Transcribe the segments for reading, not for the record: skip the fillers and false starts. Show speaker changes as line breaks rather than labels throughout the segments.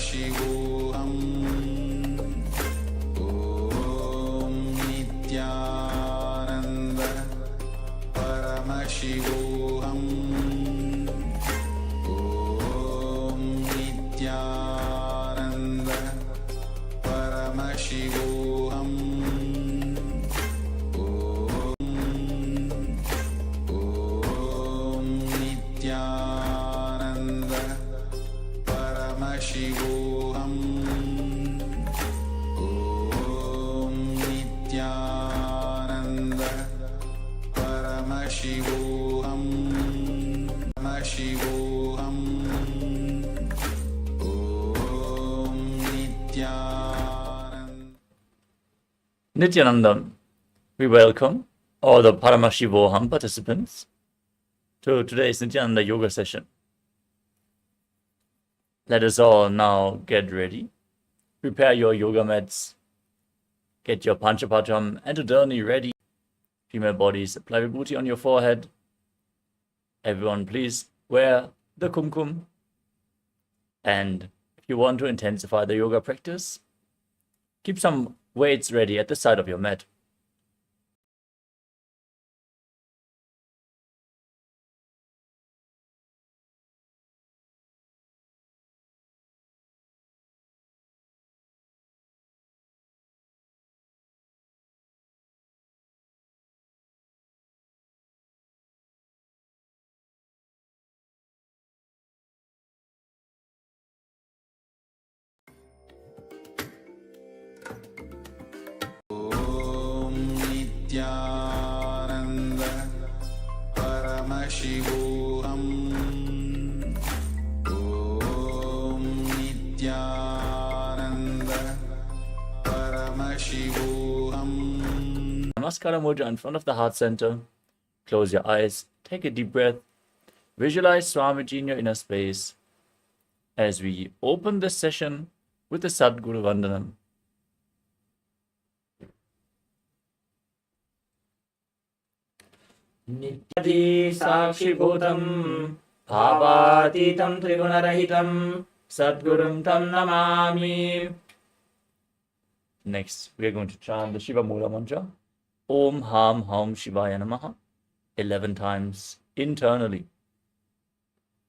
Paramashivoham. Om Nithyananda. Paramashivoham. Om Nithyananda. Paramashivoham. Om Nithyananda. Paramashivoham. Om Nithyananda. Paramashivoham. Paramashivoham. Om Nithyananda.
Nithyananda, we welcome all the Paramashivoham participants to today's Nithyananda yoga session. Let us all now get ready. Prepare your yoga mats. Get your Panchapatam and Udani ready. Female bodies, apply vibhuti on your forehead. Everyone, please wear the kumkum. And if you want to intensify the yoga practice, keep some weights ready at the side of your mat.
Om Nithyananda. Paramashivoham. Om Nithyananda. Paramashivoham.
Namaskara mudra in front of the heart center. Close your eyes, take a deep breath. Visualize Swamiji in your inner space as we open this session with the Sadguru Vandanam. Nityadi Sakshibhutam Bhavatitam Trigunarahitam Sadgurum Tam Namami. Next, we are going to chant the Shiva Mula mantra. Om Ham Haum Shivaya Namaha 11 times internally.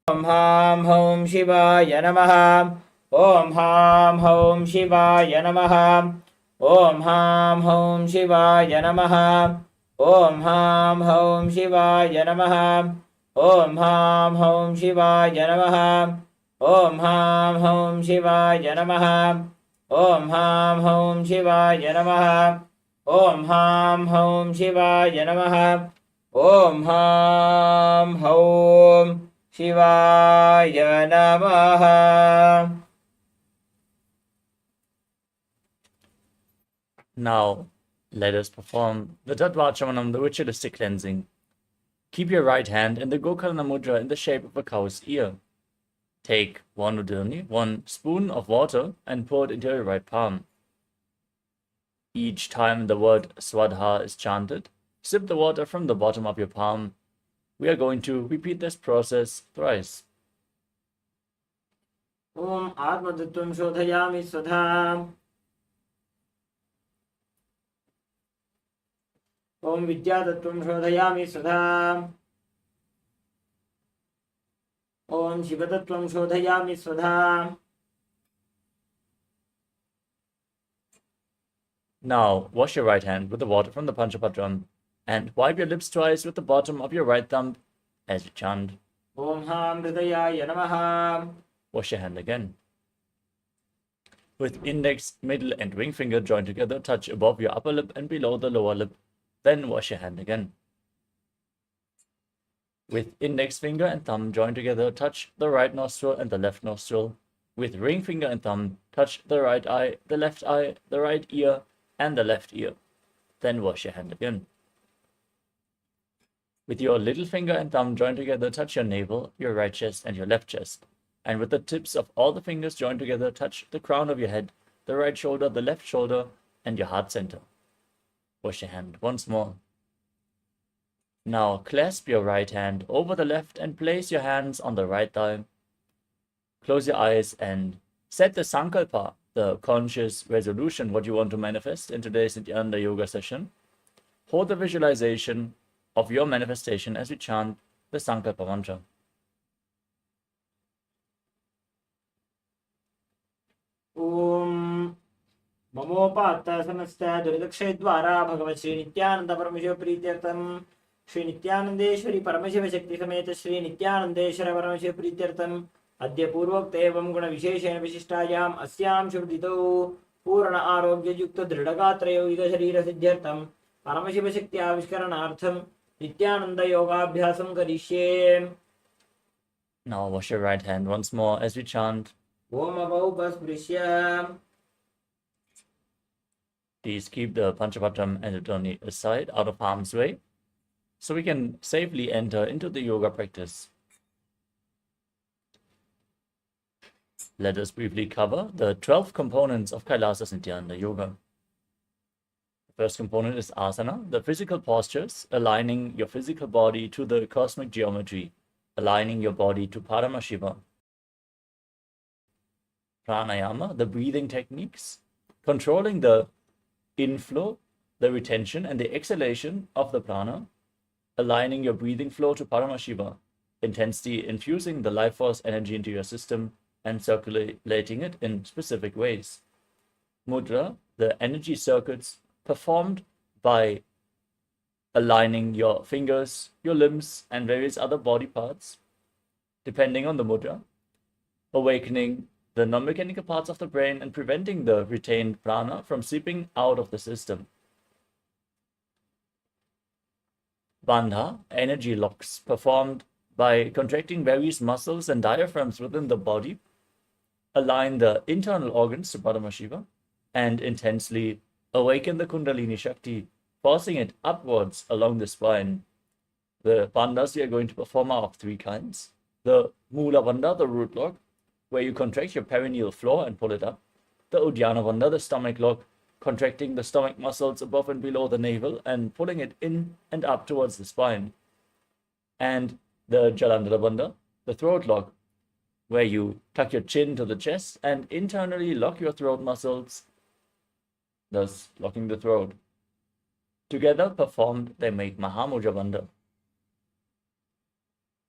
Om Ham Hom Shivaya Namaha. Om Ham Hom Shivaya Namaha. Om Ham Hom Shivaya Namaha. Om Ham Hom Shivaya Namaha. Om Ham Hom Shivaya Namaha. Om Ham Hom Shivaya Namaha. Om Ham Hom Shivaya Namaha. Om Ham Hom Shivaya Namaha. Om Ham Hom Shivaya Namaha.
Now, let us perform the Tattvachamanam, the ritualistic cleansing. Keep your right hand in the Gokarna Mudra in the shape of a cow's ear. Take 1 udani, 1 spoon of water, and pour it into your right palm. Each time the word Swadha is chanted, sip the water from the bottom of your palm. We are going to repeat this process thrice.
Om Atmadutvam Shodhayami Swadha. Om Vidyatatvam Shodhayami Swadha. Om Shivatatvam Shodhayami Swadha.
Now, wash your right hand with the water from the Panchapatram and wipe your lips twice with the bottom of your right thumb as you chant.
Om Ham Hridayaya Namaha.
Wash your hand again. With index, middle and ring finger joined together, touch above your upper lip and below the lower lip. Then wash your hand again. With index finger and thumb joined together, touch the right nostril and the left nostril. With ring finger and thumb, touch the right eye, the left eye, the right ear, and the left ear. Then wash your hand again. With your little finger and thumb joined together, touch your navel, your right chest, and your left chest. And with the tips of all the fingers joined together, touch the crown of your head, the right shoulder, the left shoulder, and your heart center. Wash your hand once more. Now clasp your right hand over the left and place your hands on the right thigh. Close your eyes and Set the sankalpa, the conscious resolution, what you want to manifest in today's Nithyananda yoga session. Hold the visualization of your manifestation as we chant the sankalpa mantra.
Om Mamopatta Samasta Duridakshayadvara Bhagavat Shri Nithyananda Paramashiva Prityartam Shri Nithyanandeshwari Paramashiva Shakti Sameta Shri Nithyanandeshwara Paramashiva Prityartam Adya Purvakta Evam Guna Visheshena Vishishtayam Asyam Shubhdito Purna Arogya Yukta Dridagatra Yoga Sharira Siddhyartam Paramashiva Shakti Avishkaranartham Nithyananda Yoga Abhyasam Karishye.
Now wash your right hand once more as we chant.
Om Avaupasprishyam.
Please keep the Panchapatram and the Dhoni aside, out of harm's way, so we can safely enter into the yoga practice. Let us briefly cover the 12 components of KAILASA Nithyananda Yoga. The first component is asana, the physical postures, aligning your physical body to the cosmic geometry, aligning your body to Paramashiva. Pranayama, the breathing techniques, controlling the inflow, the retention, and the exhalation of the prana, aligning your breathing flow to Paramashiva, intensity infusing the life force energy into your system and circulating it in specific ways. Mudra, the energy circuits performed by aligning your fingers, your limbs, and various other body parts, depending on the mudra, awakening the non-mechanical parts of the brain and preventing the retained prana from seeping out of the system. Bandha, energy locks performed by contracting various muscles and diaphragms within the body, align the internal organs to Paramashiva, and intensely awaken the Kundalini Shakti, forcing it upwards along the spine. The bandhas we are going to perform are of three kinds. The Mula Bandha, the root lock, where you contract your perineal floor and pull it up. The Uddiyana Bandha, the stomach lock, contracting the stomach muscles above and below the navel and pulling it in and up towards the spine. And the Jalandhara Bandha, the throat lock, where you tuck your chin to the chest and internally lock your throat muscles, thus locking the throat. Together performed, they make Mahamudra Bandha.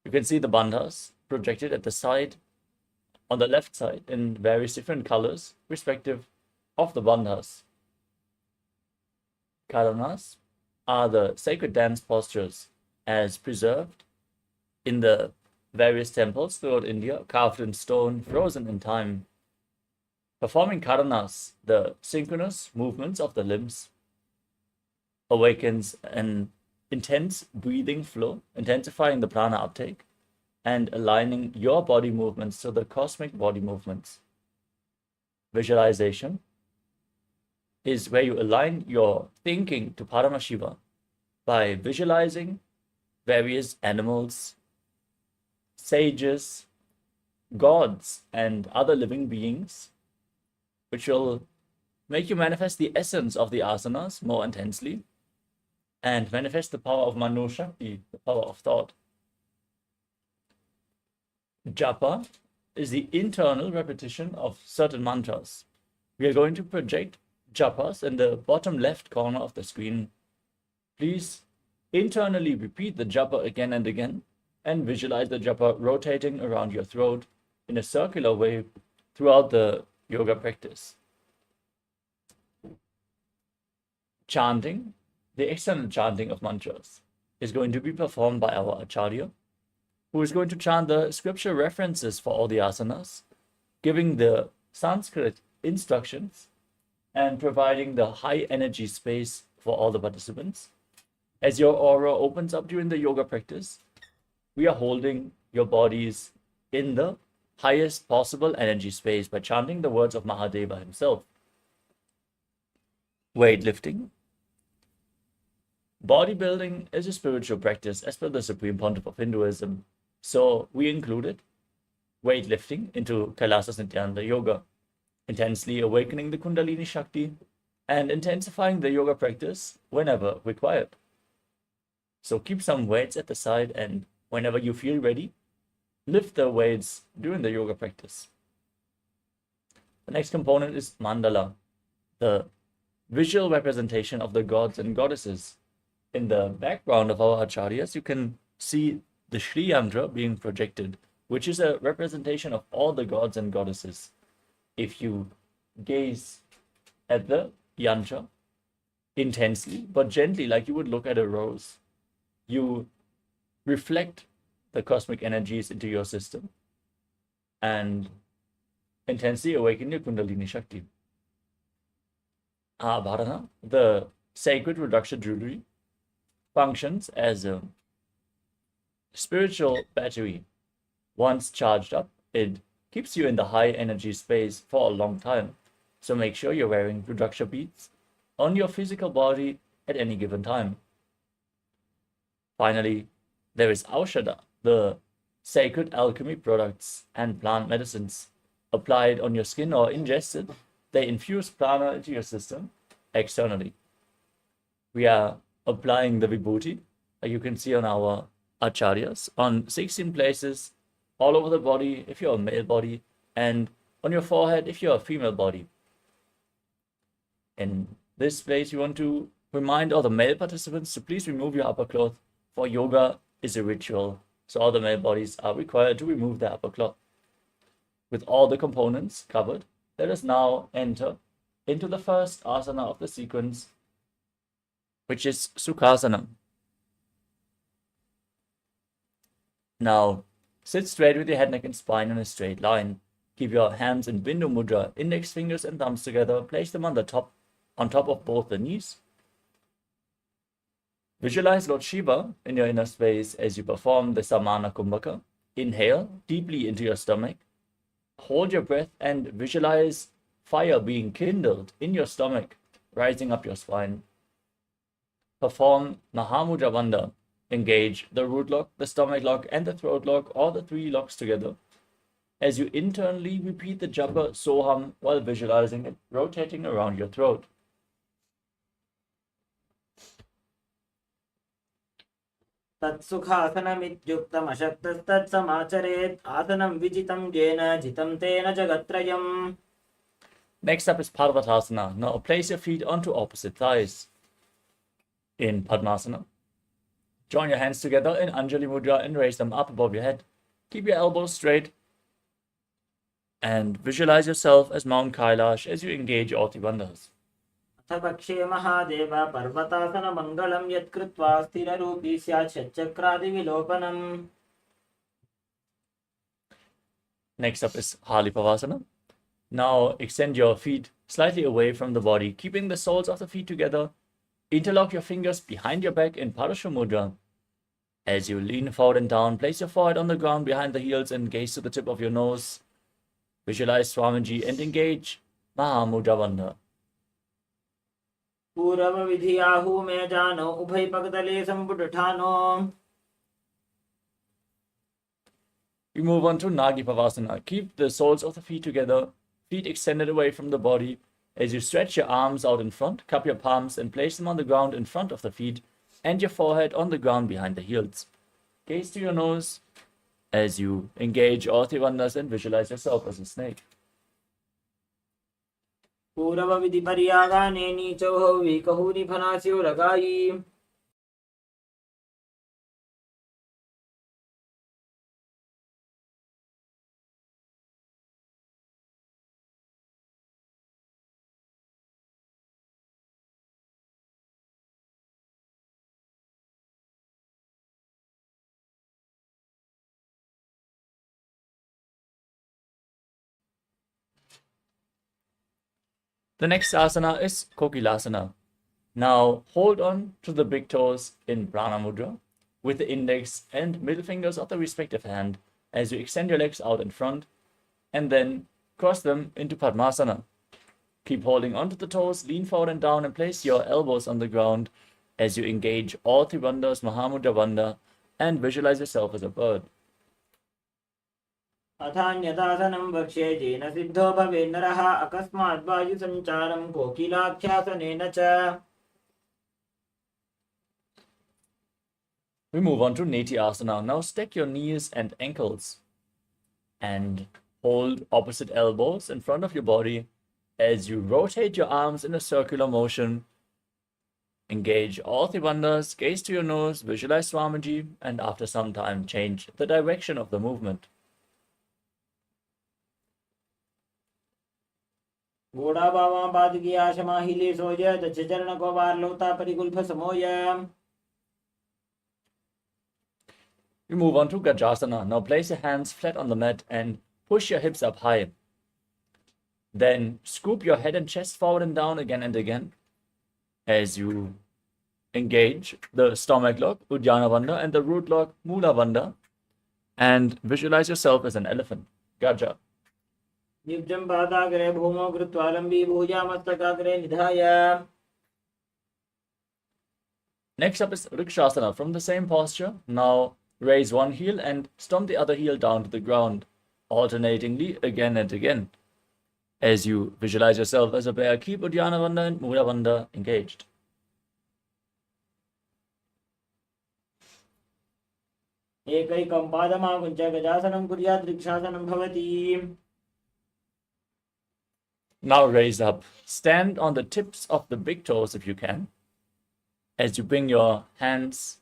You can see the bandhas projected at the side, on the left side, in various different colors, respective of the bandhas. Karanas are the sacred dance postures as preserved in the various temples throughout India, carved in stone, frozen in time. Performing karanas, the synchronous movements of the limbs, awakens an intense breathing flow, intensifying the prana uptake, and aligning your body movements to the cosmic body movements. Visualization is where you align your thinking to Paramashiva by visualizing various animals, sages, gods, and other living beings, which will make you manifest the essence of the asanas more intensely and manifest the power of Mano Shakti, the power of thought. Japa is the internal repetition of certain mantras. We are going to project japas in the bottom left corner of the screen. Please internally repeat the japa again and again and visualize the japa rotating around your throat in a circular way throughout the yoga practice. Chanting, the external chanting of mantras, is going to be performed by our Acharya, who is going to chant the scripture references for all the asanas, giving the Sanskrit instructions and providing the high energy space for all the participants. As your aura opens up during the yoga practice, we are holding your bodies in the highest possible energy space by chanting the words of Mahadeva himself. Weightlifting. Bodybuilding is a spiritual practice as per the Supreme Pontiff of Hinduism. So we included weightlifting into KAILASA Nithyananda Yoga, intensely awakening the Kundalini Shakti and intensifying the yoga practice whenever required. So keep some weights at the side, and whenever you feel ready, lift the weights during the yoga practice. The next component is mandala, the visual representation of the gods and goddesses. In the background of our acharyas, you can see the Shri Yantra being projected, which is a representation of all the gods and goddesses. If you gaze at the yantra intensely, but gently, like you would look at a rose, you reflect the cosmic energies into your system and intensely awaken your Kundalini Shakti. Abharana, the sacred Rudraksha jewelry, functions as a spiritual battery. Once charged up, it keeps you in the high energy space for a long time. So make sure you're wearing Rudraksha beads on your physical body at any given time. Finally, there is Aushadha, the sacred alchemy products and plant medicines. Applied on your skin or ingested, they infuse prana into your system externally. We are applying the vibhuti, like you can see on our acharyas, on 16 places all over the body if you're a male body, and on your forehead if you're a female body. In this place, you want to remind all the male participants to please remove your upper cloth, for yoga is a ritual, so all the male bodies are required to remove their upper cloth. With all the components covered, let us now enter into the first asana of the sequence, which is Sukhasana. Now, sit straight with your head, neck, and spine in a straight line. Keep your hands in Bindu Mudra, index fingers and thumbs together. Place them on top of both the knees. Visualize Lord Shiva in your inner space as you perform the Samana Kumbhaka. Inhale deeply into your stomach. Hold your breath and visualize fire being kindled in your stomach, rising up your spine. Perform Mahamudra Bandha. Engage the root lock, the stomach lock, and the throat lock, or the three locks together. As you internally repeat the japa Soham while visualizing it rotating around your throat.
तत्सुखासनमित्युक्तमशक्तस्तत्समाचरेत् आसनं विजितं येन जितं तेन जगत्त्रयम्.
Next up is Parvatasana. Now place your feet onto opposite thighs. In Padmasana, join your hands together in Anjali Mudra and raise them up above your head. Keep your elbows straight and visualize yourself as Mount Kailash as you engage your Bandhas.
अथपक्षे Mahadev पर्वतासनमङ्गलं यत्कृत्वा स्थिररूपी स्यात् षट्चक्रादिविलोपनम्.
Next up is Halipavasana. Now extend your feet slightly away from the body, keeping the soles of the feet together. Interlock your fingers behind your back in Parashu Mudra. As you lean forward and down, place your forehead on the ground behind the heels and gaze to the tip of your nose. Visualize Swamiji and engage Mahamudra Bandha.
पूर्वविधियाहु मे जानो उभयपगतले सम्पुटठानो.
We move on to Nagi Pavasana. Keep the soles of the feet together, feet extended away from the body. As you stretch your arms out in front, cup your palms and place them on the ground in front of the feet and your forehead on the ground behind the heels. Gaze to your nose as you engage all three bandhas and visualize yourself as a snake.
पूर्वविधिपर्यागाने नीचौ विकहूनि फनास्यो रगायि.
The next asana is Kokilasana. Now hold on to the big toes in Prana Mudra with the index and middle fingers of the respective hand as you extend your legs out in front and then cross them into Padmasana. Keep holding onto the toes, lean forward and down and place your elbows on the ground as you engage all three bandhas, Mahamudra Bandha, and visualize yourself as a bird.
अथान्यदासनं वक्ष्ये येन सिद्धो भवेन्नरः अकस्मात् वायुसञ्चारं कोकिलाख्यासनेन च.
We move on to Nithyananda. Now stack your knees and ankles and Hold opposite elbows in front of your body as you rotate your arms in a circular motion. Engage all the bandhas, gaze to your nose, visualize Swamiji, and after some time change the direction of the movement.
घोड़ा बावा बाद की आशमा हिले सोय दक्ष चरण को बार लोता परिकुल्फ समोय.
We move on to Gajasana. Now place your hands flat on the mat and push your hips up high. Then scoop your head and chest forward and down again and again as you engage the stomach lock, Uddiyana Bandha, and the root lock, Mula Bandha, and visualize yourself as an elephant. Gaja.
निब्जं पादाग्रे भूमौ कृत्वा लम्बी भुजा मस्तकाग्रे निधाय.
Next up is Rikshasana. From the same posture, now raise one heel and stomp the other heel down to the ground, alternatingly again and again. As you visualize yourself as a bear, keep Uddiyana Bandha and Mula Bandha engaged.
एकैकं पादमाकुञ्च गजासनं कुर्यात् वृक्षासनं भवति.
Now raise up. Stand on the tips of the big toes if you can, as you bring your hands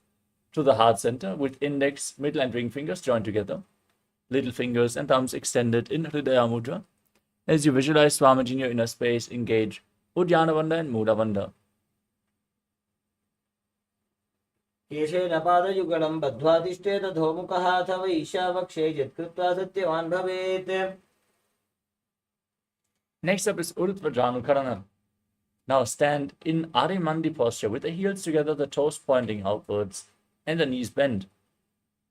to the heart center with index, middle and ring fingers joined together. Little fingers and thumbs extended in Hridaya Mudra. As you visualize Swamiji in your inner space, engage Uddiyana Bandha and Mula Bandha.
केशेन पादयुगलं बद्ध्वा तिष्ठेत धोमुखः अथवा ईशावक्षे यत्कृत्वा सत्यवान् भवेत्.
Next up is Urdhva Janukarana. Now stand in Arimandi posture with the heels together, the toes pointing outwards, and the knees bent.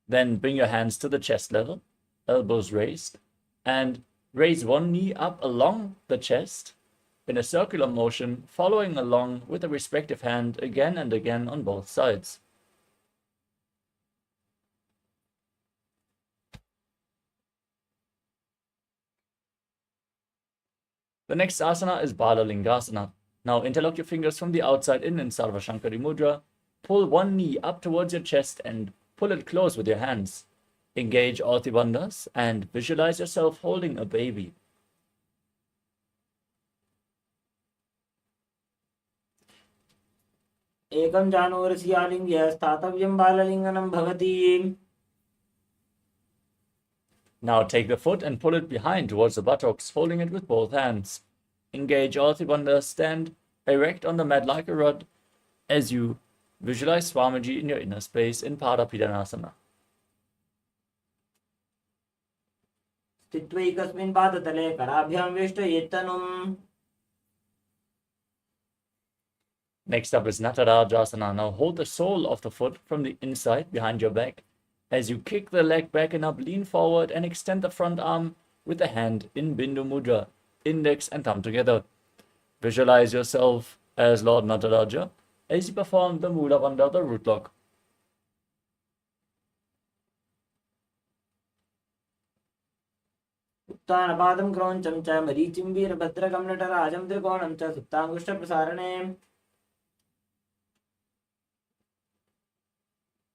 Then bring your hands to the chest level, elbows raised, and raise one knee up along the chest in a circular motion, following along with the respective hand again and again on both sides. The next asana is Bala Lingasana. Now interlock your fingers from the outside in Sarva Shankari Mudra. Pull one knee up towards your chest and pull it close with your hands. Engage all the bandhas and visualize yourself holding a baby.
एकं जानूरस्य आलिङ्ग्य स्थातव्यं बाललिङ्गनं भवति.
Now take the foot and pull it behind towards the buttocks, holding it with both hands. Engage all the bandhas, stand erect on the mat like a rod as you visualize Swamiji in your inner space in Parapidanasana.
स्थित्वैकस्मिन् पादतले कराभ्यां वेष्टयेत्तनुम्.
Next up is Natarajasana. Now hold the sole of the foot from the inside behind your back. As you kick the leg back and up, lean forward and extend the front arm with the hand in Bindu Mudra, index and thumb together. Visualize yourself as Lord Nataraja as you perform the Mula Bandha, the root lock.
उत्तानपादं क्रौञ्चं च मरीचिं वीरभद्रकं नटराजं त्रिकोणं च सुप्ताङ्गुष्ठप्रसारणे.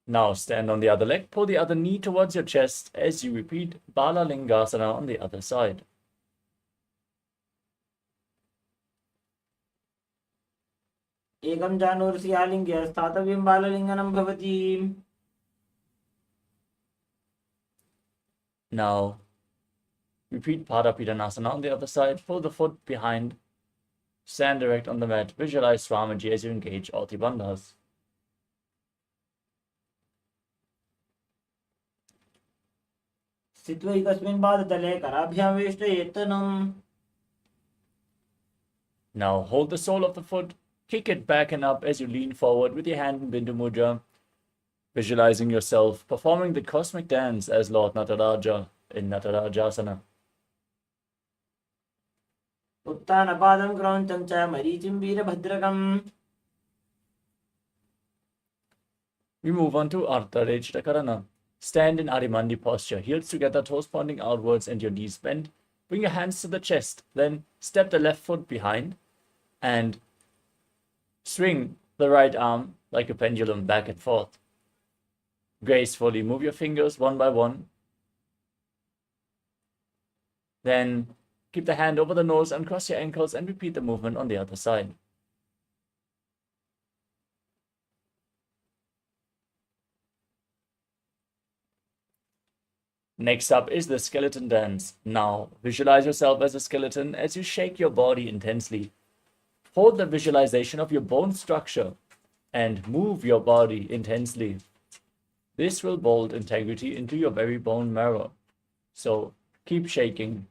Now stand on the other leg, pull the other knee towards your chest as you repeat Bala Lingasana on the other side.
एकं जानूरस्य आलिङ्ग्य स्थातव्यं बाललिङ्गनं भवति.
Now repeat Parapidanasana on the other side, pull the foot behind, stand erect on the mat, visualize Swamiji as you engage all the bandhas.
स्थित्वैकस्मिन् पादतले कराभ्यां वेष्टयेत्तनुम्.
Now hold the sole of the foot, kick it back and up as you lean forward with your hand in Bindu Mudra, visualizing yourself performing the cosmic dance as Lord Nataraja in Natarajasana.
उत्तानपादं क्रौञ्चं च मरीचिं वीरभद्रकम्.
We move on to Ardharechitakarana. Stand in Arimandi posture, heels together, toes pointing outwards and your knees bent. Bring your hands to the chest, then step the left foot behind and swing the right arm like a pendulum back and forth. Gracefully move your fingers one by one. Then keep the hand over the nose, uncross your ankles, and repeat the movement on the other side. Next up is the skeleton dance. Now, visualize yourself as a skeleton as you shake your body intensely. Hold the visualization of your bone structure and move your body intensely. This will build integrity into your very bone marrow. So keep shaking.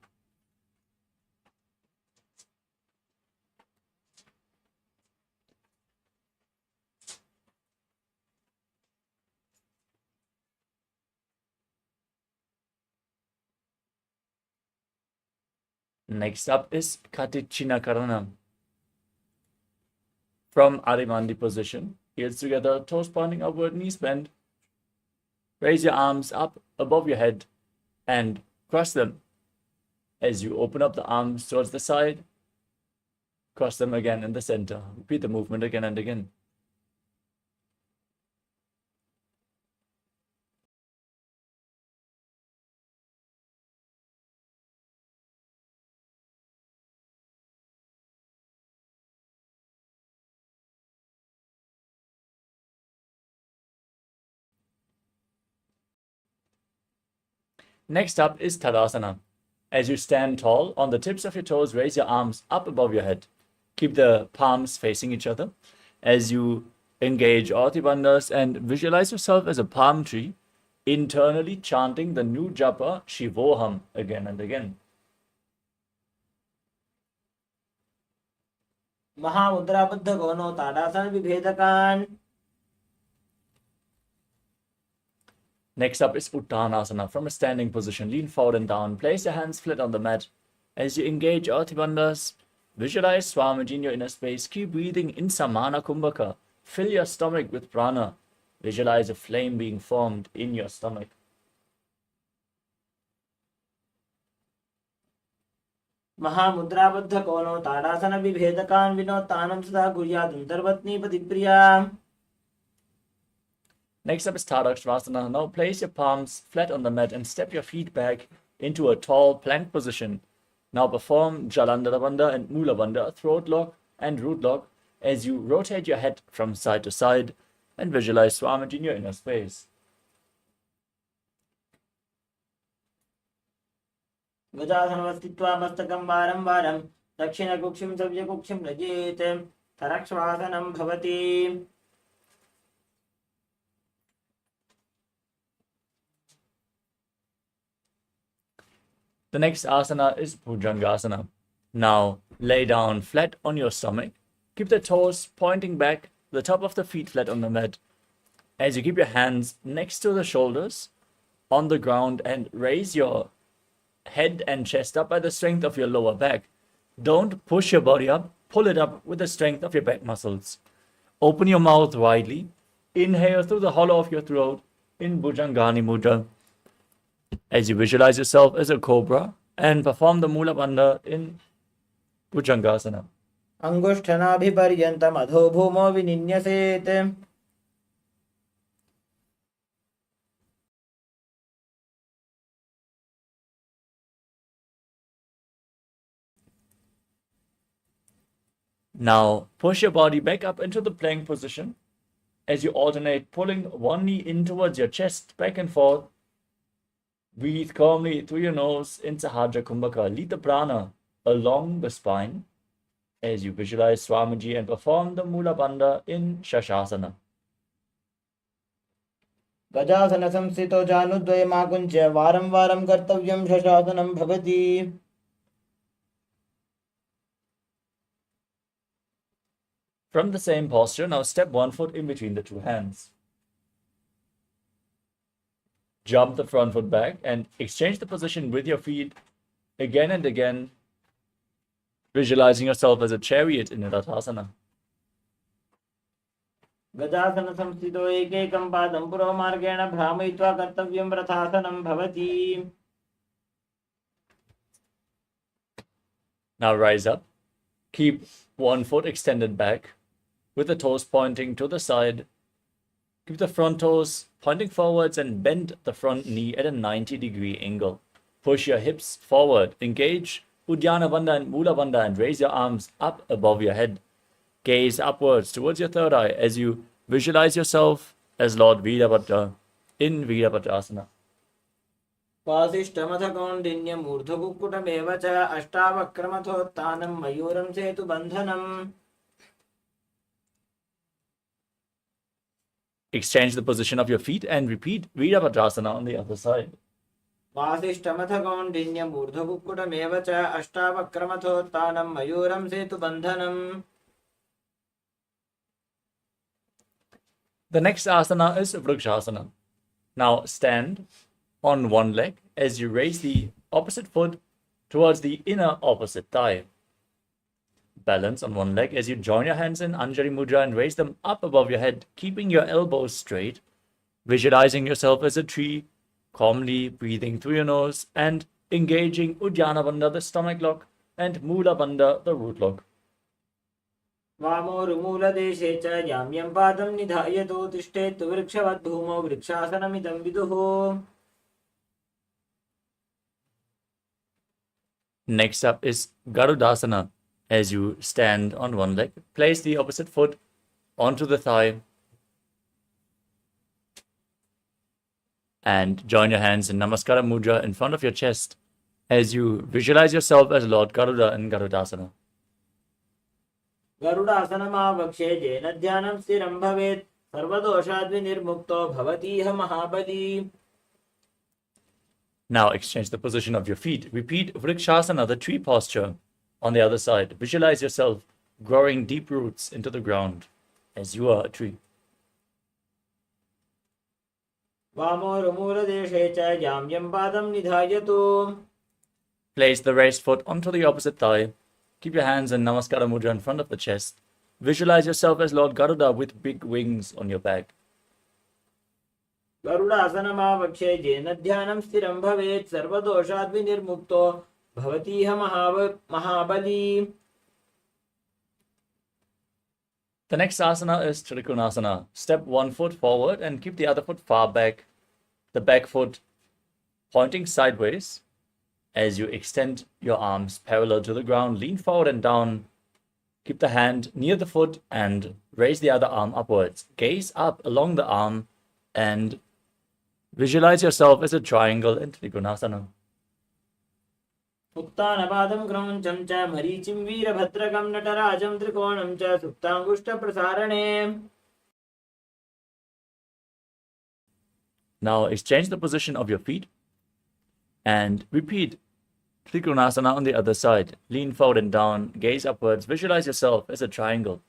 Next up is Katichinnakarana. From Adimandi position, heels together, toes pointing upward, knees bent. Raise your arms up above your head and cross them. As you open up the arms towards the side, cross them again in the center. Repeat the movement again and again. Next up is Tadasana. As you stand tall, on the tips of your toes, raise your arms up above your head. Keep the palms facing each other. As you engage Ati Bandhas and visualize yourself as a palm tree, internally chanting the new japa Shivoham again and again.
महामुद्राबद्ध कोनो tadasana विभेदकान.
Next up is Uttanasana. From a standing position, lean forward and down. Place your hands flat on the mat. As you engage Ati Bandhas, visualize Swamiji in your inner space. Keep breathing in Samana Kumbhaka. Fill your stomach with prana. Visualize a flame being formed in your stomach.
महामुद्राबद्ध कोनो ताडासन विभेदकान विनोत्तानं सदा कुर्यात् अंतर्वत्नीपतिप्रिया.
Next up is Tadakshvasana. Now place your palms flat on the mat and step your feet back into a tall plank position. Now perform Jalandhara Bandha and Mula Bandha, throat lock and root lock, as you rotate your head from side to side and visualize Swamiji in your inner space.
गजासनवस्थित्वा मस्तकं वारं वारं दक्षिणकुक्षिं सव्यकुक्षिं लजेत्. तरक्श्वासनं भवति.
The next asana is Bhujangasana. Now lay down flat on your stomach. Keep the toes pointing back, the top of the feet flat on the mat. As you keep your hands next to the shoulders on the ground and raise your head and chest up by the strength of your lower back. Don't push your body up, pull it up with the strength of your back muscles. Open your mouth widely. Inhale through the hollow of your throat in Bhujangani Mudra. As you visualize yourself as a cobra and perform the Mula Bandha in Bhujangasana.
अंगुष्ठनाभिपर्यन्तम् अधो भूमो विनिन्यसेत्.
Now push your body back up into the plank position as you alternate pulling one knee in towards your chest, back and forth. Breathe calmly through your nose in Sahajra Kumbhaka. Lead the prana along the spine as you visualize Swamiji and perform the Mula Bandha in Shashasana.
गजासन संस्थितो जानुद्वयमाकुञ्च्य वारं वारं कर्तव्यं शशासनं भवति.
From the same posture, now step one foot in between the two hands. Jump the front foot back and exchange the position with your feet again and again, visualizing yourself as a chariot in Radhasana.
गजासन संस्थितो एकैकं पादं पुरोमार्गेण भ्रामयित्वा कर्तव्यं रथासनं भवति.
Now rise up. Keep one foot extended back with the toes pointing to the side. Keep the front toes pointing forwards and bend the front knee at a 90-degree angle. Push your hips forward. Engage Uddiyana Bandha and Mula Bandha and raise your arms up above your head. Gaze upwards towards your third eye as you visualize yourself as Lord Virabhadra in Virabhadrasana.
वासिष्ठमथ कौण्डिन्यम् ऊर्ध्वकुक्कुटमेव च अष्टावक्रमथोत्थानम् मयूरं सेतुबन्धनम्.
Exchange the position of your feet and repeat Virabhadrasana on the other side.
वासिष्ठमथ कौण्डिन्यम् ऊर्ध्वकुक्कुटमेव च अष्टावक्रमथोत्थानम् मयूरं सेतुबन्धनम्.
The next asana is Vrikshasana. Now stand on one leg as you raise the opposite foot towards the inner opposite thigh. Balance on one leg as you join your hands in Anjali Mudra and raise them up above your head, keeping your elbows straight, visualizing yourself as a tree, calmly breathing through your nose and engaging Uddiyana Bandha, the stomach lock, and Mula Bandha, the root lock.
वामोरुमूलदेशे च याम्यं पादं निधायतो तिष्ठेत् वृक्षवद्भूमौ वृक्षासनमिदं विदुः.
Next up is Garudasana. As you stand on one leg, place the opposite foot onto the thigh and join your hands in Namaskara Mudra in front of your chest as you visualize yourself as Lord Garuda in Garudasana.
गरुडासनमावक्षे येन ध्यानं स्थिरं भवेत् सर्वदोषाद्विनिर्मुक्तो भवतीह महाबली.
Now exchange the position of your feet. Repeat Vrikshasana, the tree posture, on the other side. Visualize yourself growing deep roots into the ground as you are a tree.
वामोरुमूलदेशे च याम्यं पादं निधायतो.
Place the raised foot onto the opposite thigh. Keep your hands in Namaskara Mudra in front of the chest. Visualize yourself as Lord Garuda with big wings on your back.
गरुडासनमावक्षे येन ध्यानं स्थिरं भवेत् सर्वदोषाद्विनिर्मुक्तो भवतीह महाबली.
The next asana is Trikonasana. Step one foot forward and keep the other foot far back. The back foot pointing sideways. As you extend your arms parallel to the ground, lean forward and down. Keep the hand near the foot and raise the other arm upwards. Gaze up along the arm and visualize yourself as a triangle in Trikonasana.
उत्तानपादं क्रौञ्चं च मरीचिं वीरभद्रकं नटराजं त्रिकोणं च सुप्ताङ्गुष्ठप्रसारणे.
Now exchange the position of your feet and repeat Trikonasana on the other side. Lean forward and down, gaze upwards, visualize yourself as a triangle.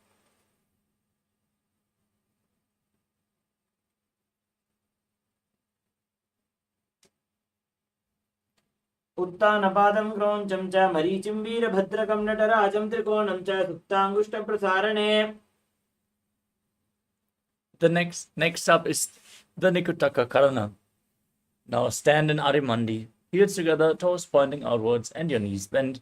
उत्तानपादं क्रौञ्चं च मरीचिं वीरभद्रकं नटराजं त्रिकोणं च सुप्ताङ्गुष्ठप्रसारणे.
The next up is the Nikutaka Karana. Now stand in Adimandi, heels together, toes pointing outwards and your knees bent.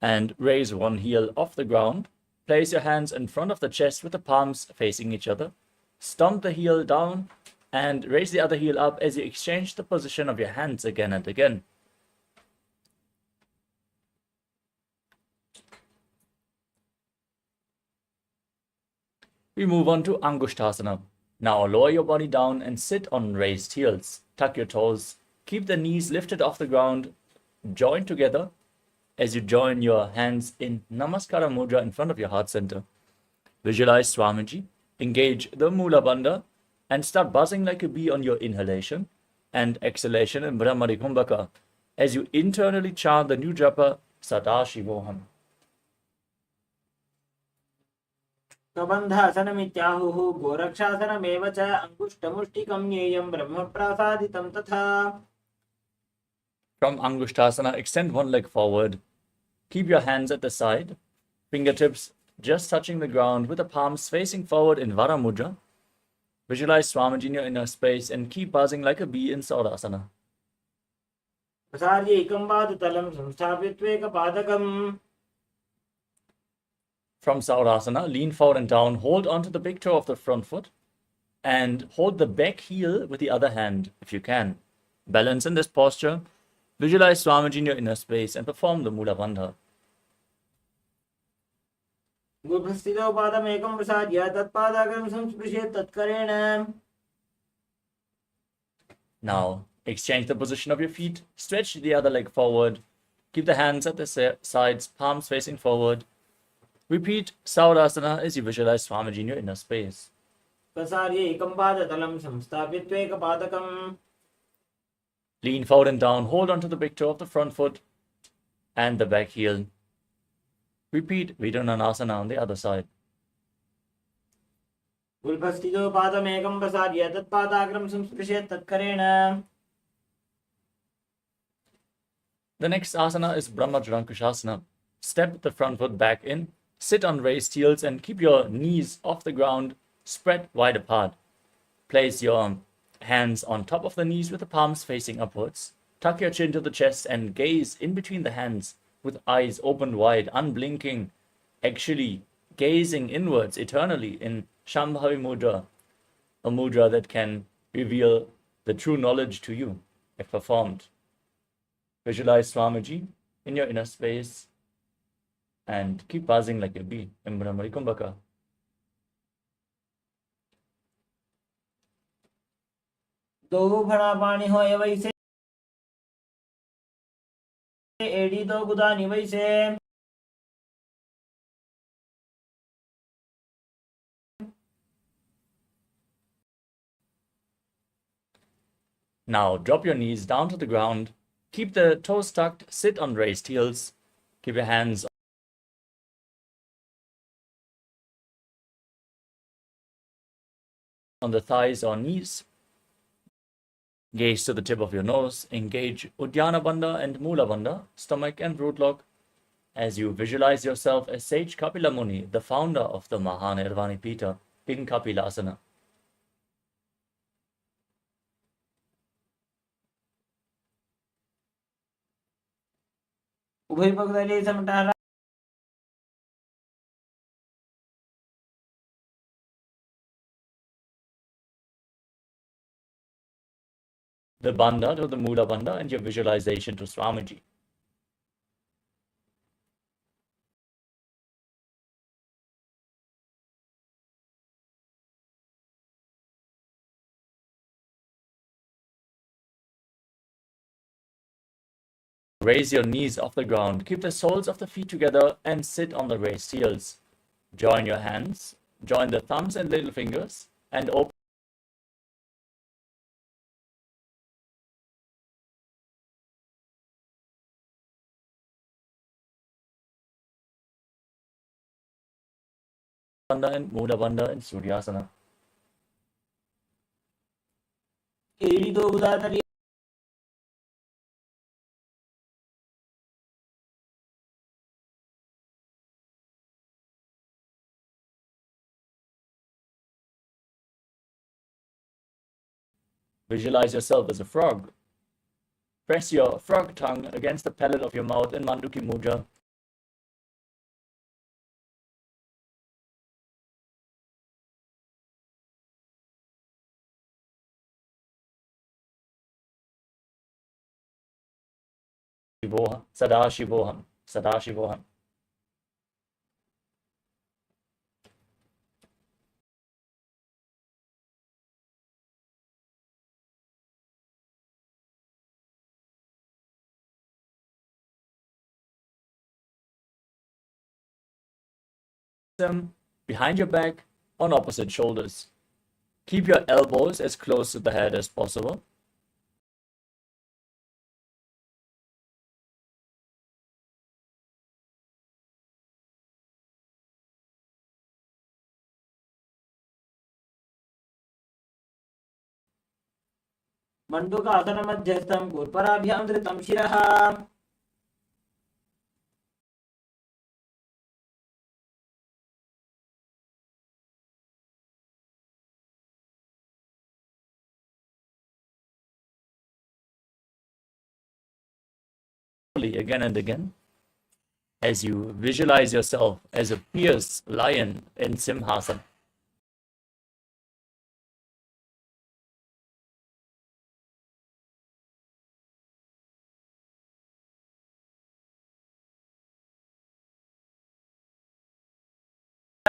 And raise one heel off the ground. Place your hands in front of the chest with the palms facing each other. Stomp the heel down and raise the other heel up as you exchange the position of your hands again and again. We move on to Angushtasana. Now lower your body down and sit on raised heels. Tuck your toes. Keep the knees lifted off the ground. Join together as you join your hands in Namaskara Mudra in front of your heart center. Visualize Swamiji. Engage the Mula Bandha and start buzzing like a bee on your inhalation and exhalation in Brahmari Kumbhaka as you internally chant the new japa Sadashivoham.
कबन्धासनमित्याहुः गोरक्षासनमेव च अङ्गुष्ठमुष्टिकं ज्ञेयं ब्रह्मप्रासादितं तथा.
From Angushtasana, extend one leg forward. Keep your hands at the side, fingertips just touching the ground with the palms facing forward in Vara Mudra. Visualize Swamiji in your inner space and keep buzzing like a bee in Saurasana.
प्रसार्य एकं पादतलं संस्थाप्य त्वेकपादकम्.
From Saurasana, lean forward and down, hold onto the big toe of the front foot and hold the back heel with the other hand if you can. Balance in this posture Visualize Swamiji in your inner space and perform the Mula Bandha.
गुरुस्थितो पादमेकं प्रसाद्य तत्पादाग्रं संस्पृशेत् तत्करेण.
Now, exchange the position of your feet, stretch the other leg forward, keep the hands at the sides, palms facing forward. Repeat Saurasana as you visualize Swamiji in your inner space.
प्रसार्य एकं पादतलं संस्थाप्य त्वेकपादकम्.
Lean forward and down, hold onto the big toe of the front foot and the back heel. Repeat Vidunanasana on the other side.
गुरुस्थितो पादमेकं प्रसाद्य तत्पादाग्रं संस्पृशेत् तत्करेण.
The next asana is Brahmajalankushasana. Step the front foot back in, sit on raised heels and keep your knees off the ground, spread wide apart. Place your hands on top of the knees with the palms facing upwards. Tuck your chin to the chest and gaze in between the hands with eyes opened wide, unblinking, actually gazing inwards eternally in Shambhavi Mudra, a mudra that can reveal the true knowledge to you if performed. Visualize Swamiji in your inner space and keep buzzing like a bee in Brahmari Kumbhaka.
दो भरा पानी होए वैसे एड़ी दो गुदानी वैसे.
Now drop your knees down to the ground. Keep the toes tucked, sit on raised heels. Keep your hands on the thighs or knees. Gaze to the tip of your nose. Engage Uddiyana Bandha and Mula Bandha, stomach and root lock, as you visualize yourself as Sage Kapila Muni, the founder of the Mahanirvani Pita, in Kapilasana.
उभय पगदले समटारा.
The Bandha to the Mula Bandha and your visualization to Swamiji. Raise your knees off the ground. Keep the soles of the feet together and sit on the raised heels. Join your hands. Join the thumbs and little fingers and open Bandha and Mula Bandha and Suryasana.
एड़ी दो गुदातली.
Visualize yourself as a frog. Press your frog tongue against the palate of your mouth in Manduki Mudra. Sadashivoham, Sadashivoham. Them behind your back on opposite shoulders. Keep your elbows as close to the head as possible.
मण्डूकासनमध्यस्थं गुरुपराभ्यां धृतं शिरः.
Again and again, as you visualize yourself as a fierce lion in Simhasana.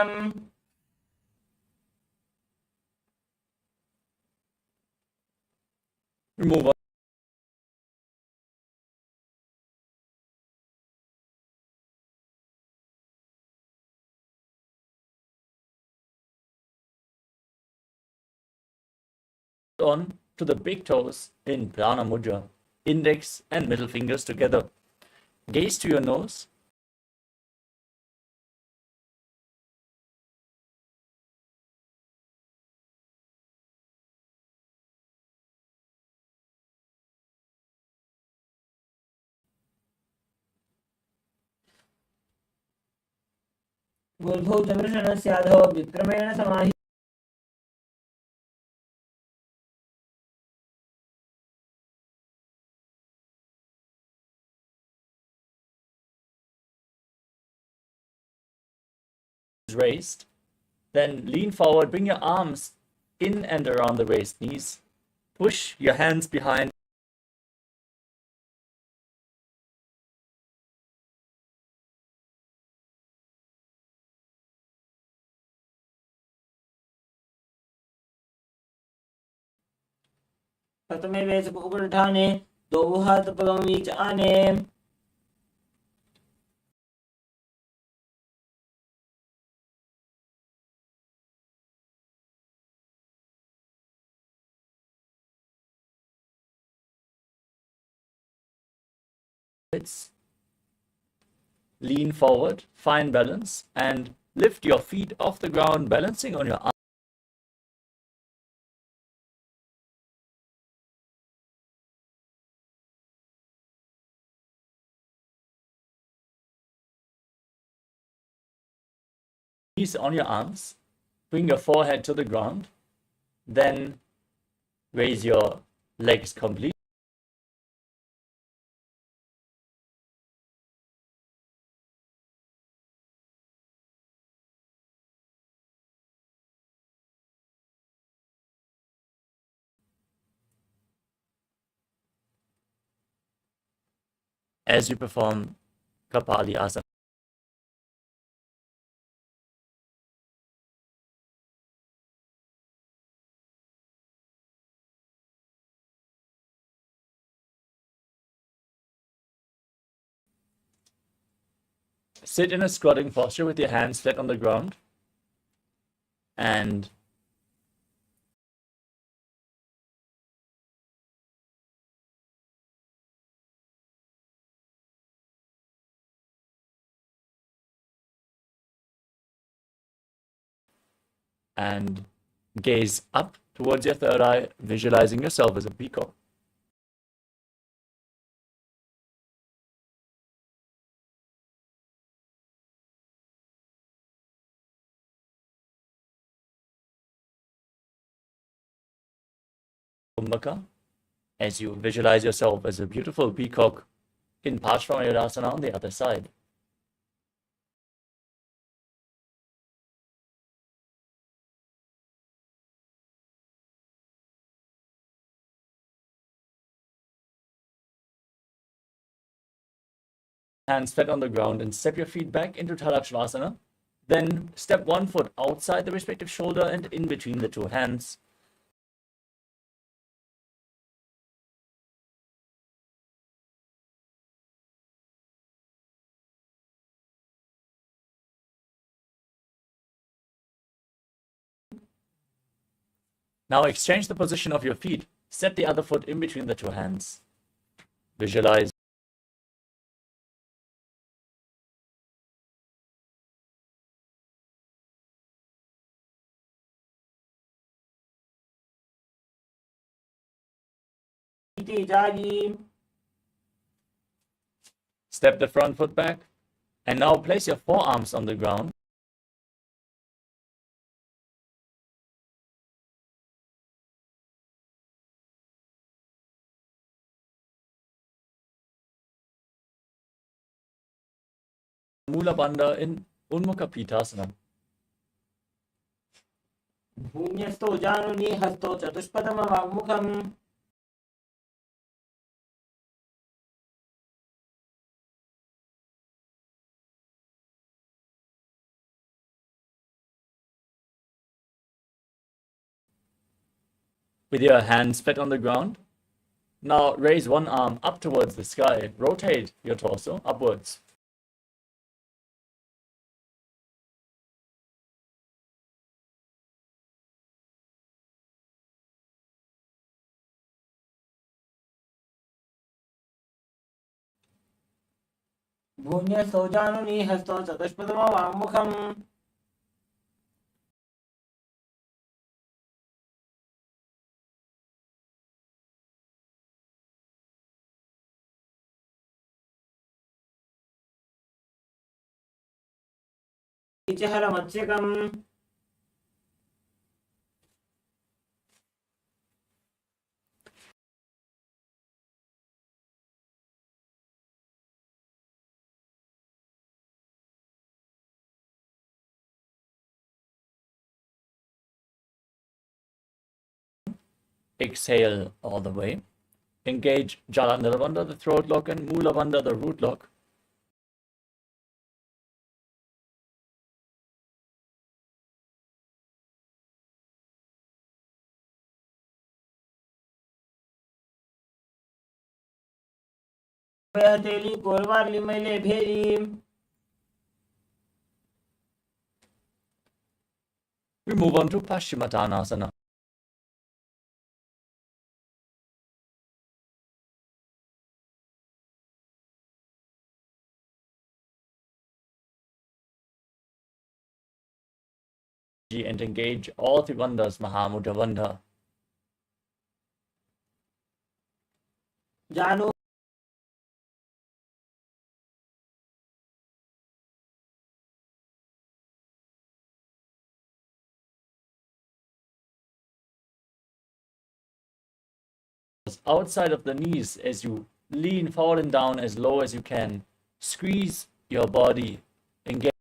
Move on to the big toes in Prana Mudra, index and middle fingers together. Gaze to your nose.
गुरुभौ चमृषणस्याधो विक्रमेण समाहि
Raised. Then lean forward, bring your arms in and around the raised knees. Push your hands behind.
प्रथमे वेश उपगुणठाने दो हाथ पगम बीच आने
Lean forward, find balance, and lift your feet off the ground, balancing on your arms. Knees on your arms, bring your forehead to the ground, then raise your legs completely. As you perform Kapaliyasana. Sit in a squatting posture with your hands flat on the ground and gaze up towards your third eye, visualizing yourself as a peacock. Kumbhaka, as you visualize yourself as a beautiful peacock in Parshvamayurasana on the other side. Hands flat on the ground and step your feet back into Tadakshivasana. Then step one foot outside the respective shoulder and in between the two hands. Now exchange the position of your feet. Set the other foot in between the two hands. Visualize
इति जायि
step the front foot back, and now place your forearms on the ground. Mula Bandha in Unmukha Pitasana.
भून्यस्थो जानुनि हस्तो चतुष्पदमवाङ्मुखम्
With your hands flat on the ground, now raise one arm up towards the sky. Rotate your torso upwards.
भून्यस्तौ जानुनीहस्तौ चतुष्पदमो वाङ्मुखम् हलमत्स्यकम्
Exhale all the way. Engage Jalandhara, the throat lock, and Moolavandha, the root lock.
तेली कोलवारली मैले भेरी
We move on to Paschimottanasana. And engage all the bandhas, Mahamudra Bandha.
जानु
Outside of the knees as you lean forward and down as low as you can. Squeeze your body. Engage.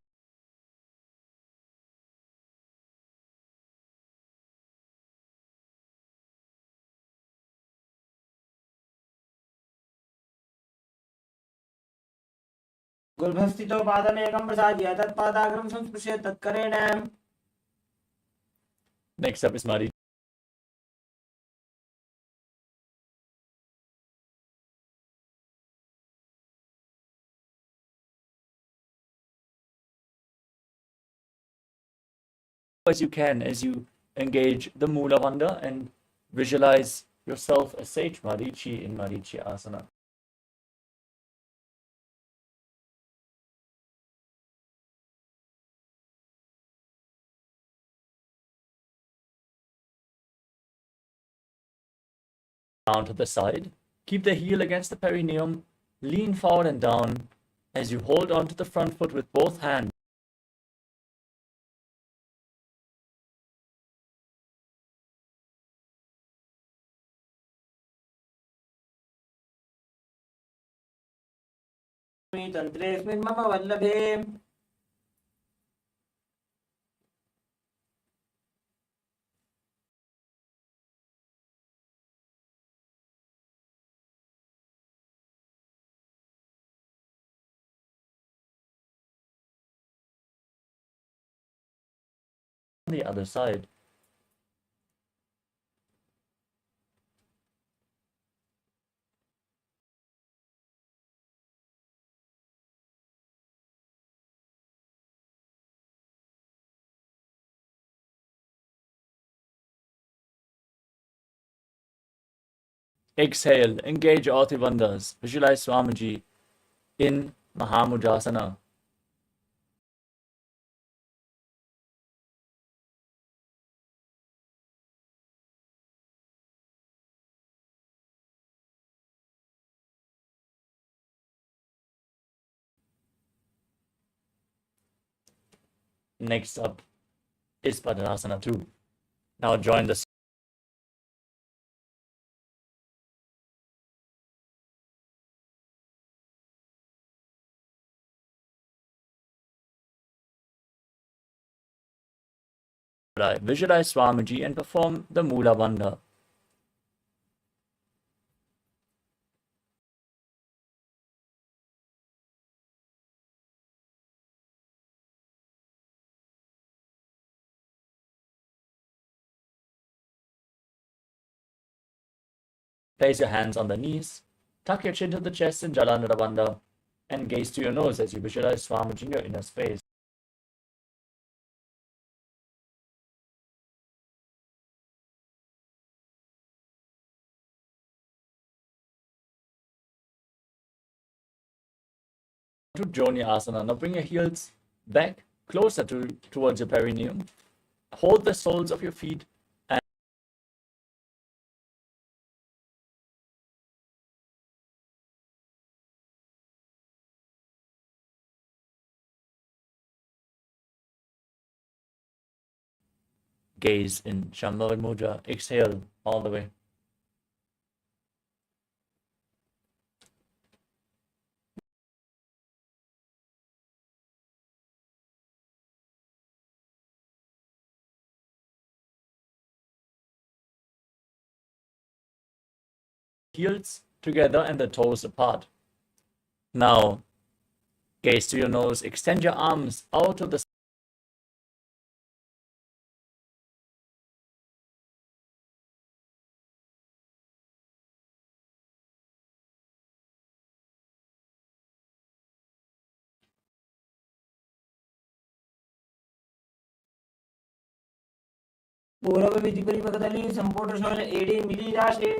गुल्भस्थितो पादमेकं प्रसाद्य तत्पादाग्रं संस्पृश्य तत्करेण
Next up is Mari. As you can as you engage the Moolavandha and visualize yourself as Sage Marichi in Marichi Asana. Down to the side. Keep the heel against the perineum. Lean forward and down as you hold onto the front foot with both hands.
तन्त्रेऽस्मिन् मम वल्लभे
On the other side. Exhale, engage all the bandhas. Visualize Swamiji in Mahamudasana. Next up is Padmasana 2. Now join the visualize Swamiji and perform the Mula Bandha. Place your hands on the knees, tuck your chin to the chest in Jalandhara Bandha, and gaze to your nose as you visualize Swamiji in your inner space. To Joni Asana. Now bring your heels back closer towards your perineum. Hold the soles of your feet and gaze in Shambhavi Mudra. Exhale all the way. Heels together and the toes apart. Now, gaze to your nose. Extend your arms out to the
ಪೂರ್ವ ವಿಧಿ ಪರಿಪಕದಲ್ಲಿ ಸಂಪುಟ ಶೋಷ ಏಡಿ milli ರಾಶಿ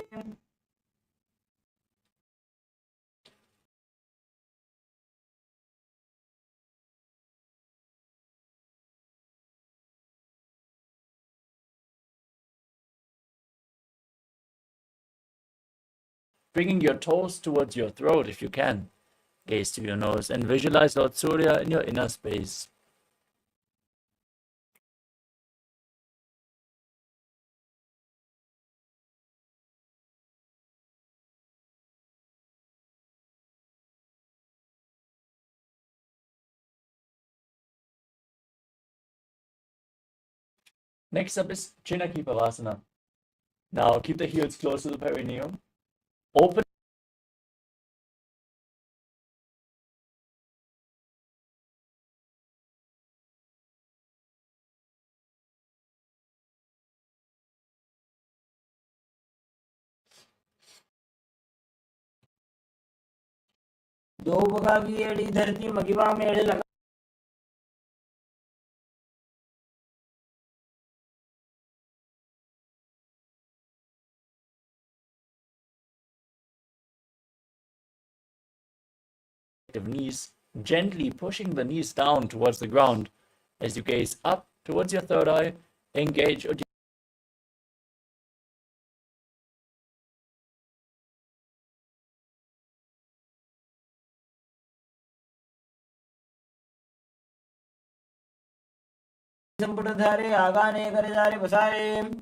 bringing your toes towards your throat if you can. Gaze to your nose and visualize Lord Surya in your inner space. Next up is Chinaki Pavasana. Now keep the heels close to the perineum. Open
दो बगा की एड़ी धरती मगिबा में एड़े लगा
knees, gently pushing the knees down towards the ground as you gaze up towards your third eye. Engage
संपुट धारे आगाने करे जारे बसारे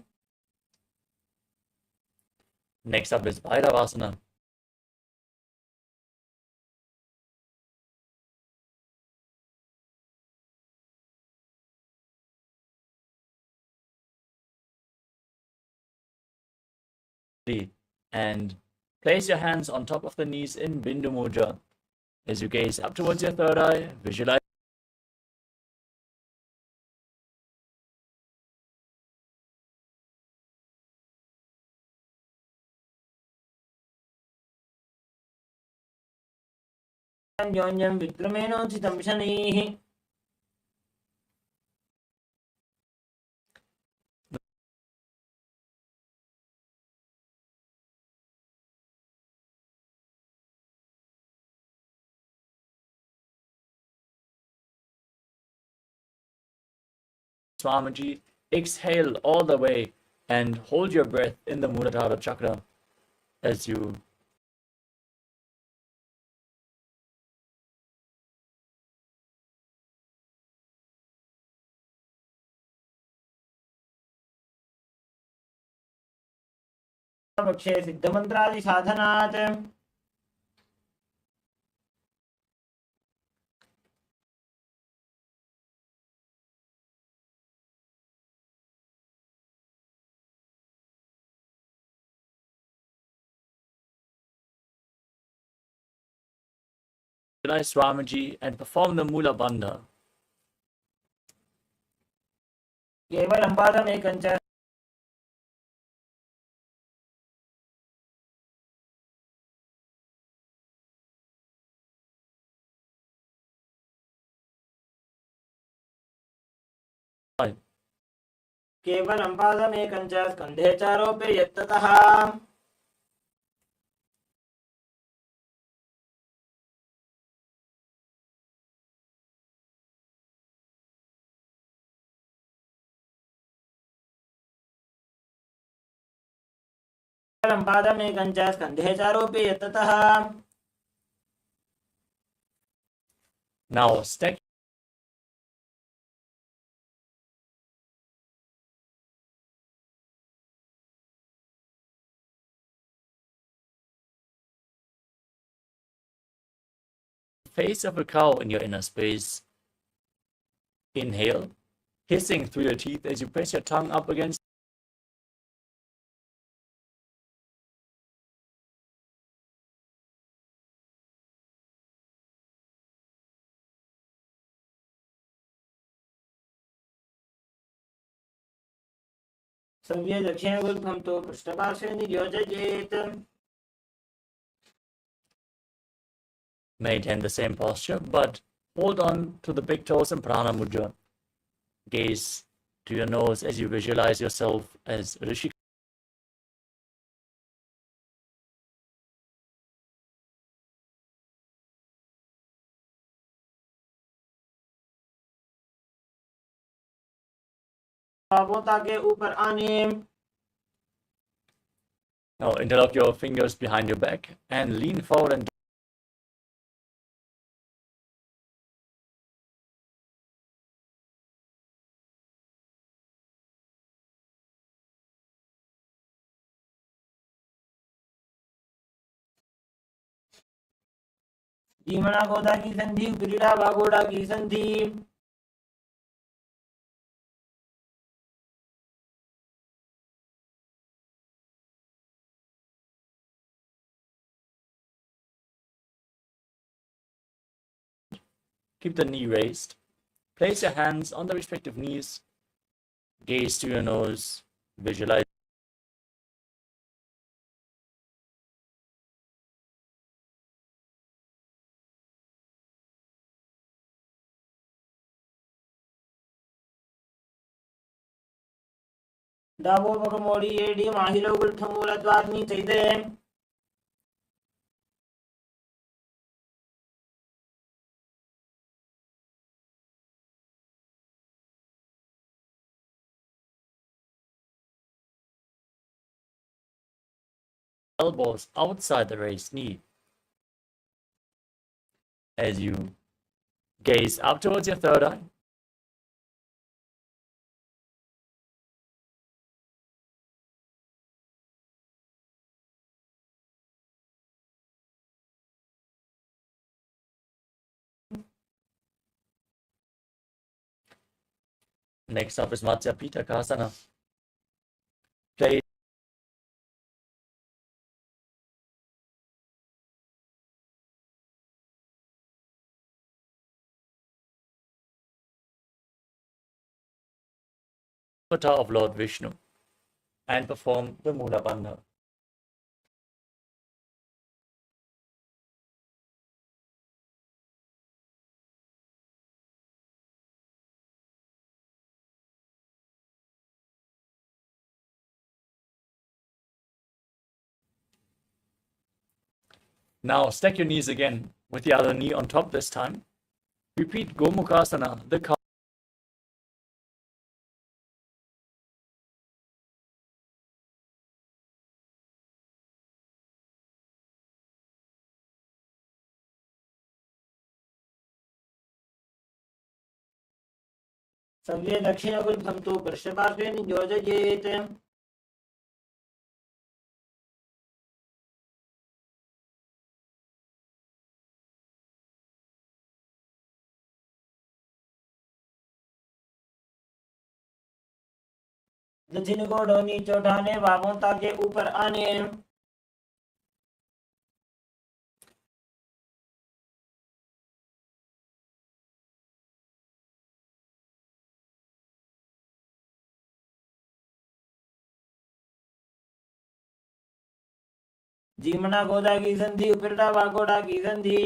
Next up is Bhairavasana. And place your hands on top of the knees in Bindu Mudra. As you gaze up towards your third eye, visualize
अन्योन्यं विक्रमेणोचितं शनैः
Swamiji. Exhale all the way and hold your breath in the Muladhara chakra as you
पक्षे सिद्धमन्त्रादि साधनात्
visualize Swamiji and perform the Mula Bandha.
केवलं पादमेकञ्च केवलं पादमेकं च स्कन्धे च आरोप्य यत्ततः केवलं पादमेकं च स्कन्धे च आरोप्य यत्ततः
Now stack the face of a cow in your inner space. Inhale, hissing through your teeth as you press your tongue up against
संव्य दक्षिणगुल्फं तु पृष्ठपार्श्वे नियोजयेत्
Maintain the same posture, but hold on to the big toes in Prana Mudra. Gaze to your nose as you visualize yourself as Rishi.
पावों के ऊपर आने
Now interlock your fingers behind your back and lean forward and
धीमना गोदा की संधि उपरीड़ा बागोड़ा की संधि
keep the knee raised. Place your hands on the respective knees. Gaze to your nose. Visualize.
दावो बकमोड़ी AD माहिलो गुल्ठमूल द्वारनी चैदे
Elbows outside the raised knee. As you gaze up towards your third eye. Next up is Matsya Pitakasana. Place avatar of Lord Vishnu and perform the Mula Bandha. Now stack your knees again with the other knee on top this time. Repeat Gomukhasana, the cow.
संव्य दक्षिणगुल्फं तु पृष्ठपार्श्वे नियोजयेत् दक्षिण गोड़ों नीचे उठाने बाहों के ऊपर आने जीमना गोदा की संधि उपरीड़ा बागोड़ा की संधि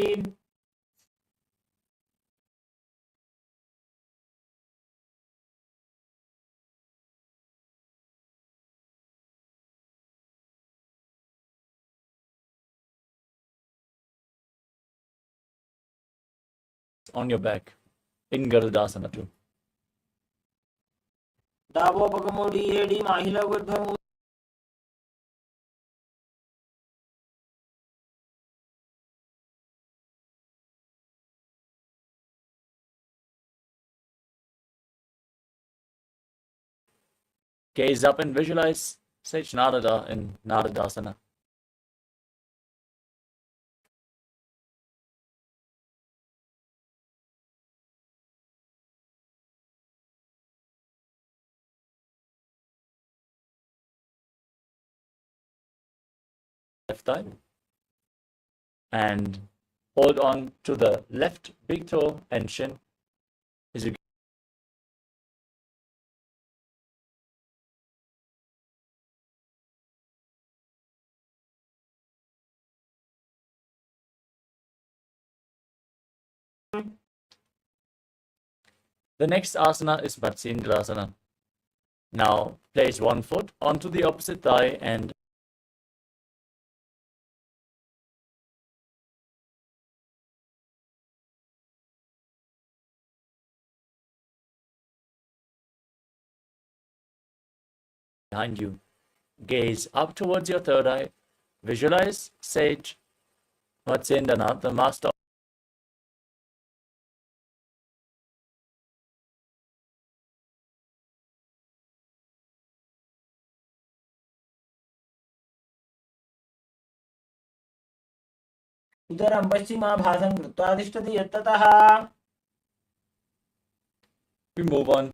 on your back in Garudasana too.
दावोपगमोडी एडी माहिला ऊर्ध्वमूल
Gaze up and visualize Sage Narada in Naradasana. Left thigh. And hold on to the left big toe and shin as you The next asana is Matsyendrasana. Now place one foot onto the opposite thigh and behind you. Gaze up towards your third eye. Visualize Sage Matsyendranath, the master.
उदरं पश्चिमाभासं कृत्वा तिष्ठति यत्ततः
We move on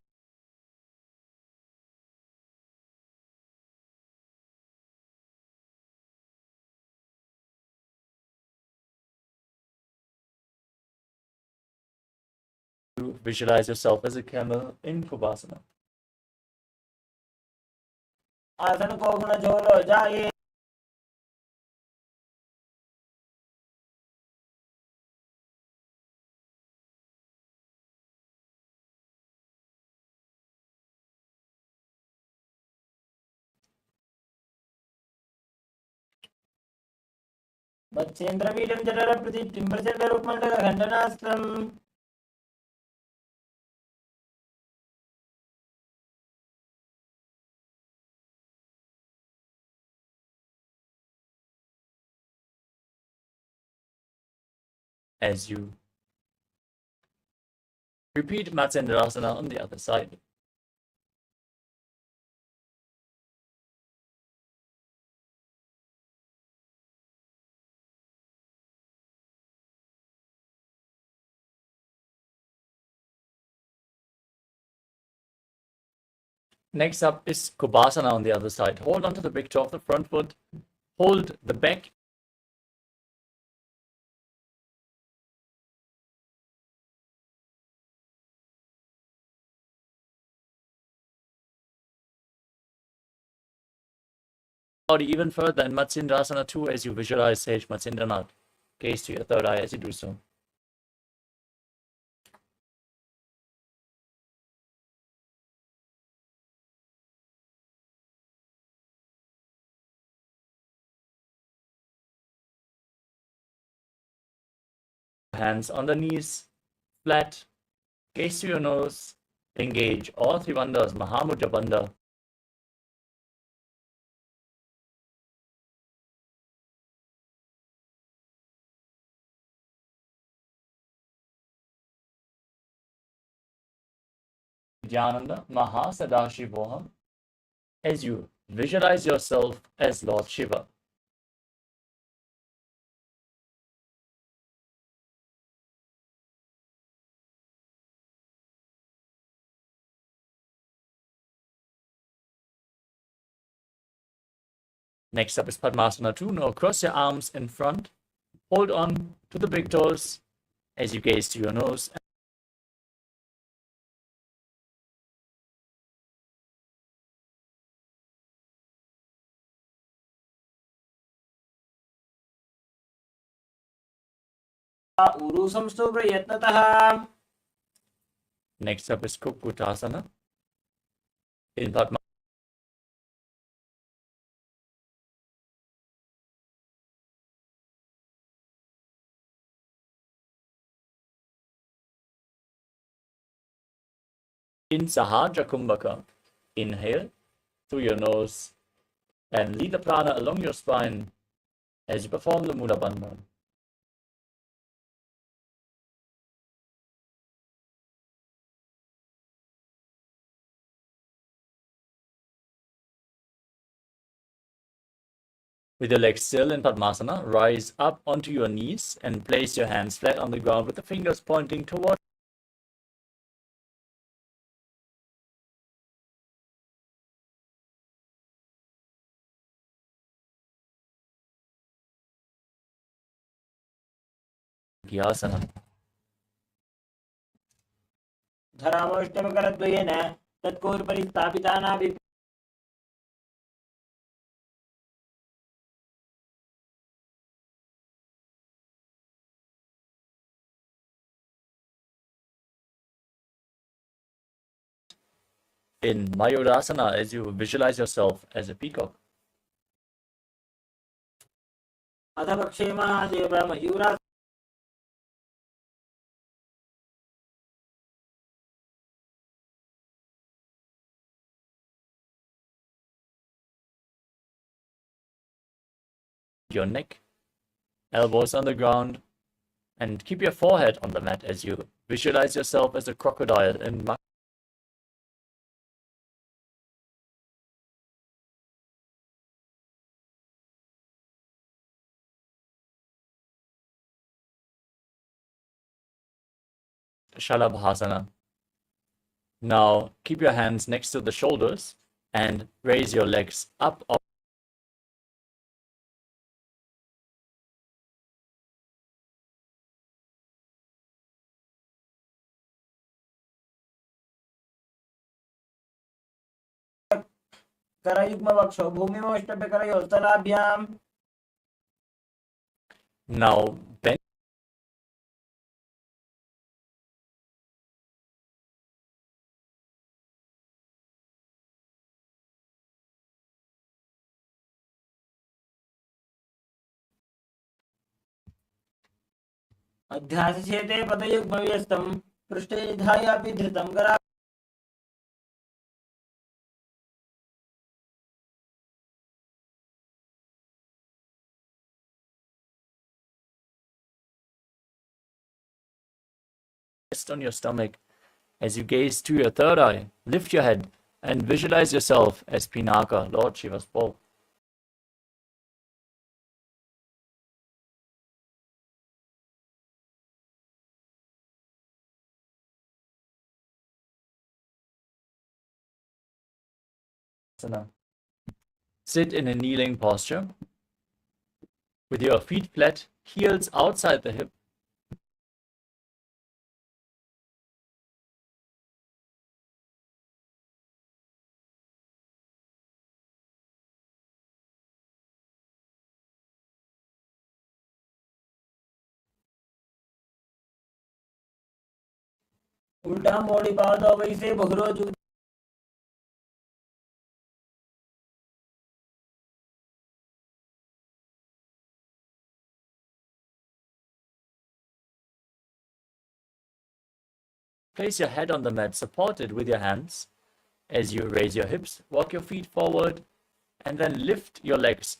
to visualize yourself as a camel in Kubasana.
आसन को गुण झोलो जाए मत्स्येन्द्रमीडं जठरप्रदीप्तिं प्रचण्डरूपमण्डलखण्डनास्त्रम्
As you repeat Matsyendrasana on the other side. Next up is Kubasana on the other side. Hold onto the big toe of the front foot. Hold the back body even further in Matsyendrasana 2 as you visualize Sage Matsyendranath. Gaze to your third eye as you do so. Hands on the knees, flat. Gaze to your nose. Engage all three bandhas, Mahamudra Bandha. Nithyananda, Mahasadashivoham. As you visualize yourself as Lord Shiva. Next up is Padmasana 2. Now cross your arms in front. Hold on to the big toes as you gaze to your nose.
ऊरु संस्थो प्रयत्नतः
Next up is Kukutasana. In Padma In Sahaja Kumbhaka, inhale through your nose and lead the prana along your spine as you perform the Mula Bandhan. With your legs still in Padmasana, rise up onto your knees and place your hands flat on the ground with the fingers pointing toward Asana.
धरामोष्टमकरद्वयेन तत्कोरुपरि स्थापितानाभि
In Mayurasana, as you visualize yourself as a peacock.
अथ पक्षे Mahadev Mayura
Your neck, elbows on the ground, and keep your forehead on the mat as you visualize yourself as a crocodile in Shalabhasana. Now keep your hands next to the shoulders and raise your legs up.
करयुग्मवक्षौ भूमिमोष्टभ्य करयोस्तलाभ्याम्
Now bend
अध्यासचेते पदयुग्मव्यस्तं पृष्ठे निधायापि धृतं करा
on your stomach. As you gaze to your third eye, lift your head and visualize yourself as Pinaka, Lord Shiva's bow. Sit in a kneeling posture with your feet flat, heels outside the hip.
उल्टा मोड़ी पादों वैसे बहुरोजु
Place your head on the mat, supported with your hands. As you raise your hips, walk your feet forward, and then lift your legs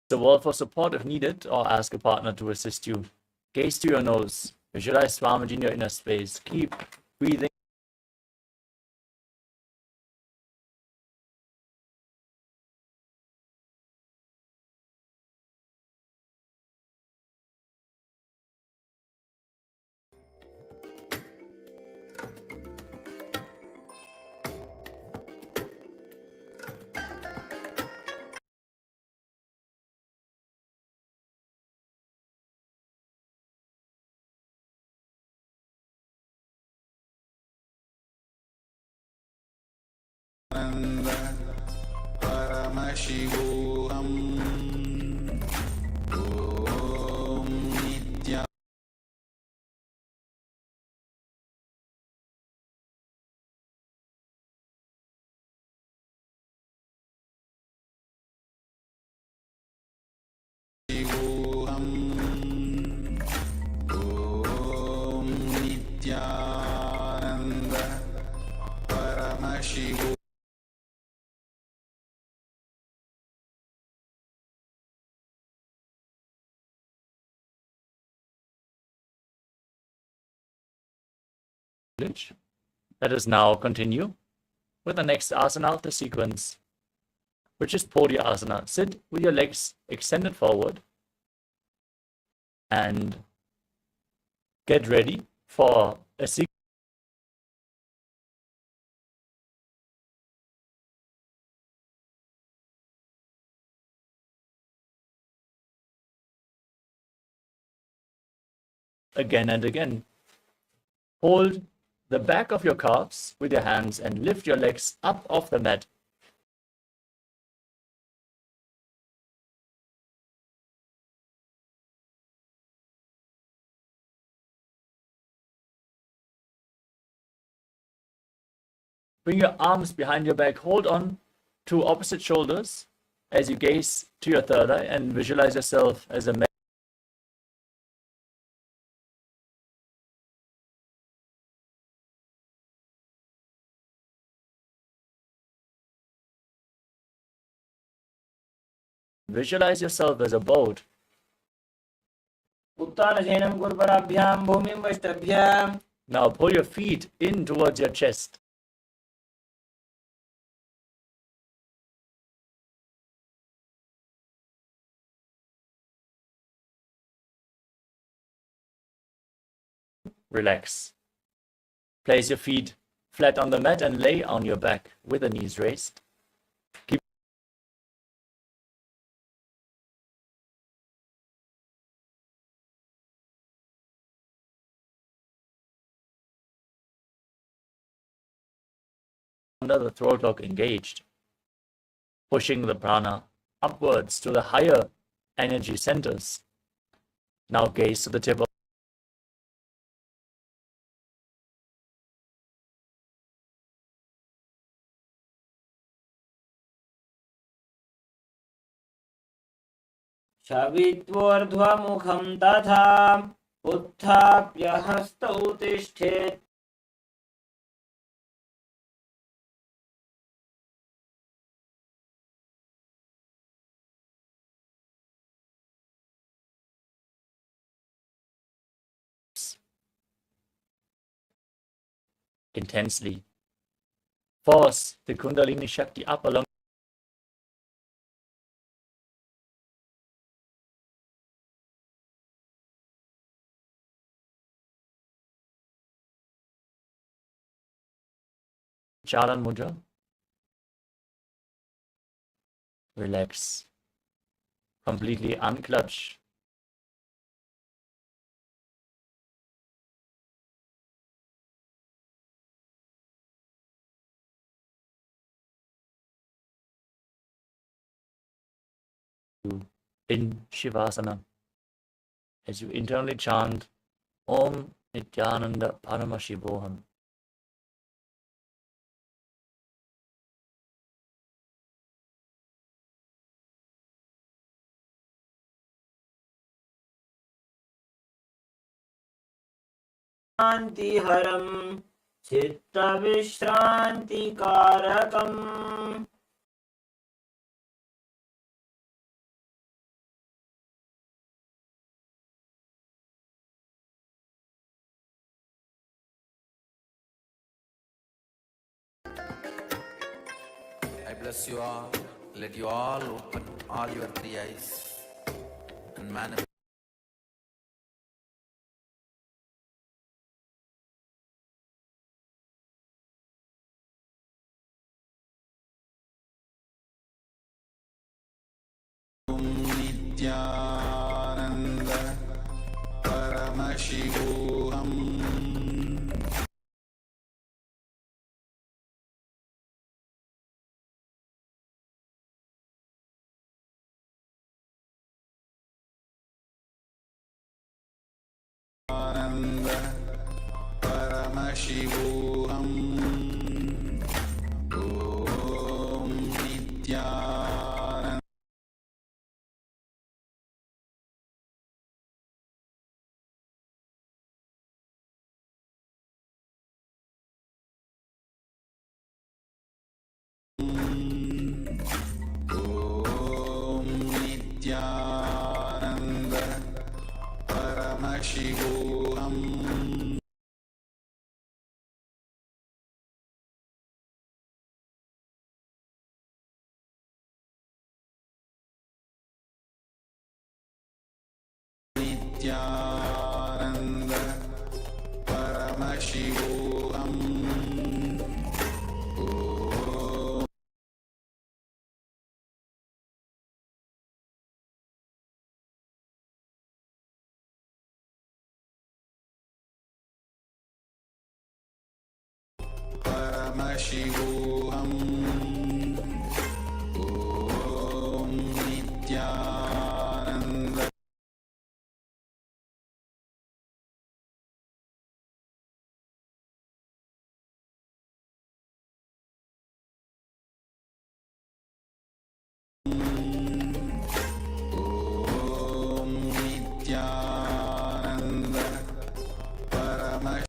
the wall for support if needed, or ask a partner to assist you. Gaze to your nose. Visualize Swamiji in your inner space. Keep breathing.
Paramashivoham. Om Nithyananda. Om Nithyananda Paramashivoham.
Let us now continue with the next asana of the sequence, which is Podhyasana. Sit with your legs extended forward and get ready for a sequence. Again and again. Hold the back of your calves with your hands and lift your legs up off the mat. Bring your arms behind your back. Hold on to opposite shoulders as you gaze to your third eye and visualize yourself as a man. Visualize yourself as a boat.
उत्तानशयनं कुर्पराभ्यां भूमिं वष्टभ्यां.
Now pull your feet in towards your chest. Relax. Place your feet flat on the mat and lay on your back with the knees raised. Keep under the throat lock engaged, pushing the prana upwards to the higher energy centers. Now gaze to the tip of
शवित्वोर्ध्वमुखं तथा उत्थाप्य हस्तौ तिष्ठेत्.
intensely. Force the Kundalini Shakti up along Charan Mudra. Relax. Completely unclutch. In Shivasana, as you internally chant Om Nithyananda Paramashivoham.
शान्तिहरं चित्तविश्रान्तिकारकम्.
I bless you all. Let you all open all your three eyes and manifest. Om Nithyananda Paramashivoham.
Paramashivoham. Om Nithyananda. Om Nithyananda. Paramashivoham. Nithyananda. Paramashivoham. Paramashivoham. Om Nithyananda. Om Nithyananda. Paramashivoham.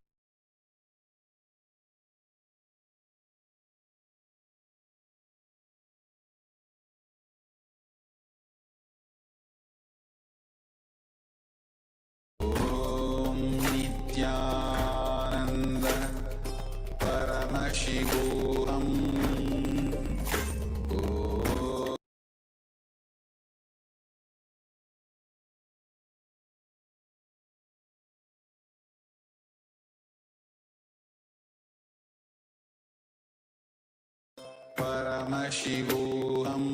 Om Nithyananda. Paramashivoham. Paramashivoham.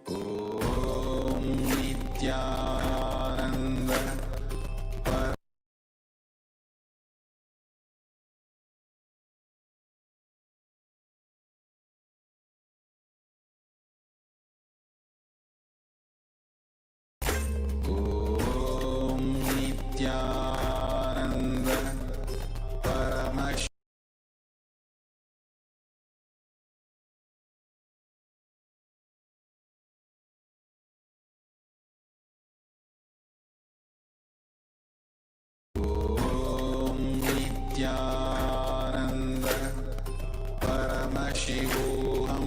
Om Nithyananda. Om Nithyananda. Paramashivoham. Om Nithyananda. Paramashivoham.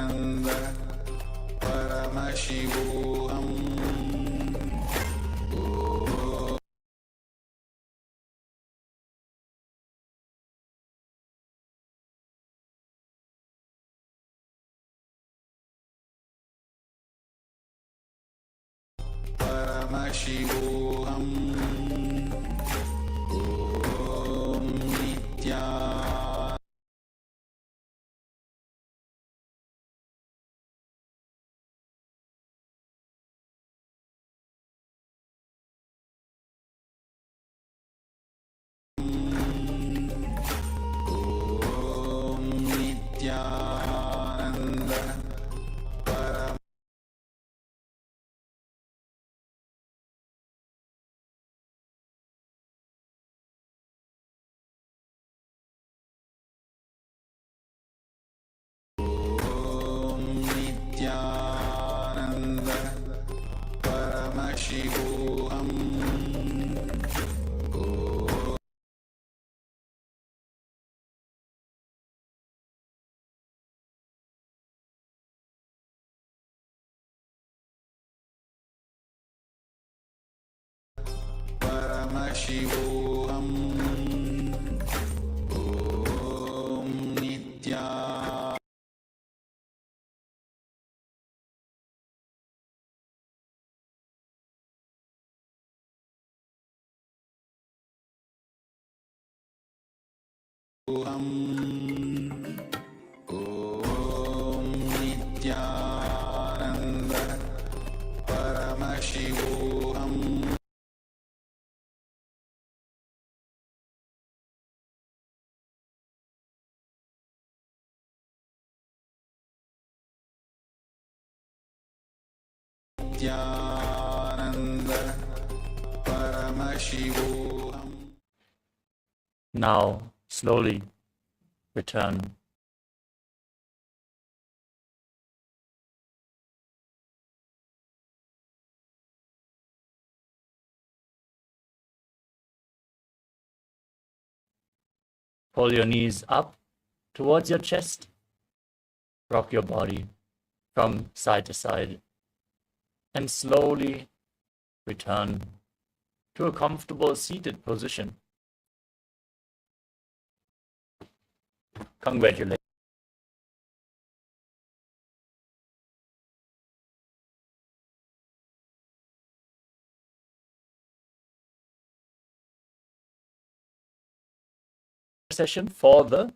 Nanda. Paramashivoham. Paramashivoham. Om Nithyananda. Om Nithyananda. Om Nithyananda. Paramashivoham. Paramashivoham. Om Nithyananda. Om Nithyananda. Paramashivoham. Nithyananda Paramashivoham.
Now, slowly return. Pull your knees up towards your chest. Rock your body from side to side. And slowly return to a comfortable seated position. Congratulations. Session for the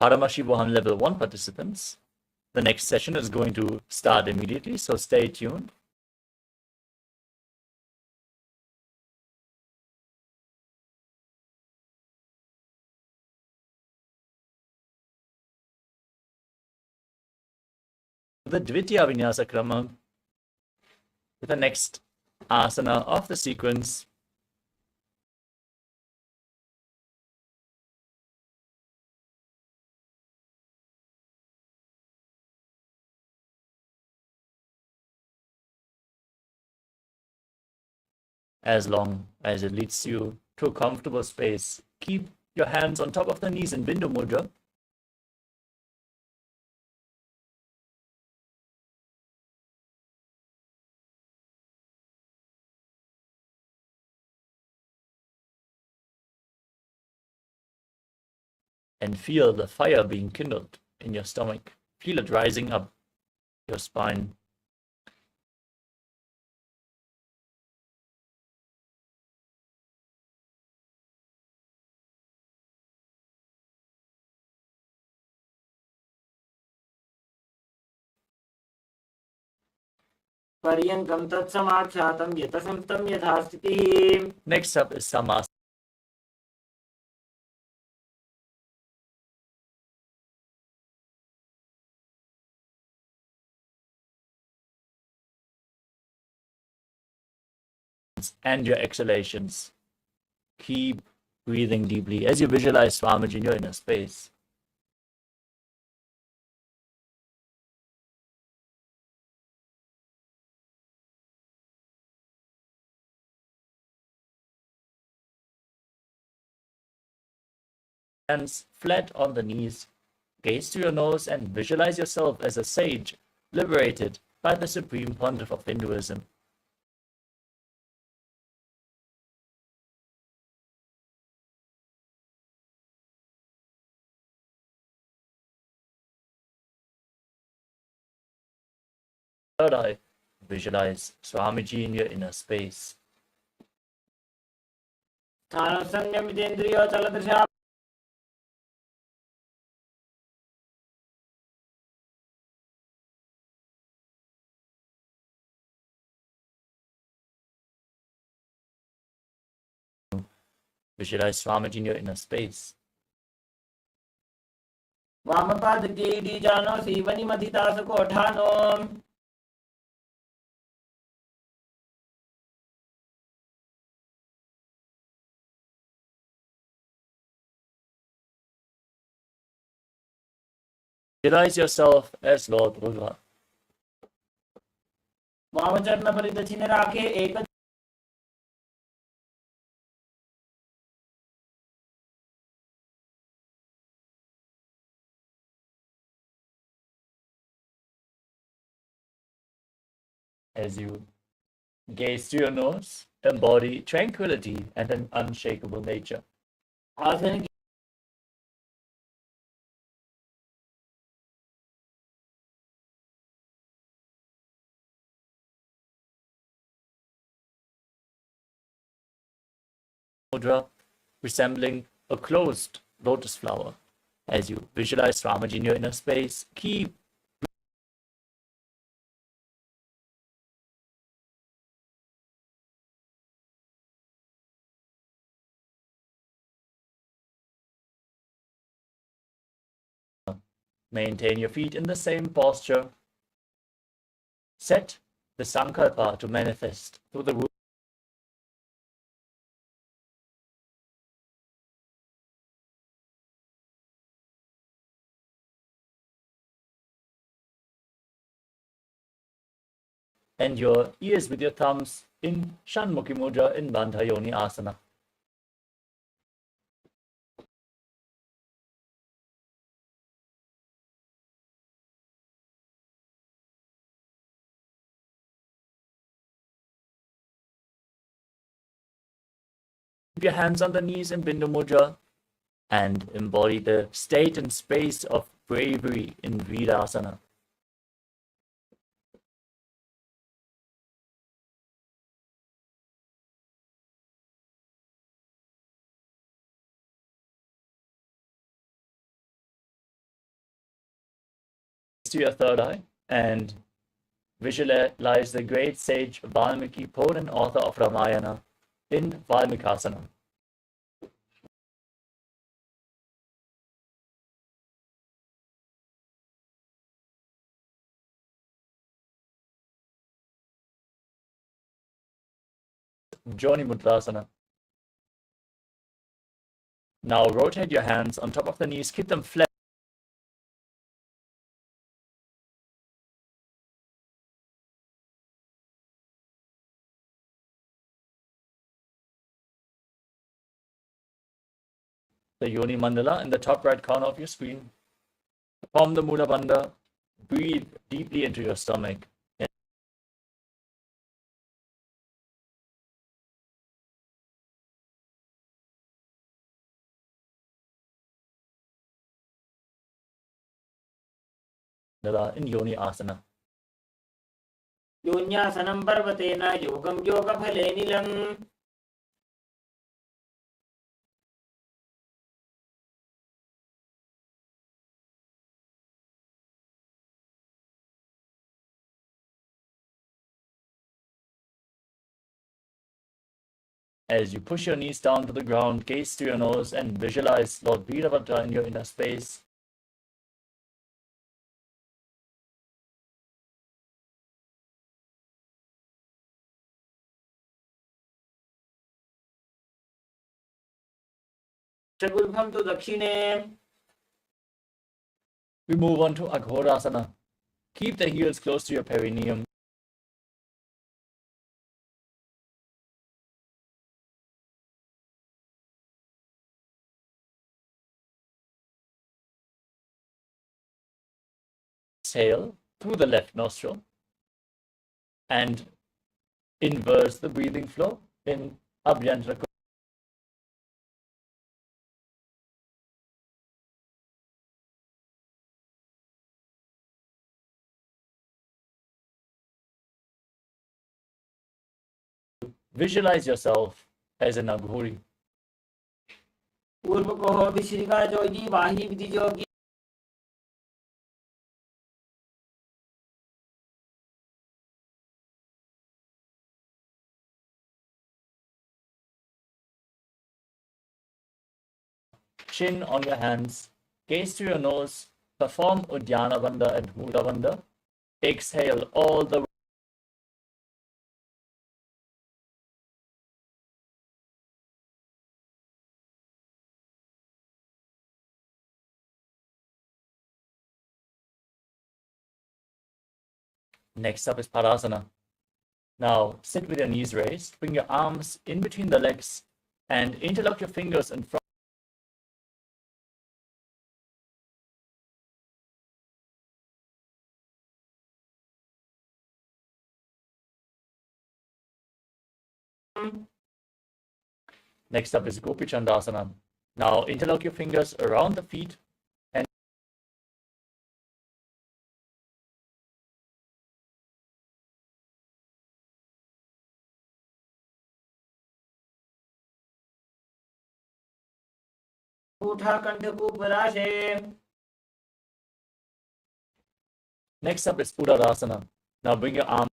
Paramashivoham level 1 participants. The next session is going to start immediately, so stay tuned. The Dvitiya Vinyasa Krama with the next asana of the sequence. As long as it leads you to a comfortable space, keep your hands on top of the knees in Bindu Mudra. And feel the fire being kindled in your stomach. Feel it rising up your spine.
पर्यङ्कं तत्समाख्यातं यतसंस्थं यथा स्थितिः.
Next up is Samasana. And your exhalations. Keep breathing deeply as you visualize Swamiji in your inner space. Hands flat on the knees. Gaze to your nose and visualize yourself as a sage liberated by the Supreme Pontiff of Hinduism. Third eye, visualize Swamiji in your inner space.
स्थानं संयमितेन्द्रियो चलदृशा.
Visualize Swamiji in your inner space.
वामपादके डीजानो सीवनिमधितास कोठानो.
Visualize yourself as Lord Rudra.
वामचरण परिदक्षिण राखे एक.
As you gaze to your nose, embody tranquility and an unshakable nature.
आसन की
Mudra resembling a closed lotus flower. As you visualize Swamiji in your inner space, keep maintain your feet in the same posture. Set the sankalpa to manifest through the root. And your ears with your thumbs in Shanmukhi Mudra in Bandha Yoni Asana. Keep your hands on the knees in Bindu Mudra and embody the state and space of bravery in Virasana. To your third eye and visualize the great sage Valmiki, poet and author of Ramayana, in Valmikasana. Joni Mudrasana. Now rotate your hands on top of the knees, keep them flat. The Yoni Mandala in the top right corner of your screen. Form the Mula Bandha. Breathe deeply into your stomach. In Yoni Asana.
योन्यासनं पर्वतेन योगं योगफलेनिलम्
As you push your knees down to the ground, gaze to your nose and visualize Lord Virabhadra in your inner space.
चतुर्भं तु दक्षिणे.
We move on to Aghorasana. Keep the heels close to your perineum. Exhale through the left nostril and inverse the breathing flow in Abhyantara. Visualize yourself as an Aghori.
पूर्व को हो विश्रिका जोगी वाही विधि जोगी.
Chin on your hands, gaze to your nose, perform Uddiyana Bandha and Mula Bandha. Exhale all the way. Next up is Padasana. Now sit with your knees raised, bring your arms in between the legs and interlock your fingers in front. Next up is Gopi Chandasana. Now interlock your fingers around the feet and
उठा कंठ को पराशे.
next up is Uddarasana. Now bring your arms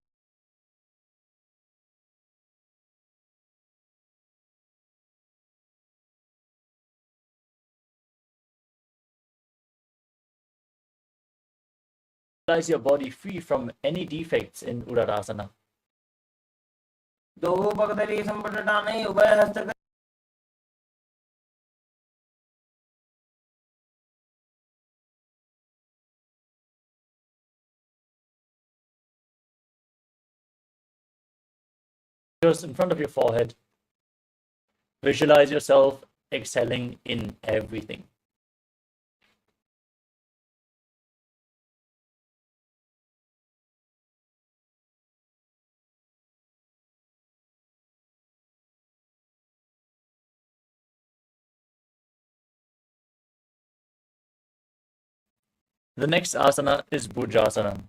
Visualize your body free from any defects in Uddarasana.
दो पगदली संपटटाने उभय हस्त
Just in front of your forehead. Visualize yourself excelling in everything. The next asana is Bhujasana.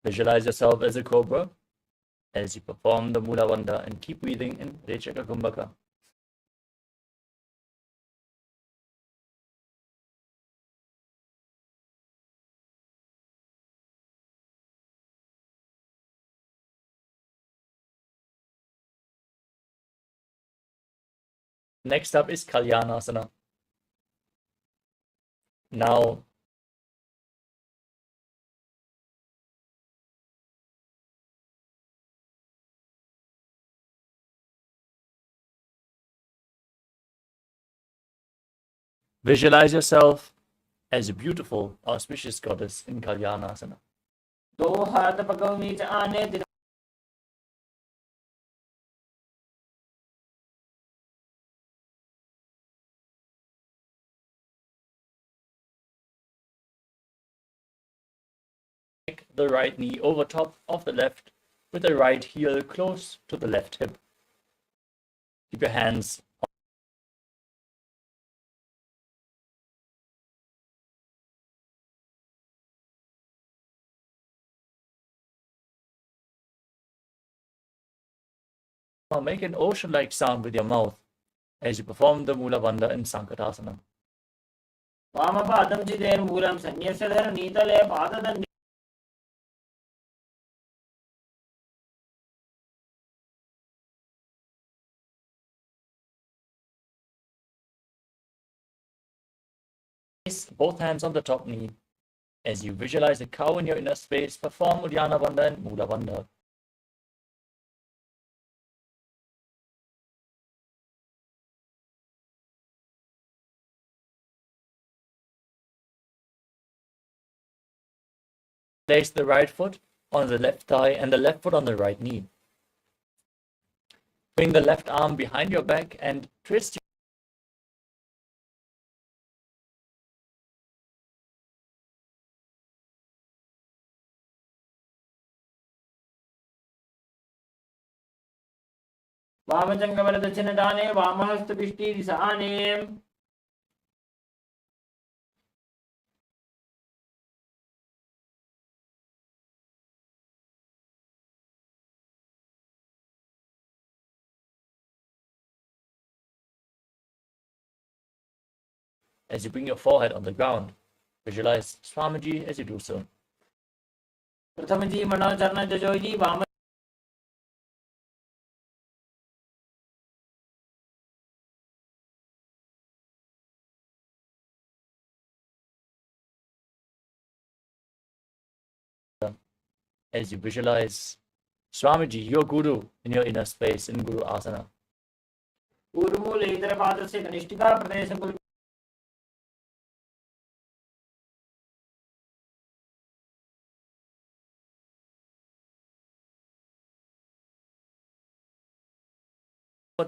Visualize yourself as a cobra as you perform the Mula Bandha and keep breathing in Rechaka Kumbhaka. Next up is Kalyanasana. Now, visualize yourself as a beautiful, auspicious goddess in Kalyanasana.
दो हाथ पगों नीचे आने
The right knee over top of the left with the right heel close to the left hip. Keep your hands Now make an ocean-like sound with your mouth as you perform the Mula Bandha in Sankatasana.
वामपादं चिदेर्मूलं सन्न्यस्य धरनीतले पाददण्डे
Place both hands on the top knee. As you visualize a cow in your inner space, perform Uddiyana Bandha and Mula Bandha. Place the right foot on the left thigh and the left foot on the right knee. Bring the left arm behind your back and twist
वामजङ्गबलदक्षिणदाने वामहस्तपिष्टीदिशाने
as you bring your forehead on the ground. Visualize Swamiji as you do so.
प्रथमजी मणोचरण जजोजी वाम
As you visualize Swamiji, your Guru, in your inner space in Guru Asana.
पूर्वमूले इतरपादस्य कनिष्ठिका प्रदेशकुल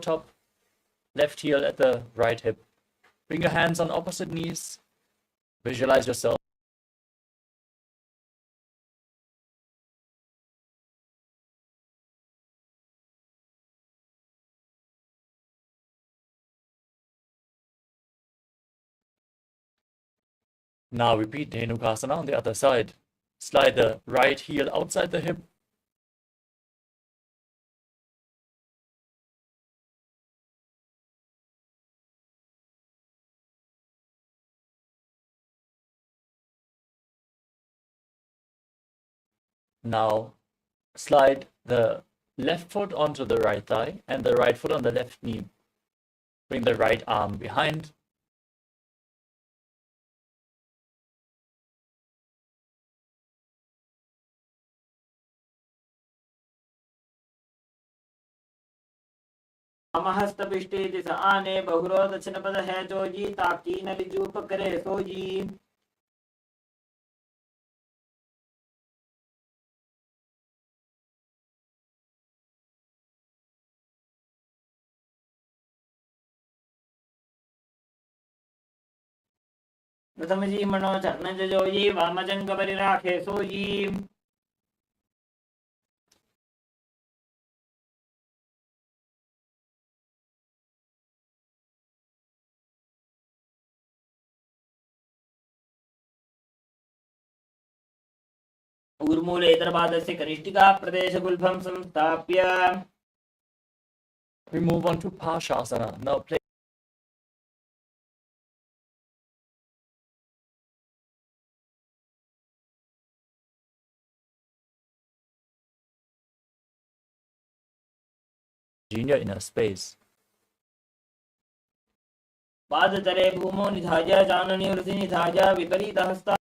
Top, left heel at the right hip. Bring your hands on opposite knees. Visualize yourself. Now repeat Dhenukasana on the other side. Slide the right heel outside the hip. Now slide the left foot onto the right thigh and the right foot on the left knee. Bring the right arm behind.
वामहस्तपिष्टेति स आने बहुरो दक्षिणपद है जोजी ताकी नलिजूप करे सोजी। प्रथम जी मनो चरण जोजी वामजंग परिराखे सोजी। ऊर्मूलेतरपादस्य कनिष्ठिका प्रदेशगुल्फं संस्थाप्य
We move on to Parshasana. Now place in your inner space.
पादतरे भूमौ निधाय जाननी वृद्धि निधाय विपरीतहस्ता।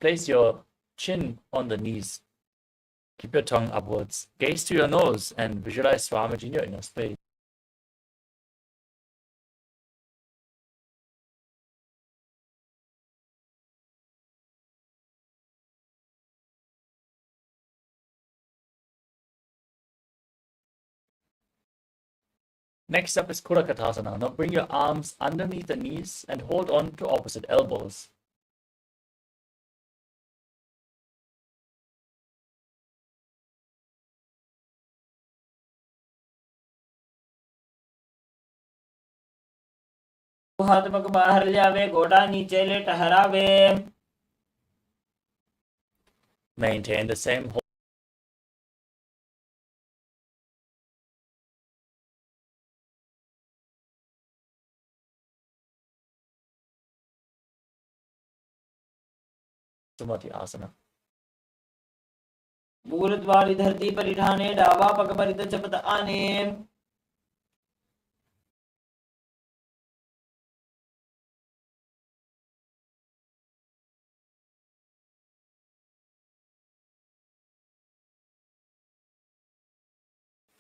Place your chin on the knees. Keep your tongue upwards. Gaze to your nose and visualize Swamiji in your inner space. Next up is Kurakatasana. Now bring your arms underneath the knees and hold on to opposite elbows.
हाथ पग बाहर जावे घोड़ा नीचे ले टहरावे।
Maintain the same hold. Sumati Asana.
मूर्त वाली धरती परिठाने डावा पग परित चपत आने।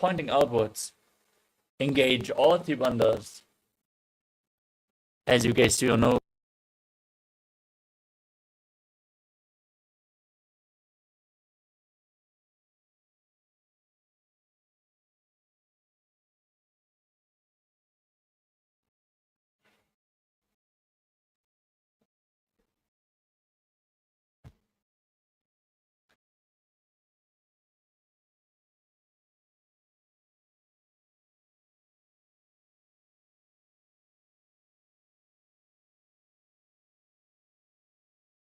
Pointing outwards. Engage all three bandhas as you gaze to your nose.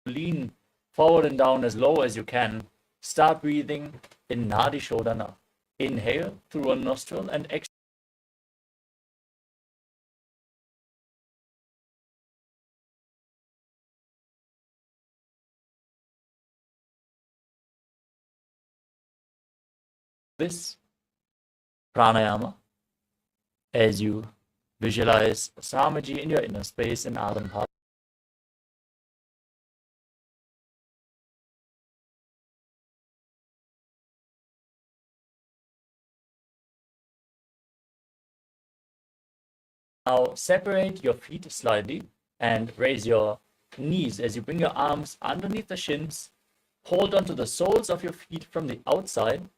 Lean forward and down as low as you can. Start breathing in Nadi Shodhana. Inhale through one nostril and exhale. This pranayama as you visualize Swamiji in your inner space in Ardhan. Now separate your feet slightly and raise your knees as you bring your arms underneath the shins. Hold onto the soles of your feet from the outside.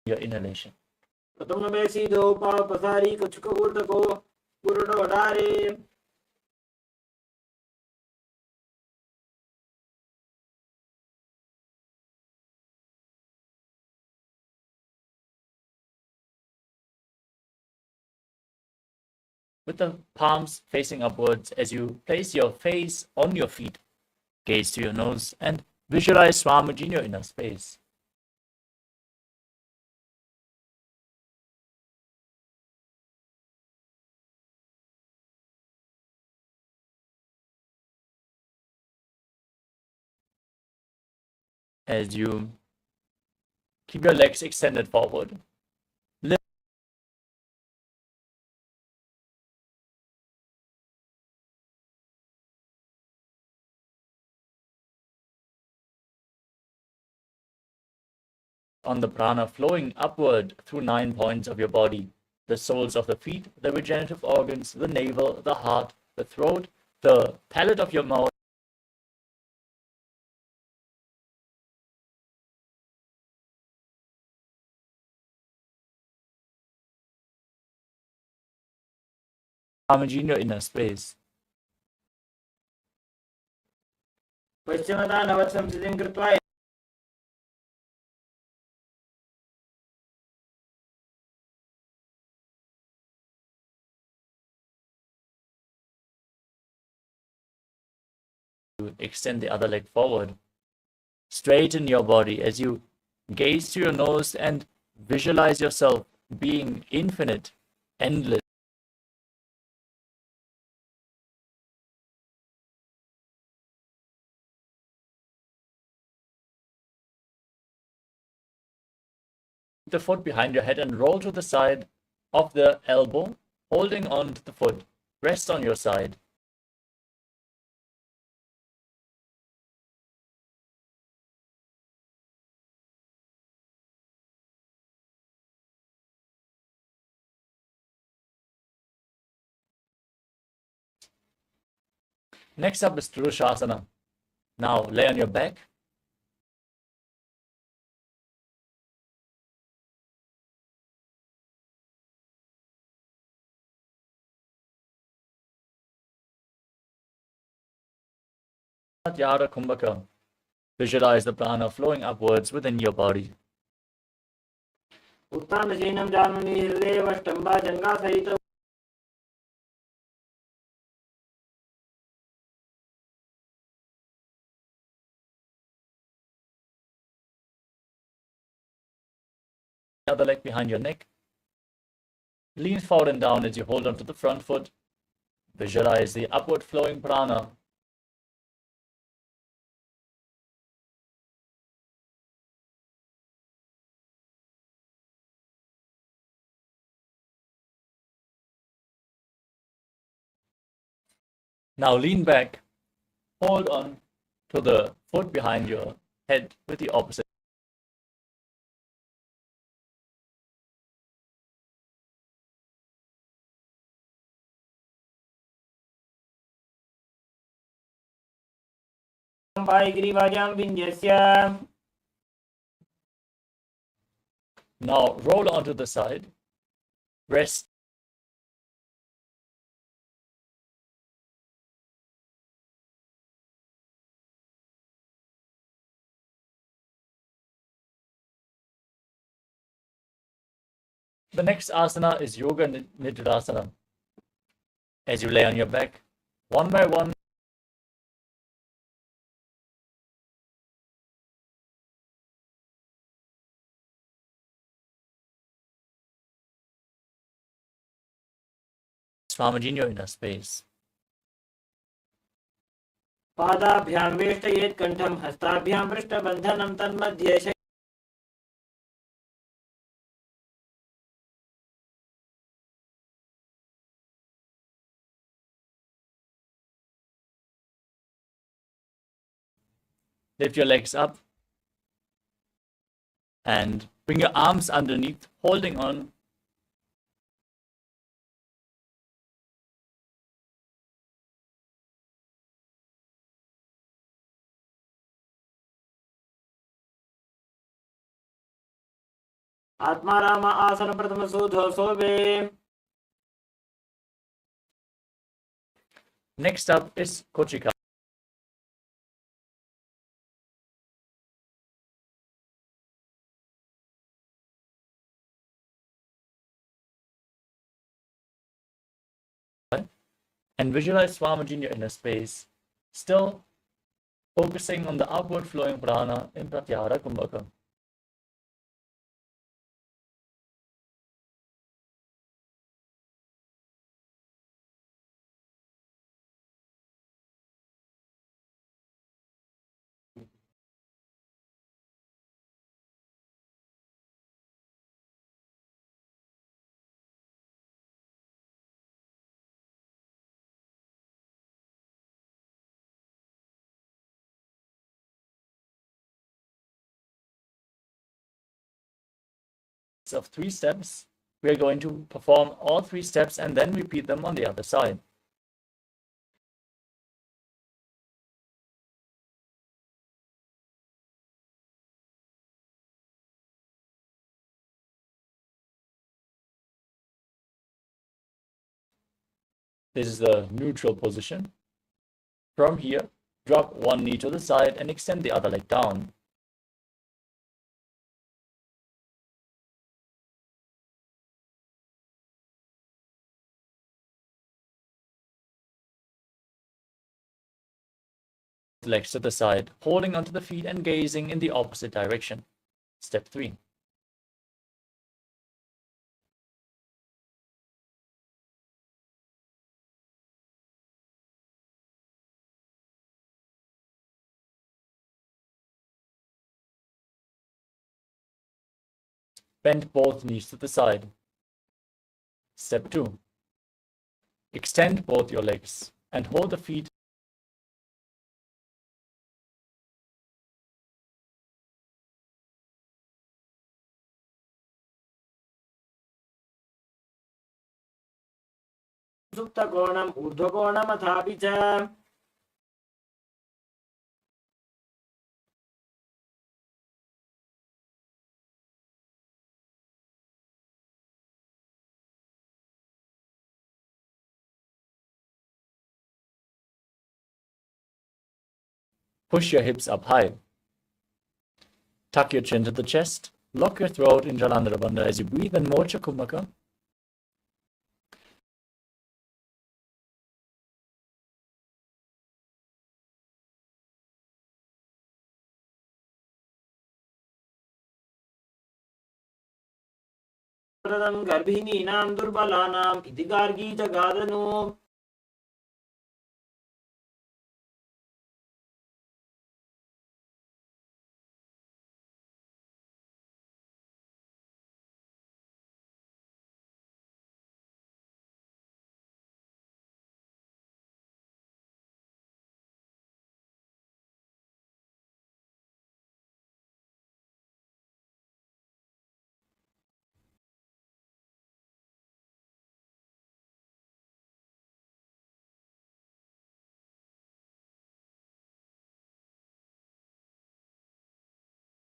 Your inhalation.
प्रथम बेसी दो पाव पसारी कुछ को उर्द को बुरडो डारे।
with the palms facing upwards as you place your face on your feet. Gaze to your nose and visualize Swamiji in your inner space. As you keep your legs extended forward, lift on the prana flowing upward through 9 points of your body, the soles of the feet, the regenerative organs, the navel, the heart, the throat, the palate of your mouth, Swamiji in your inner space.
पश्चिमतः नवसंस्थितिं कृत्वा
Extend the other leg forward. Straighten your body as you gaze to your nose and visualize yourself being infinite, endless. The foot behind your head and roll to the side of the elbow, holding on to the foot. Rest on your side. Next up is Purushasana. Now lay on your back. Yara Kumbhaka. Visualize the prana flowing upwards within your body.
उत्तानशीनं जानुनि हृदयेवष्टम्बा जङ्घासहित
Other leg behind your neck. Lean forward and down as you hold onto the front foot. Visualize the upward flowing prana. Now lean back. Hold on to the foot behind your head with the opposite.
पायग्रीवाजां विन्यस्य
Now roll onto the side. Rest. The next asana is Yoga Nidrasana. As you lay on your back, one by one, Swamiji in your inner space.
पादाभ्यां वेष्टयेत् कण्ठं हस्ताभ्यां पृष्ठबन्धनं तन्मध्ये
Lift your legs up and bring your arms underneath, holding on.
Atmaram आसन प्रथम सूधो सोवे
Next up is Kochika. And visualize Swamiji in your inner space, still focusing on the outward flowing prana in Pratyahara Kumbhaka. Of 3 steps, we are going to perform all 3 steps and then repeat them on the other side. This is the neutral position. From here, drop one knee to the side and extend the other leg down. Legs to the side, holding onto the feet and gazing in the opposite direction. Step 3. Bend both knees to the side. Step 2. Extend both your legs and hold the feet
सुप्तकोणम् ऊर्ध्वकोणमथापि च
push your hips up high. Tuck your chin to the chest. Lock your throat in Jalandhara Bandha as you breathe and Mocha Kumbhaka.
गर्भिणीनां दुर्बलानाम् इति गार्गी च गादनु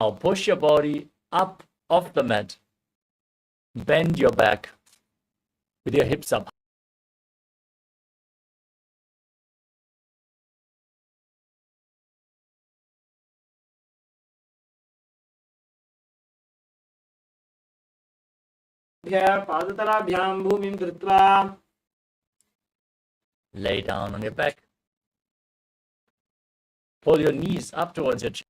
Now push your body up off the mat. Bend your back with your hips up.
पादतलाभ्यां भूमिं धृत्वा
Lay down on your back. Pull your knees up towards your chest.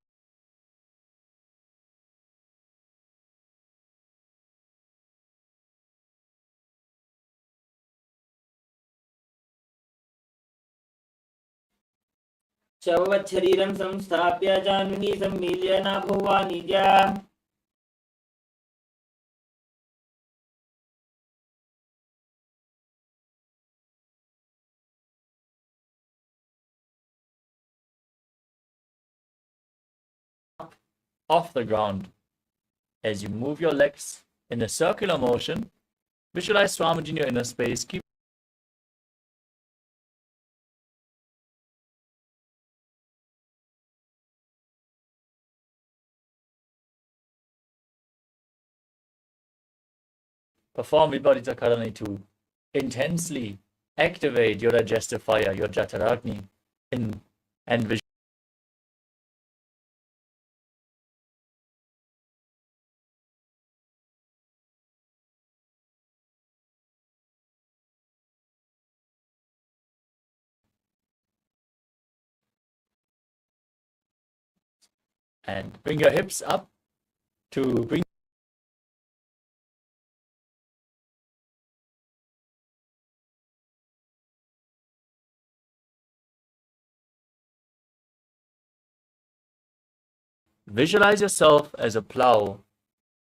शववत् शरीरं संस्थाप्य Jahnavi सम्मील्य नाभो वाणिज्या
Off the ground. As you move your legs in a circular motion, visualize Swamiji in your inner space. Keep perform Vibharita Karani to intensely activate your digestive fire, your Jataragni, and visualize And bring your hips up to bring visualize yourself as a plow.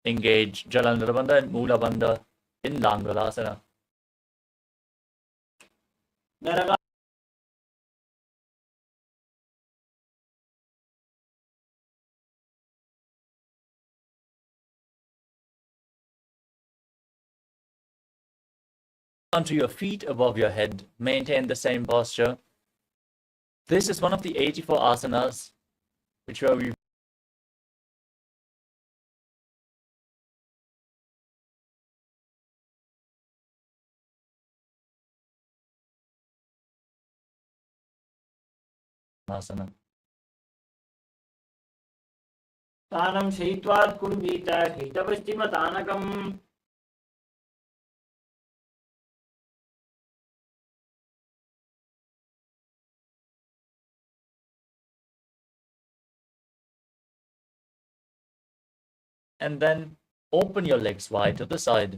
Engage Jalandhara Bandha and Mula Bandha in Langhalasana. Onto your feet above your head. Maintain the same posture. This is one of the 84 asanas, which were we asana.
तानं शयित्वात् कुर्वीत हितपश्चिमतानकम्
And then open your legs wide to the side.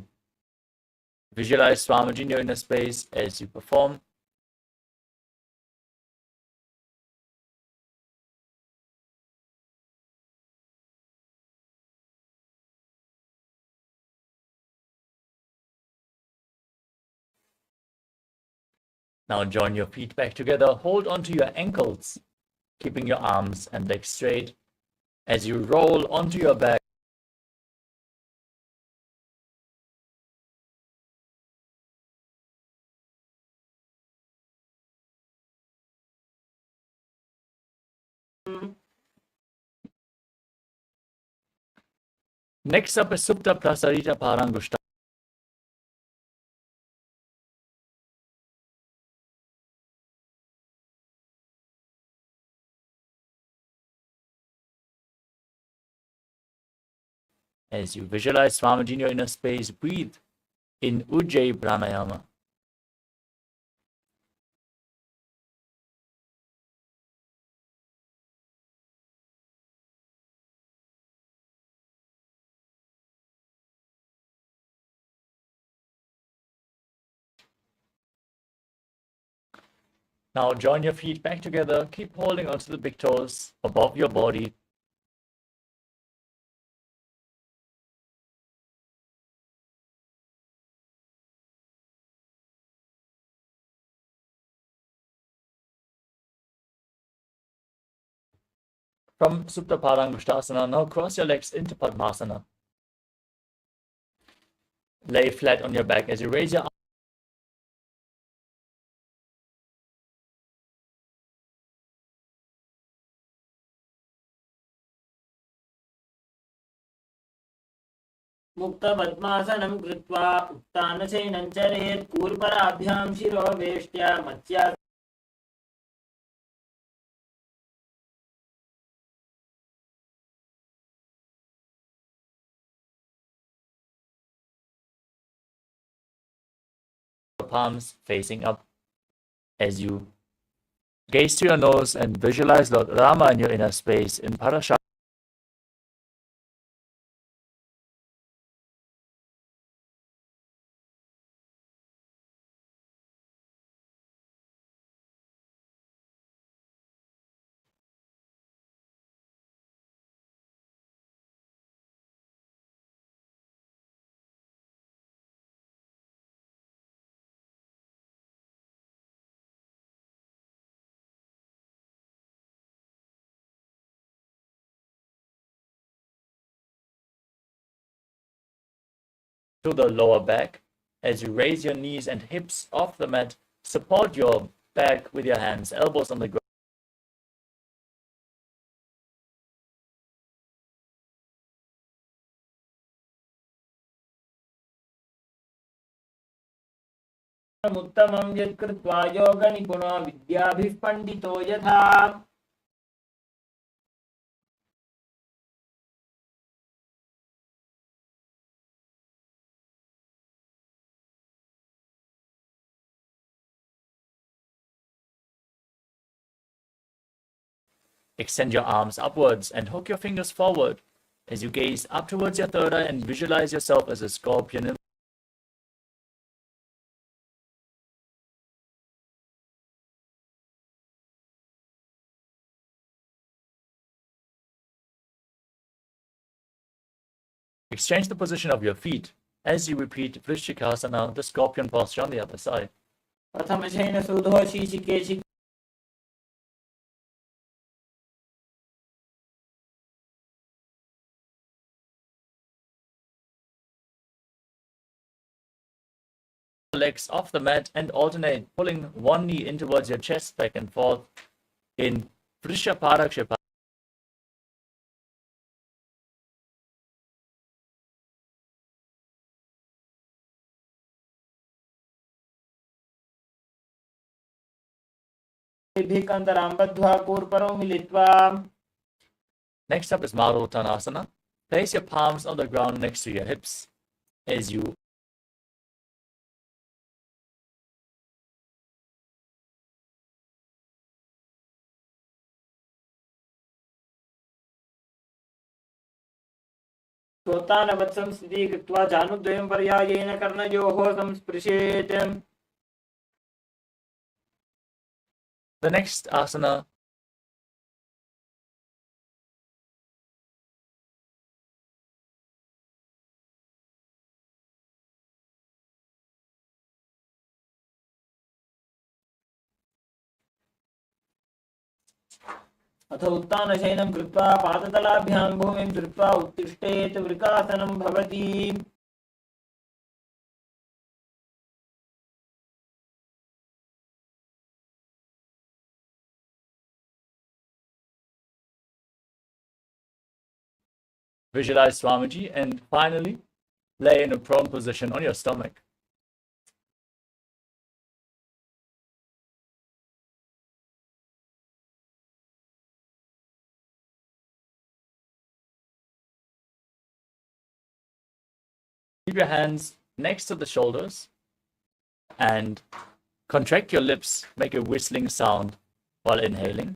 Visualize Swamiji in your inner space as you perform. Now join your feet back together. Hold onto your ankles, keeping your arms and legs straight as you roll onto your back. Next up is Supta Prasarita Parangushta. As you visualize Swamiji in your inner space, breathe in Ujjayi Pranayama. Now join your feet back together. Keep holding onto the big toes above your body. From Supta Parangushtasana, now cross your legs into Padmasana. Lay flat on your back as you raise your
मुक्त पद्मासनं कृत्वा उत्तानशयनं चरेत् कूर्पराभ्यां शिरो वेष्ट्या Matsya
palms facing up as you gaze to your nose and visualize Lord Rama in your inner space in Parashara. To the lower back. As you raise your knees and hips off the mat, support your back with your hands, elbows on the ground.
उत्तमं यत्कृत्वा योगनिपुणो विद्याभिः पण्डितो यथा
Extend your arms upwards and hook your fingers forward as you gaze up towards your third eye and visualize yourself as a scorpion. Exchange the position of your feet as you repeat Vrishikasana, the scorpion posture on the other side.
प्रथमशयन सुधो शीशिकेशि
Legs off the mat and alternate, pulling one knee in towards your chest back and forth in Vrishaparakshipa.
भिकन्तरां बद्ध्वा कूर्परौ मिलित्वा.
Next up is Maruttanasana. Place your palms on the ground next to your hips as you
श्रोतानवत्सं स्थितिः कृत्वा जानुद्वयं पर्यायेन कर्णयोः संस्पृशेत्.
The next asana
अथ उत्तानशयनं कृत्वा पादतलाभ्यां भूमिं धृत्वा उत्तिष्ठेत्. वृकासनं भवति.
visualize Swamiji, and finally lay in a prone position on your stomach. Keep your hands next to the shoulders and contract your lips, make a whistling sound while inhaling.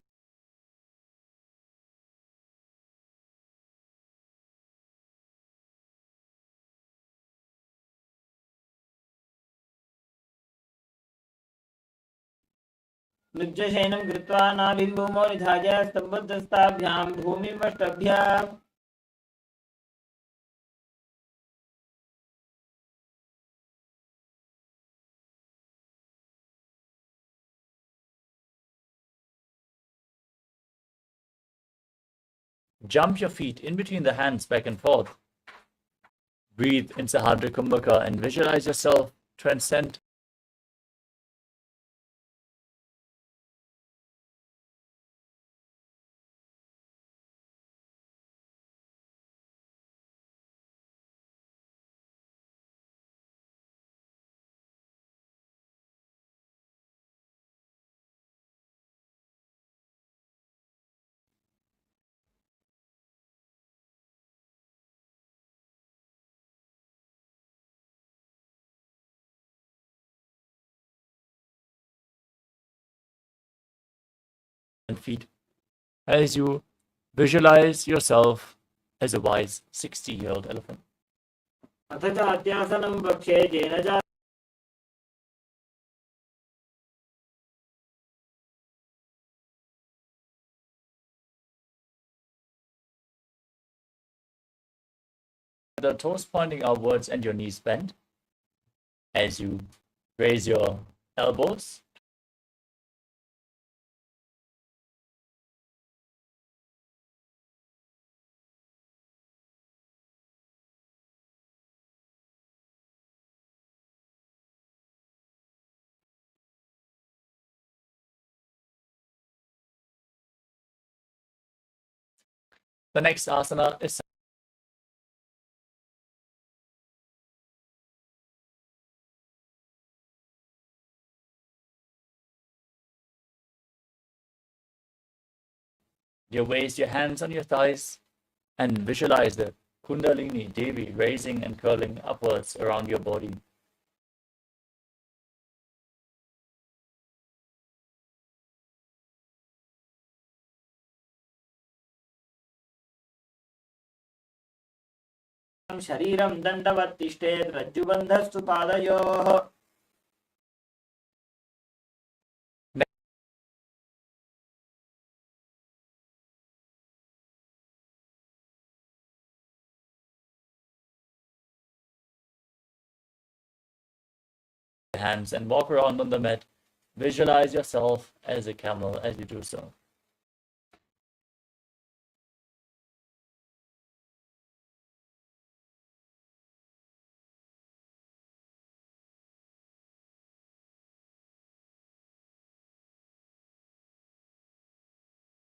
निजशयनं कृत्वा नाभिं भूमौ निधाय स्तम्भस्थाभ्यां भूमिमष्टभ्य.
Jump your feet in between the hands back and forth. Breathe in Sahadra Kumbhaka and visualize yourself transcend. And feet as you visualize yourself as a wise 60-year-old elephant.
अथ च अत्यासनं वक्षे येन च
The toes pointing outwards and your knees bent as you raise your elbows. The next asana is you raise your hands on your thighs and visualize the Kundalini Devi raising and curling upwards around your body.
शरीरं दण्डवत् तिष्ठेत् रज्जुबन्धस्तु पादयोः
hands and walk around on the mat. Visualize yourself as a camel as you do so.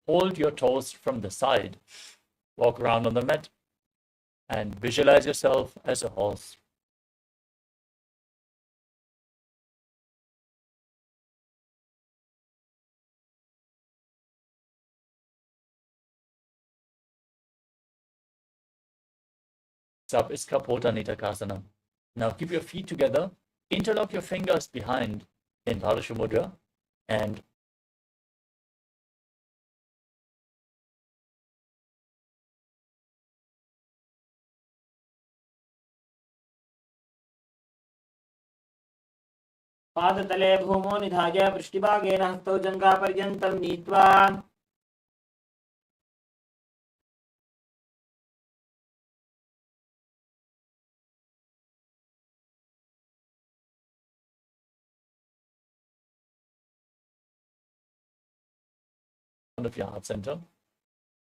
Hold your toes from the side. Walk around on the mat and visualize yourself as a horse. Next up is Kapota Nitakasana. Now keep your feet together, interlock your fingers behind in Paramashivoham Mudra, and
पादतले भूमौ निधाय पृष्ठभागेन हस्तौ जङ्घापर्यन्तं नीत्वा
of your heart center.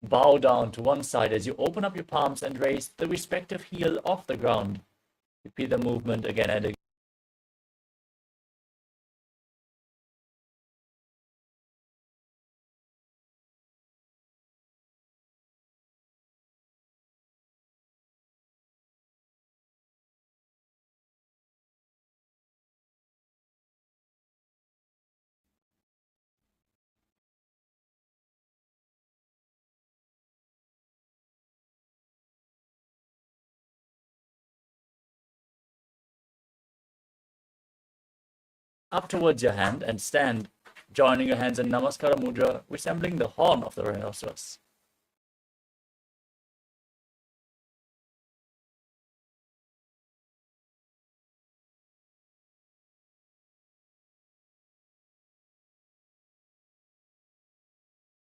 Bow down to one side as you open up your palms and raise the respective heel off the ground. Repeat the movement again and again. Up towards your hand and stand, joining your hands in Namaskara Mudra, resembling the horn of the rhinoceros.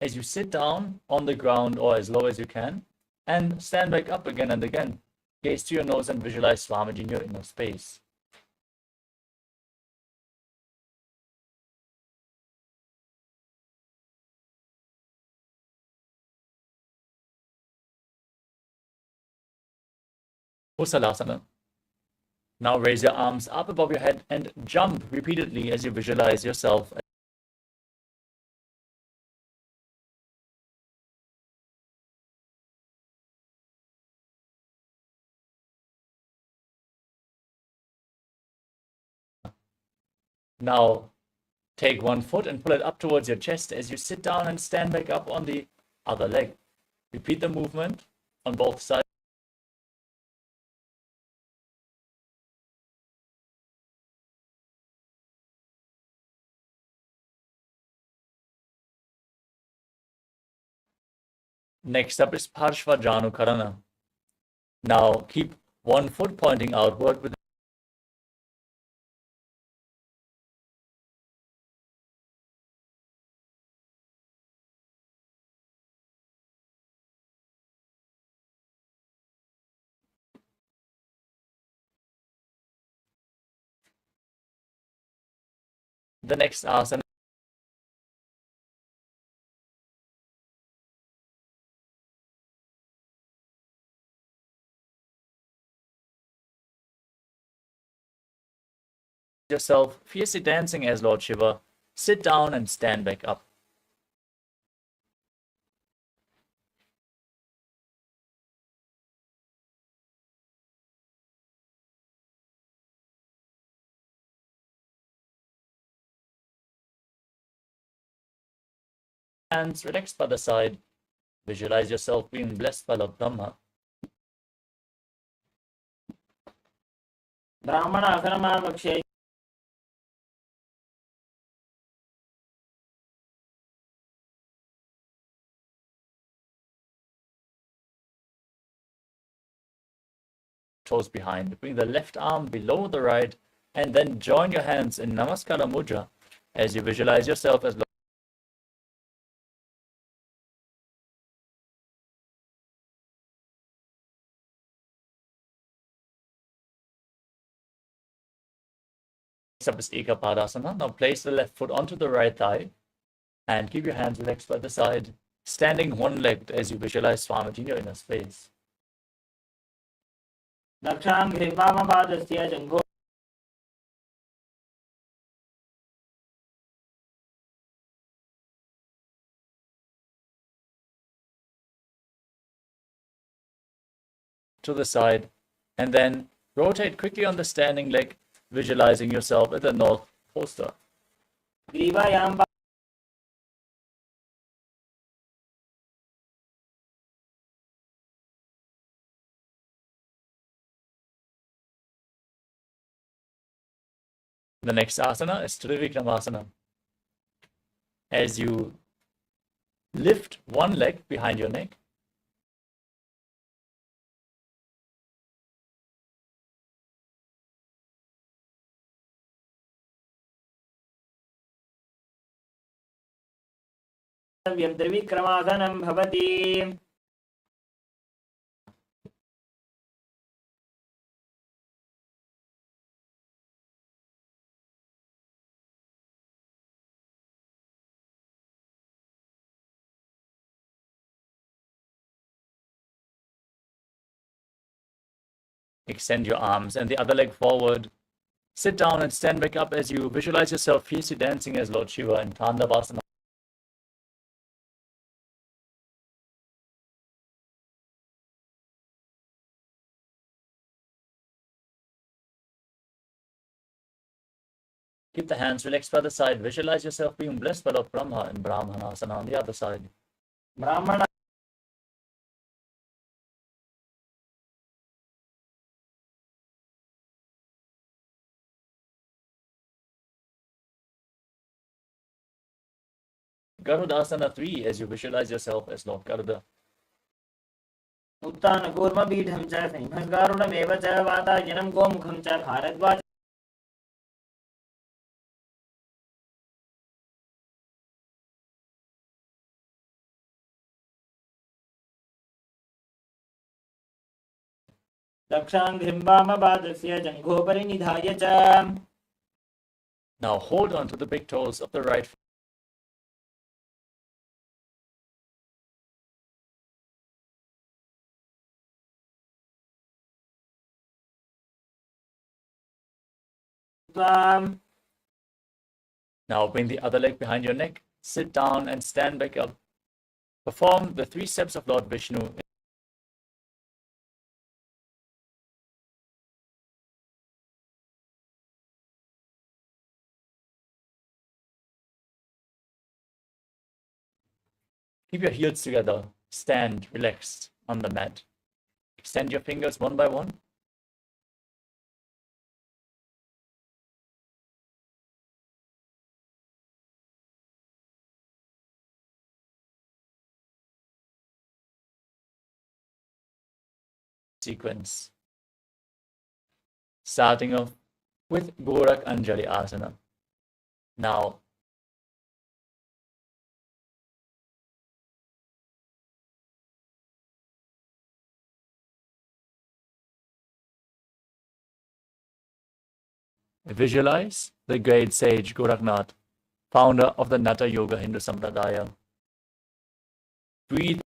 As you sit down on the ground or as low as you can, and stand back up again and again, gaze to your nose and visualize Swamiji in your inner space. Kusalasana. Now raise your arms up above your head and jump repeatedly as you visualize yourself. Now take one foot and pull it up towards your chest as you sit down and stand back up on the other leg. Repeat the movement on both sides. Next up is Parshvajanukarana. Now keep one foot pointing outward with the next asana. Yourself fiercely dancing as Lord Shiva. Sit down and stand back up. Hands relaxed by the side. Visualize yourself being blessed by Lord Brahma.
ब्राह्मणासनमामक्षे
toes behind. Bring the left arm below the right and then join your hands in Namaskara Mudra as you visualize yourself as Next up is Ekapadasana. Now place the left foot onto the right thigh and keep your hands relaxed by the side, standing one-legged as you visualize Swamiji in your inner space.
दक्षाङ्घ्रिं वामपादस्य जङ्घो
to the side and then rotate quickly on the standing leg, visualizing yourself at the north poster.
ग्रीवायां
The next asana is Trivikramasana. As you lift one leg behind your neck,
त्रिविक्रमासनं भवति
extend your arms and the other leg forward. Sit down and stand back up as you visualize yourself fiercely dancing as Lord Shiva in Tandavasana. Keep the hands relaxed by the side. Visualize yourself being blessed by Lord Brahma in Brahmanasana on the other side.
ब्राह्मण
Garudasana 3 as you visualize yourself as Lord Garuda.
उत्तानकूर्मपीठं च सिंहगारुडमेव च वातायनं गोमुखं च भारद्वाज दक्षाङ्घ्रिं वामपादस्य जङ्घोपरि निधाय च
Now hold on to the big toes of the right foot. Now bring the other leg behind your neck, sit down and stand back up. Perform the 3 steps of Lord Vishnu. Keep your heels together. Stand relaxed on the mat. Extend your fingers one by one. Sequence. Starting off with Gorak Anjali Asana. Now, visualize the great sage Goraknath, founder of the Natha Yoga Hindu Sampradaya. Breathe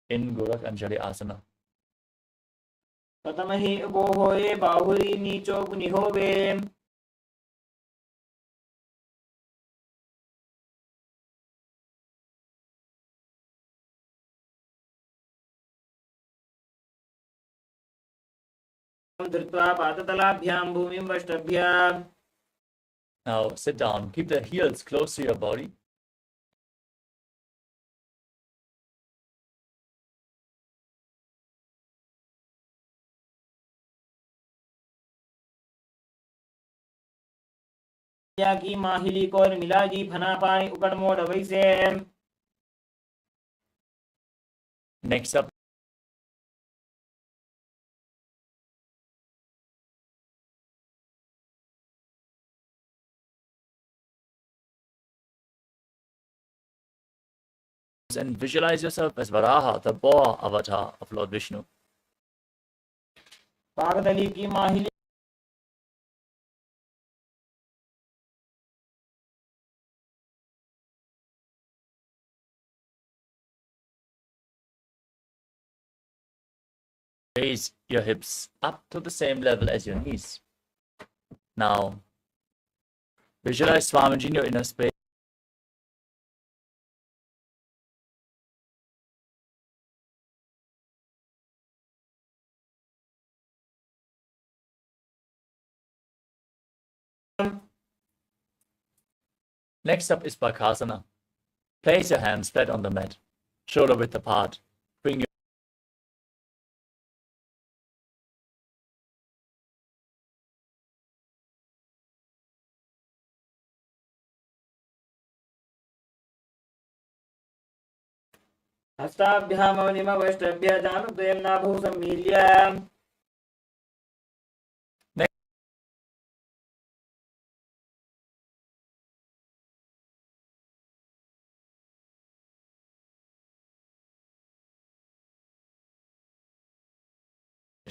in Gorak Anjali Asana.
प्रथमहि उपोहोये बाहुरी नीचो निहोवे धृत्वा पादतलाभ्यां भूमिं वष्टभ्य
Now sit down. Keep the heels close to your body.
की माहिली core मिलाजी फना पानी उकड़ वैसे.
Next up, and visualize yourself as Varaha, the boar avatar of Lord Vishnu.
पागदली की माहिली
Raise your hips up to the same level as your knees. Now, visualize Swamiji in your inner space. Next up is Bakasana. Place your hands flat on the mat, shoulder width apart. Bring your
हस्ताभ्यामवनिमवष्टभ्य दानुद्वयं नाभौ सम्मील्य.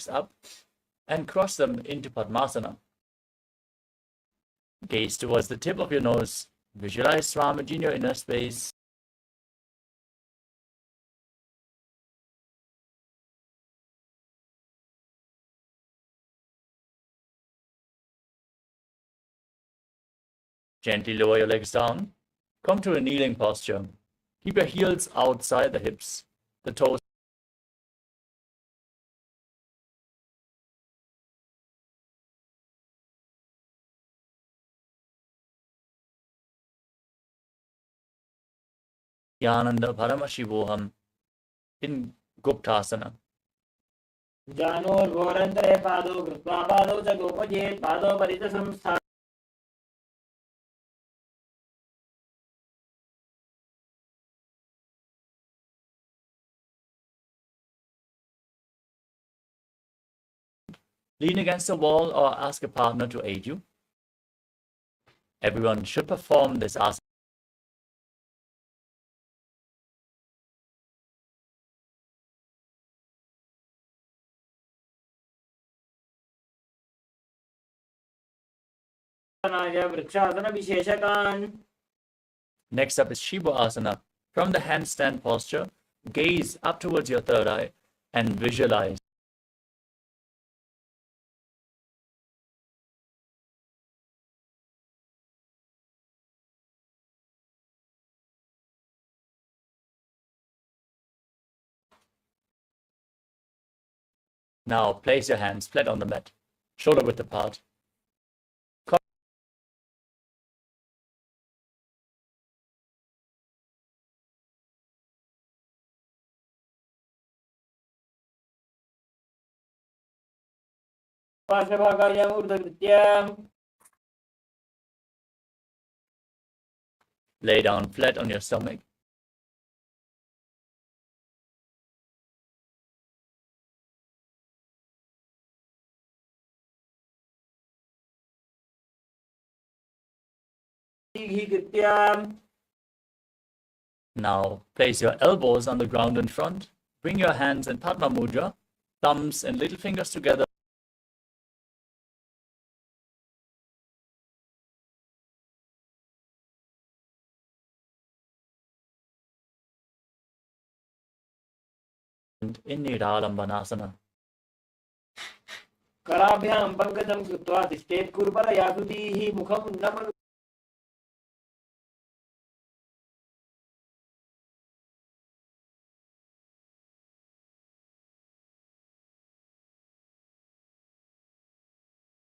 up and cross them into Padmasana. Gaze towards the tip of your nose. Visualize Swamiji in your inner space. Gently lower your legs down. Come to a kneeling posture. Keep your heels outside the hips, the toes Nithyananda Paramashivoham in Guptasana.
जानोर्घोरन्तरे पादौ कृत्वा पादौ च गोपयेत् पादौ परितसंस्था.
Lean against a wall or ask a partner to aid you. Everyone should perform this asana.
Vrikshasana विशेषकान्.
Next up is Shiva Asana. From the handstand posture, gaze up towards your third eye and visualize Now place your hands flat on the mat, shoulder width apart.
पार्श्वभागाय ऊर्ध्वकृत्य.
Lay down flat on your stomach. Now place your elbows on the ground in front. Bring your hands in Padma Mudra, thumbs and little fingers together. In Niralambanasana.
कराभ्यां पंकजं कृत्वा तिष्ठेत् कुर्बरया सुधीः मुखं नमन्.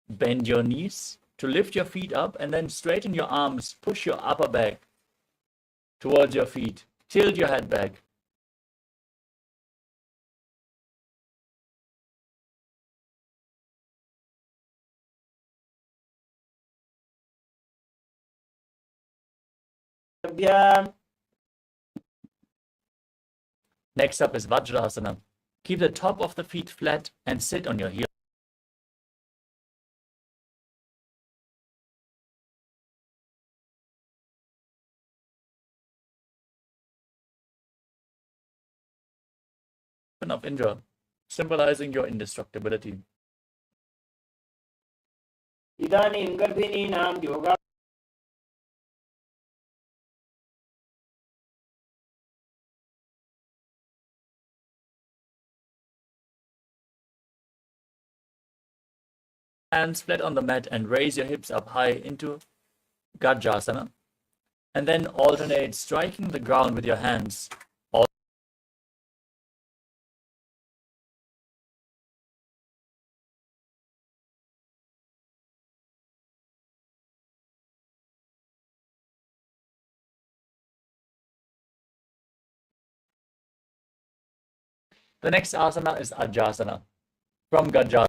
Bend your knees to lift your feet up and then straighten your arms. Push your upper back towards your feet. Tilt your head back. Next up is Vajrasana. Keep the top of the feet flat and sit on your heels. Of Indra, symbolizing your indestructibility.
इदानीं गर्भिणीनां yoga
Hands flat on the mat and raise your hips up high into Gajasana. And then alternate striking the ground with your hands. The next asana is Ajasana from Gajasana.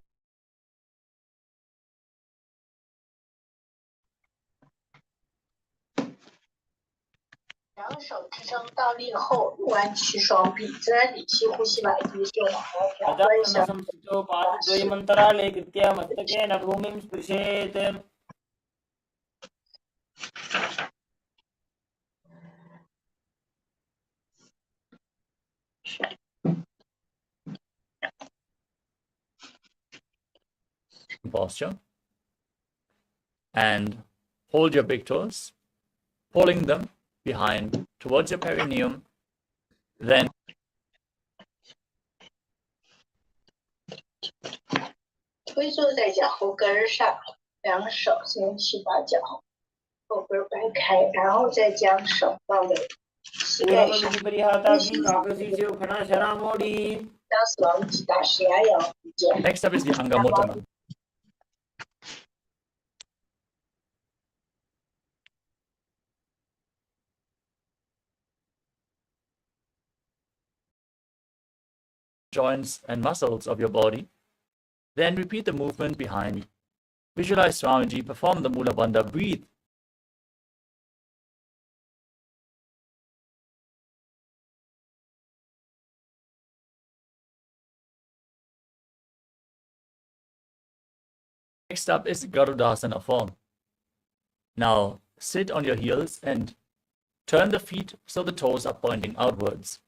两手支撑倒立后，弯曲双臂，自然理气，呼吸外低，胸往高挑，端详。
संस्थितो पादद्वयमन्तराले कृत्या मस्तकेन भूमिं स्पृशेत्
Posture. And hold your big toes, pulling them behind towards your perineum. Then
推坐在脚后跟上，两手先去把脚后跟掰开，然后再将手放在膝盖上，将死亡击打是压腰骨间。
next up is the Angamutana. Joints and muscles of your body. Then repeat the movement behind. Visualize Swamiji perform the Mula Bandha. Breathe. Next up is Garudasana form. Now sit on your heels and turn the feet so the toes are pointing outwards.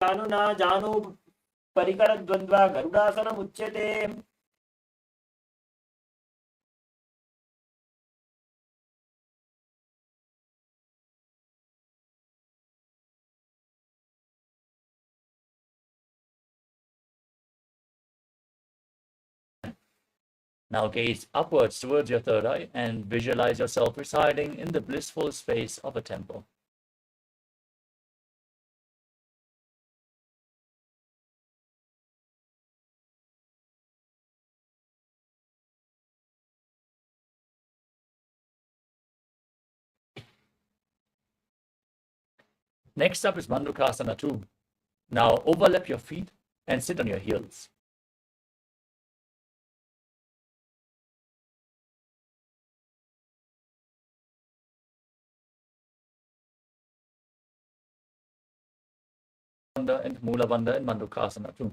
जानु न जानु परिकरद्वन्द्वा गरुडासनमुच्यते
Now gaze upwards towards your third eye and visualize yourself residing in the blissful space of a temple. Next up is Mandukasana 2. Now overlap your feet and sit on your heels. And Mula Bandha and Mandukasana 2.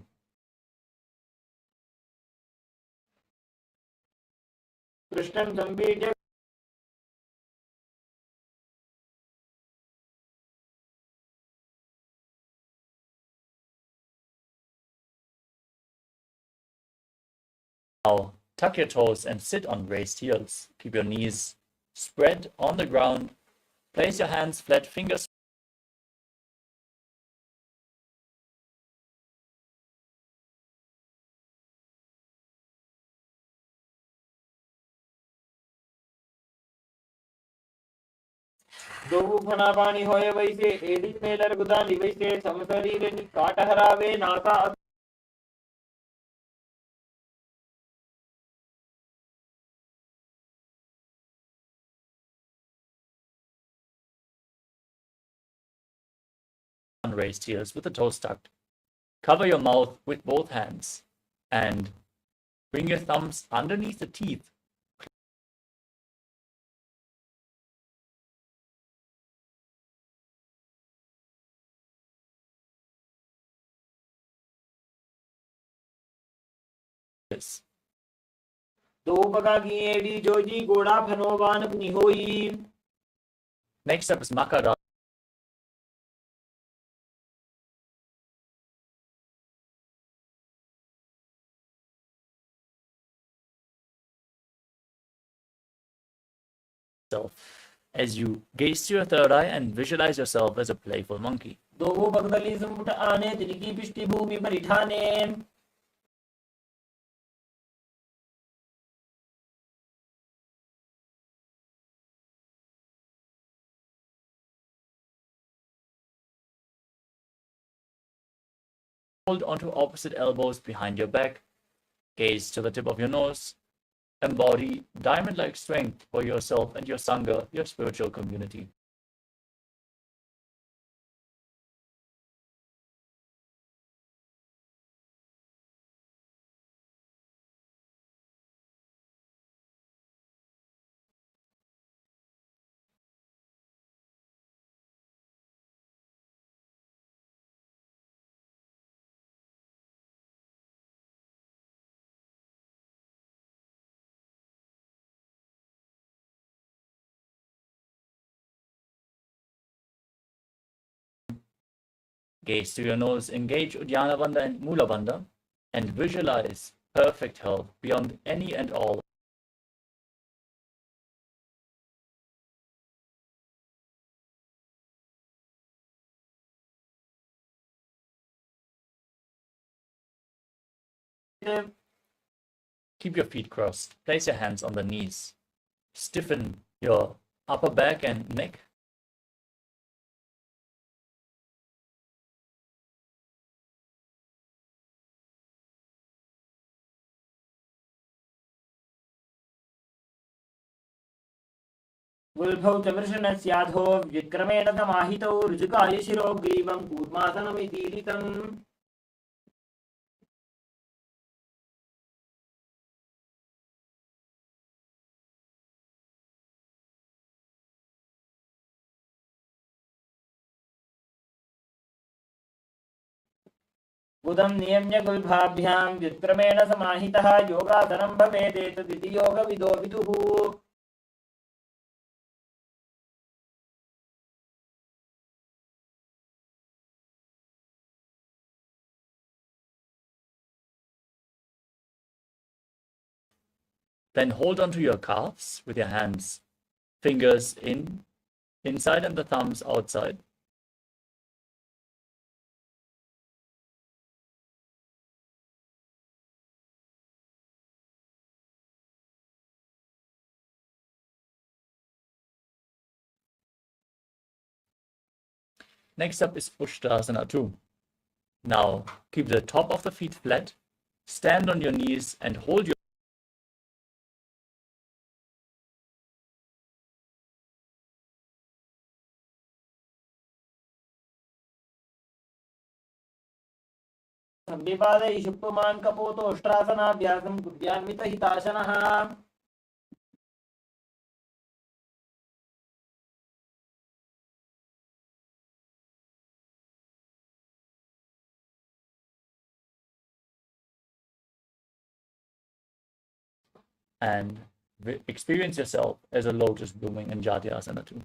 कृष्णं संपीड्य
Now tuck your toes and sit on raised heels. Keep your knees spread on the ground. Place your hands flat, fingers
दोबु फनापानी होए वैसे AD Mailer गुदानी वैसे समशरीर काट हरावे नाका
unraised heels with the toes tucked. Cover your mouth with both hands and bring your thumbs underneath the teeth. This. Next up is Makara. As you gaze to your third eye and visualize yourself as a playful monkey. Hold onto opposite elbows behind your back. Gaze to the tip of your nose. Embody diamond-like strength for yourself and your Sangha, your spiritual community. Gaze to your nose, engage Uddiyana Bandha and Mula Bandha, and visualize perfect health beyond any and all. Keep your feet crossed. Place your hands on the knees. Stiffen your upper back and neck.
गुल्भौतवृषणस्याधो व्युत्क्रमेण समाहितौ ऋजुकाय शिरोग्रीवं कूर्मासनमिदीरितम् बुधं नियम्य गुल्भाभ्यां व्युत्क्रमेण समाहितः योगासनं भवेदेतदिति योगविदो विदुः
Then hold onto your calves with your hands, fingers inside and the thumbs outside. Next up is Ushtrasana 2. Now, keep the top of the feet flat, stand on your knees and hold your
संविपादय शुप्पुमान् कपोतो उष्ट्रासनाभ्यासं कुर्यान्वितहिताशनः
and experience yourself as a lotus blooming in Jatyasana 2.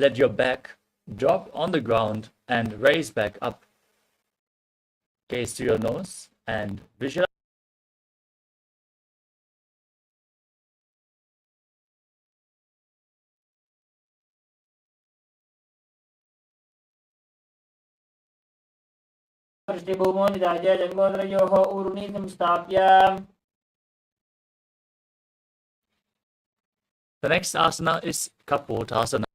Let your back drop on the ground and raise back up. Gaze to your nose and visualize
पृष्ठभूमो निधाय जन्मोदरयोः ऊरुणी संस्थाप्य
The next asana is Kapotasana.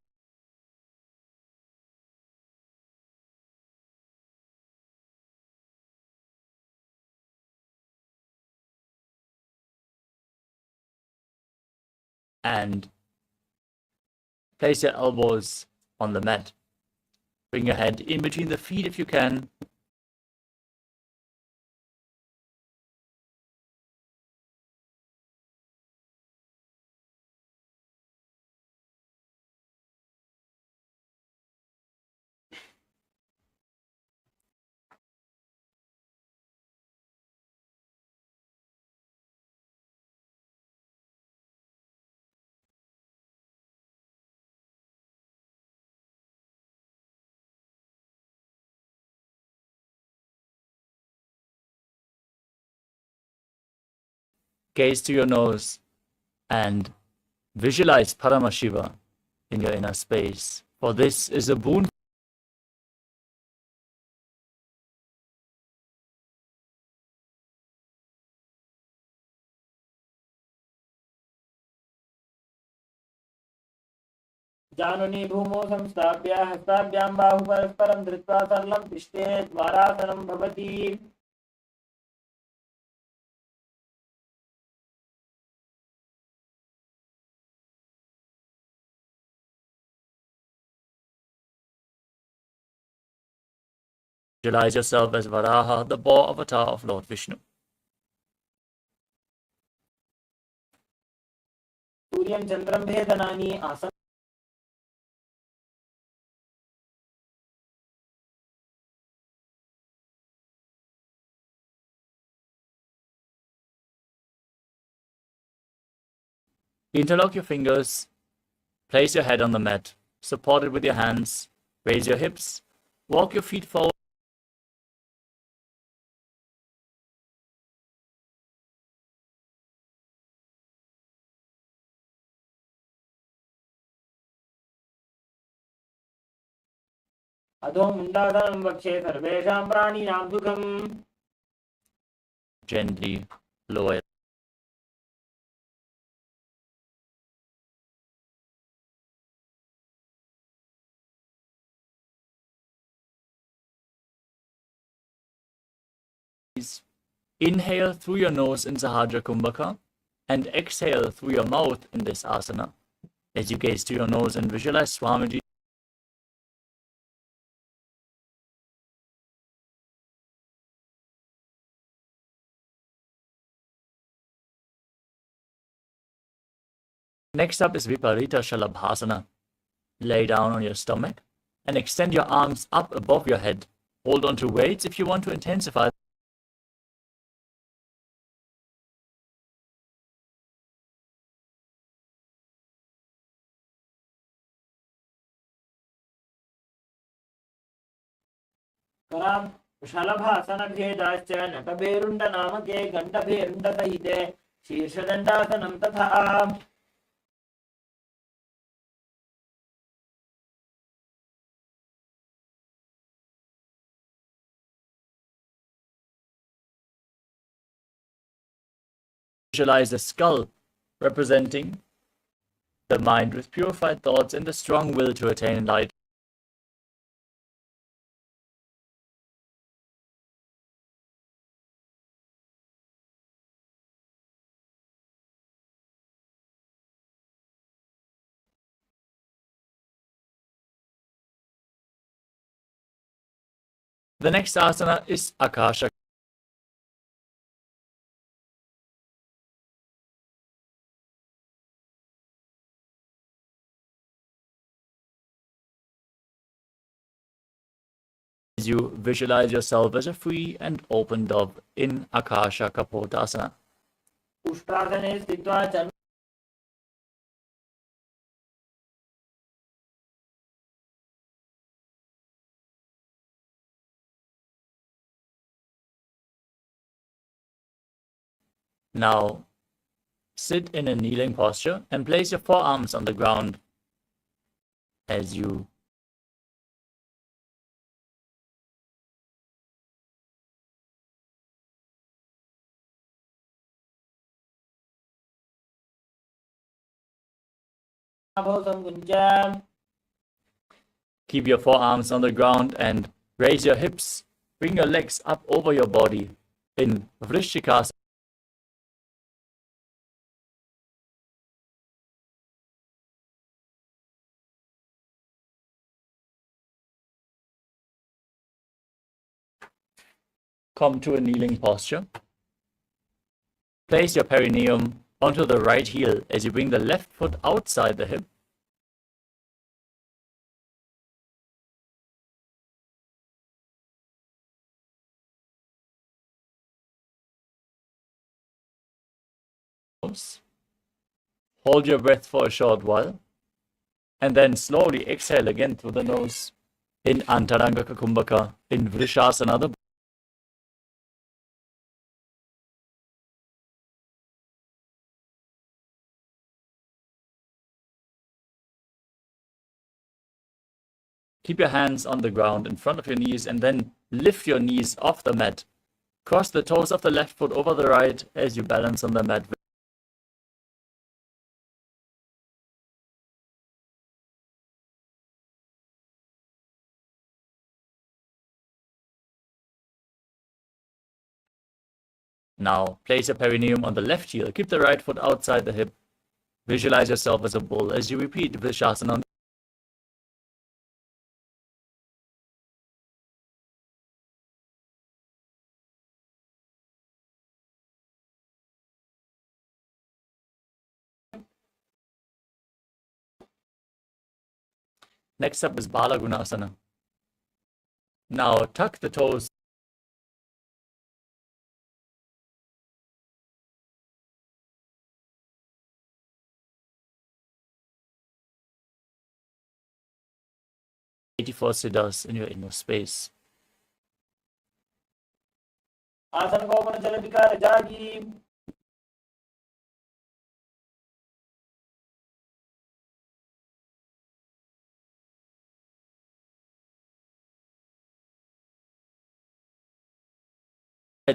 and place your elbows on the mat. Bring your head in between the feet if you can. Gaze to your nose and visualize Paramashiva in your inner space. For this is a boon.
जानुनी भूमौ संस्थाप्य हस्ताभ्यां बाहु परस्परं धृत्वा सरलं पृष्ठे द्वारासनं भवति.
Visualize yourself as Varaha, the boar avatar of Lord Vishnu.
सूर्यं चन्द्रं भेदनानि आसन्.
Interlock your fingers, place your head on the mat, support it with your hands, raise your hips, walk your feet forward.
अधो मुण्डासनं वक्षे सर्वेषां प्राणिनां सुखम्.
Gently lower your Inhale through your nose in Sahajra Kumbhaka and exhale through your mouth in this asana. As you gaze to your nose and visualize Swamiji. Next up is Viparita Shalabhasana. Lay down on your stomach and extend your arms up above your head. Hold on to weights if you want to intensify.
शलभासनभेदाश्च नटभेरुण्डनामके घण्टभेरुण्डसहिते शीर्षदण्डासनं तथा.
Visualize the skull representing the mind with purified thoughts and the strong will to attain light. The next asana is Akasha. As you visualize yourself as a free and open dove in Akasha Kapotasana.
उष्ट्रासने स्थित्वा च
Now, sit in a kneeling posture and place your forearms on the ground as you keep your forearms on the ground and raise your hips. Bring your legs up over your body in Vrishikasana. come to a kneeling posture. Place your perineum onto the right heel as you bring the left foot outside the hip. Hold your breath for a short while, and then slowly exhale again through the nose in Antaranga Kumbhaka, in Vrishasana, the keep your hands on the ground in front of your knees and then lift your knees off the mat. Cross the toes of the left foot over the right as you balance on the mat. Now, place your perineum on the left heel. Keep the right foot outside the hip. Visualize yourself as a bull as you repeat Vrishasana. Next up is Bala Gunasana. Now, tuck the toes. Siddhas in your inner space.
आसन को मन चल विकार जागी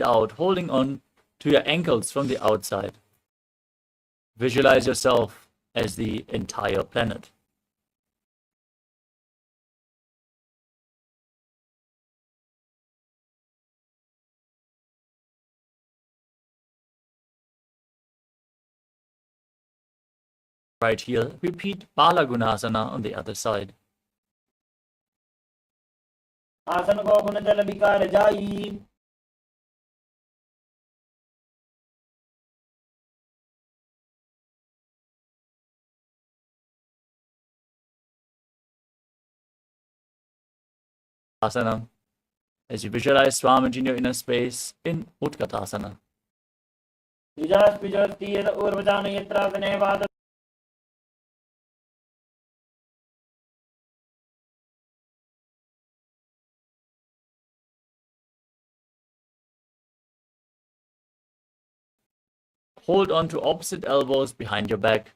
Out, holding on to your ankles from the outside. Visualize yourself as the entire planet. Right heel, repeat Bala Gunasana on the other side.
आसन को मन चल विकार जाई
Asana. As you visualize Swamiji in your inner space in Utkatasana.
विजास विजस्ति यद ऊर्वजान यत्रासने वाद
Hold on to opposite elbows behind your back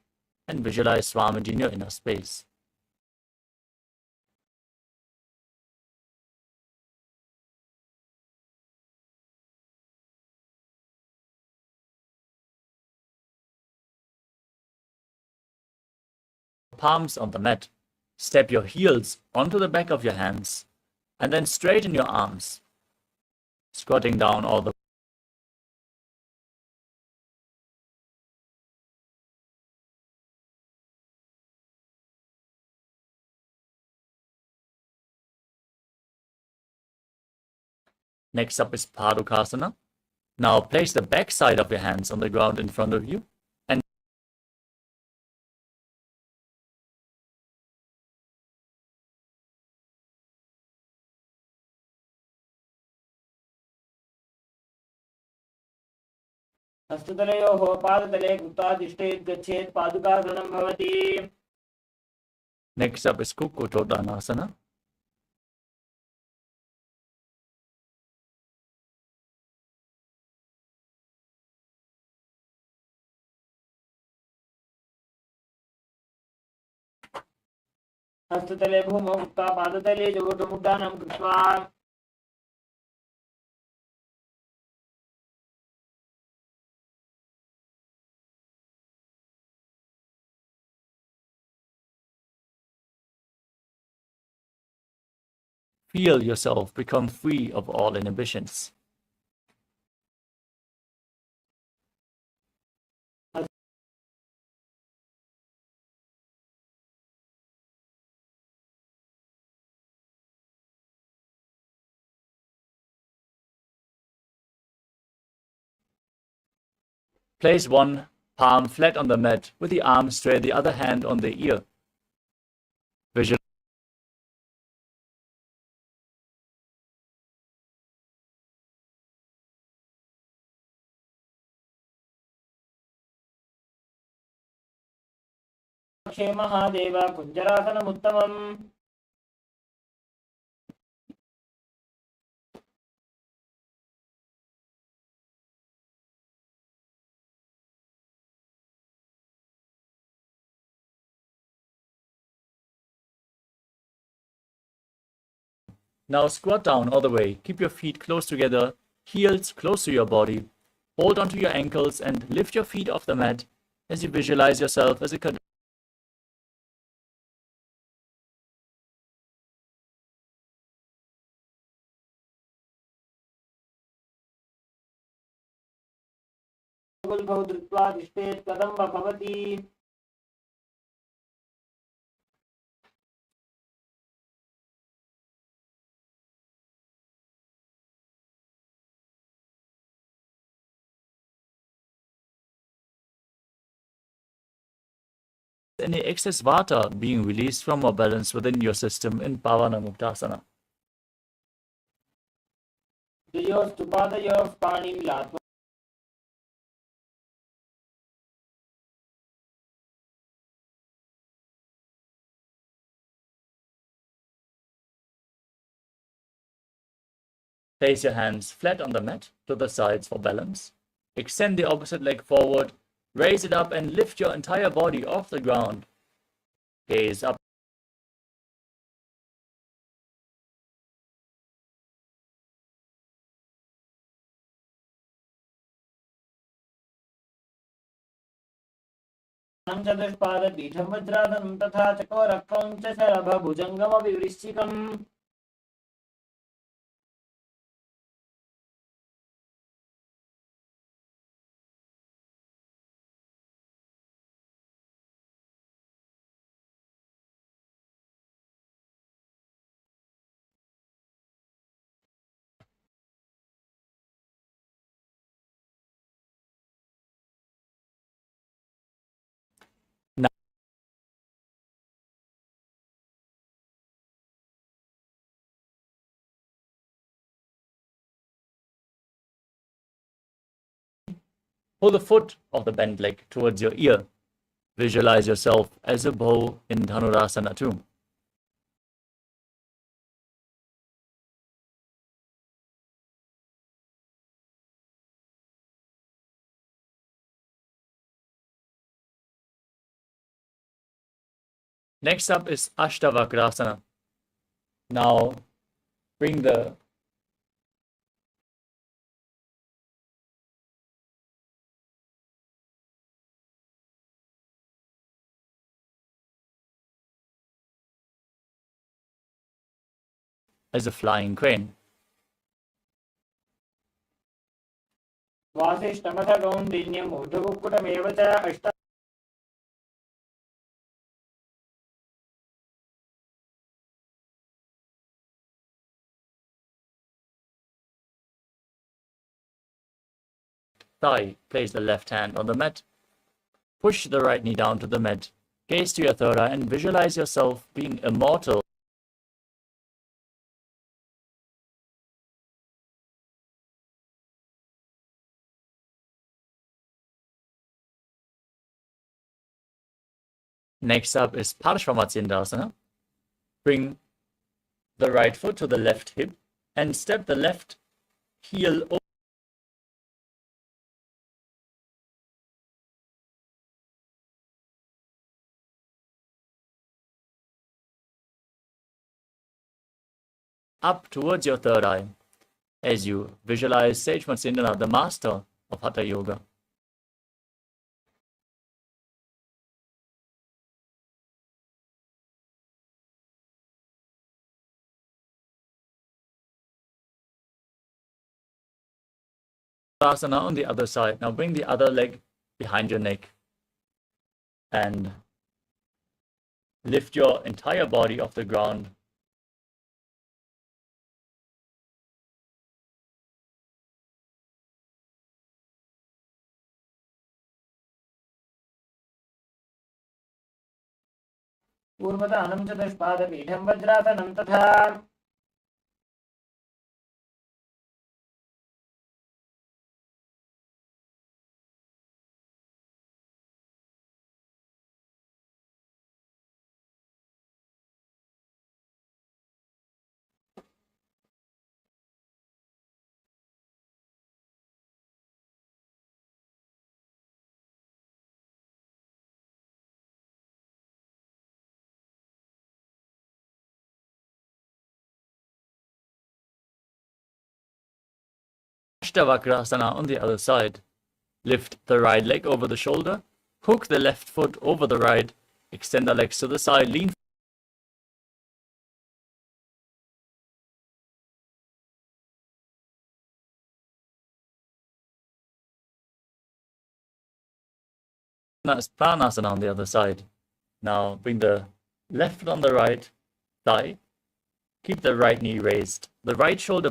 and visualize Swamiji in your inner space. Palms on the mat. Step your heels onto the back of your hands and then straighten your arms, squatting down all the Next up is Padukasana. Now place the back side of your hands on the ground in front of you and
हस्ततलयोः पादतले कृत्वाधिष्ठेत् गच्छेत् पादुकासनं भवति
next up is Kukkutodhanasana.
हस्ततले भूमौ उक्त्वा पादतले जोटमुद्दानं कृत्वा
Feel yourself become free of all inhibitions. Place one palm flat on the mat with the arm straight, the other hand on the ear. Visualize
Mahadev कुञ्जरासनमुत्तमम्.
Now squat down all the way. Keep your feet close together, heels close to your body. Hold onto your ankles and lift your feet off the mat as you visualize yourself as a
गुल्भौ धृत्वा तिष्ठेत् कदम्ब भवति.
any excess vata being released from or balanced within your system in Pavana Muktasana.
द्वयोस्तु पादयोः पाणिं लात्वा
Place your hands flat on the mat to the sides for balance. Extend the opposite leg forward, raise it up and lift your entire body off the ground. Gaze up.
चतुष्पादपीठं वज्रासनं तथा चकोरक्रौञ्च शरभभुजङ्गमपि वृश्चिकम्.
Pull the foot of the bent leg towards your ear. Visualize yourself as a bow in Dhanurasana too. Next up is Ashtavakrasana. Now bring the as a flying crane.
वासिष्ठमथ कौण्डिन्यम् ऊर्ध्वकुक्कुटमेव च अष्ट
Thigh. Place the left hand on the mat. Push the right knee down to the mat. Gaze to your third eye and visualize yourself being immortal. Next up is Parshvamatsyendrasana. Bring the right foot to the left hip and step the left heel over. Up towards your third eye as you visualize Sage Matsyendra, the master of Hatha Yoga. Asana on the other side. Now bring the other leg behind your neck and lift your entire body off the ground.
पूर्वदानं चतुष्पादपीठं वज्रासनं तथा
Ashtavakrasana on the other side. Lift the right leg over the shoulder, hook the left foot over the right, extend the legs to the side, lean Pranasana on the other side. Now bring the left foot on the right thigh, keep the right knee raised, the right shoulder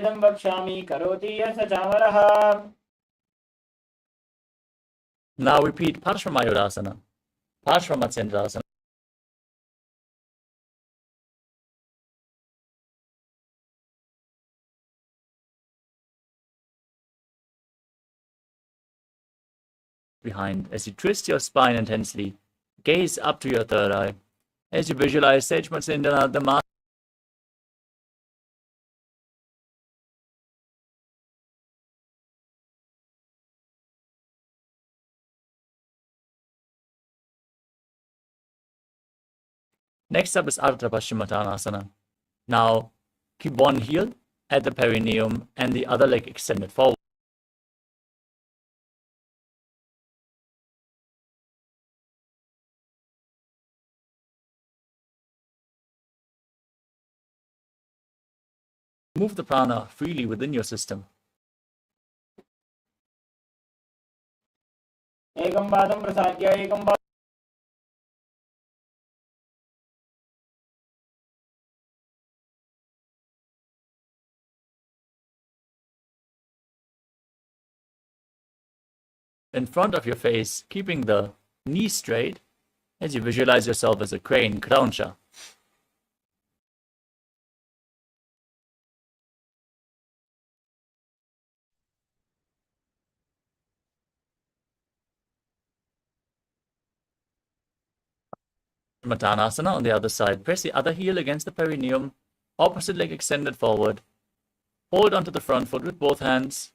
इदं वक्ष्यामि करोति यः स चामरः.
Now repeat Parshvamayurasana, Parshvamatsyendrasana. Behind as you twist your spine intensely, gaze up to your third eye. As you visualize Sage Matsyendrana, the master Next up is Ardha Paschimottanasana. Now, keep one heel at the perineum and the other leg extended forward. Move the prana freely within your system.
एकं पादं प्रसाद्य एकं पादं
in front of your face, keeping the knee straight as you visualize yourself as a crane, Krauncha. Mattanasana on the other side. Press the other heel against the perineum, opposite leg extended forward. Hold onto the front foot with both hands.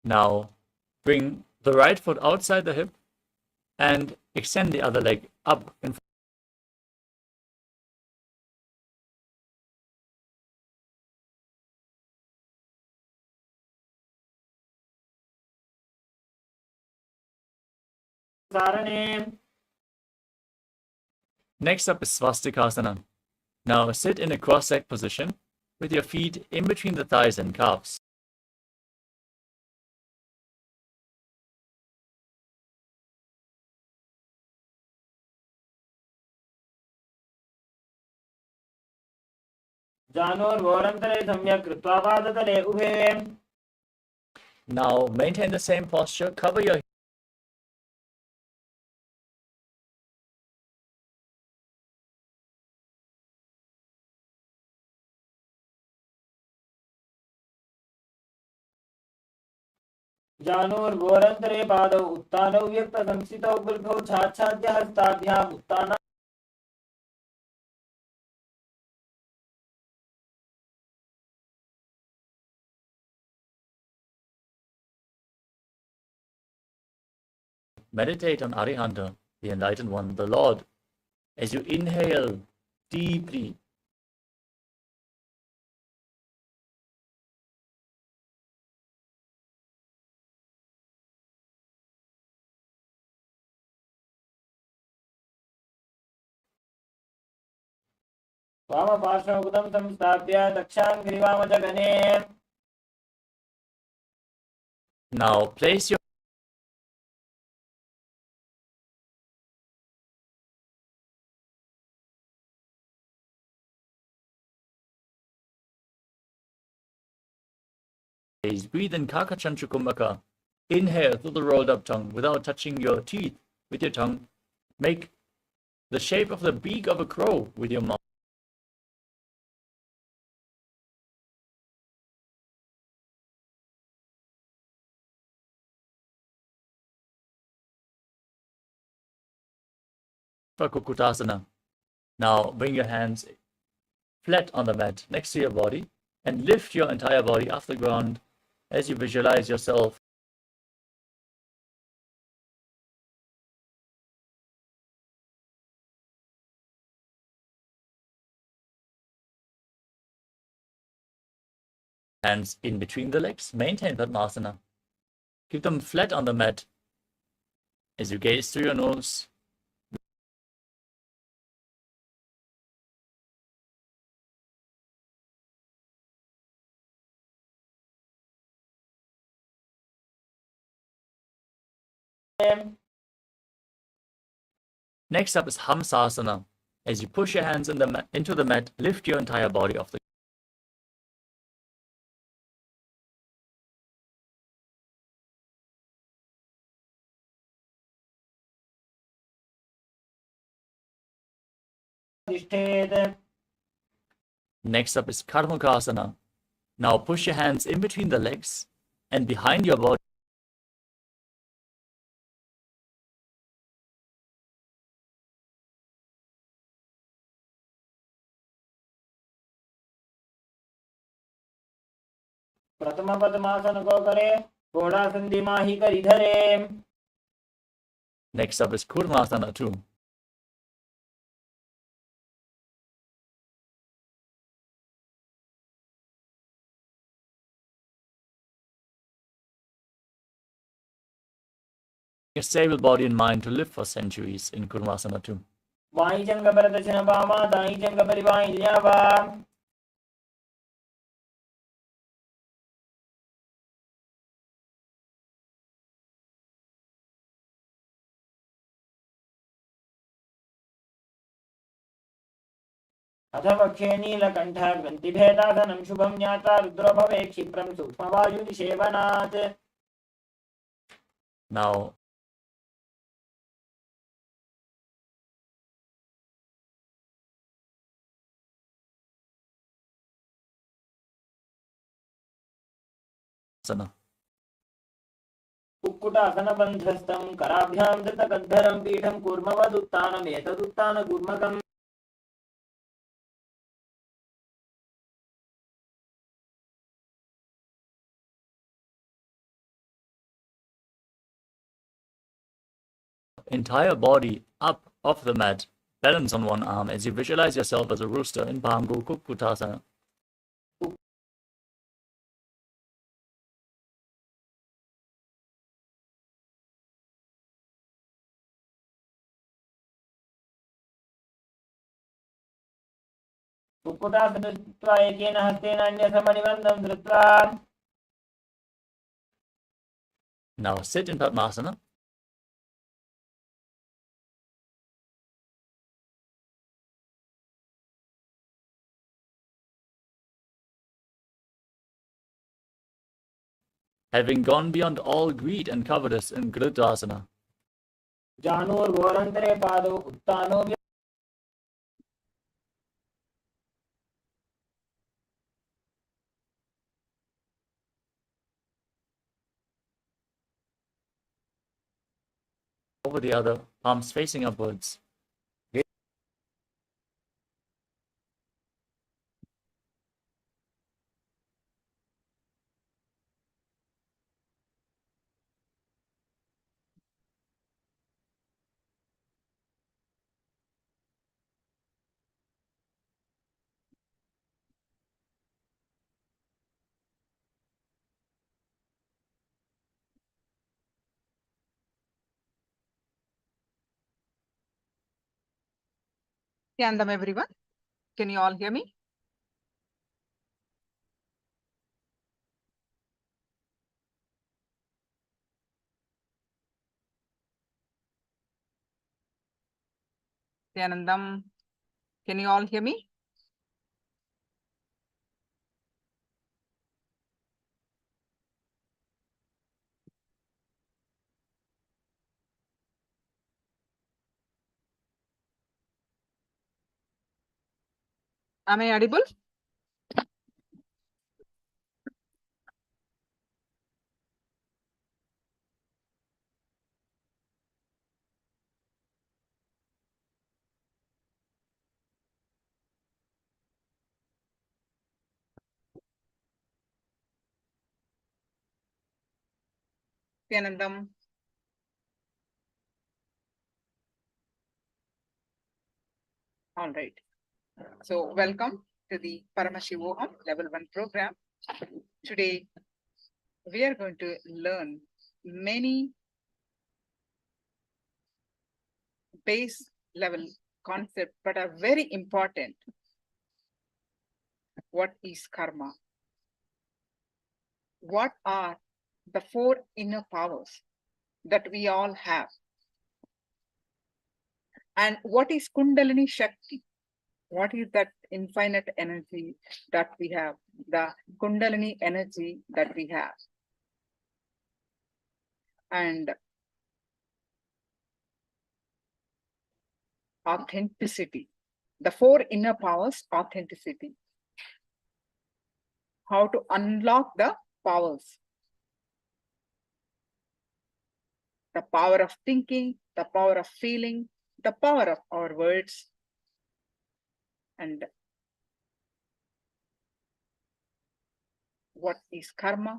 Now, bring the right foot outside the hip and extend the other leg up in front.
sarane.
Next up is Swastikasana. Now sit in a cross-legged position with your feet in between the thighs and calves.
जानोर्वोरन्तरे सम्यक् कृत्वा पादतले उभे.
Now maintain the same posture, cover your
जानोर्वोरन्तरे पादौ उत्तानौ व्यक्तसंस्थितौ बृहौ छाच्छाद्य हस्ताभ्याम् उत्ताना
meditate on Arihanta, the enlightened one, the Lord. As you inhale deeply,
वामपार्श्वमुदं संस्थाप्य दक्षाङ्घ्रिवामजगने.
Now place your breathe in Kakachanchukumbhaka. Inhale through the rolled up tongue without touching your teeth with your tongue. Make the shape of the beak of a crow with your mouth. For Kukutasana. Now bring your hands flat on the mat next to your body and lift your entire body off the ground as you visualize yourself hands in between the legs. Maintain Padmasana. Keep them flat on the mat as you gaze through your nose. Next up is Hamsasana. As you push your hands into the mat, lift your entire body off the Next up is Karmukasana. Now push your hands in between the legs and behind your body.
प्रथम पद्मासन को करे घोड़ा संधि माही करी धरे.
Next up is Kurmasana too. A stable body and mind to live for centuries in Kurmasana too.
वाई जंग पर दक्षिण बामा दाई जंग पर बाई ल्यावा. अथ वक्षे नीलकण्ठ ग्रन्थिभेदासनं शुभं ज्ञात्वा रुद्रो भवे क्षिप्रं सूक्ष्मवायुनिषेवनात्.
Now
कुक्कुटासनबन्धस्थं कराभ्यां धृतकद्धरं पीठं कूर्मवदुत्थानमेतदुत्थानकूर्मकम्.
entire body up off the mat, balance on one arm as you visualize yourself as a rooster in Bhangu Kukkutasana.
कुक्कुटासनं धृत्वा एकेन हस्तेन अन्यसमनिबन्धं धृत्वा.
Now sit in Padmasana. Having gone beyond all greed and covetous in Gridasana.
जानूर्घोरन्तरे पादौ उत्तानो
Over the other, palms facing upwards.
Nithyananda, everyone. Can you all hear me? Nithyanandam. Can you all hear me? Am I audible? Nithyanandam. All right. So welcome to the Paramashivoham Level 1 program. Today, we are going to learn many base level concepts, but are very important. What is karma? What are the 4 inner powers that we all have? And what is Kundalini Shakti? What is that infinite energy that we have? The Kundalini energy that we have. And authenticity. The 4 inner powers, authenticity. How to unlock the powers. The power of thinking, the power of feeling, the power of our words. And what is karma?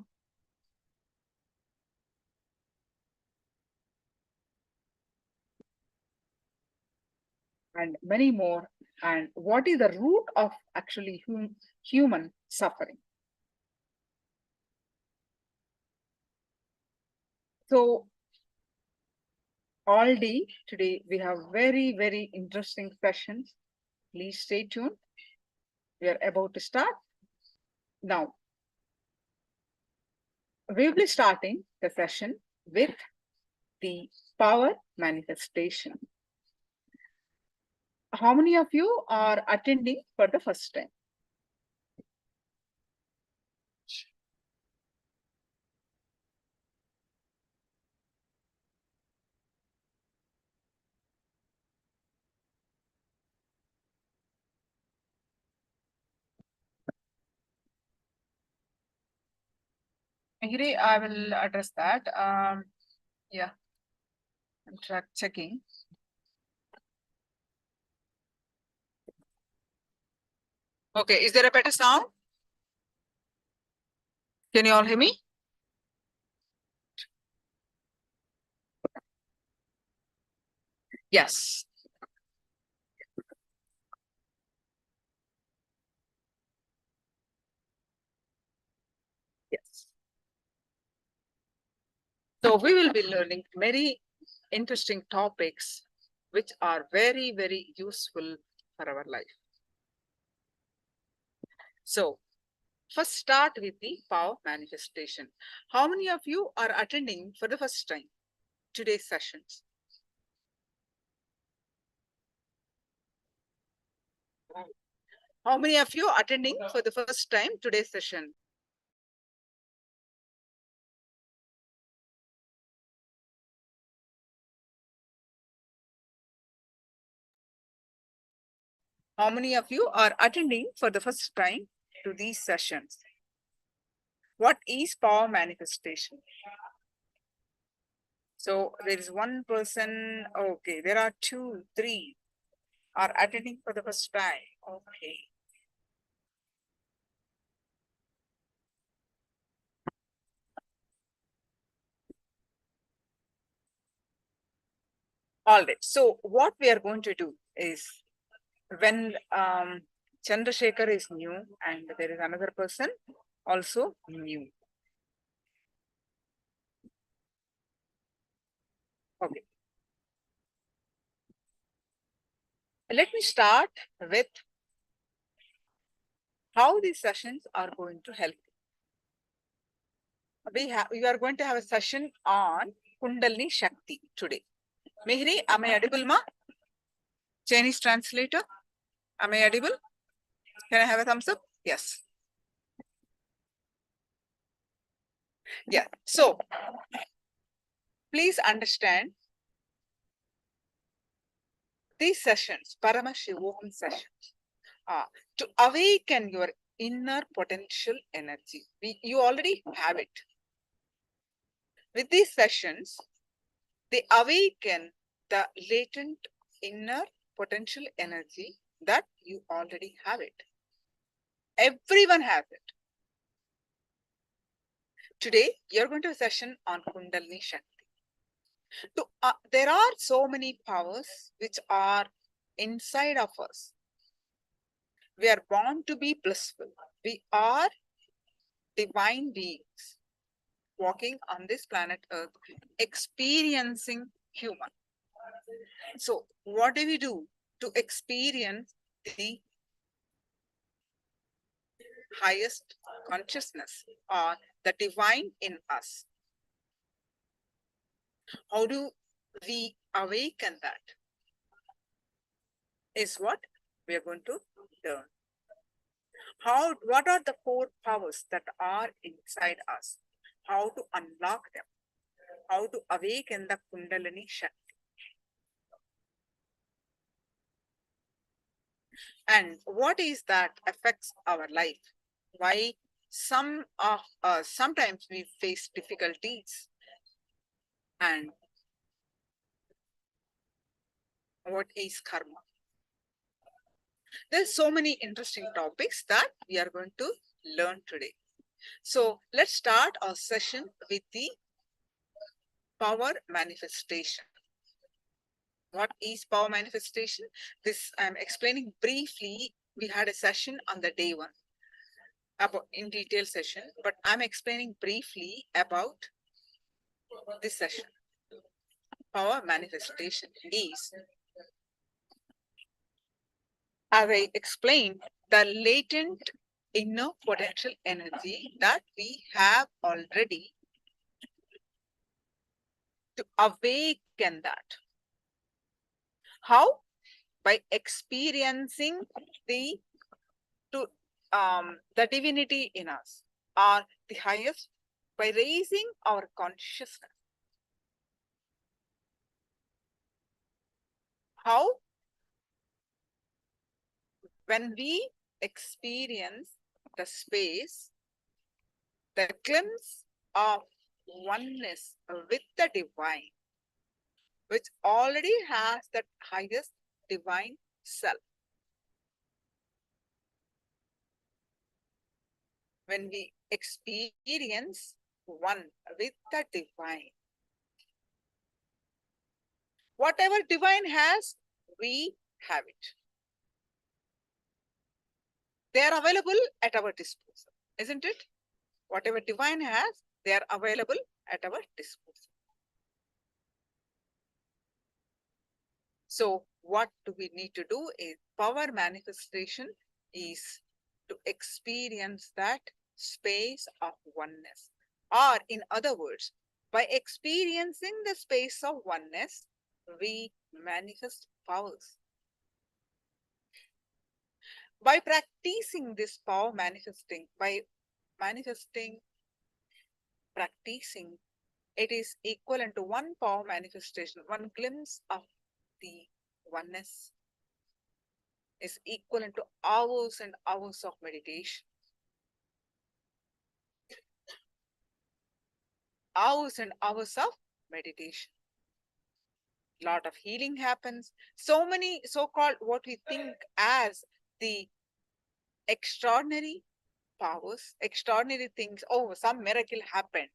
And many more. And what is the root of actually human suffering? So all day today we have very, very interesting sessions. Please stay tuned. We are about to start. Now, we will be starting the session with the power manifestation. How many of you are attending for the first time? Mihri, I will address that. Yeah, I'm checking. Okay, is there a better sound? Can you all hear me? Yes. Yes. So we will be learning very interesting topics which are very, very useful for our life. So first start with the power manifestation. How many of you are attending for the first time today's sessions? How many of you are attending for the first time today's session? How many of you are attending for the first time to these sessions? What is power manifestation? So there is one person, okay, there are 2, 3 are attending for the first time. Okay. All right. So what we are going to do is when Chandrasekhar is new and there is another person also new. Okay. Let me start with how these sessions are going to help. We are going to have a session on Kundalini Shakti today. Mihri, am I audible, ma? Chinese translator, am I audible? Can I have a thumbs up? Yes. Yeah. So please understand these sessions, Paramashivoham sessions, to awaken your inner potential energy. You already have it. With these sessions, they awaken the latent inner potential energy that you already have it. Everyone has it. Today, you're going to a session on Kundalini Shakti. There are so many powers which are inside of us. We are born to be blissful. We are divine beings walking on this planet Earth, experiencing human. So what do we do to experience the highest consciousness or the divine in us? How do we awaken that? Is what we are going to learn. What are the 4 powers that are inside us? How to unlock them? How to awaken the Kundalini Shakti? And what is that affects our life? Why some of us, sometimes we face difficulties, and what is karma? There's so many interesting topics that we are going to learn today. So let's start our session with the power manifestation. What is power manifestation? This I'm explaining briefly. We had a session on the day 1 about in detail session, but I'm explaining briefly about this session. Power manifestation is, as I explained, the latent inner potential energy that we have already, to awaken that. How? By experiencing the divinity in us, or the highest, by raising our consciousness. How? When we experience the space, the glimpse of oneness with the divine, which already has that highest divine self. When we experience one with the divine, whatever divine has, we have it. They are available at our disposal, isn't it? Whatever divine has, they are available at our disposal. So what do we need to do is, power manifestation is to experience that space of oneness. Or in other words, by experiencing the space of oneness, we manifest powers. By practicing this power practicing, it is equivalent to one power manifestation, one glimpse of the oneness is equivalent to hours and hours of meditation. Hours and hours of meditation. Lot of healing happens. So many so-called what we think as the extraordinary powers, extraordinary things, oh, some miracle happened.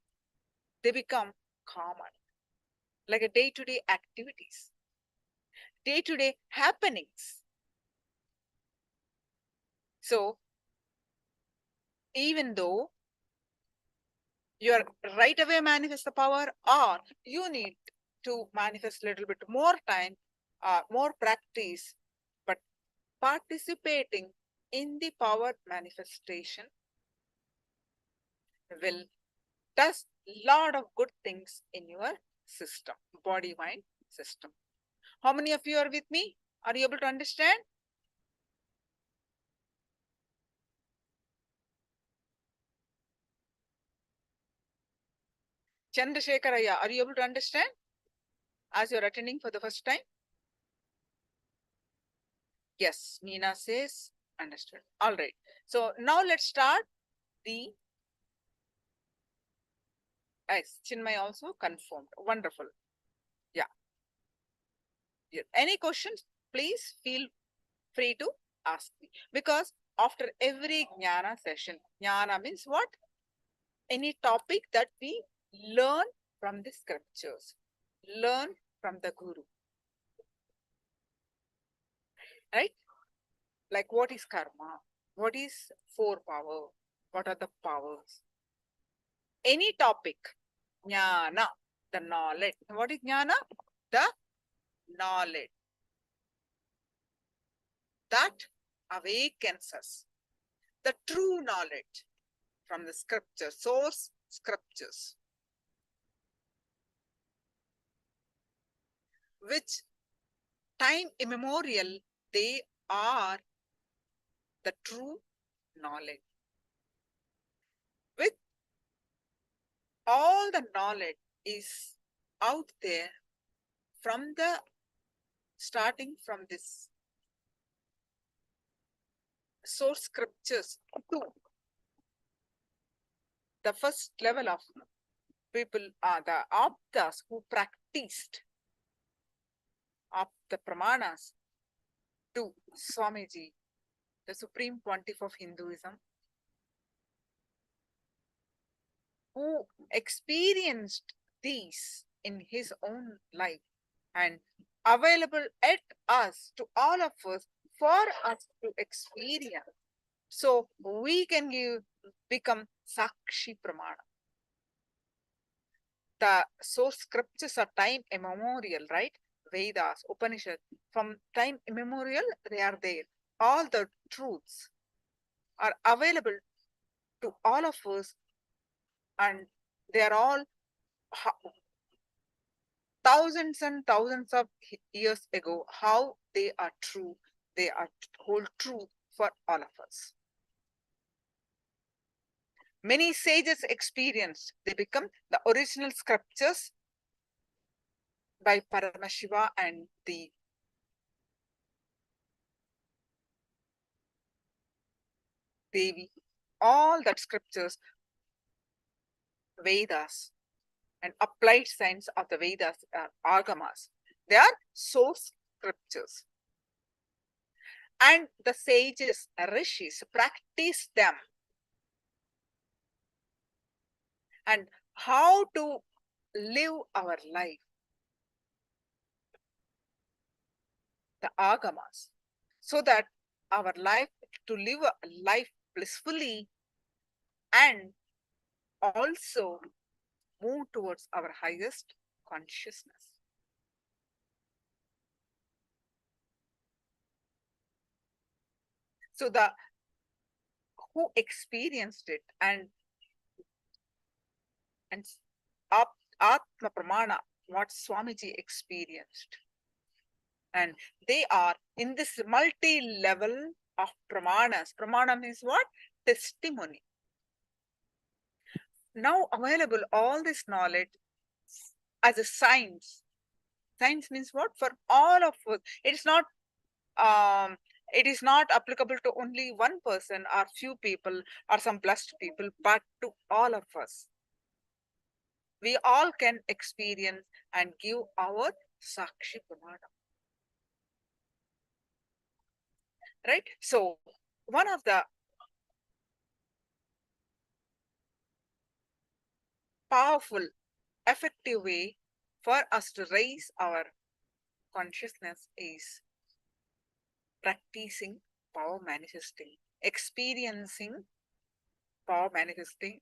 They become common, like a day-to-day activities, day-to-day happenings. So even though you're right away manifest the power, or you need to manifest a little bit more time, more practice, but participating in the power manifestation will does lot of good things in your system, body mind system. How many of you are with me? Are you able to understand? Chandrasekharaya, are you able to understand as you're attending for the first time? Yes, Meena says understood. All right. So now let's start the. Yes, Chinmay also confirmed. Wonderful. Yeah. Any questions? Please feel free to ask me. Because after every Jnana session, Jnana means what? Any topic that we learn from the scriptures, learn from the Guru. Right? Like what is karma? What is four power? What are the powers? Any topic, jnana, the knowledge. What is jnana? The knowledge that awakens us. The true knowledge from the scripture, source scriptures, which time immemorial they are the true knowledge. With all the knowledge is out there from the starting from this source scriptures to the first level of people are the aptas who practiced of the pramanas to Swamiji, the supreme pontiff of Hinduism, who experienced these in his own life and available at us, to all of us, for us to experience. So we can become Sakshi Pramana. The source scriptures are time immemorial, right? Vedas, Upanishad, from time immemorial, they are there. All the truths are available to all of us, and they are all thousands and thousands of years ago. How they are true, they are hold true for all of us. Many sages experienced, they become the original scriptures by Paramashiva and the Devi. All that scriptures, Vedas, and applied science of the Vedas are Agamas. They are source scriptures. And the sages, rishis, practice them. And how to live our life. The Agamas. So that our life, to live a life blissfully and also move towards our highest consciousness. So the who experienced it and Atma Pramana, what Swamiji experienced. And they are in this multi-level of pramanas. Pramana means what? Testimony. Now available all this knowledge as a science. Science means what? For all of us. It is not applicable to only one person or few people or some blessed people, but to all of us. We all can experience and give our Sakshi Pramana. Right? So one of the powerful, effective way for us to raise our consciousness is practicing power manifesting, experiencing power manifesting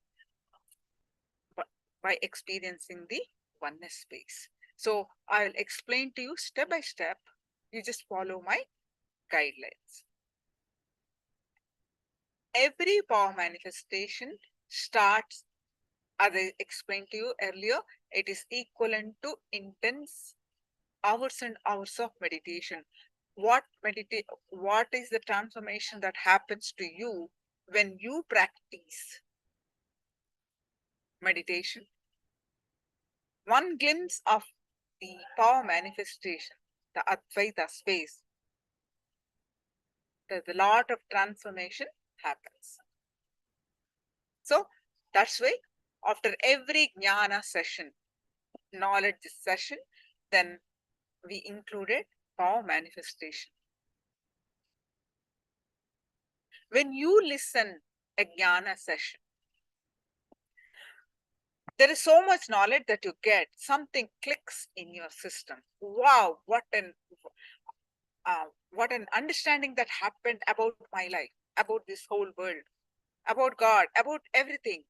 by experiencing the oneness space. So I'll explain to you step by step. You just follow my guidelines. Every power manifestation starts, as I explained to you earlier, it is equivalent to intense hours and hours of meditation. what is the transformation that happens to you when you practice meditation. One glimpse of the power manifestation, the Advaita space, there's a lot of transformation happens. So that's why after every jnana session, knowledge session, then we included power manifestation. When you listen a jnana session, there is so much knowledge that you get. Something clicks in your system. Wow, what an understanding that happened about my life, about this whole world, about God, about everything.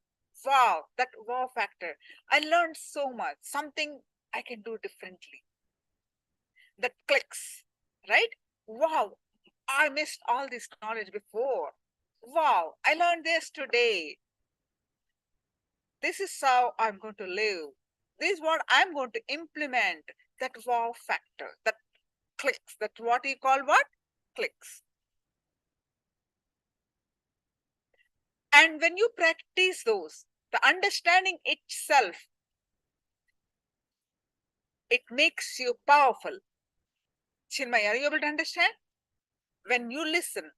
Wow, that wow factor. I learned so much. Something I can do differently. That clicks, right? Wow, I missed all this knowledge before. Wow, I learned this today. This is how I'm going to live. This is what I'm going to implement. That wow factor, that clicks, that what you call what? Clicks. And when you practice those, the understanding itself, it makes you powerful. Chinmay, are you able to understand? When you listen,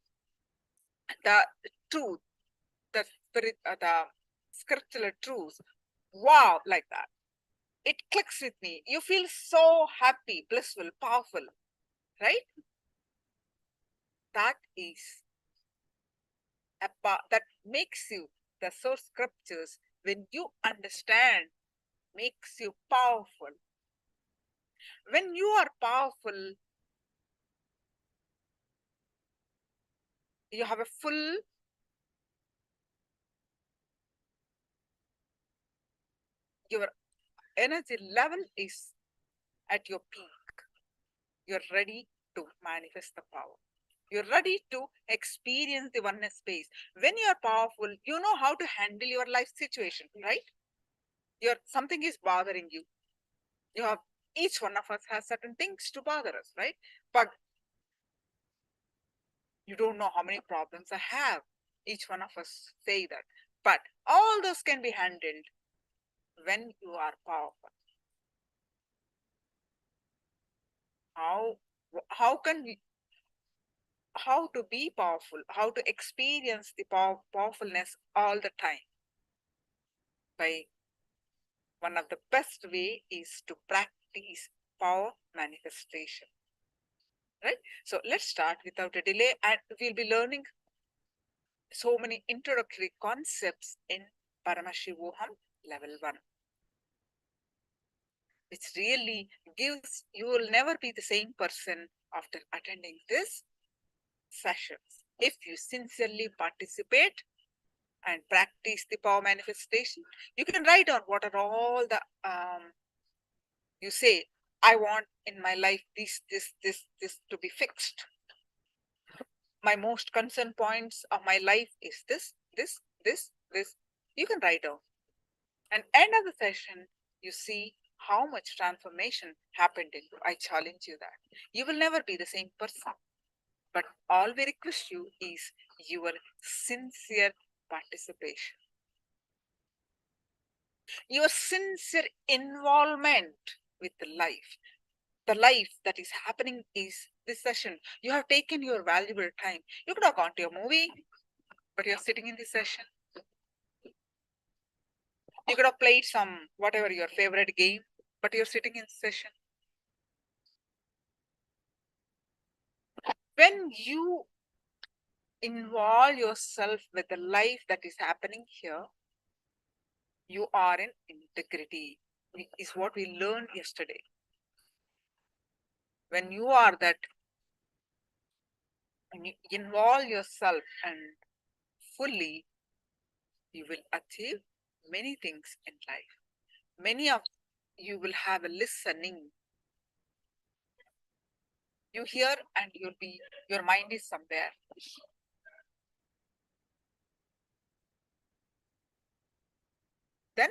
the truth, the spirit, the scriptural truths, wow, like that. It clicks with me. You feel so happy, blissful, powerful, right? That is that makes you the source scriptures. When you understand, makes you powerful. When you are powerful, you have a full your energy level is at your peak. You're ready to manifest the power. You're ready to experience the oneness space. When you're powerful, you know how to handle your life situation, right? Something is bothering you. You have, each one of us has certain things to bother us, right? But you don't know how many problems I have. Each one of us say that. But all those can be handled when you are powerful. How can we, how to be powerful, how to experience the powerfulness all the time? By one of the best way is to practice power manifestation, right? So let's start without a delay, and we'll be learning so many introductory concepts in Paramashivoham level 1, which really gives, you will never be the same person after attending this sessions. If you sincerely participate and practice the power manifestation, you can write down what are all the, you say, I want in my life this to be fixed. My most concerned points of my life is this. You can write down. And end of the session, you see how much transformation happened in you. I challenge you that. You will never be the same person. But all we request you is your sincere participation. Your sincere involvement with the life. The life that is happening is this session. You have taken your valuable time. You could have gone to a movie, but you're sitting in this session. You could have played some, whatever your favorite game, but you're sitting in this session. When you involve yourself with the life that is happening here, you are in integrity, is what we learned yesterday. When you are that, when you involve yourself and fully, you will achieve many things in life. Many of you will have a listening. You hear and your mind is somewhere. Then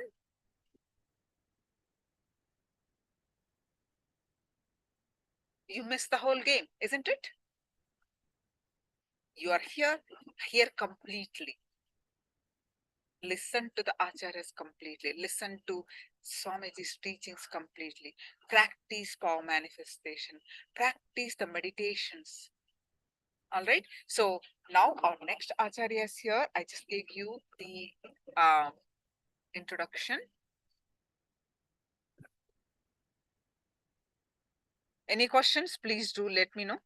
you miss the whole game, isn't it? You are here completely. Listen to the acharyas completely. Listen to Swamiji's teachings completely. Practice power manifestation. Practice the meditations. All right. So now our next acharya is here. I just gave you the introduction. Any questions? Please do let me know.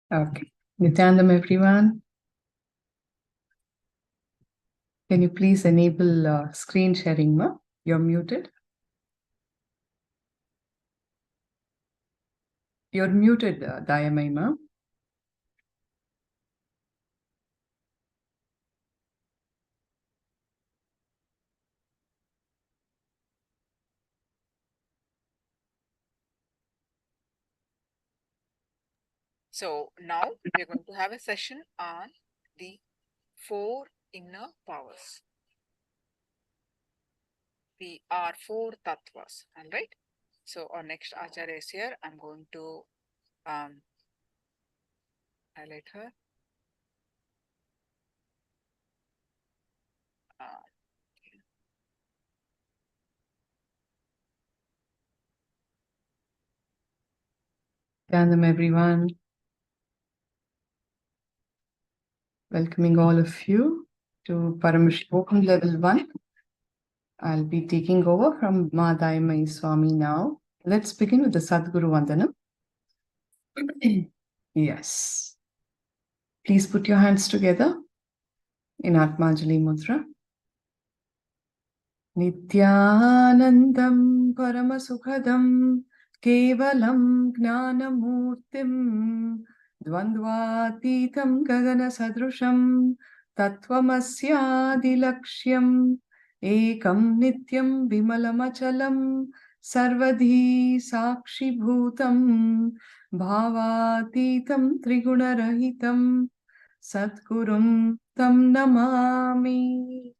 Okay. Nithyanandam, everyone. Can you please enable screen sharing, ma? You're muted. You're muted, Dayamai, ma.
So now we're going to have a session on the 4 inner powers. The are 4 tattvas, all right? So our next acharya is here. I'm going to highlight her.
Nithyanandam, everyone. Welcoming all of you to Paramashivoham level 1. I'll be taking over from Ma Dayamai Swami now. Let's begin with the Sadguru Vandanam. Yes. Please put your hands together in Atmanjali Mudra. Nithyanandam Paramasukhadam Kevalam Gnanamurtim Dvandvatitam Gagana Sadrusham Tattvamasyadilaksham Ekam Nityam Vimalamachalam Sarvadhi Sakshi Bhutam Bhavatitam Trigunarahitam Satgurum Tam Namami.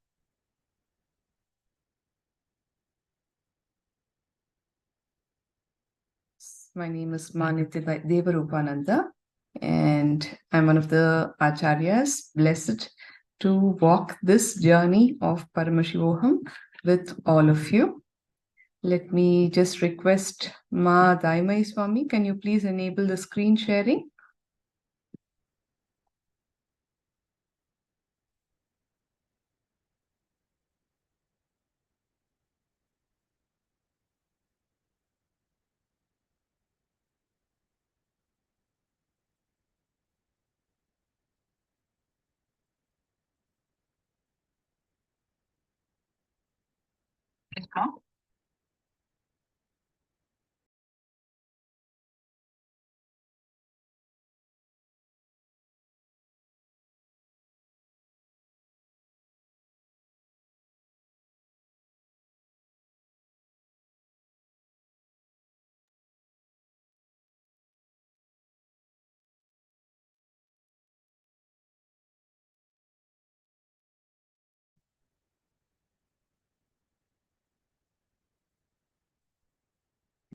My name is Nithyananda, and I'm one of the Acharyas, blessed to walk this journey of Paramashivoham with all of you. Let me just request Ma Daimai Swami, can you please enable the screen sharing?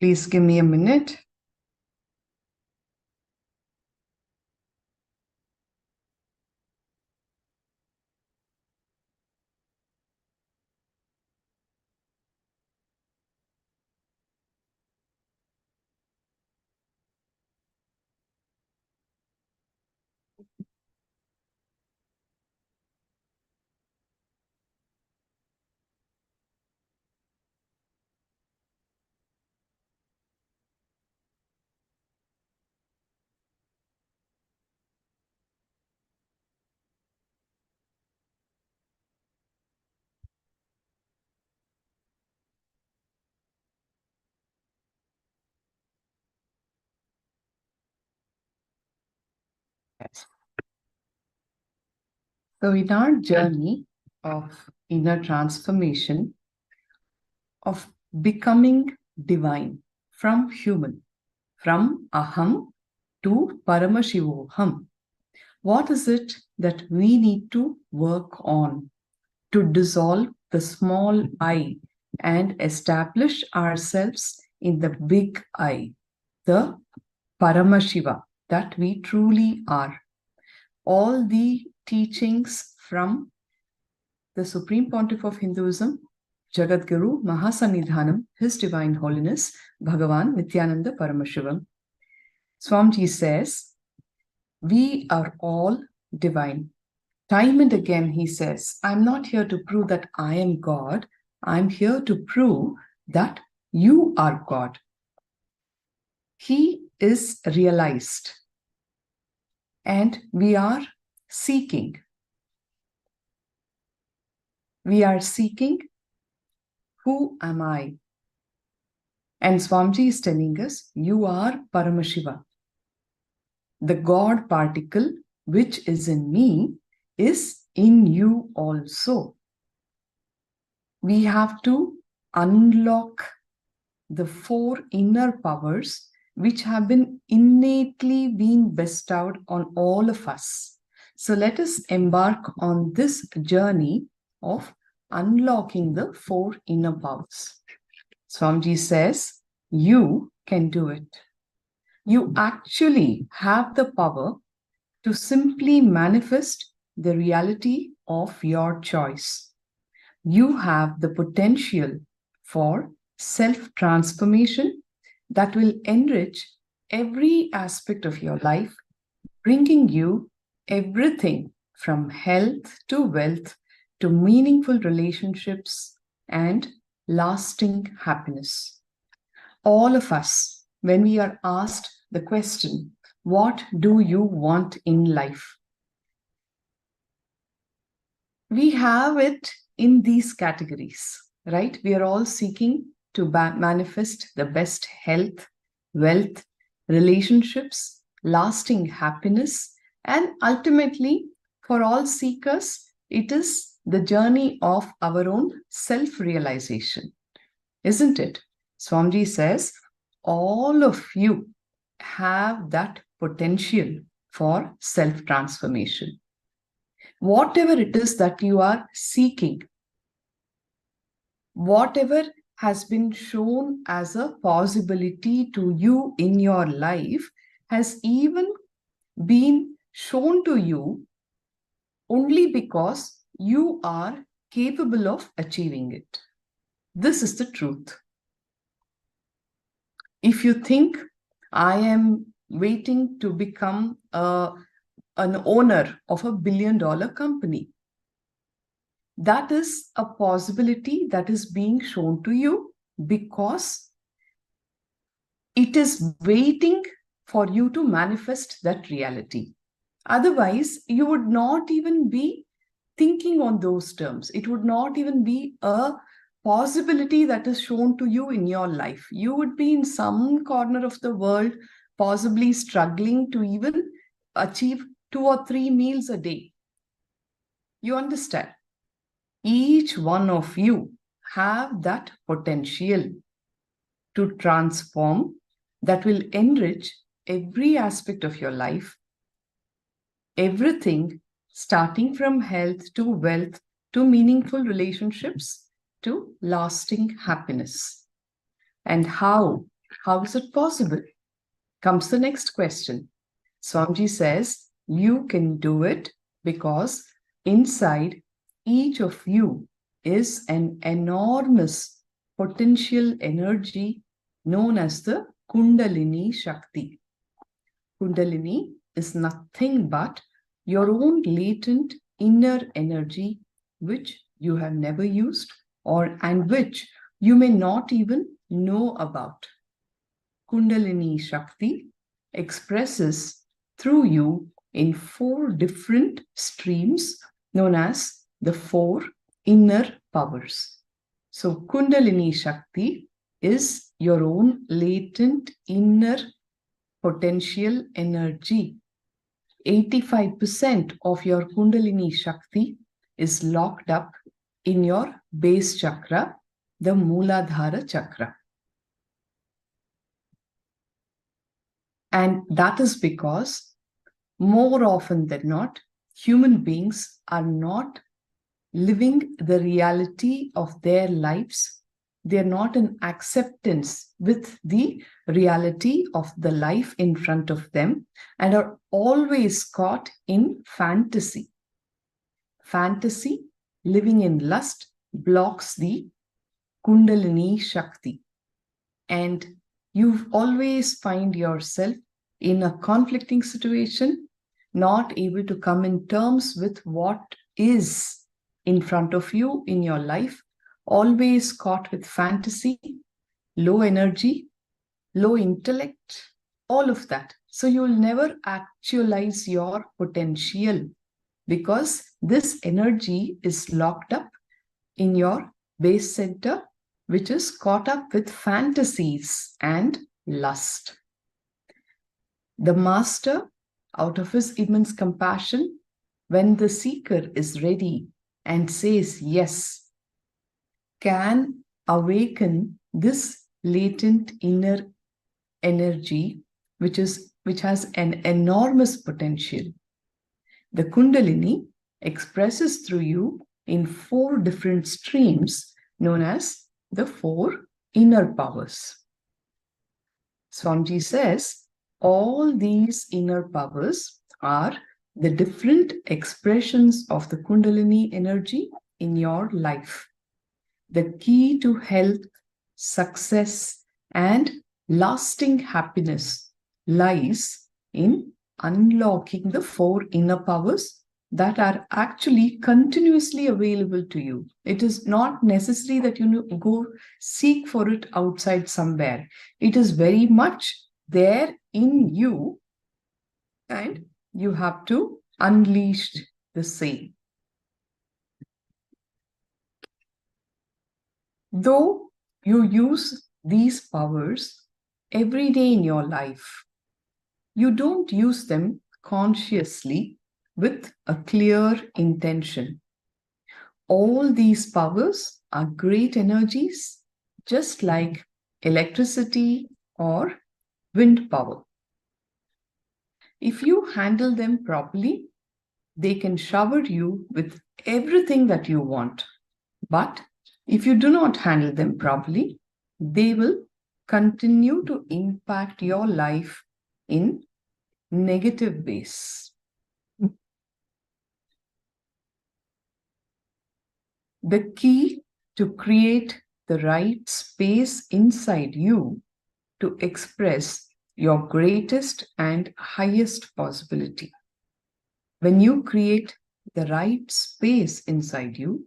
Please give me a minute. So in our journey of inner transformation, of becoming divine from human, from aham to Paramashivoham, what is it that we need to work on to dissolve the small I and establish ourselves in the big I, the Paramashiva that we truly are? All the teachings from the Supreme Pontiff of Hinduism, Jagadguru Mahasanidhanam, His Divine Holiness, Bhagavan Nithyananda Paramashivam. Swamiji says, we are all divine. Time and again he says, I'm not here to prove that I am God. I'm here to prove that you are God. He is realized. And we are seeking. We are seeking, who am I? And Swamiji is telling us, you are Paramashiva. The God particle which is in me is in you also. We have to unlock the four inner powers which have been innately bestowed on all of us. So let us embark on this journey of unlocking the four inner powers. Swamiji says, you can do it. You actually have the power to simply manifest the reality of your choice. You have the potential for self-transformation that will enrich every aspect of your life, bringing you everything from health to wealth to meaningful relationships and lasting happiness. All of us, when we are asked the question, what do you want in life? We have it in these categories, right? We are all seeking to manifest the best health, wealth, relationships, lasting happiness, and ultimately, for all seekers, it is the journey of our own self-realization, isn't it? Swamiji says, all of you have that potential for self-transformation. Whatever it is that you are seeking, whatever has been shown as a possibility to you in your life has even been shown to you only because you are capable of achieving it. This is the truth. If you think I am waiting to become an owner of $1 billion company, that is a possibility that is being shown to you because it is waiting for you to manifest that reality. Otherwise, you would not even be thinking on those terms. It would not even be a possibility that is shown to you in your life. You would be in some corner of the world, possibly struggling to even achieve 2 or 3 meals a day. You understand? Each one of you have that potential to transform that will enrich every aspect of your life. Everything starting from health to wealth to meaningful relationships to lasting happiness. And how is it possible? Comes the next question. Swamiji says, you can do it because inside each of you is an enormous potential energy known as the Kundalini Shakti. Kundalini is nothing but your own latent inner energy which you have never used and which you may not even know about. Kundalini Shakti expresses through you in 4 different streams known as the 4 inner powers. So Kundalini Shakti is your own latent inner potential energy. 85% of your Kundalini Shakti is locked up in your base chakra, the Mooladhara chakra. And that is because more often than not, human beings are not living the reality of their lives. They are not in acceptance with the reality of the life in front of them and are always caught in fantasy. Fantasy, living in lust, blocks the Kundalini Shakti. And you always find yourself in a conflicting situation, not able to come in terms with what is in front of you in your life, always caught with fantasy, low energy, low intellect, all of that. So you will never actualize your potential because this energy is locked up in your base center, which is caught up with fantasies and lust. The master, out of his immense compassion, when the seeker is ready and says yes, can awaken this latent inner energy, which has an enormous potential. The Kundalini expresses through you in 4 different streams known as the 4 inner powers. Swamiji says, all these inner powers are the different expressions of the Kundalini energy in your life. The key to health, success, and lasting happiness lies in unlocking the 4 inner powers that are actually continuously available to you. It is not necessary that you go seek for it outside somewhere. It is very much there in you, and you have to unleash the same. Though you use these powers every day in your life, you don't use them consciously with a clear intention. All these powers are great energies, just like electricity or wind power. If you handle them properly, they can shower you with everything that you want. But If you do not handle them properly, they will continue to impact your life in negative ways. The key to create the right space inside you to express your greatest and highest possibility. When you create the right space inside you,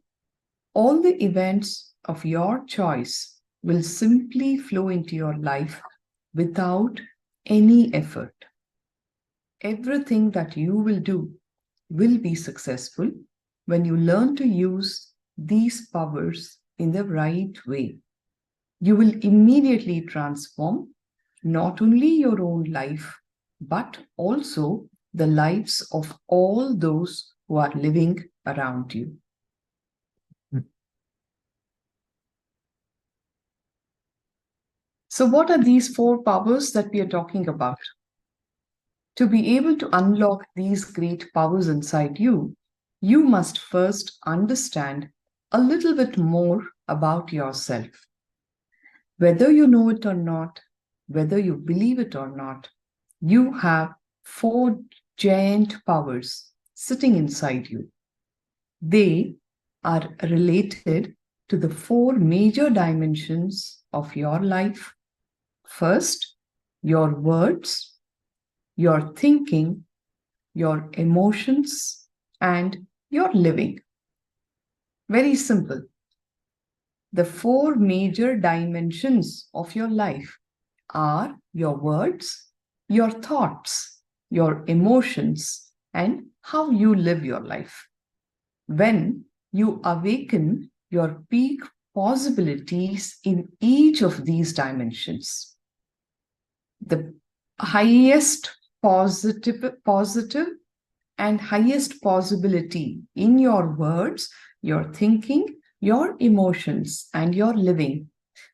all the events of your choice will simply flow into your life without any effort. Everything that you will do will be successful when you learn to use these powers in the right way. You will immediately transform not only your own life, but also the lives of all those who are living around you. So, what are these 4 powers that we are talking about? To be able to unlock these great powers inside you, you must first understand a little bit more about yourself. Whether you know it or not, whether you believe it or not, you have 4 giant powers sitting inside you. They are related to the 4 major dimensions of your life. First, your words, your thinking, your emotions, and your living. Very simple. The 4 major dimensions of your life are your words, your thoughts, your emotions, and how you live your life. When you awaken your peak possibilities in each of these dimensions, the highest positive and highest possibility in your words, your thinking, your emotions, and your living,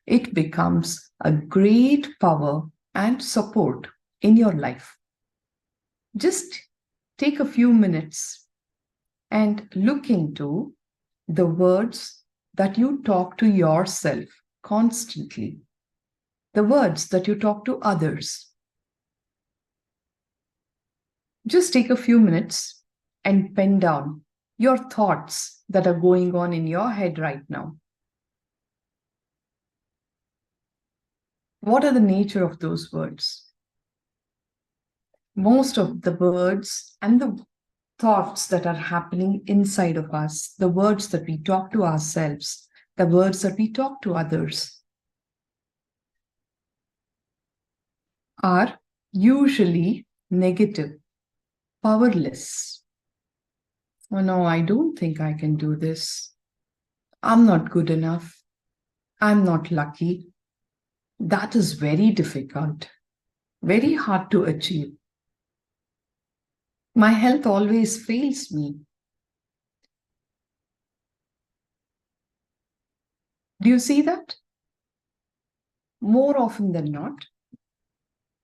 it becomes a great power and support in your life. Just take a few minutes and look into the words that you talk to yourself constantly, the words that you talk to others. Just take a few minutes and pen down your thoughts that are going on in your head right now. What are the nature of those words? Most of the words and the thoughts that are happening inside of us, the words that we talk to ourselves, the words that we talk to others, are usually negative, powerless. Oh no, I don't think I can do this. I'm not good enough. I'm not lucky. That is very difficult, very hard to achieve. My health always fails me. Do you see that? More often than not,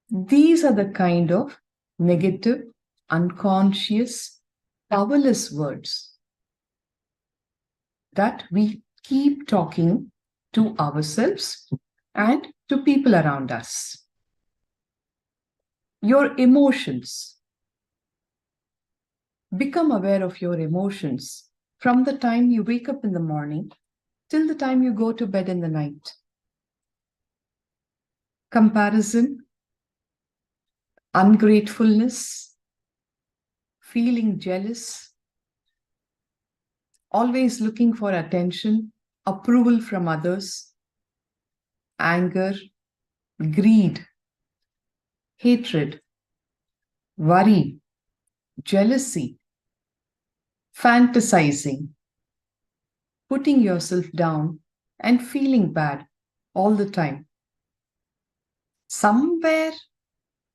these are the kind of negative, unconscious, powerless words that we keep talking to ourselves and to people around us. Your emotions. Become aware of your emotions from the time you wake up in the morning till the time you go to bed in the night. Comparison, ungratefulness, feeling jealous, always looking for attention, approval from others, anger, greed, hatred, worry, jealousy, fantasizing, putting yourself down and feeling bad all the time. Somewhere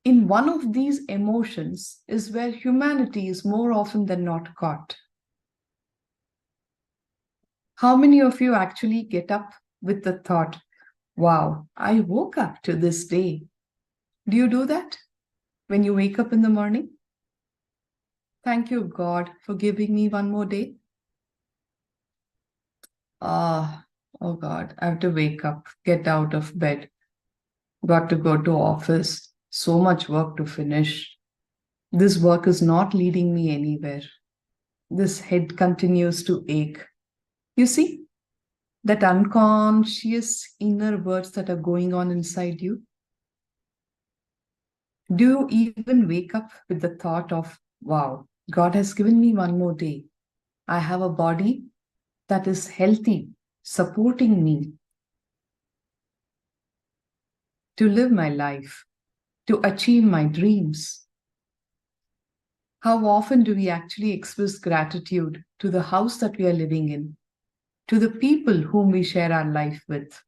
in one of these emotions is where humanity is more often than not caught. How many of you actually get up with the thought, wow, I woke up to this day? Do you do that when you wake up in the morning? Thank you, God, for giving me one more day. Oh God, I have to wake up, get out of bed, got to go to office, so much work to finish. This work is not leading me anywhere. This head continues to ache. You see, that unconscious inner words that are going on inside you. Do you even wake up with the thought of, wow, God has given me one more day. I have a body that is healthy, supporting me to live my life, to achieve my dreams. How often do we actually express gratitude to the house that we are living in, to the people whom we share our life with,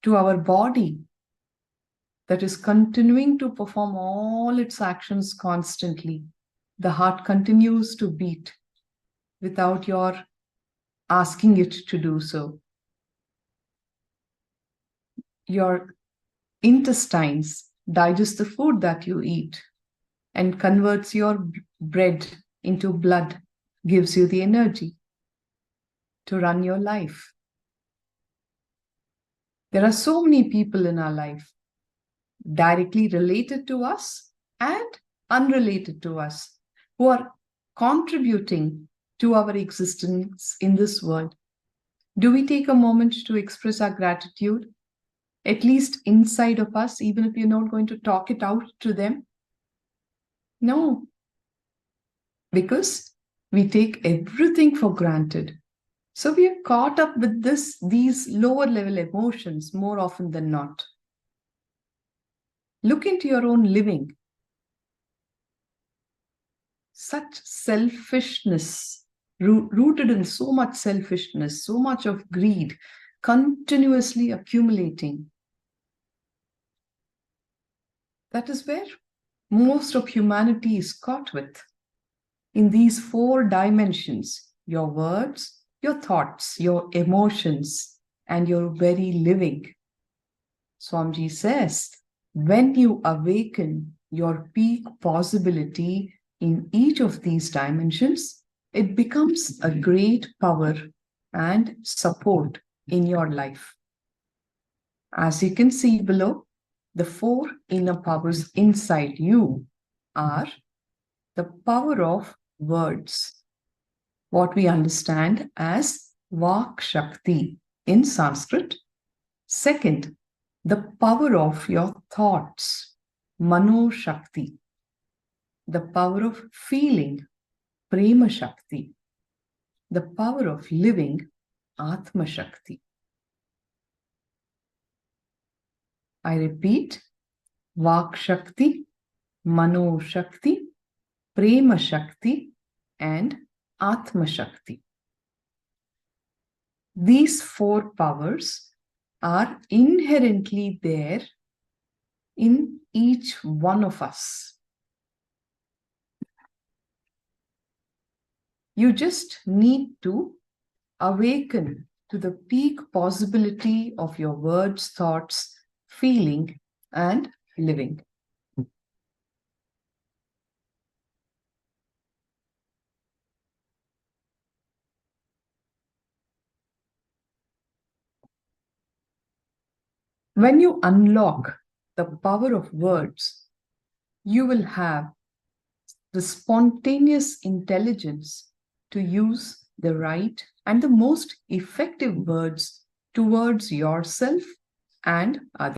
to our body that is continuing to perform all its actions constantly? The heart continues to beat without your asking it to do so. Your intestines digest the food that you eat and converts your bread into blood, gives you the energy to run your life. There are so many people in our life, directly related to us and unrelated to us, who are contributing to our existence in this world. Do we take a moment to express our gratitude, at least inside of us, even if you're not going to talk it out to them? No, because we take everything for granted. So we are caught up with these lower level emotions more often than not. Look into your own living. Such selfishness, rooted in so much selfishness, so much of greed, continuously accumulating. That is where most of humanity is caught with. In these 4 dimensions, your words, your thoughts, your emotions, and your very living. Swamiji says, when you awaken your peak possibility in each of these dimensions, it becomes a great power and support in your life. As you can see below, the 4 inner powers inside you are the power of words, what we understand as Vak Shakti in Sanskrit. Second, the power of your thoughts, Mano Shakti. The power of feeling, Prema Shakti. The power of living, Atma Shakti. I repeat, Vak Shakti, Mano Shakti, Prema Shakti, and Atma Shakti. These 4 powers are inherently there in each one of us. You just need to awaken to the peak possibility of your words, thoughts, feeling, and living. When you unlock the power of words, you will have the spontaneous intelligence to use the right and the most effective words towards yourself and others.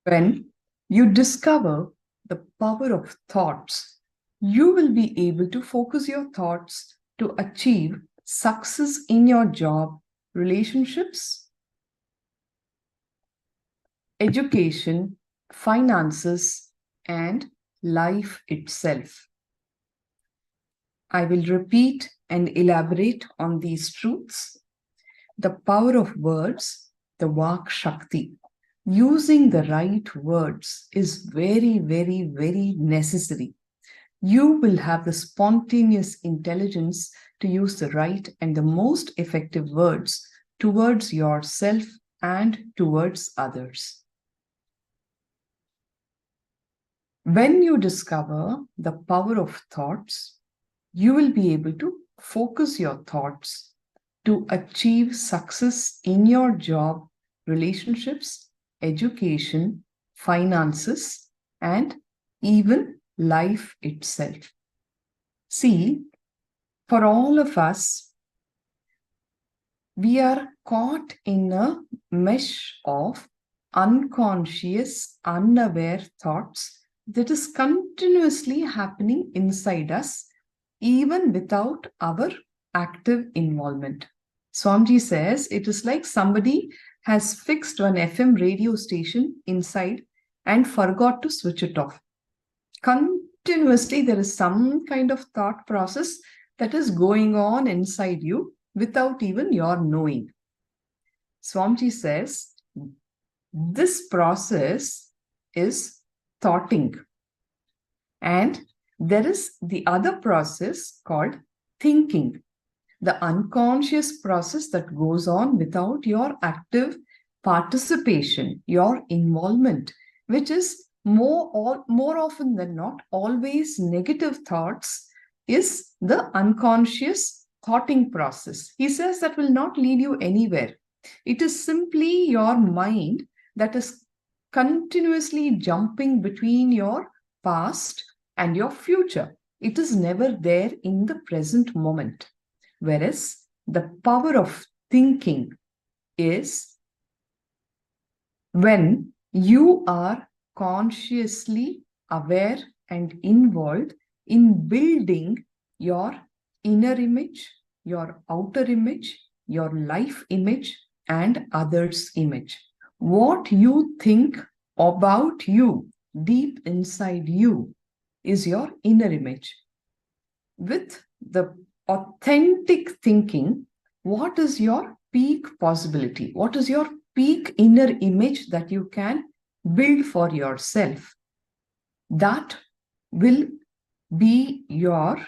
When you discover the power of thoughts, you will be able to focus your thoughts to achieve success in your job, relationships, education, finances, and life itself. I will repeat and elaborate on these truths. The power of words, the Vak Shakti. using the right words is very, very, very necessary. You will have the spontaneous intelligence to use the right and the most effective words towards yourself and towards others. When you discover the power of thoughts, you will be able to focus your thoughts to achieve success in your job, relationships, education, finances, and even life itself. See, for all of us, we are caught in a mesh of unconscious, unaware thoughts that is continuously happening inside us, even without our active involvement. Swamiji says it is like somebody has fixed an FM radio station inside and forgot to switch it off. Continuously, there is some kind of thought process that is going on inside you without even your knowing. Swamiji says this process is thoughting. And there is the other process called thinking, the unconscious process that goes on without your active participation, your involvement, which is more often than not always negative thoughts, is the unconscious thoughting process. He says that will not lead you anywhere. It is simply your mind that is continuously jumping between your past and your future. It is never there in the present moment. Whereas the power of thinking is when you are consciously aware and involved in building your inner image, your outer image, your life image, and others' image. What you think about you deep inside you is your inner image. With the authentic thinking, what is your peak possibility? What is your peak inner image that you can build for yourself? That will be your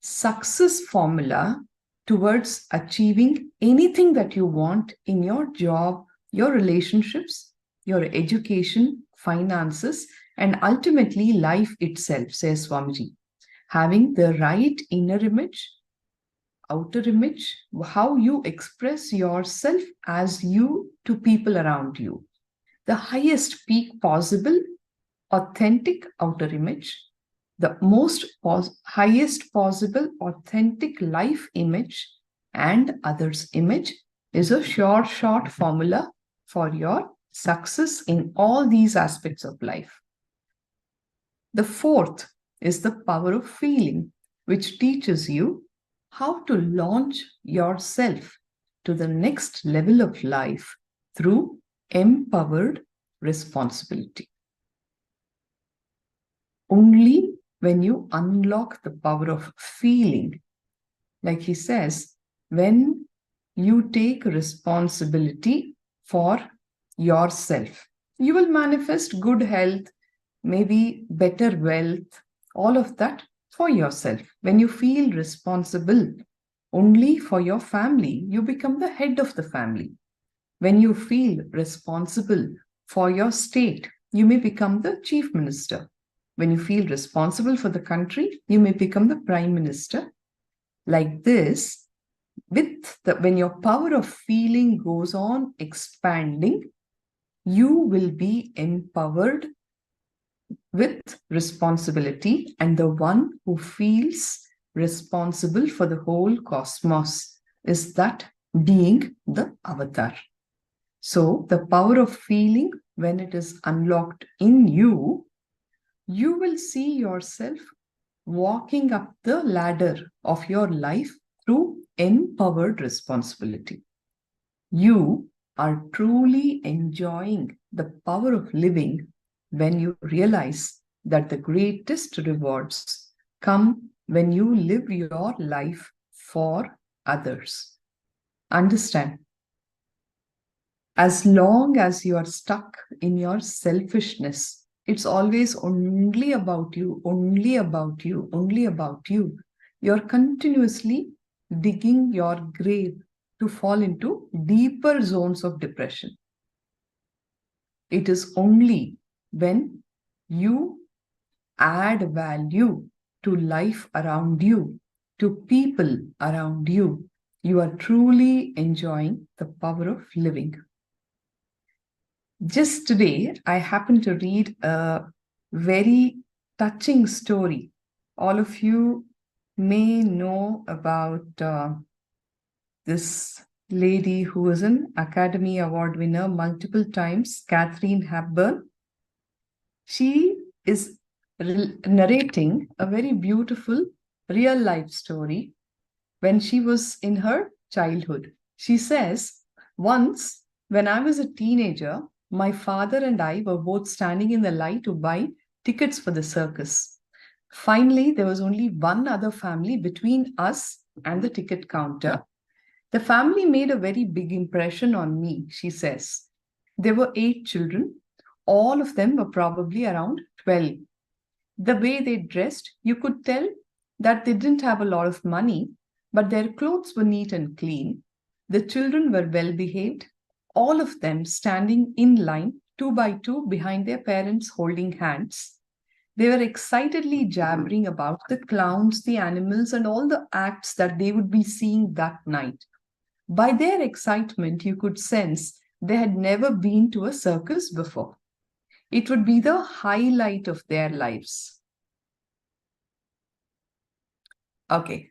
success formula towards achieving anything that you want in your job, your relationships, your education, finances, and ultimately life itself, says Swamiji. Having the right inner image, outer image, how you express yourself as you to people around you. The highest peak possible, authentic outer image, the most highest possible authentic life image, and others' image is a short formula for your success in all these aspects of life. The fourth is the power of feeling, which teaches you how to launch yourself to the next level of life through empowered responsibility. Only when you unlock the power of feeling, like he says, when you take responsibility for yourself, you will manifest good health, maybe better wealth, all of that for yourself. When you feel responsible only for your family, you become the head of the family. When you feel responsible for your state, you may become the chief minister. When you feel responsible for the country, you may become the prime minister. Like this, when your power of feeling goes on expanding, you will be empowered with responsibility, and the one who feels responsible for the whole cosmos is that being the avatar. So the power of feeling, when it is unlocked in you, you will see yourself walking up the ladder of your life through empowered responsibility. You are truly enjoying the power of living when you realize that the greatest rewards come when you live your life for others. Understand? As long as you are stuck in your selfishness, it's always only about you, only about you, only about you. You're continuously digging your grave to fall into deeper zones of depression. It is only when you add value to life around you, to people around you, you are truly enjoying the power of living. Just today, I happened to read a very touching story. All of you may know about this lady who is an Academy Award winner multiple times, Katharine Hepburn. She is narrating a very beautiful real life story when she was in her childhood. She says, once when I was a teenager, my father and I were both standing in the line to buy tickets for the circus. Finally, there was only one other family between us and the ticket counter. The family made a very big impression on me, she says. There were 8 children. All of them were probably around 12. The way they dressed, you could tell that they didn't have a lot of money, but their clothes were neat and clean. The children were well behaved, all of them standing in line 2 by 2 behind their parents holding hands. They were excitedly jabbering about the clowns, the animals, and all the acts that they would be seeing that night. By their excitement, you could sense they had never been to a circus before. It would be the highlight of their lives. Okay.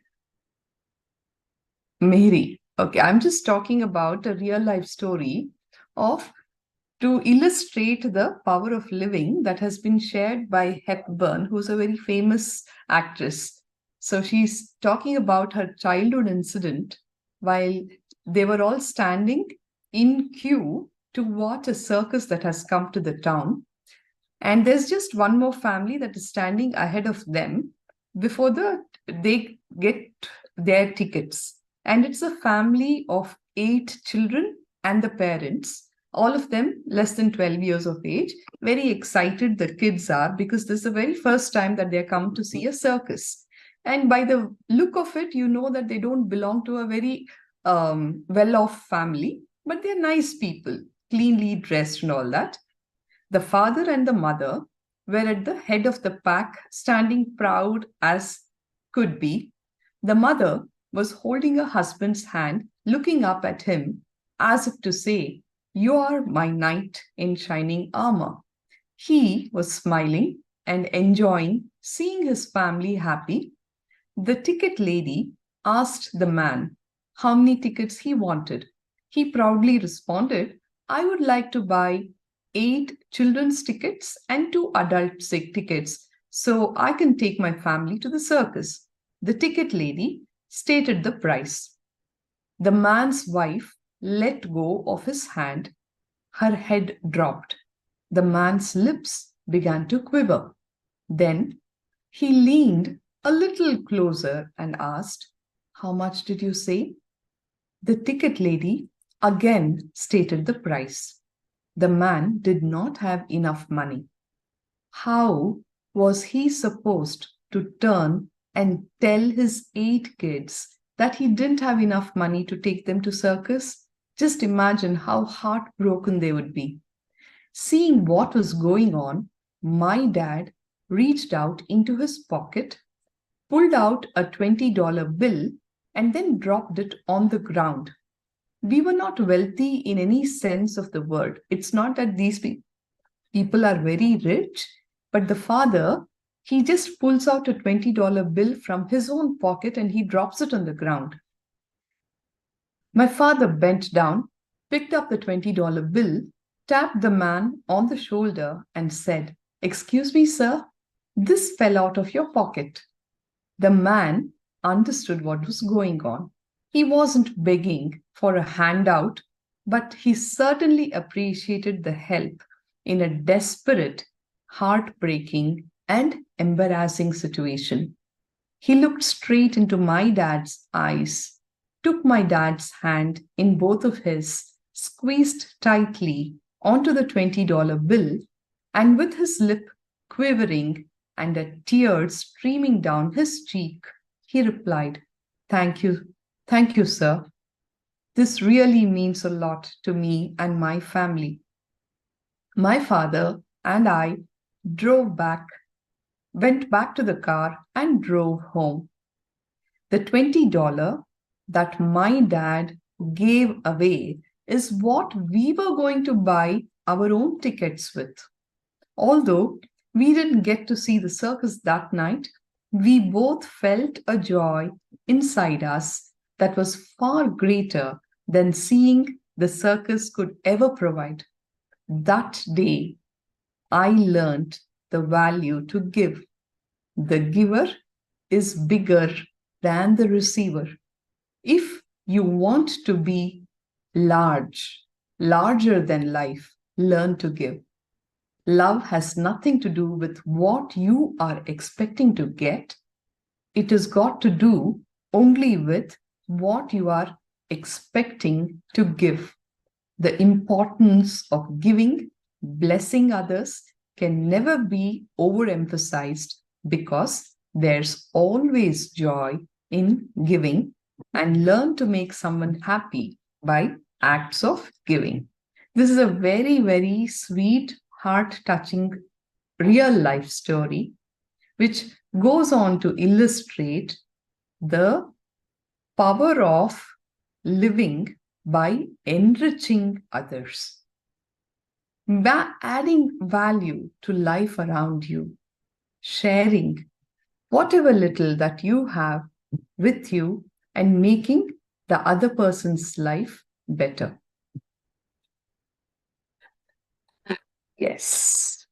Mary. Okay, I'm just talking about a real life story to illustrate the power of living that has been shared by Hepburn, who's a very famous actress. So she's talking about her childhood incident while they were all standing in queue to watch a circus that has come to the town. And there's just one more family that is standing ahead of them before they get their tickets. And it's a family of 8 children and the parents, all of them less than 12 years of age. Very excited the kids are because this is the very first time that they're come to see a circus. And by the look of it, you know that they don't belong to a very well-off family, but they're nice people, cleanly dressed and all that. The father and the mother were at the head of the pack, standing proud as could be. The mother was holding her husband's hand, looking up at him as if to say, "You are my knight in shining armor." He was smiling and enjoying seeing his family happy. The ticket lady asked the man how many tickets he wanted. He proudly responded, "I would like to buy 8 children's tickets and 2 adult tickets so I can take my family to the circus." The ticket lady stated the price. The man's wife let go of his hand. Her head dropped. The man's lips began to quiver. Then he leaned a little closer and asked, "How much did you say?" The ticket lady again stated the price. The man did not have enough money. How was he supposed to turn and tell his 8 kids that he didn't have enough money to take them to circus? Just imagine how heartbroken they would be. Seeing what was going on, my dad reached out into his pocket, pulled out a $20 bill, and then dropped it on the ground. We were not wealthy in any sense of the word. It's not that these people are very rich, but the father, he just pulls out a $20 bill from his own pocket and he drops it on the ground. My father bent down, picked up the $20 bill, tapped the man on the shoulder and said, "Excuse me, sir, this fell out of your pocket." The man understood what was going on. He wasn't begging for a handout, but he certainly appreciated the help in a desperate, heartbreaking, and embarrassing situation. He looked straight into my dad's eyes, took my dad's hand in both of his, squeezed tightly onto the $20 bill, and with his lip quivering and a tear streaming down his cheek, he replied, "Thank you, sir. This really means a lot to me and my family." My father and I went back to the car and drove home. The $20 that my dad gave away is what we were going to buy our own tickets with. Although we didn't get to see the circus that night, we both felt a joy inside us that was far greater than seeing the circus could ever provide. That day, I learned the value to give. The giver is bigger than the receiver. If you want to be larger than life, learn to give. Love has nothing to do with what you are expecting to get. It has got to do only with what you are expecting to give. The importance of giving, blessing others can never be overemphasized, because there's always joy in giving, and learn to make someone happy by acts of giving. This is a very, very sweet, heart-touching, real-life story, which goes on to illustrate the power of living by enriching others, adding value to life around you, sharing whatever little that you have with you, and making the other person's life better. Yes.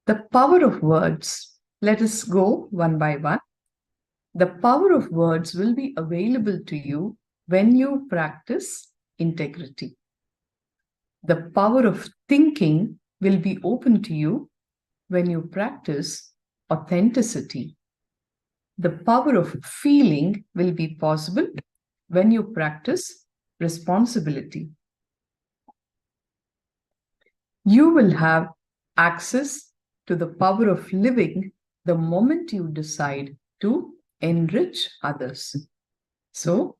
The power of words. Let us go one by one. The power of words will be available to you when you practice integrity. The power of thinking will be open to you when you practice authenticity. The power of feeling will be possible when you practice responsibility. You will have access to the power of living the moment you decide to enrich others. So,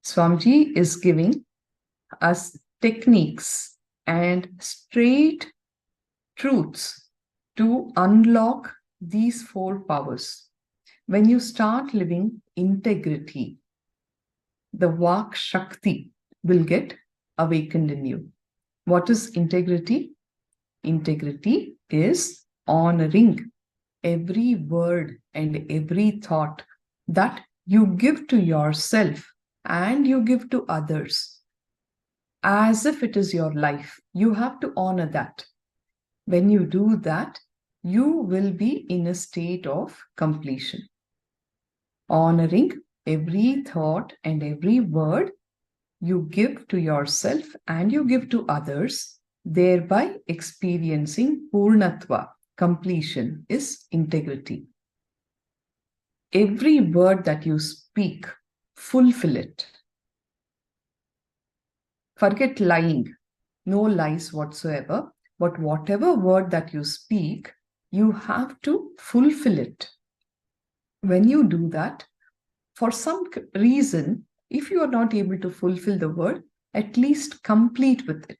Swamiji is giving us techniques and straight truths to unlock these 4 powers. When you start living integrity, the Vak Shakti will get awakened in you. What is integrity? Integrity is honoring every word and every thought that you give to yourself and you give to others, as if it is your life. You have to honor that. When you do that, you will be in a state of completion. Honoring every thought and every word you give to yourself and you give to others, thereby experiencing Purnatva, completion, is integrity. Every word that you speak, fulfill it. Forget lying, no lies whatsoever, but whatever word that you speak, you have to fulfill it. When you do that, for some reason, if you are not able to fulfill the word, at least complete with it.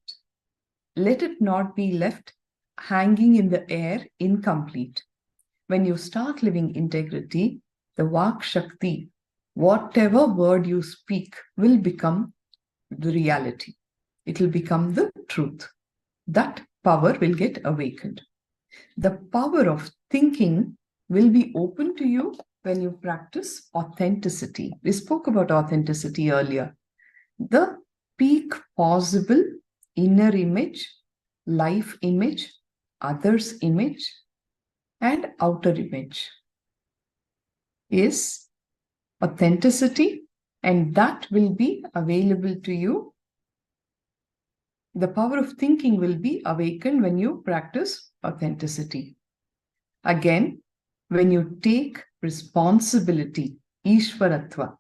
Let it not be left hanging in the air incomplete. When you start living integrity, the Vak Shakti, whatever word you speak, will become the reality. It will become the truth. That power will get awakened. The power of thinking will be open to you when you practice authenticity. We spoke about authenticity earlier. The peak possible inner image, life image, others image, and outer image is authenticity, and that will be available to you. The power of thinking will be awakened when you practice authenticity. Again, when you take responsibility, Ishwaratva,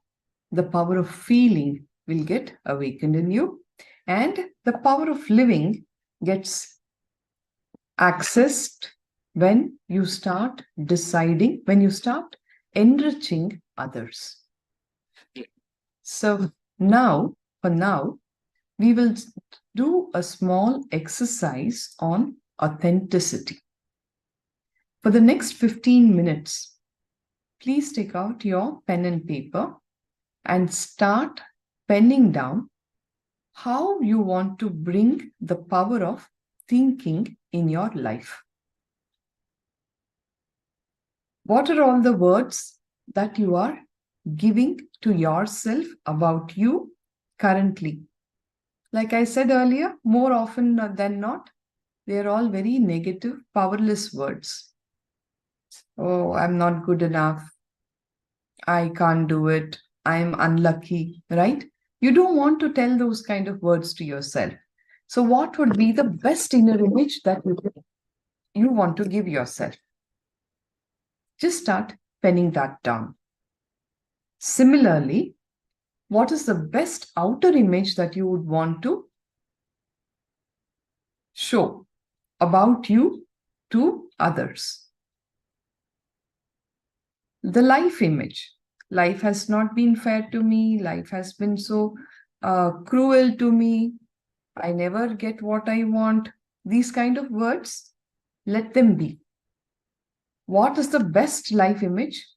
the power of feeling will get awakened in you. And the power of living gets accessed when you start deciding, when you start enriching others. So now, for now, we will do a small exercise on authenticity. For the next 15 minutes, please take out your pen and paper and start penning down how you want to bring the power of thinking in your life. What are all the words that you are giving to yourself about you currently? Like I said earlier, more often than not, they are all very negative, powerless words. Oh, I'm not good enough. I can't do it. I'm unlucky, right? You don't want to tell those kind of words to yourself. So what would be the best inner image that you want to give yourself? Just start penning that down. Similarly, what is the best outer image that you would want to show about you to others? The life image. Life has not been fair to me. Life has been so cruel to me. I never get what I want. These kind of words, let them be. What is the best life image?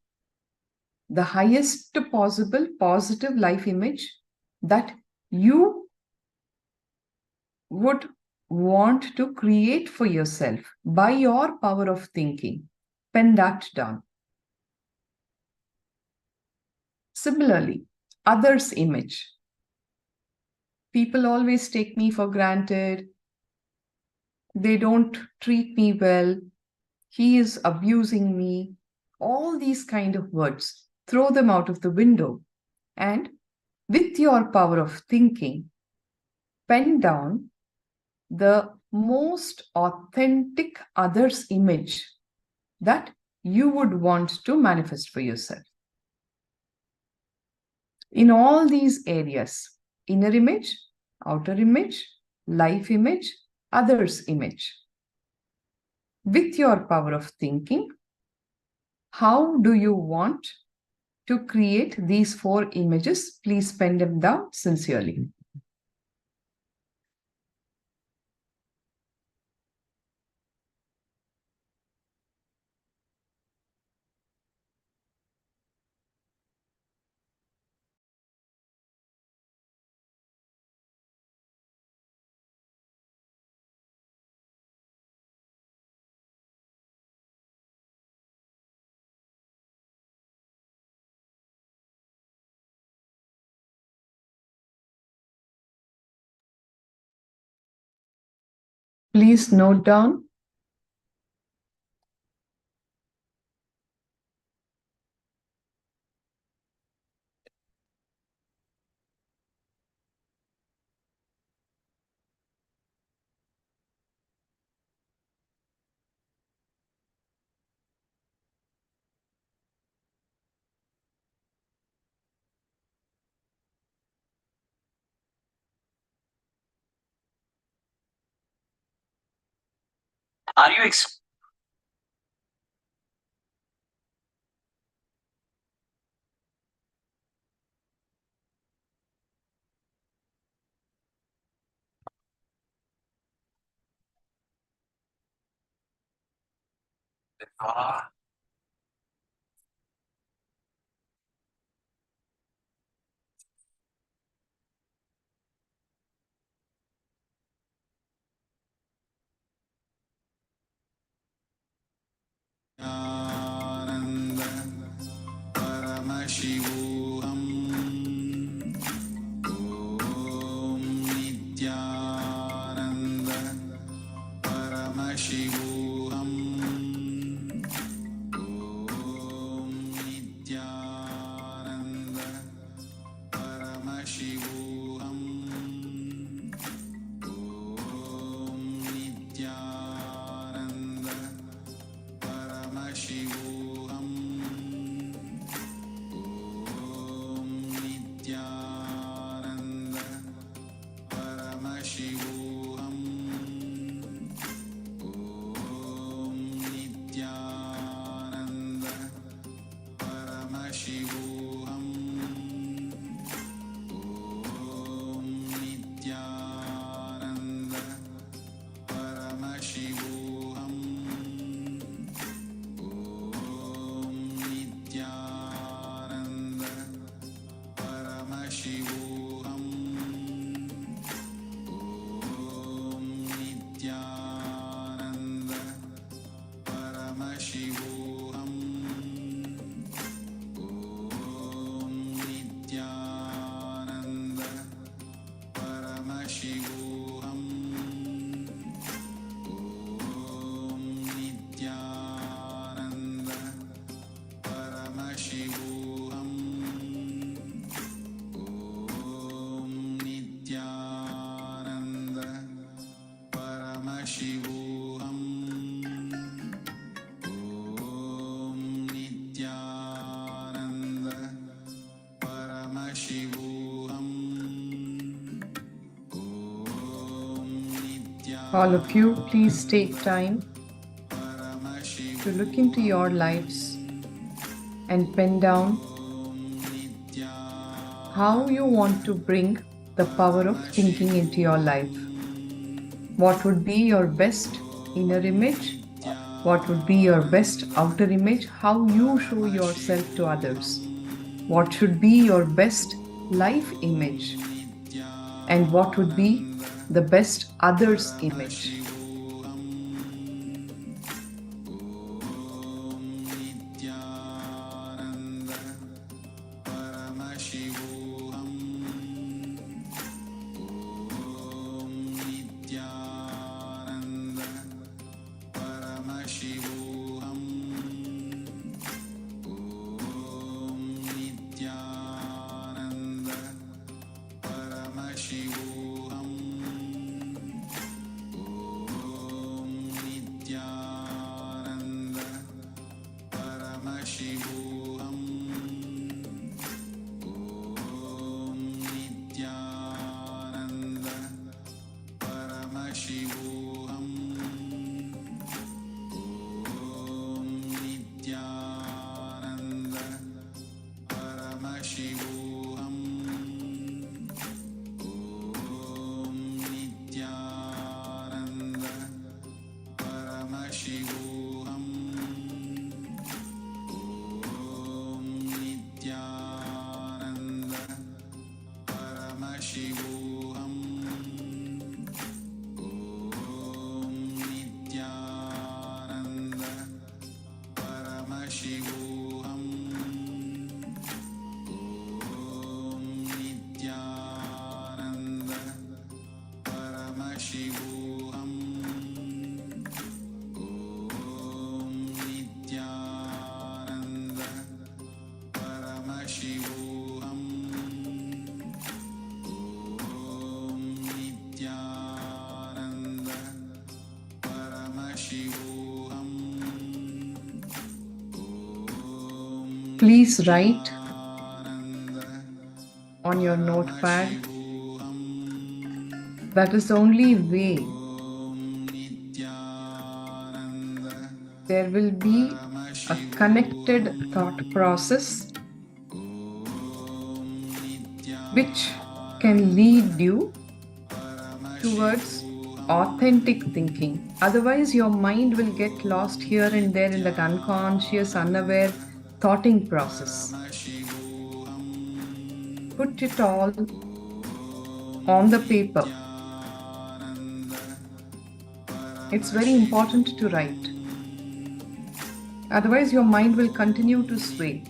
The highest possible positive life image that you would want to create for yourself by your power of thinking. Pen that down. Similarly, others' image. People always take me for granted. They don't treat me well. He is abusing me. All these kind of words, throw them out of the window. And with your power of thinking, pen down the most authentic others' image that you would want to manifest for yourself. In all these areas, inner image, outer image, life image, others' image. With your power of thinking, how do you want to create these 4 images? Please pen them down sincerely. Please note down.
Are you
Nithyananda Paramashivoham. Om Nithyananda Paramashivoham.
All of you, please take time to look into your lives and pen down how you want to bring the power of thinking into your life. What would be your best inner image? What would be your best outer image? How you show yourself to others? What should be your best life image? And what would be the best others image? Please write on your notepad. That is the only way there will be a connected thought process which can lead you towards authentic thinking. Otherwise, your mind will get lost here and there in that unconscious, unaware thoughting process. Put it all on the paper. It's very important to write. Otherwise, your mind will continue to sway.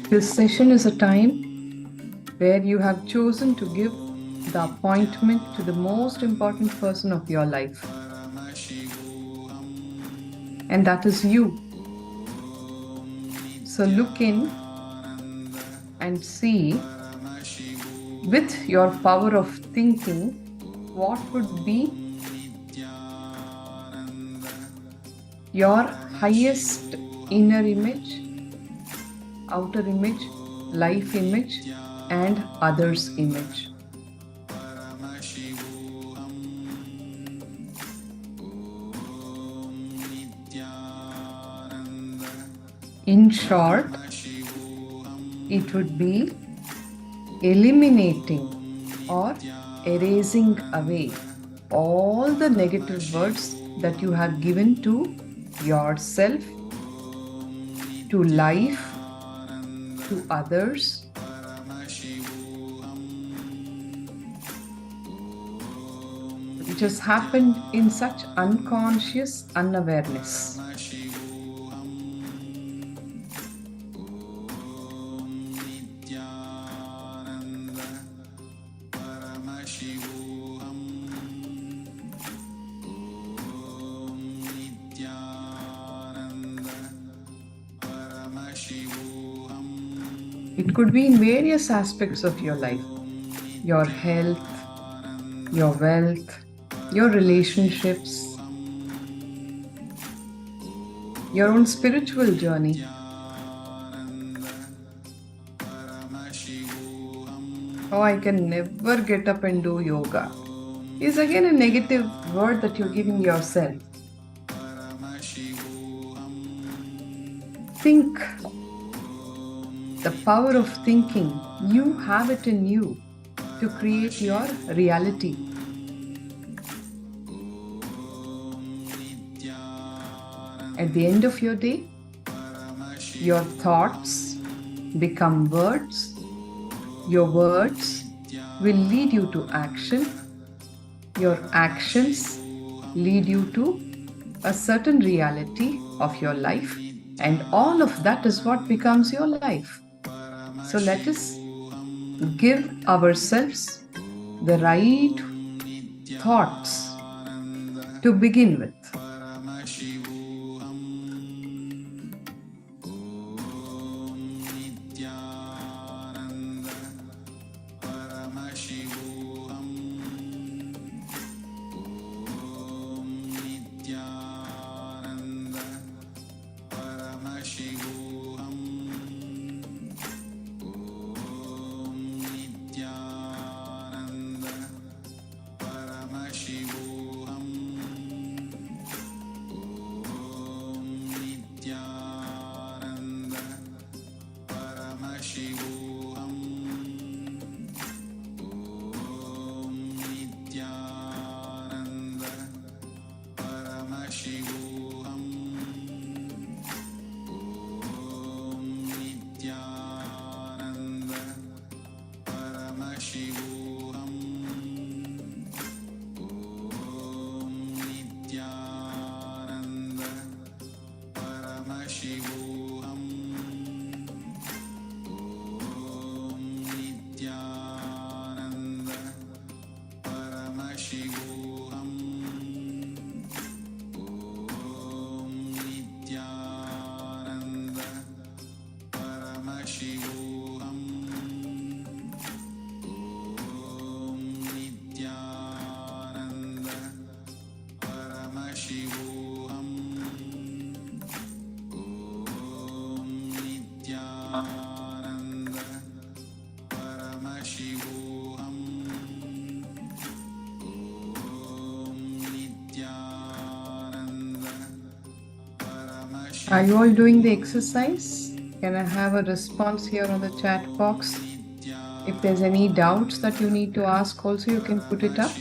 This session is a time where you have chosen to give the appointment to the most important person of your life. And that is you. So look in and see, with your power of thinking, what would be your highest inner image, outer image, life image, and others' image. In short, it would be eliminating or erasing away all the negative words that you have given to yourself, to life, to others. Which has happened in such unconscious unawareness. It could be in various aspects of your life, your health, your wealth, your relationships, your own spiritual journey. Oh, I can never get up and do yoga is again a negative word that you're giving yourself. Think. The power of thinking, you have it in you to create your reality. At the end of your day, your thoughts become words. Your words will lead you to action. Your actions lead you to a certain reality of your life, and all of that is what becomes your life. So let us give ourselves the right thoughts to begin with. Are you all doing the exercise? Can I have a response here on the chat box? If there's any doubts that you need to ask also, you can put it up.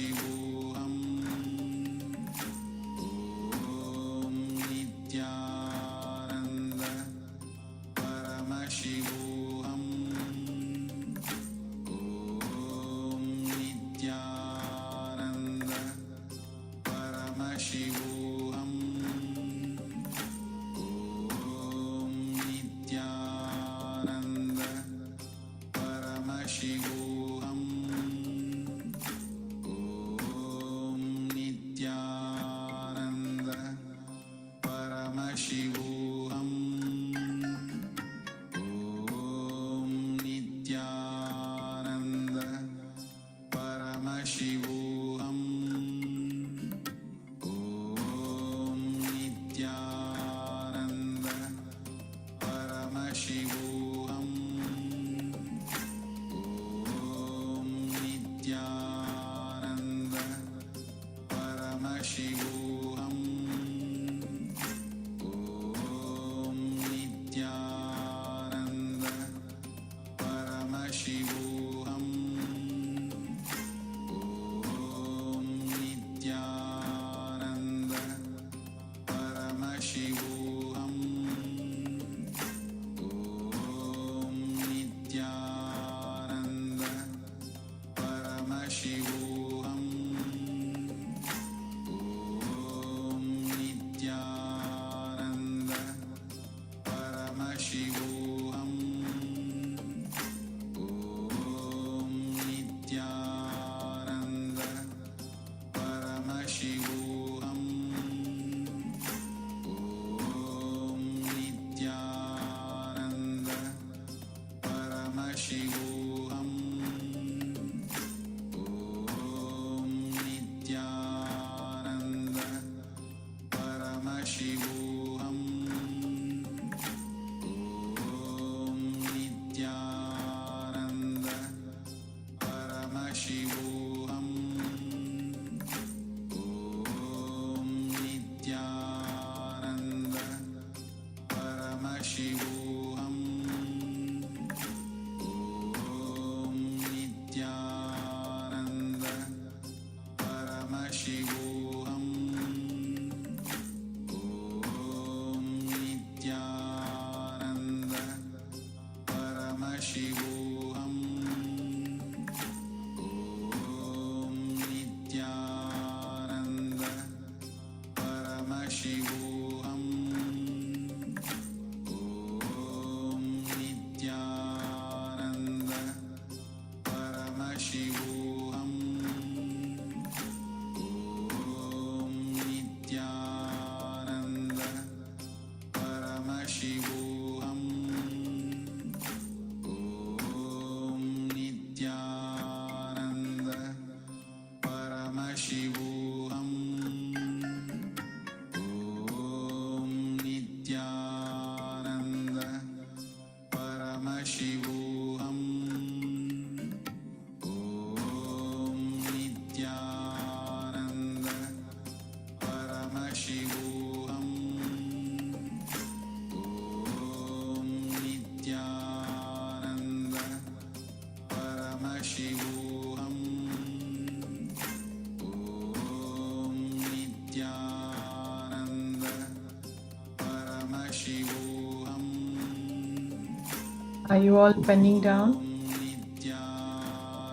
Are you all penning down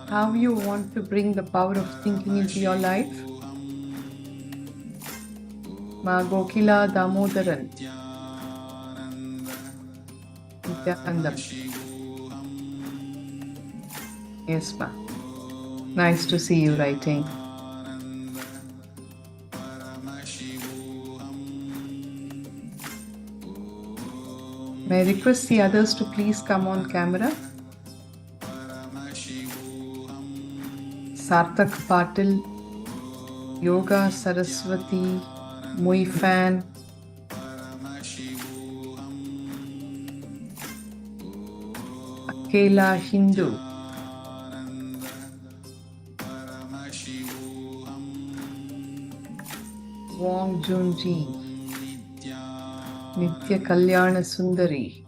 how you want to bring the power of thinking into your life? Ma Gokila Damodaran. Nithyananda. Yes, ma. Nice to see you writing. May I request the others to please come on camera? Sarthak Patil, Yoga Saraswati, Muifan, Akela Hindu, Wong Junji, Nitya Kalyana Sundari,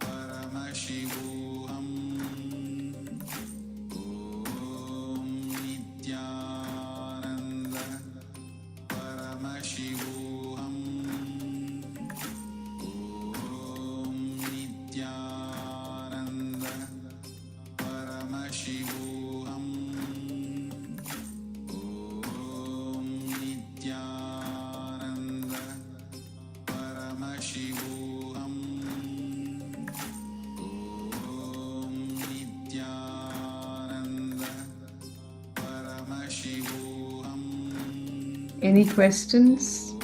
Any questions?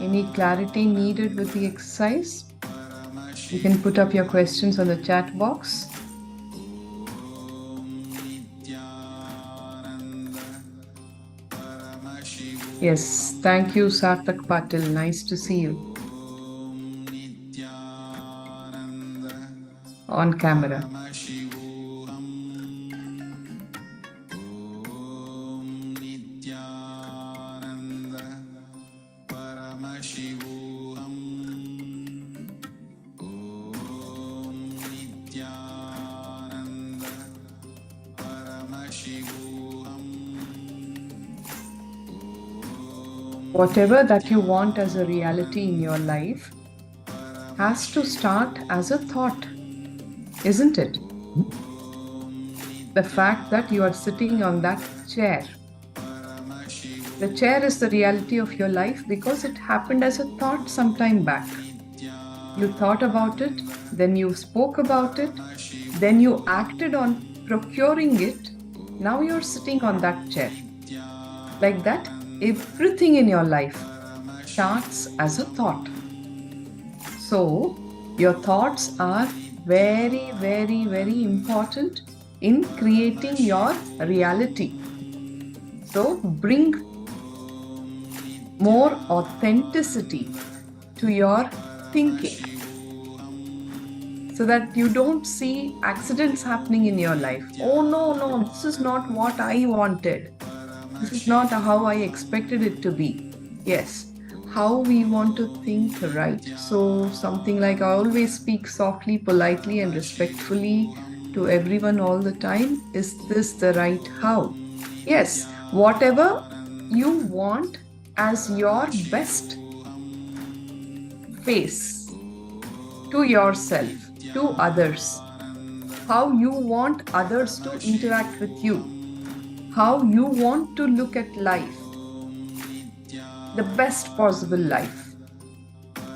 Any clarity needed with the exercise? You can put up your questions on the chat box. Yes, thank you, Sarthak Patil. Nice to see you. On camera. Whatever that you want as a reality in your life has to start as a thought, isn't it? The fact that you are sitting on that chair. The chair is the reality of your life because it happened as a thought some time back. You thought about it, then you spoke about it, then you acted on procuring it. Now you're sitting on that chair. Like that, everything in your life starts as a thought. So, your thoughts are very, very, very important in creating your reality. So, bring more authenticity to your thinking so that you don't see accidents happening in your life. Oh no, this is not what I wanted. This is not how I expected it to be. Yes, how we want to think right. So something like I always speak softly, politely and respectfully to everyone all the time. Is this the right how? Yes, whatever you want as your best face to yourself, to others, how you want others to interact with you, how you want to look at life, the best possible life.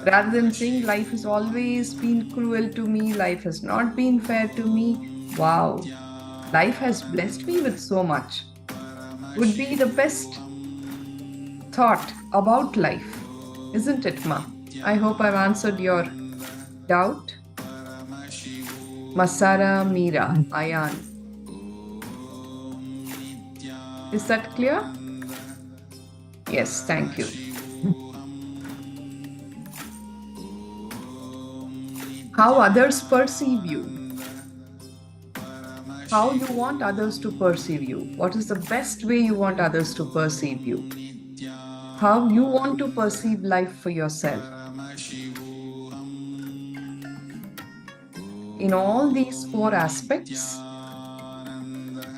Rather than saying life has always been cruel to me, life has not been fair to me. Wow, life has blessed me with so much. Would be the best thought about life, isn't it, Ma? I hope I've answered your doubt. Masara Meera, Ayan. Is that clear? Yes, thank you. How others perceive you. How you want others to perceive you. What is the best way you want others to perceive you? How you want to perceive life for yourself. In all these four aspects,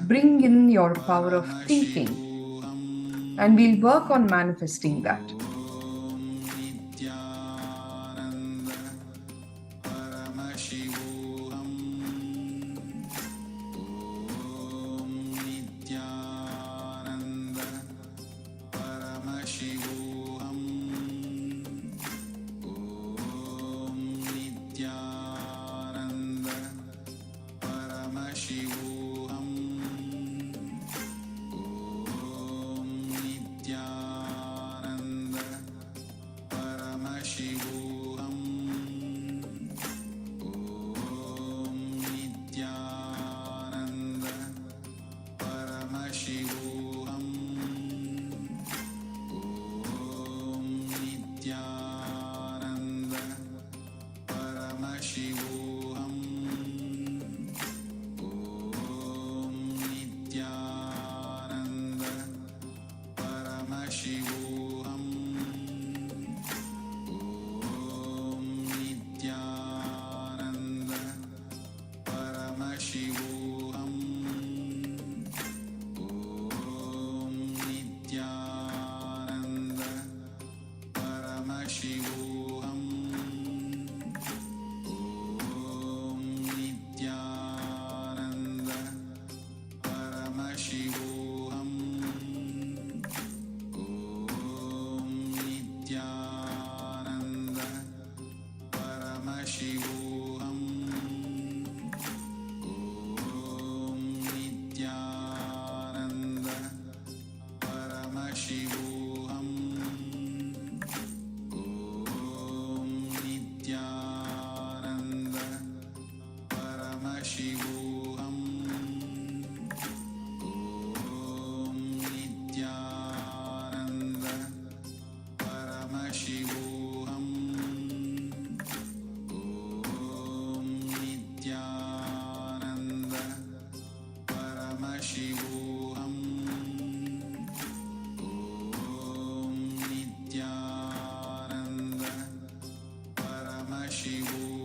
bring in your power of thinking and we'll work on manifesting that.
Nithyananda Paramashivoham. Om Nithyananda Paramashivoham. Om Nithyananda Paramashivoham. Om Nithyananda Paramashivoham. Om Nithyananda Paramashivoham. Om Nithyananda Paramashivoham. Om Nithyananda Paramashivoham. Om Nithyananda Paramashivoham. Om Nithyananda Paramashivoham. Om Nithyananda Paramashivoham. Om Nithyananda Paramashivoham.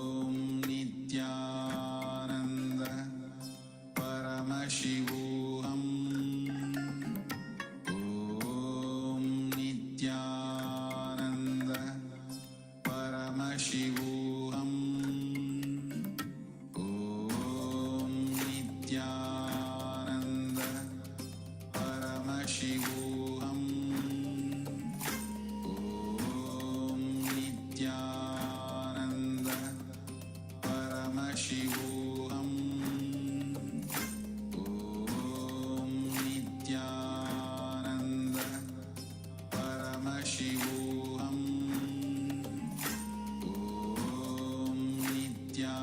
Om Nithyananda Paramashivoham. Om Nithyananda Paramashivoham. Om Nithyananda Paramashivoham. Om Nithyananda Paramashivoham. Om Nithyananda Paramashivoham. Om Nithyananda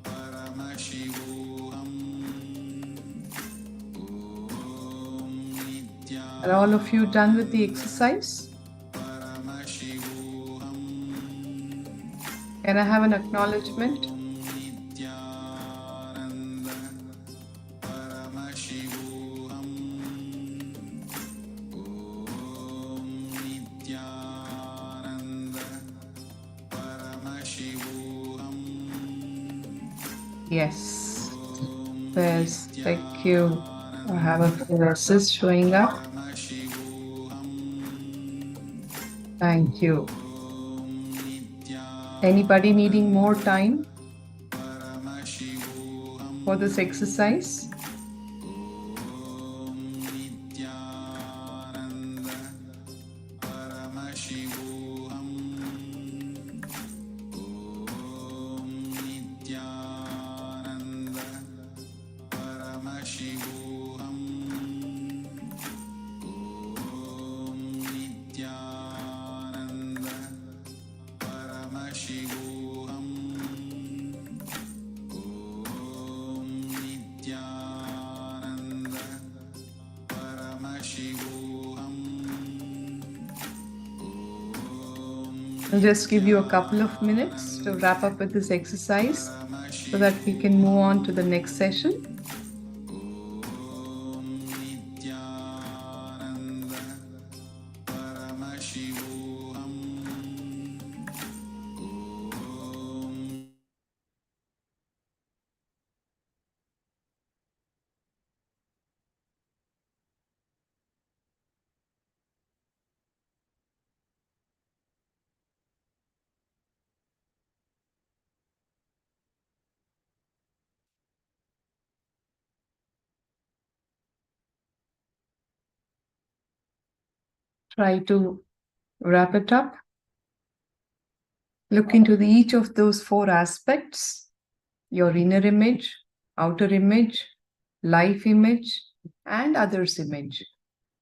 Paramashivoham. Om
Are all of you done with the exercise?
Paramashivoham.
Can I have an acknowledgement?
Nithyananda Paramashivoham. Om Nithyananda Paramashivoham.
Yes. Thank you. I have a few verses showing up. Thank you. Anybody needing more time for this exercise?
Nithyananda Paramashivoham. Om Nithyananda Paramashivoham. Om Nithyananda Paramashivoham. Om Nithyananda Paramashivoham.
I'll just give you a couple of minutes to wrap up with this exercise so that we can move on to the next session.
Om Nithyananda Paramashivoham. Om
Try to wrap it up. Look into each of those four aspects: your inner image, outer image, life image, and others' image.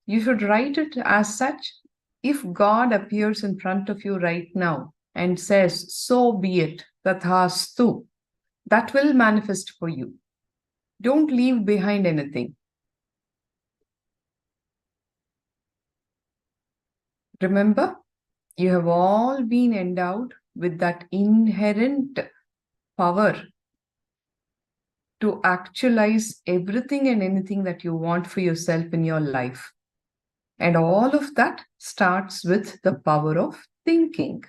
You should write it as such. If God appears in front of you right now and says, "So be it, tathastu," that will manifest for you. Don't leave behind anything. Remember, you have all been endowed with that inherent power to actualize everything and anything that you want for yourself in your life. And all of that starts with the power of thinking.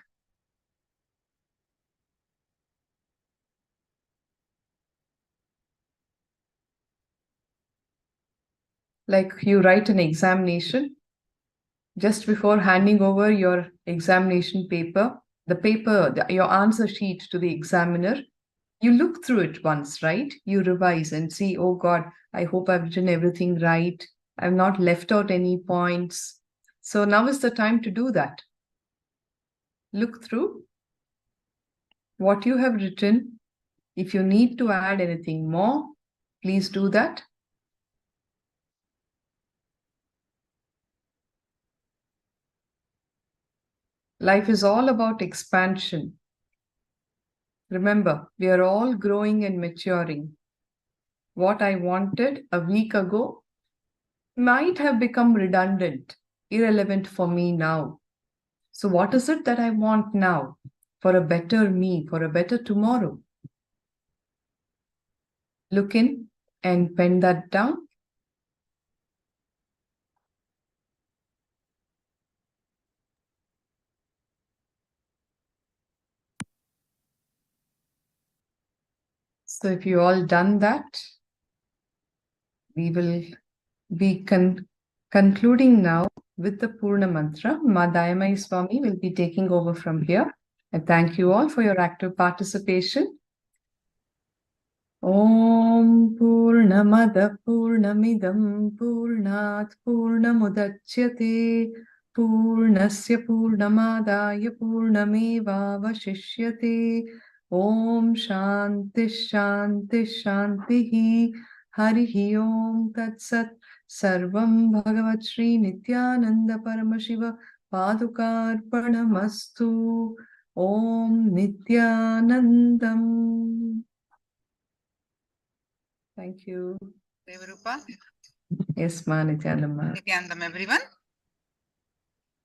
Like you write an examination, just before handing over your examination paper, your answer sheet to the examiner, you look through it once, right? You revise and see, oh God, I hope I've written everything right. I've not left out any points. So now is the time to do that. Look through what you have written. If you need to add anything more, please do that. Life is all about expansion. Remember, we are all growing and maturing. What I wanted a week ago might have become redundant, irrelevant for me now. So what is it that I want now for a better me, for a better tomorrow? Look in and pen that down. So if you all done that, we will be concluding now with the Purna Mantra. Madayamai Swami will be taking over from here. And thank you all for your active participation. Om Purnamada Purnamidam Purnat Purnamudachyate Purnasya Purnamadaya Purnameva Vashishyate Om Shanti Shanti Shantihi Harihi Om Tat Sat Sarvam Bhagavat Shri Nithyananda Paramashiva Padukarpanamastu Om Nithyanandam. Thank you.
Devarupa,
Yes, ma, Nithyananda.
Nithyanandam, everyone.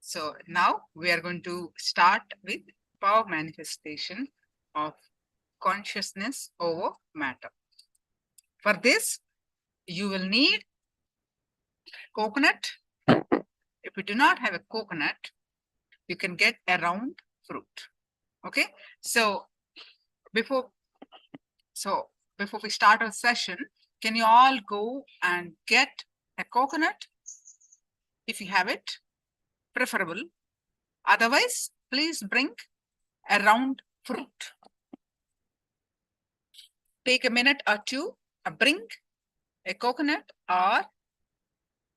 So now we are going to start with power manifestation of consciousness over matter. For this, you will need coconut. If you do not have a coconut, you can get a round fruit. Okay. So before we start our session, can you all go and get a coconut if you have it, preferable. Otherwise, please bring a round fruit. Take a minute or two, bring a coconut or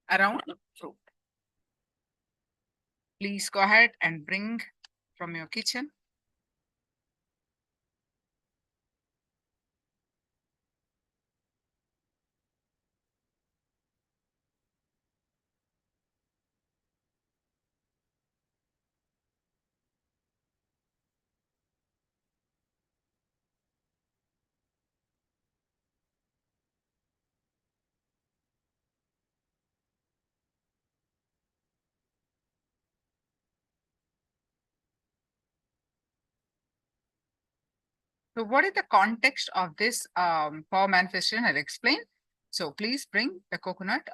a round fruit. Please go ahead and bring from your kitchen. So what is the context of this power manifestation? I'll explain. So please bring the coconut.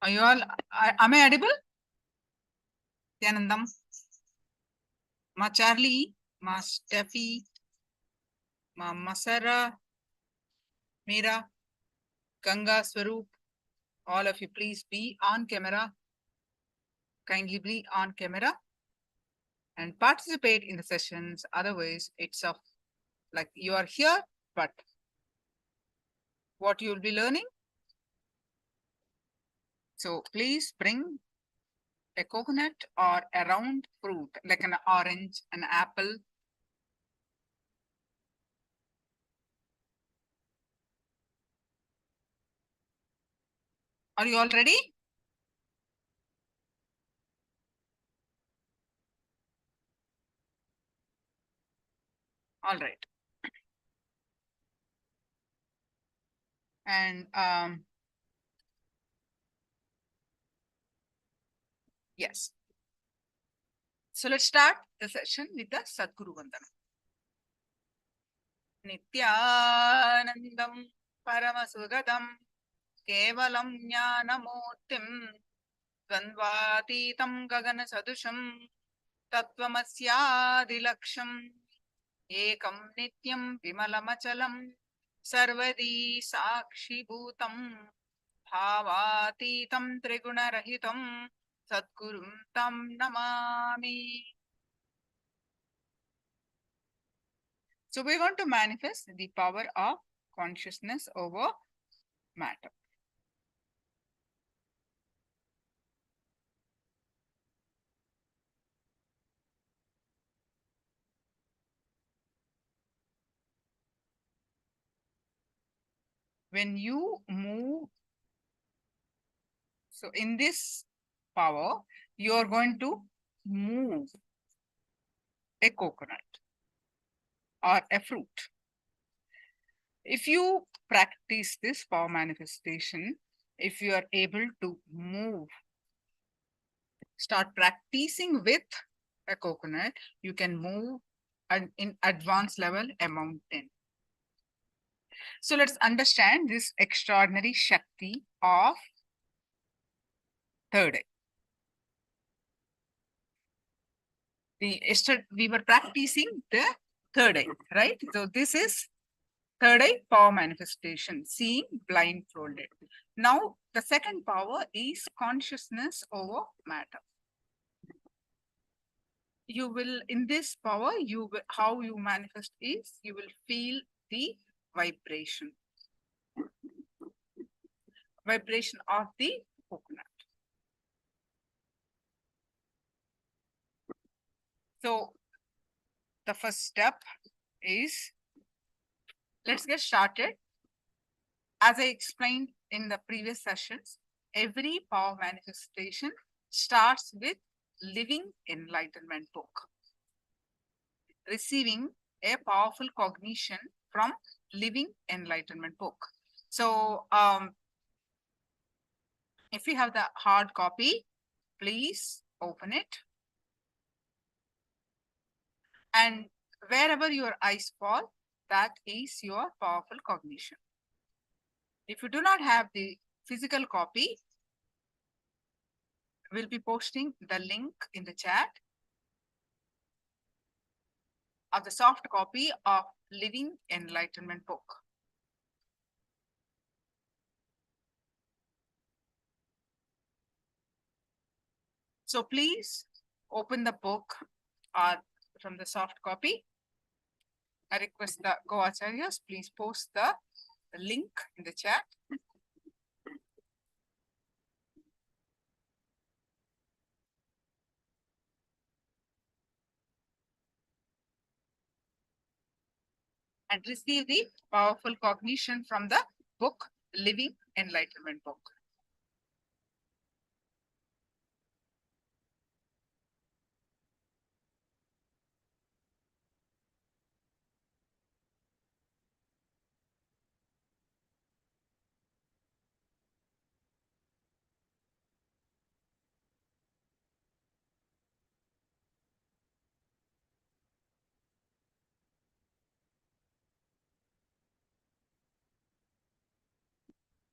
Are you all, am I audible? Nithyanandam, Ma Charlie, Ma Steffi, Ma Masara, Meera, Ganga, Swaroop, all of you please be on camera. Kindly be on camera and participate in the sessions. Otherwise, it's of like you are here, but what you'll be learning. So please bring a coconut or a round fruit like an orange, an apple. Are you all ready? All right. And yes. So let's start the session with the Sadguru Vandana. Nithyanandam Paramasugadam Kevalam Jnanamurtim Dvandvatitam Gagana Sadusham Tattvamasyadilaksham Ekam Nityam Vimalamachalam Sarvadi Sakshi Bhutam Bhavatitam Trigunarahitam Sadgurum Tam Namami. So we're going to manifest the power of consciousness over matter. When you move, so in this power, you are going to move a coconut or a fruit. If you practice this power manifestation, if you are able to move, start practicing with a coconut, you can move in advanced level a mountain. So let's understand this extraordinary Shakti of third eye. We were practicing the third eye, right? So this is third eye power manifestation, seeing blindfolded. Now the second power is consciousness over matter. You will, in this power, you will, how you manifest is you will feel the vibration of the coconut. So the first step is, let's get started. As I explained in the previous sessions, every power manifestation starts with living enlightenment book, receiving a powerful cognition from living enlightenment book. So if you have the hard copy, please open it. And wherever your eyes fall, that is your powerful cognition. If you do not have the physical copy, we'll be posting the link in the chat of the soft copy of Living Enlightenment book. So please open the book from the soft copy. I request the Go-Acharyas, please post the link in the chat. And receive the powerful cognition from the book Living Enlightenment book.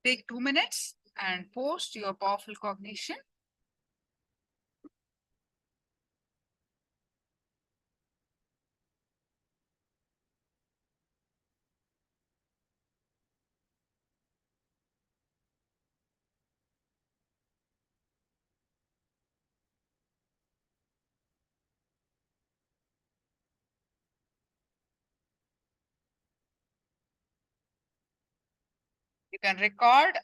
Take 2 minutes and post your powerful cognition. You can record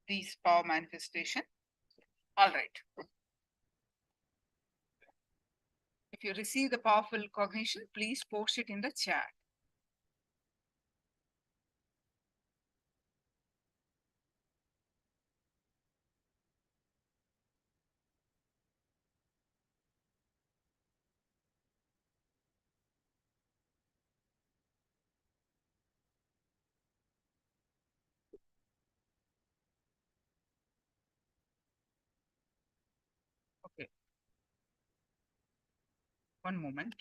these power manifestation. All right. If you receive the powerful cognition, please post it in the chat. Okay. One moment.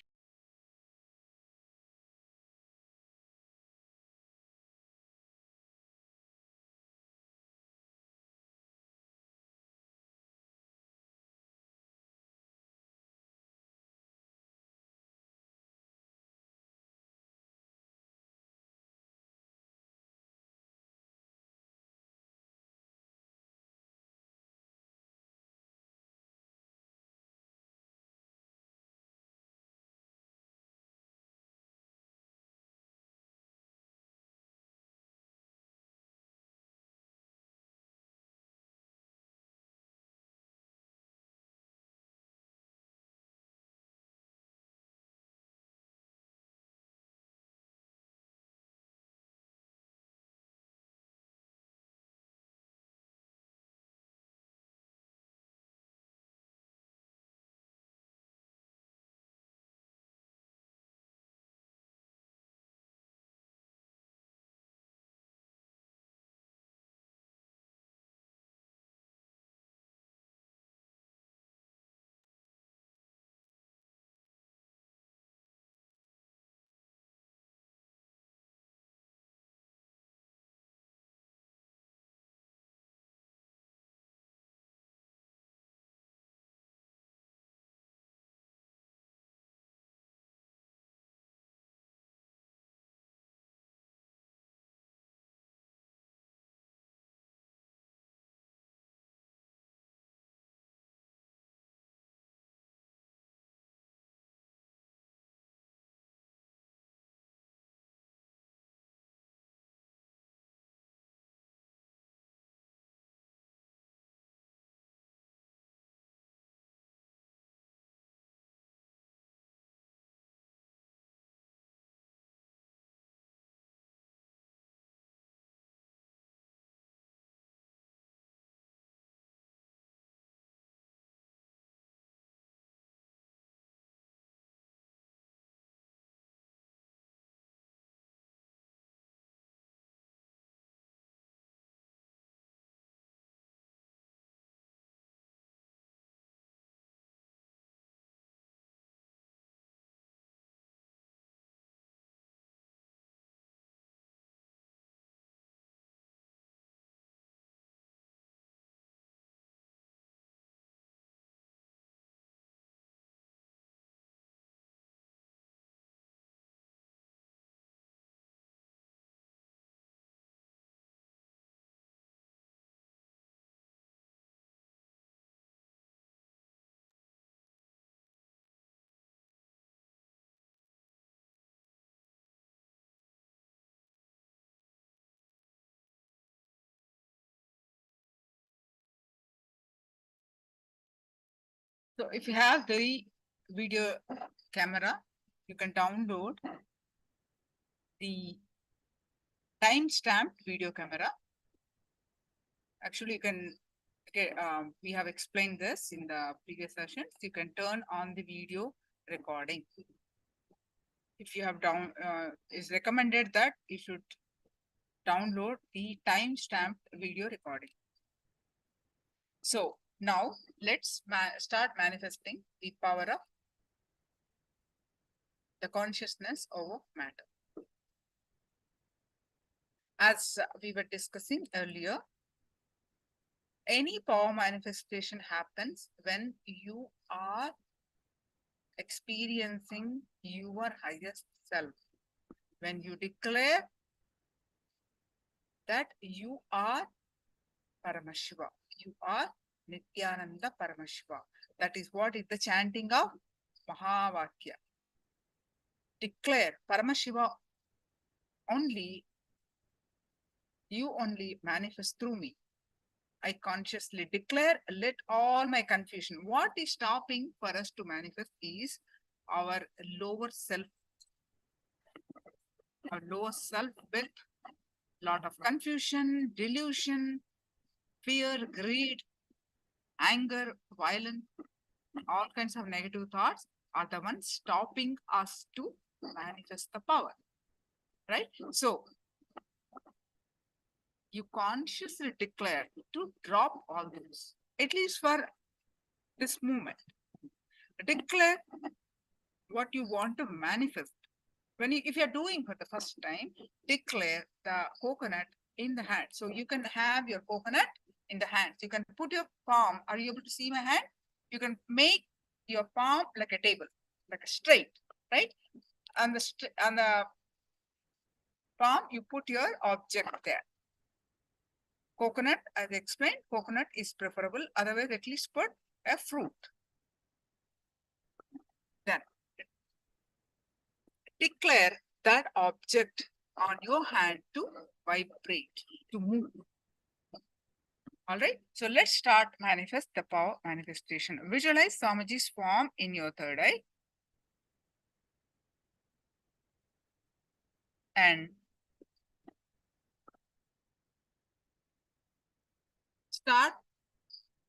So if you have the video camera, you can download the time-stamped video camera. Actually, you can, okay, we have explained this in the previous sessions. You can turn on the video recording. If you have it's recommended that you should download the time-stamped video recording. So now let's start manifesting the power of the consciousness over matter. As we were discussing earlier, any power manifestation happens when you are experiencing your highest self. When you declare that you are Paramashiva, you are Nithyananda Paramashiva. That is what is the chanting of Mahavakya. Declare Paramashiva only, you only manifest through me. I consciously declare, let all my confusion. What is stopping for us to manifest is our lower self, built lot of confusion, delusion, fear, greed, anger, violence, all kinds of negative thoughts are the ones stopping us to manifest the power, right? So you consciously declare to drop all those, at least for this moment. Declare what you want to manifest. If you're doing for the first time, declare the coconut in the hand. So you can have your coconut in the hand. You can put your palm. Are you able to see my hand? You can make your palm like a table, like a straight, right? On the palm, you put your object there. Coconut, as I explained, coconut is preferable. Otherwise, at least put a fruit. Then declare that object on your hand to vibrate, to move. All right. So let's start manifest the power manifestation. Visualize Swamiji's form in your third eye. And start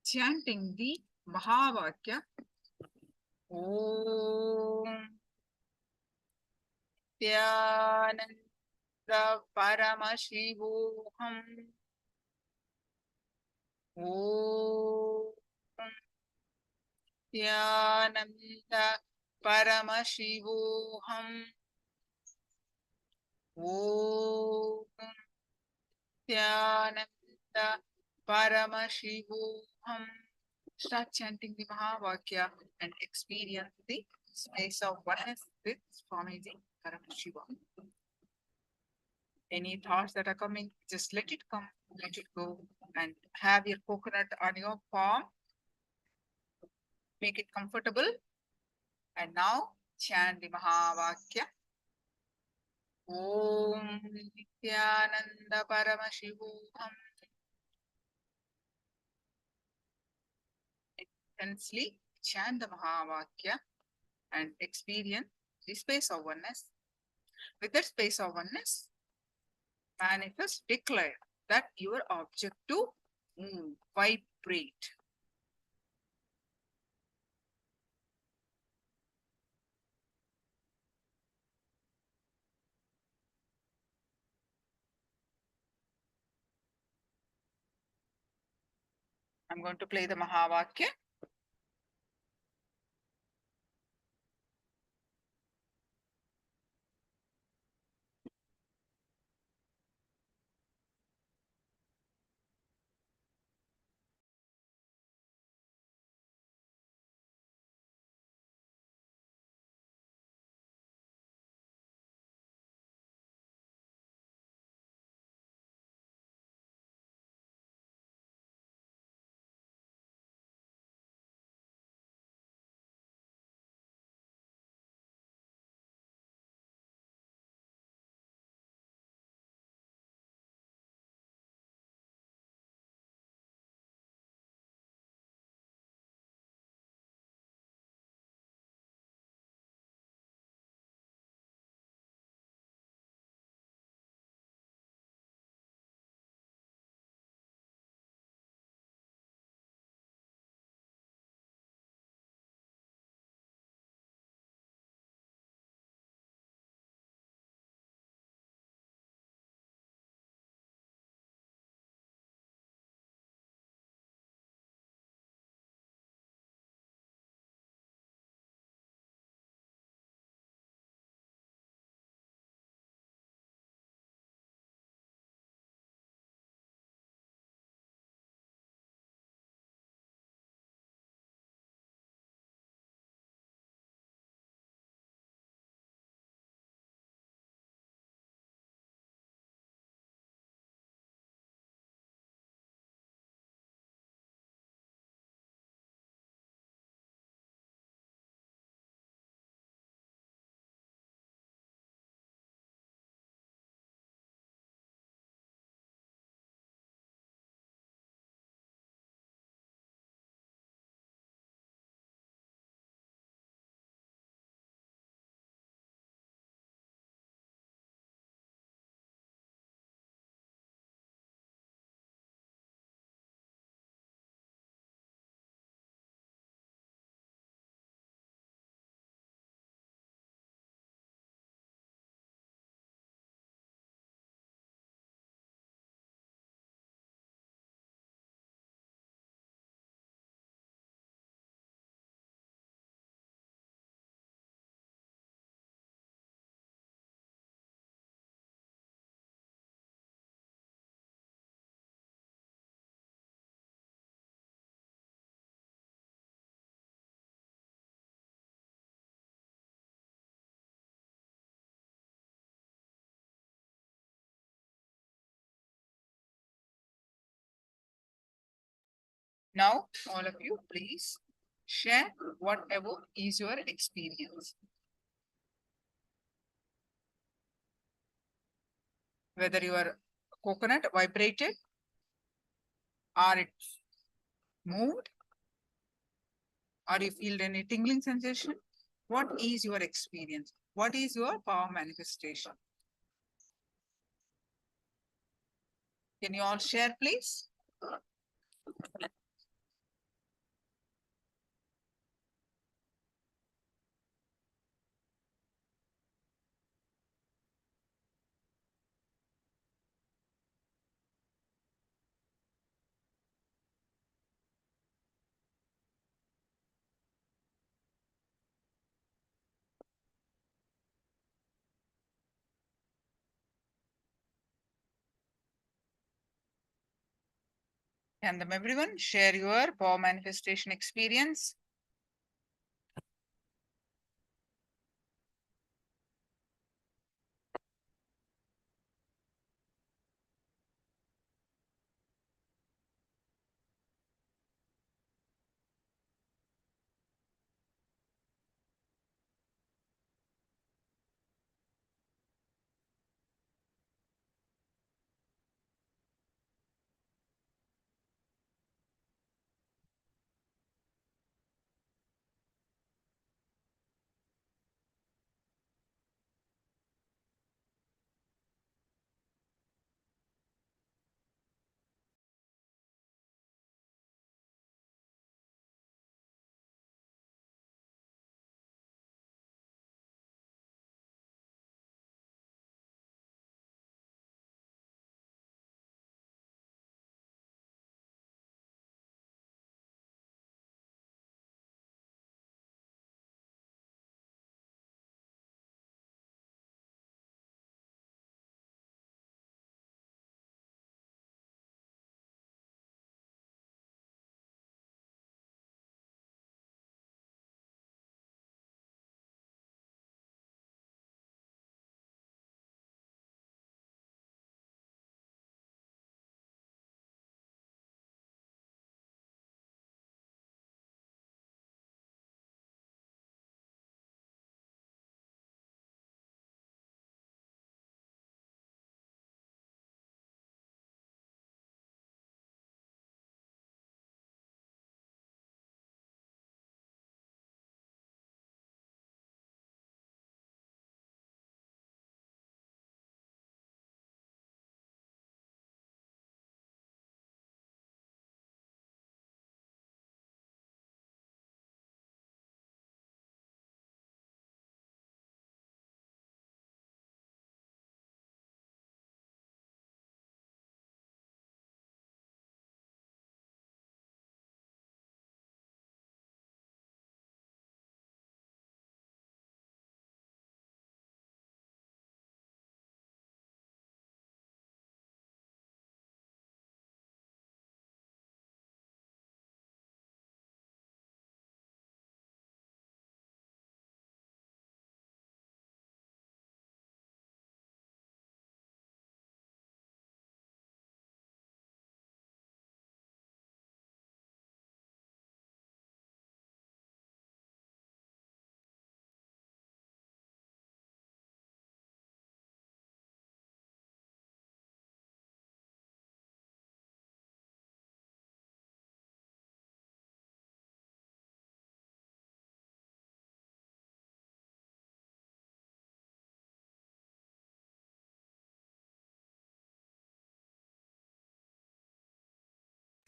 chanting the Mahavakya. Om Nithyananda Paramashivoham. Om Nithyananda Paramashivoham. Om Nithyananda Paramashivoham. Start chanting the Mahavakya and experience the space of oneness with Swamiji Paramashiva. Any thoughts that are coming, just let it come, let it go, and have your coconut on your palm. Make it comfortable. And now chant the Mahavakya. Om Nithyananda Paramashivoham. Intensely chant the Mahavakya and experience the space of oneness. With that space of oneness, manifest, declare that your object to move, vibrate. I'm going to play the Mahavakya. Now, all of you, please share whatever is your experience. Whether your coconut vibrated or it moved or you feel any tingling sensation, what is your experience? What is your power manifestation? Can you all share, please? Can everyone share your power manifestation experience?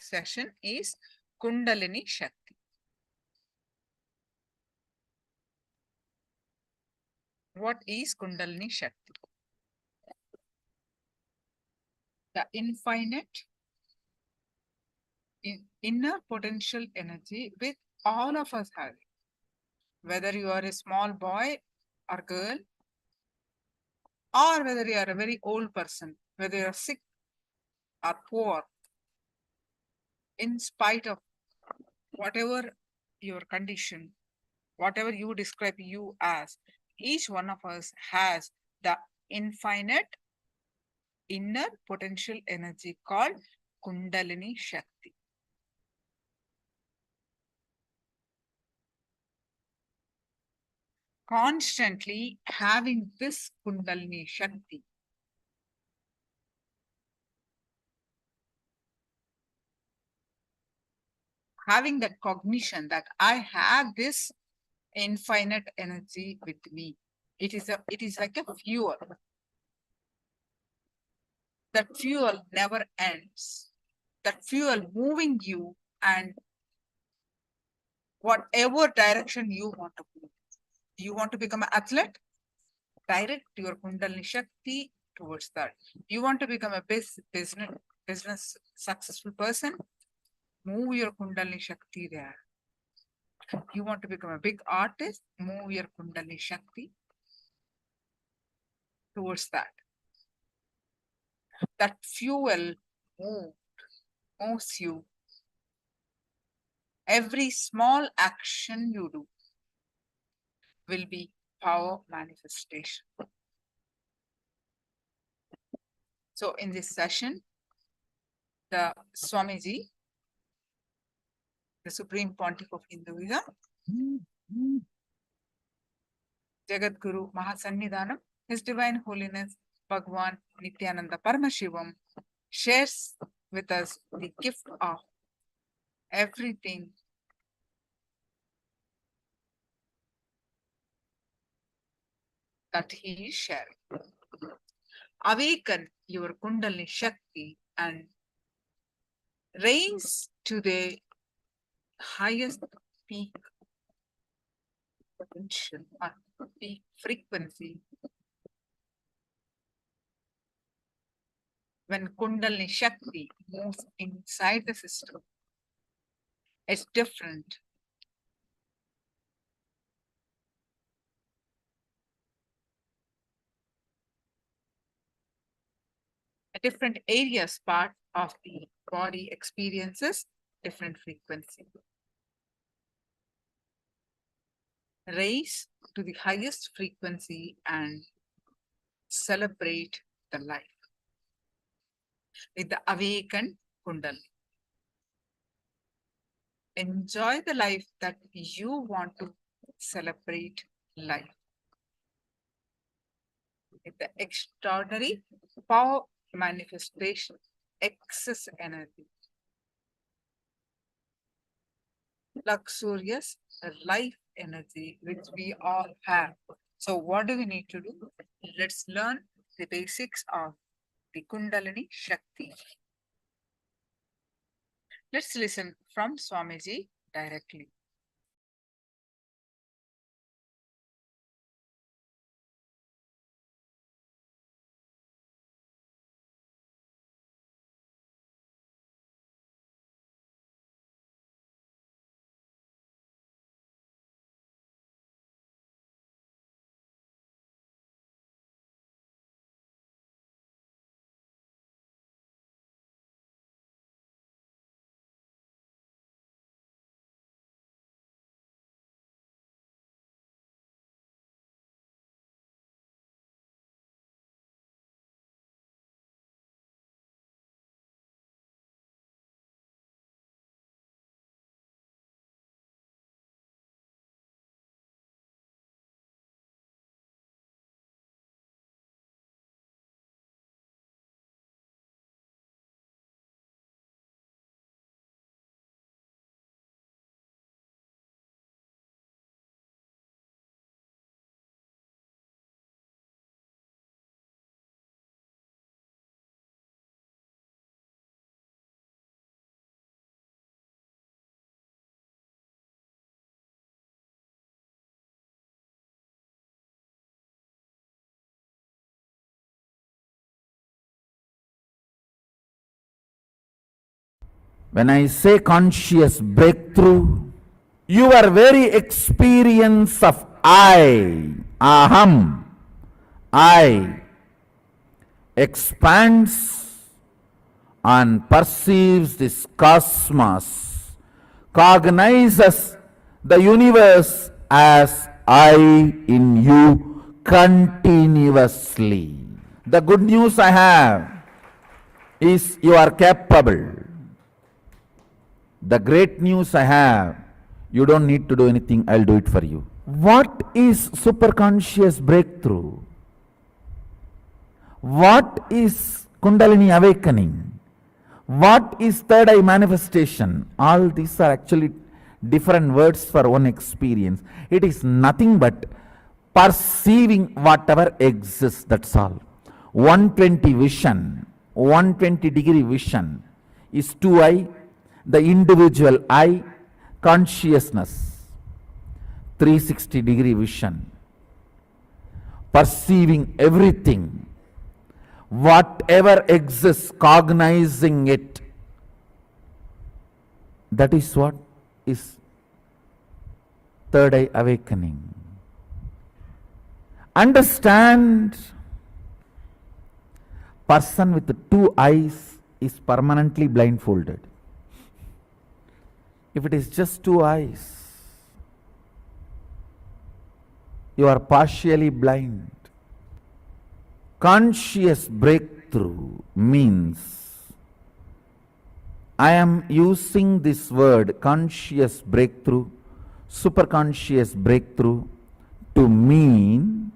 Session is Kundalini Shakti. What is Kundalini Shakti? The infinite inner potential energy with all of us have. Whether you are a small boy or girl, or whether you are a very old person, whether you are sick or poor, in spite of whatever your condition, whatever you describe you as, each one of us has the infinite inner potential energy called Kundalini Shakti. constantly having this Kundalini Shakti. Having that cognition that I have this infinite energy with me. It is like a fuel. That fuel never ends. That fuel moving you and whatever direction you want to move. You want to become an athlete? Direct your Kundalini Shakti towards that. You want to become a business successful person? Move your Kundalini Shakti there. You want to become a big artist? Move your Kundalini Shakti towards that. That fuel moves you. Every small action you do will be power manifestation. So in this session, the Swamiji, the Supreme Pontiff of Hinduism, Jagat Guru Mahasannidhanam, His Divine Holiness Bhagwan Nithyananda Paramashivoham, shares with us the gift of everything that he is sharing. Awaken your Kundalini Shakti and raise to the highest peak potential or peak frequency. When Kundalini Shakti moves inside the system, it's different. Different areas, part of the body experiences different frequency. Raise to the highest frequency and celebrate the life with the awakened Kundalini. Enjoy the life that you want to celebrate life with the extraordinary power manifestation, excess energy, luxurious life energy which we all have. So what do we need to do? Let's learn the basics of the Kundalini Shakti. Let's listen from Swamiji directly.
When I say conscious breakthrough, your very experience of aham, I, expands and perceives this cosmos, cognizes the universe as I in you continuously. The good news I have is you are capable. The great news I have, you don't need to do anything, I'll do it for you.
What is superconscious breakthrough? What is Kundalini awakening? What is third eye manifestation? All these are actually different words for one experience. It is nothing but perceiving whatever exists, that's all. 120 vision, 120 degree vision is 2I, the individual I, consciousness. 360 degree vision, perceiving everything, whatever exists, cognizing it. That is what is third eye awakening. Understand, person with 2 eyes is permanently blindfolded. If it is just 2 eyes, you are partially blind. Conscious breakthrough means, I am using this word conscious breakthrough, superconscious breakthrough, to mean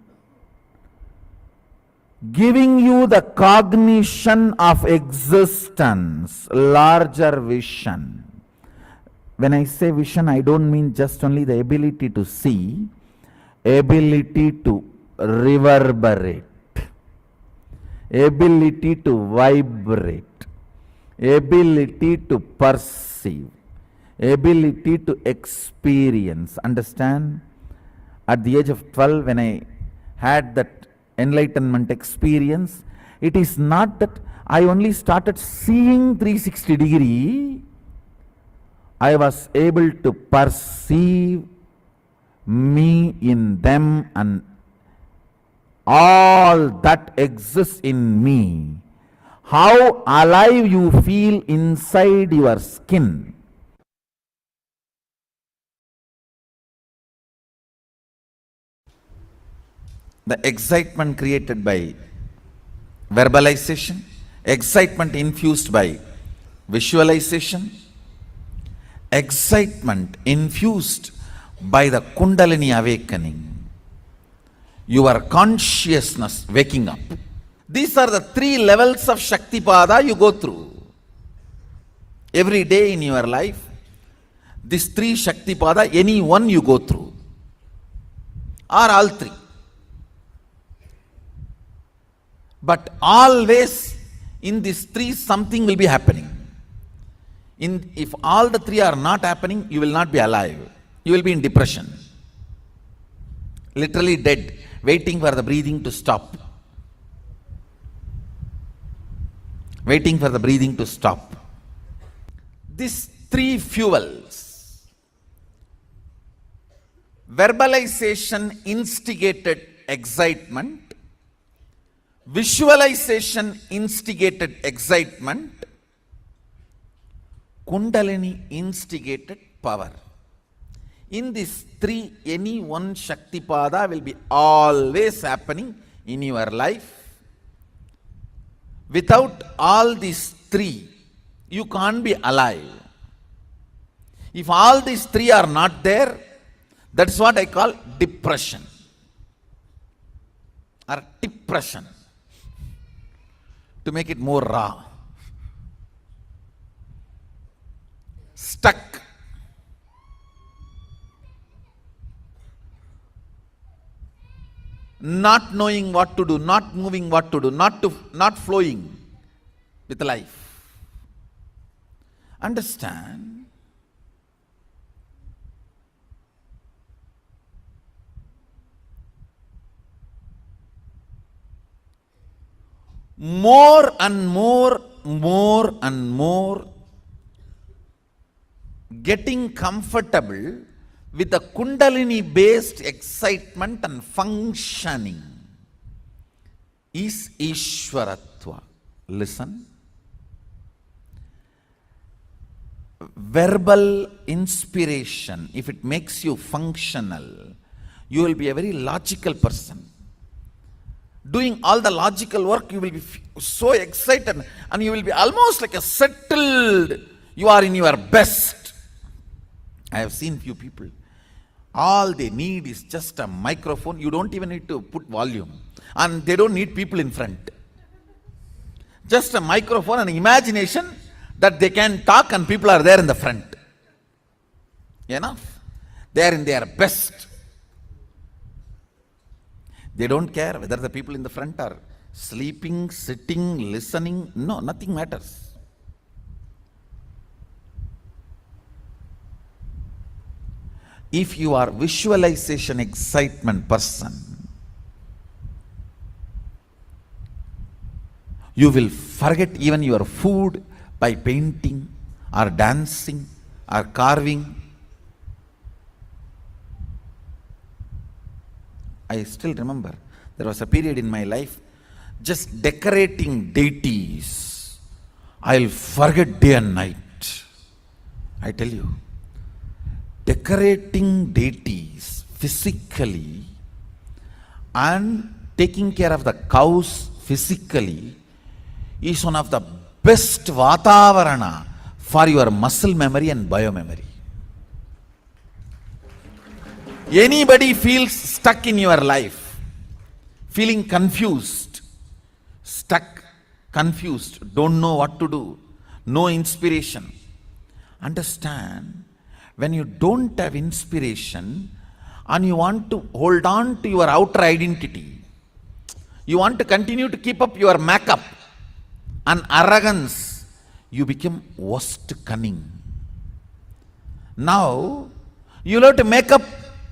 giving you the cognition of existence, larger vision. When I say vision, I don't mean just only the ability to see, ability to reverberate, ability to vibrate, ability to perceive, ability to experience. Understand? At the age of 12, when I had that enlightenment experience, it is not that I only started seeing 360 degree. I was able to perceive me in them and all that exists in me. How alive you feel inside your skin. The excitement created by verbalization, excitement infused by visualization, excitement infused by the Kundalini awakening, your consciousness waking up. These are the 3 levels of Shaktipada you go through. Every day in your life, these 3 Shaktipada, any one you go through, or all 3. But always in these 3 something will be happening. If all the 3 are not happening, you will not be alive. You will be in depression. Literally dead, waiting for the breathing to stop. Waiting for the breathing to stop. These 3 fuels. Verbalization instigated excitement. Visualization instigated excitement. Kundalini instigated power. In these 3, any one Shaktipada will be always happening in your life. Without all these 3, you can't be alive. If all these 3 are not there, that's what I call depression or depression, to make it more raw. Stuck. Not knowing what to do, not moving what to do, not flowing with life. Understand? More and more getting comfortable with the Kundalini based excitement and functioning is Ishwaratva. Listen. Verbal inspiration, if it makes you functional, you will be a very logical person. Doing all the logical work, you will be so excited and you will be almost like a settled, you are in your best. I have seen few people All they need is just a microphone. You don't even need to put volume. And they don't need people in front. Just a microphone and imagination that they can talk and people are there in the front. Enough. They are in their best. They don't care whether the people in the front are sleeping, sitting, listening. No, nothing matters. If you are visualization excitement person, you will forget even your food by painting or dancing or carving. I still remember there was a period in my life just decorating deities. I'll forget day and night. I tell you, decorating deities physically and taking care of the cows physically is one of the best vatavarana for your muscle memory and biomemory. Anybody feels stuck in your life, feeling confused, stuck, confused, don't know what to do, no inspiration. Understand, when you don't have inspiration and you want to hold on to your outer identity, you want to continue to keep up your makeup and arrogance, you become worst cunning. Now, you'll have to make up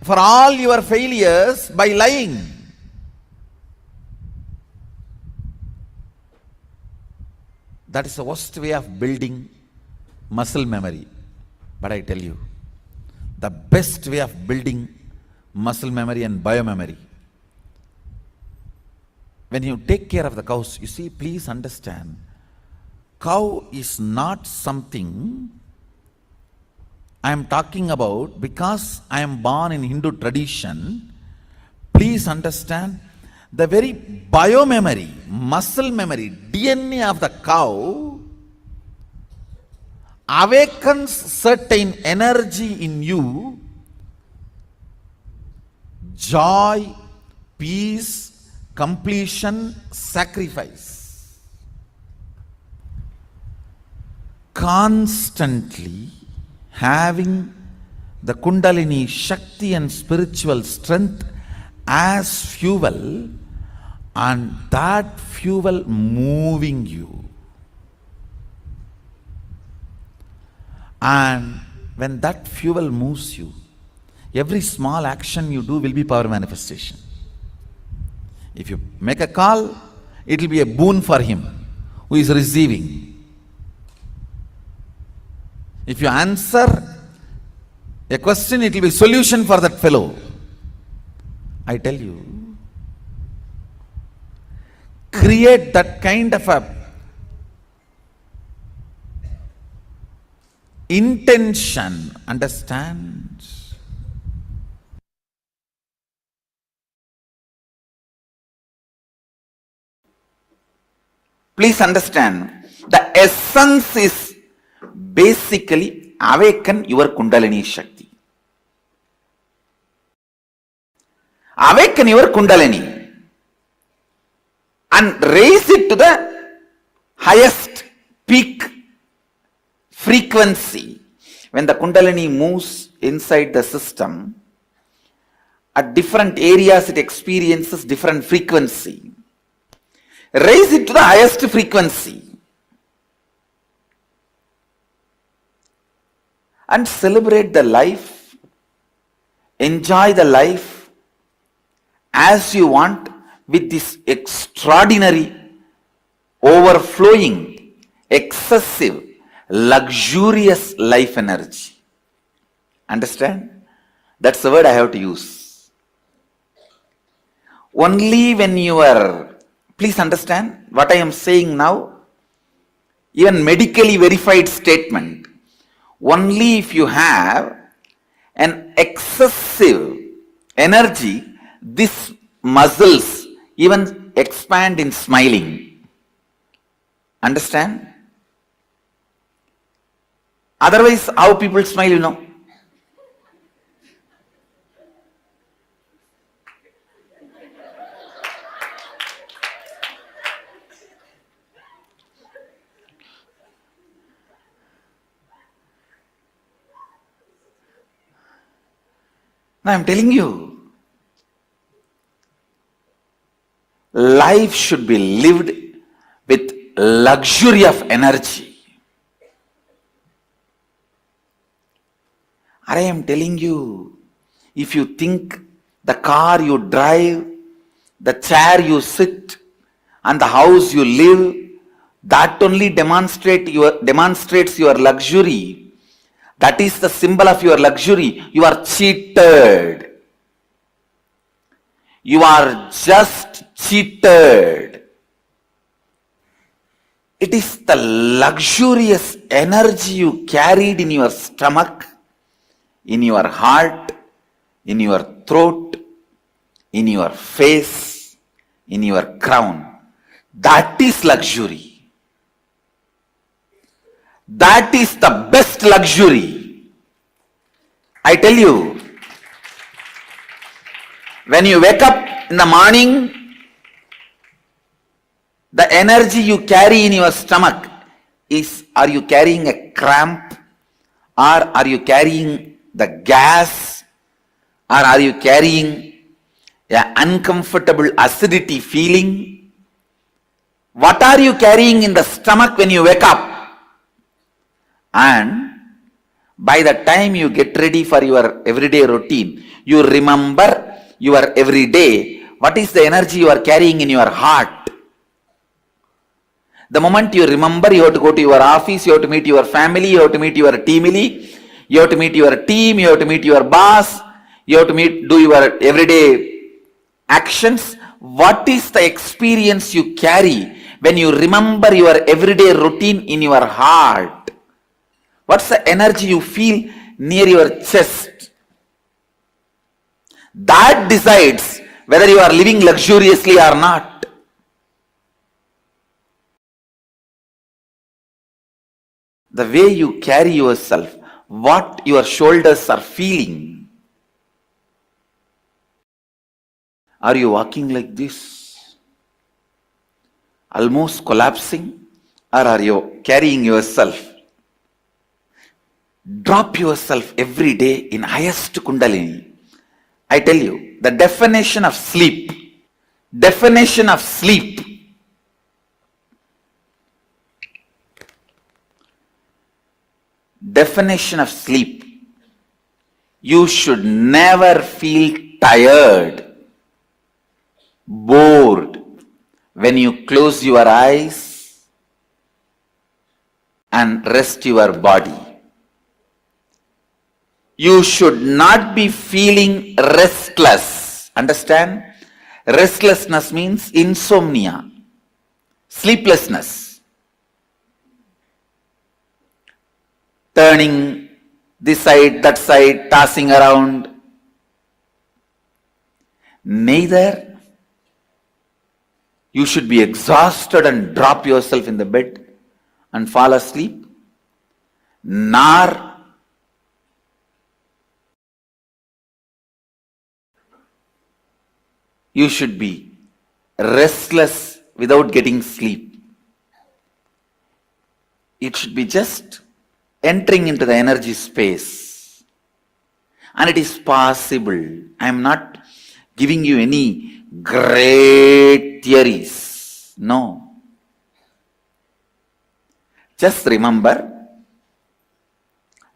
for all your failures by lying. That is the worst way of building muscle memory. But I tell you, the best way of building muscle memory and biomemory, when you take care of the cows, you see, please understand, cow is not something I am talking about because I am born in Hindu tradition. Please understand, the very biomemory, muscle memory, DNA of the cow awakens certain energy in you, joy, peace, completion, sacrifice. Constantly having the Kundalini Shakti and spiritual strength as fuel, and that fuel moving you. And when that fuel moves you, every small action you do will be power manifestation. If you make a call, it will be a boon for him who is receiving. If you answer a question, it will be a solution for that fellow. I tell you, create that kind of a intention, understand? Please understand, the essence is basically awaken your Kundalini Shakti. Awaken your Kundalini and raise it to the highest peak frequency. When the Kundalini moves inside the system, at different areas it experiences different frequency. Raise it to the highest frequency and celebrate the life, enjoy the life as you want with this extraordinary, overflowing, excessive, luxurious life energy. Understand? That's the word I have to use. Only when you are, please understand what I am saying now, even medically verified statement. Only if you have an excessive energy, these muscles even expand in smiling. Understand? Otherwise, how people smile, you know? Now I'm telling you, life should be lived with luxury of energy. I am telling you, if you think the car you drive, the chair you sit, and the house you live, that only demonstrates your luxury. That is the symbol of your luxury. You are cheated. You are just cheated. It is the luxurious energy you carried in your stomach, in your heart, in your throat, in your face, in your crown. That is luxury. That is the best luxury. I tell you, when you wake up in the morning, the energy you carry in your stomach is, are you carrying a cramp? Or are you carrying the gas? Or are you carrying an uncomfortable acidity feeling? What are you carrying in the stomach when you wake up? And by the time you get ready for your everyday routine, you remember your everyday, what is the energy you are carrying in your heart? The moment you remember, you have to go to your office, you have to meet your family, you have to meet your team, you have to meet your team, you have to meet your boss, you have to do your everyday actions. What is the experience you carry when you remember your everyday routine in your heart? What's the energy you feel near your chest? That decides whether you are living luxuriously or not. The way you carry yourself, what your shoulders are feeling. Are you walking like this, almost collapsing, or are you carrying yourself? Drop yourself every day in highest Kundalini. I tell you, the definition of sleep. Definition of sleep. Definition of sleep. You should never feel tired, bored when you close your eyes and rest your body. You should not be feeling restless. Understand? Restlessness means insomnia, sleeplessness. Turning this side, that side, tossing around. Neither you should be exhausted and drop yourself in the bed and fall asleep, nor you should be restless without getting sleep. It should be just entering into the energy space. And it is possible. I am not giving you any great theories. No. Just remember,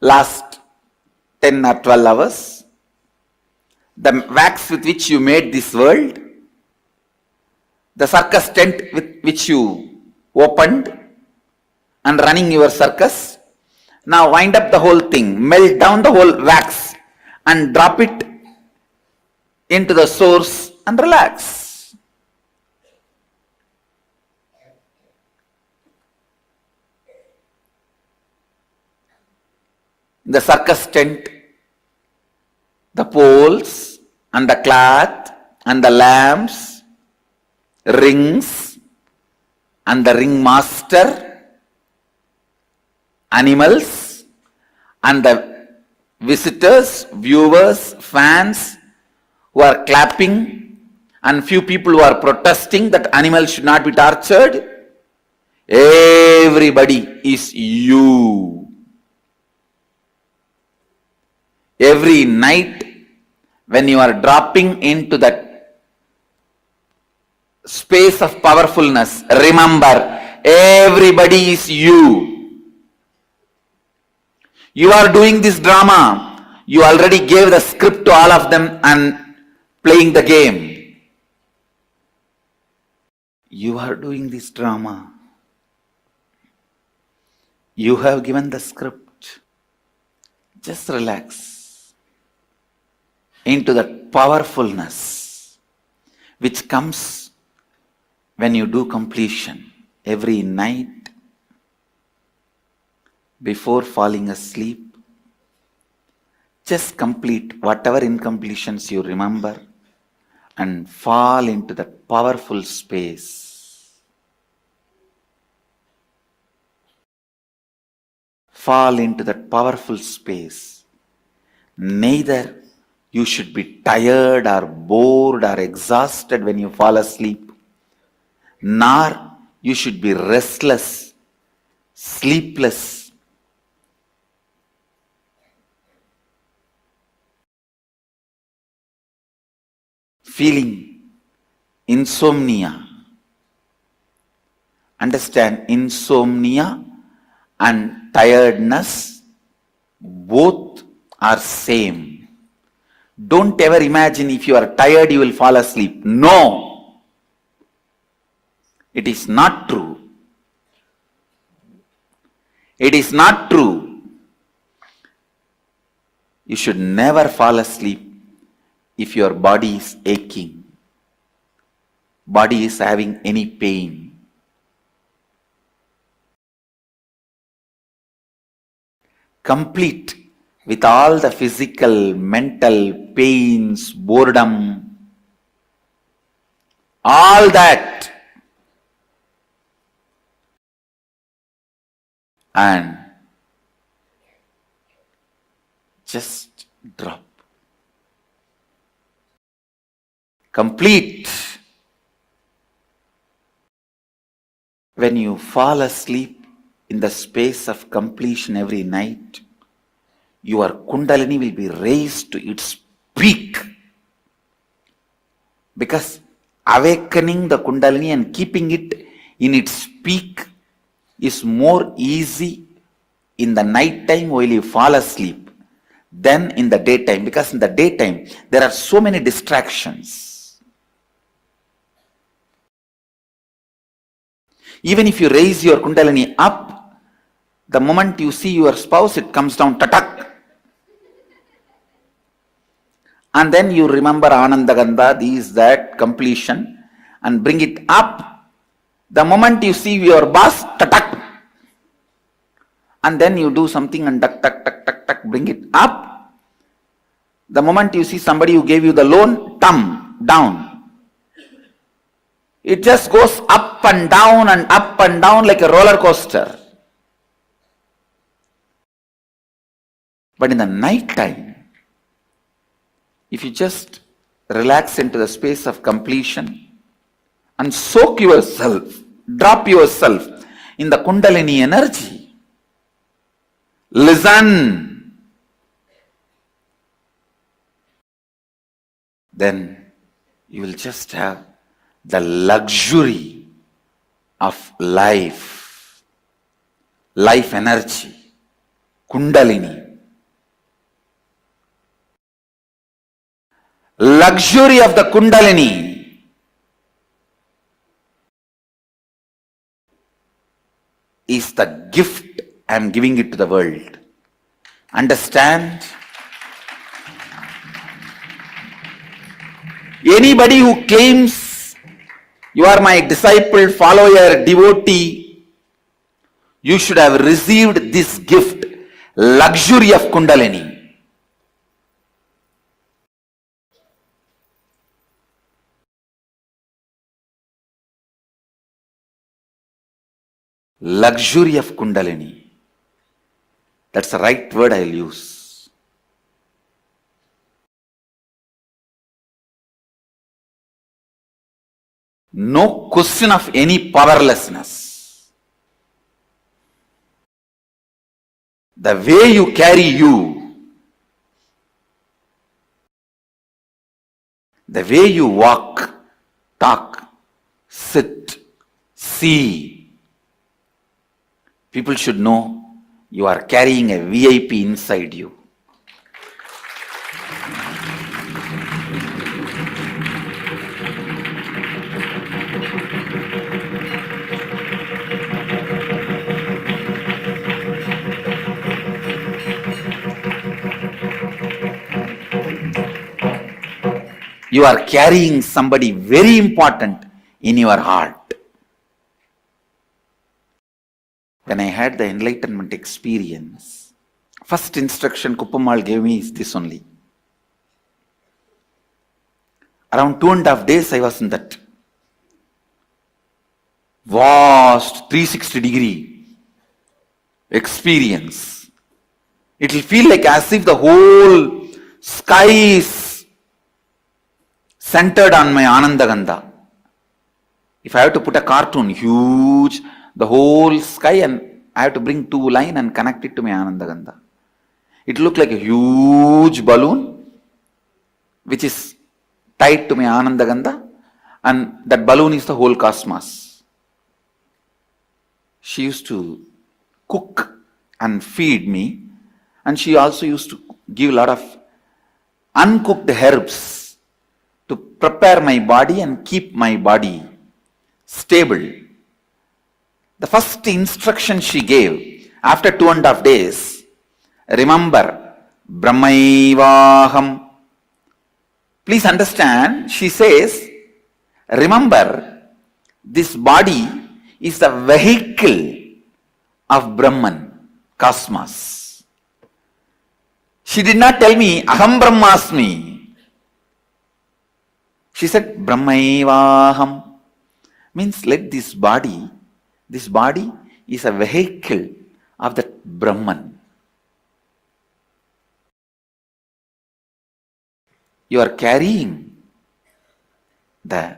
last 10 or 12 hours, the wax with which you made this world, the circus tent with which you opened and running your circus, now wind up the whole thing, melt down the whole wax and drop it into the source and relax. In the circus tent, the poles and the cloth and the lamps, rings and the ringmaster, animals and the visitors, viewers, fans who are clapping, and few people who are protesting that animals should not be tortured. Everybody is you. Every night when you are dropping into that space of powerfulness, remember, everybody is you. You are doing this drama. You already gave the script to all of them and playing the game. You are doing this drama. You have given the script. Just relax into that powerfulness which comes when you do completion every night before falling asleep. Just complete whatever incompletions you remember and fall into that powerful space. Fall into that powerful space. Neither you should be tired or bored or exhausted when you fall asleep, nor you should be restless, sleepless. Feeling insomnia. Understand, insomnia and tiredness both are same. Don't ever imagine if you are tired you will fall asleep. No, it is not true. It is not true. You should never fall asleep if your body is aching, body is having any pain. Complete with all the physical, mental pains, boredom, all that, and just drop. Complete. When you fall asleep in the space of completion every night, your Kundalini will be raised to its peak. Because awakening the Kundalini and keeping it in its peak is more easy in the night time while you fall asleep than in the daytime. Because in the daytime, there are so many distractions. Even if you raise your Kundalini up, the moment you see your spouse, it comes down, tatak. And then you remember Anandagandha, these, that, completion, and bring it up. The moment you see your boss, tatak. And then you do something and tak, tak, tak, tak, tak, bring it up. The moment you see somebody who gave you the loan, down. It just goes up and down like a roller coaster. But in the night time, if you just relax into the space of completion and soak yourself, drop yourself in the Kundalini energy, listen, then you will just have the luxury of life energy, Kundalini. Luxury of the Kundalini is the gift I am giving it to the world. Understand? Anybody who claims you are my disciple, follower, devotee, you should have received this gift, luxury of Kundalini. Luxury of Kundalini. That's the right word I'll use. No question of any powerlessness. The way you carry you, The way you walk, talk, sit, see, people should know you are carrying a VIP inside you. You are carrying somebody very important in your heart. When I had the enlightenment experience, first instruction Kuppamal gave me is this only. Around 2.5 days I was in that vast 360-degree experience. It will feel like as if the whole sky is centered on my Anandagandha. If I have to put a cartoon, huge, the whole sky, and I have to bring 2 lines and connect it to my Anandagandha. It looked like a huge balloon which is tied to my Anandagandha, and that balloon is the whole cosmos. She used to cook and feed me, and she also used to give a lot of uncooked herbs to prepare my body and keep my body stable. The first instruction she gave after 2.5 days, remember, Brahmaivaham. Please understand, she says, remember, this body is the vehicle of Brahman, cosmos. She did not tell me, Aham Brahmasmi. She said, Brahmaivaham. Means let this body is a vehicle of that Brahman. You are carrying the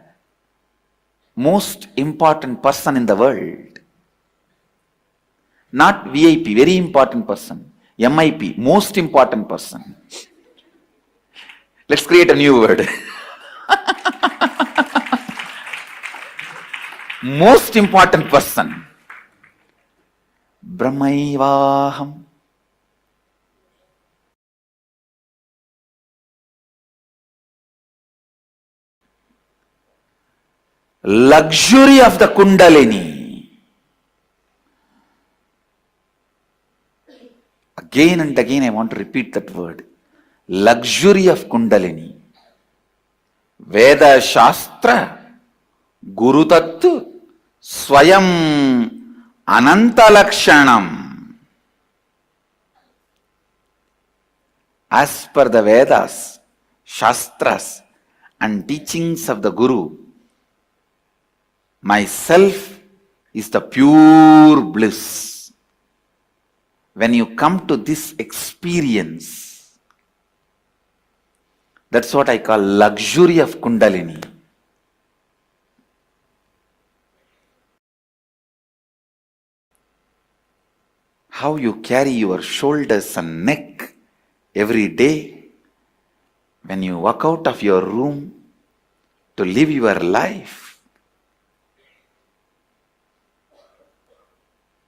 most important person in the world. Not VIP, very important person. MIP, most important person. Let's create a new word. Most important person. Brahmaivaham. Luxury of the Kundalini. Again and again I want to repeat that word. Luxury of Kundalini. Veda Shastra Guru Tattva Swayam Ananta Lakshanam. As per the Vedas, Shastras and teachings of the Guru, myself is the pure bliss. When you come to this experience, that's what I call luxury of Kundalini. How you carry your shoulders and neck every day when you walk out of your room to live your life.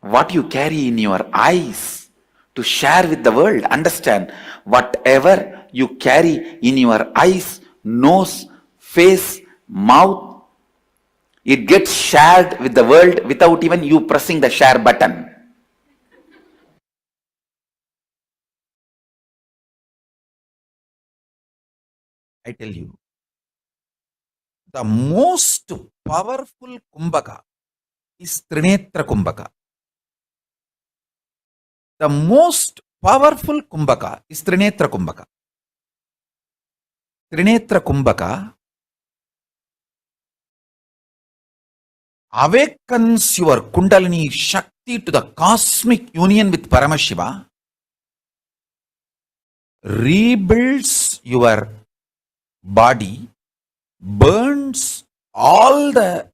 What you carry in your eyes to share with the world. Understand, whatever you carry in your eyes, nose, face, mouth, it gets shared with the world without even you pressing the share button. I tell you, the most powerful Kumbhaka is Trinetra Kumbhaka. The most powerful Kumbhaka is Trinetra Kumbhaka. Trinetra Kumbhaka awakens your Kundalini Shakti to the cosmic union with Paramashiva, rebuilds your body, burns all the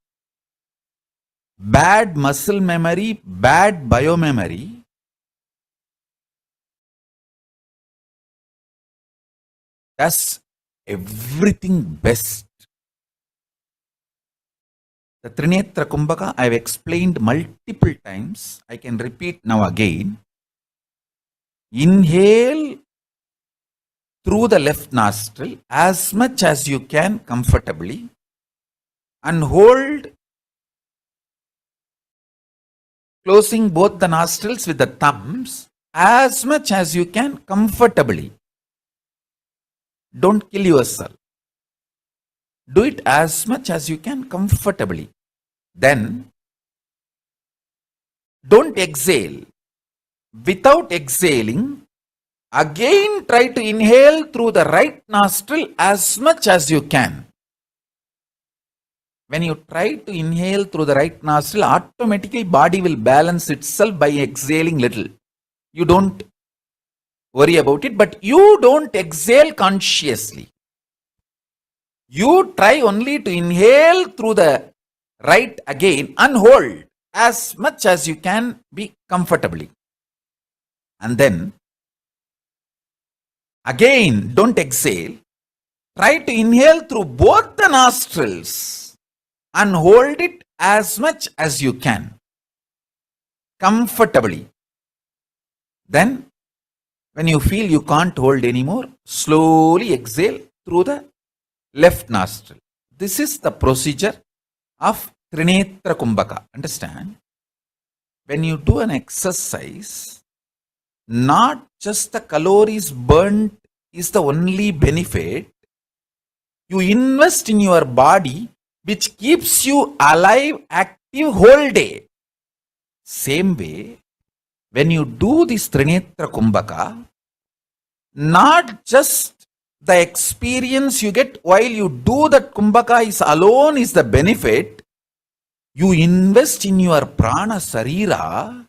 bad muscle memory, bad biomemory, thus everything best. The Trinetra Kumbhaka I have explained multiple times. I can repeat now again. Inhale through the left nostril as much as you can comfortably and hold, closing both the nostrils with the thumbs as much as you can comfortably. Don't kill yourself. Do it as much as you can comfortably. Then, don't exhale. Without exhaling, again try to inhale through the right nostril as much as you can. When you try to inhale through the right nostril, automatically body will balance itself by exhaling little. You don't worry about it, but you don't exhale consciously. You try only to inhale through the right again and hold as much as you can be comfortably. And then again, don't exhale. Try to inhale through both the nostrils and hold it as much as you can comfortably. Then, when you feel you can't hold anymore, slowly exhale through the left nostril. This is the procedure of Trinetra Kumbhaka. Understand? When you do an exercise, not just the calories burnt is the only benefit. You invest in your body, which keeps you alive, active whole day. Same way, when you do this Trinetra Kumbhaka, not just the experience you get while you do that Kumbhaka is alone is the benefit. You invest in your prana sarira,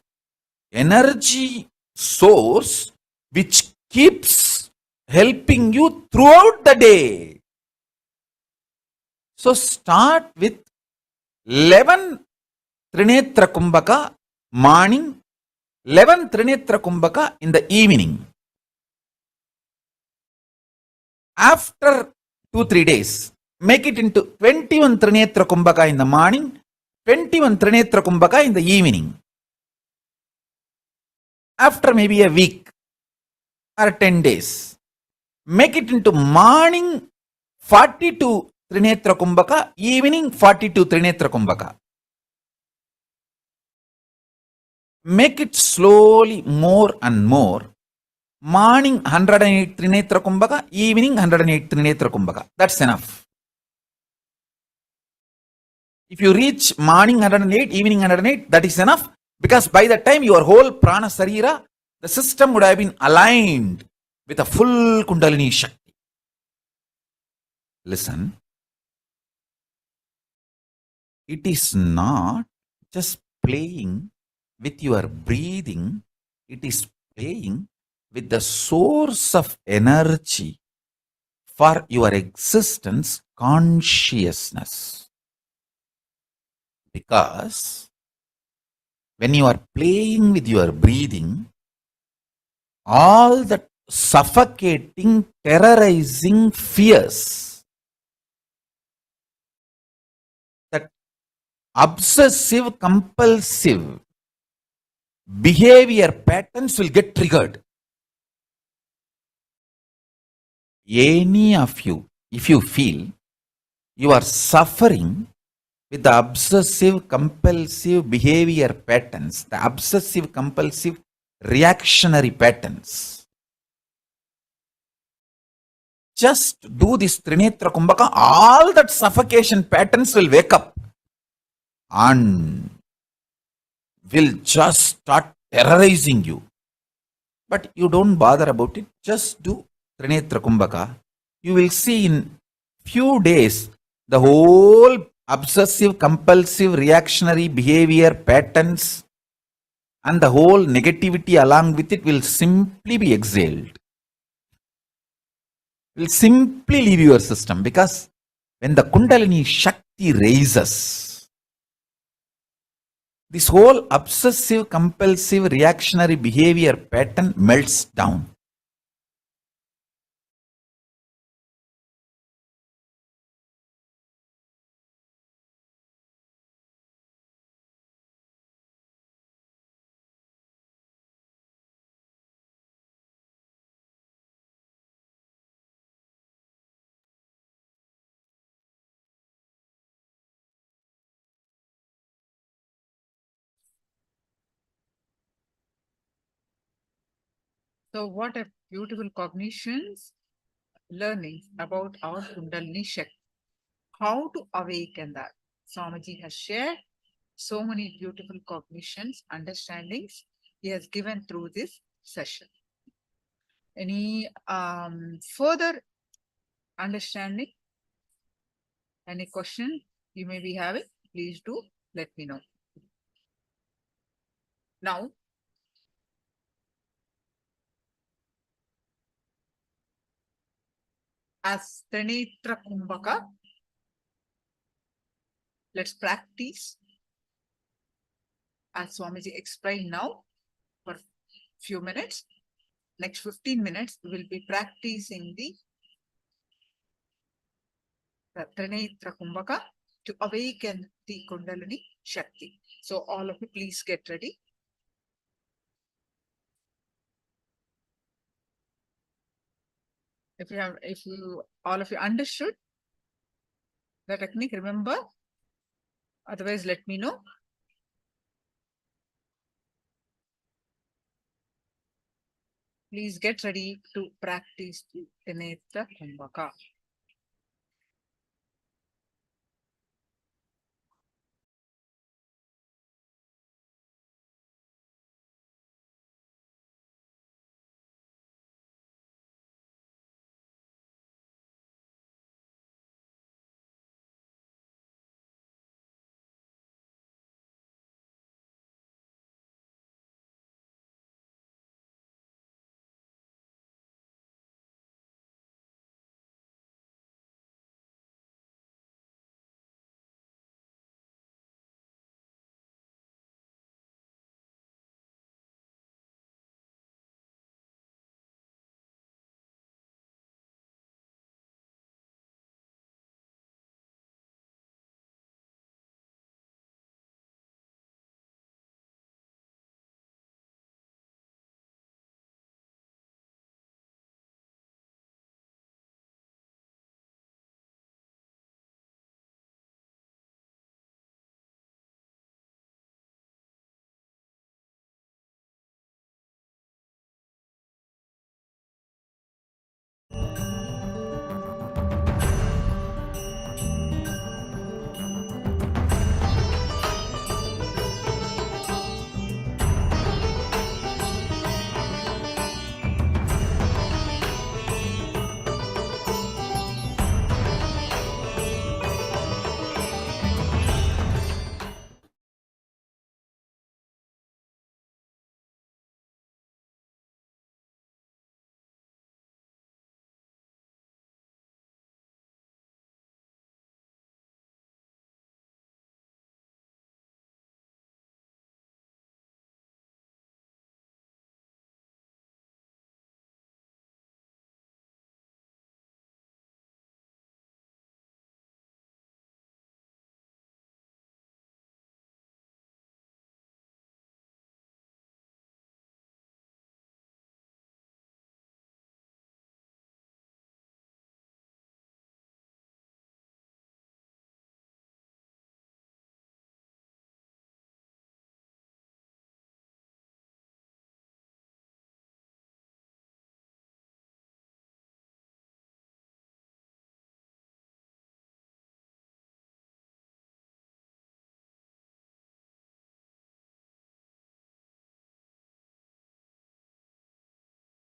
energy source, which keeps helping you throughout the day. So start with 11 Trinetra Kumbhaka morning, 11 Trinetra Kumbhaka in the evening. After 2-3 days, make it into 21 Trinetra Kumbhaka in the morning, 21 Trinetra Kumbhaka in the evening. After maybe a week or 10 days, make it into morning 42 Trinetra Kumbhaka, evening 42 Trinetra Kumbhaka. Make it slowly more and more. Morning 108 Trinetra Kumbhaka, evening 108 Trinetra Kumbhaka. That's enough. If you reach morning 108, evening 108, that is enough, because by the time your whole prana sarira, the system would have been aligned with a full Kundalini Shakti. Listen, it is not just playing with your breathing, it is playing with the source of energy for your existence, consciousness. Because when you are playing with your breathing, all that suffocating, terrorizing fears, that obsessive, compulsive behavior patterns will get triggered. Any of you, if you feel you are suffering with the obsessive compulsive behavior patterns, the obsessive compulsive reactionary patterns, just do this Trinetra Kumbhaka, all that suffocation patterns will wake up and will just start terrorizing you. But you don't bother about it, just do Trinetra Kumbhaka. You will see in few days the whole obsessive compulsive reactionary behavior patterns and the whole negativity along with it will simply be exhaled. Will simply leave your system, because when the Kundalini Shakti raises, this whole obsessive compulsive reactionary behavior pattern melts down.
So what a beautiful cognitions, learnings about our Kundalini Shakti. How to awaken that. Swamiji has shared so many beautiful cognitions, understandings he has given through this session. Any further understanding? Any question you may be having? Please do let me know. Now, as Trinitra Kumbhaka, let's practice as Swamiji explained now for few minutes. Next 15 minutes, we will be practicing the Trinitra Kumbhaka to awaken the Kundalini Shakti. So all of you please get ready. If all of you understood the technique, remember. Otherwise, let me know. Please get ready to practice the Trinitra Kumbhaka.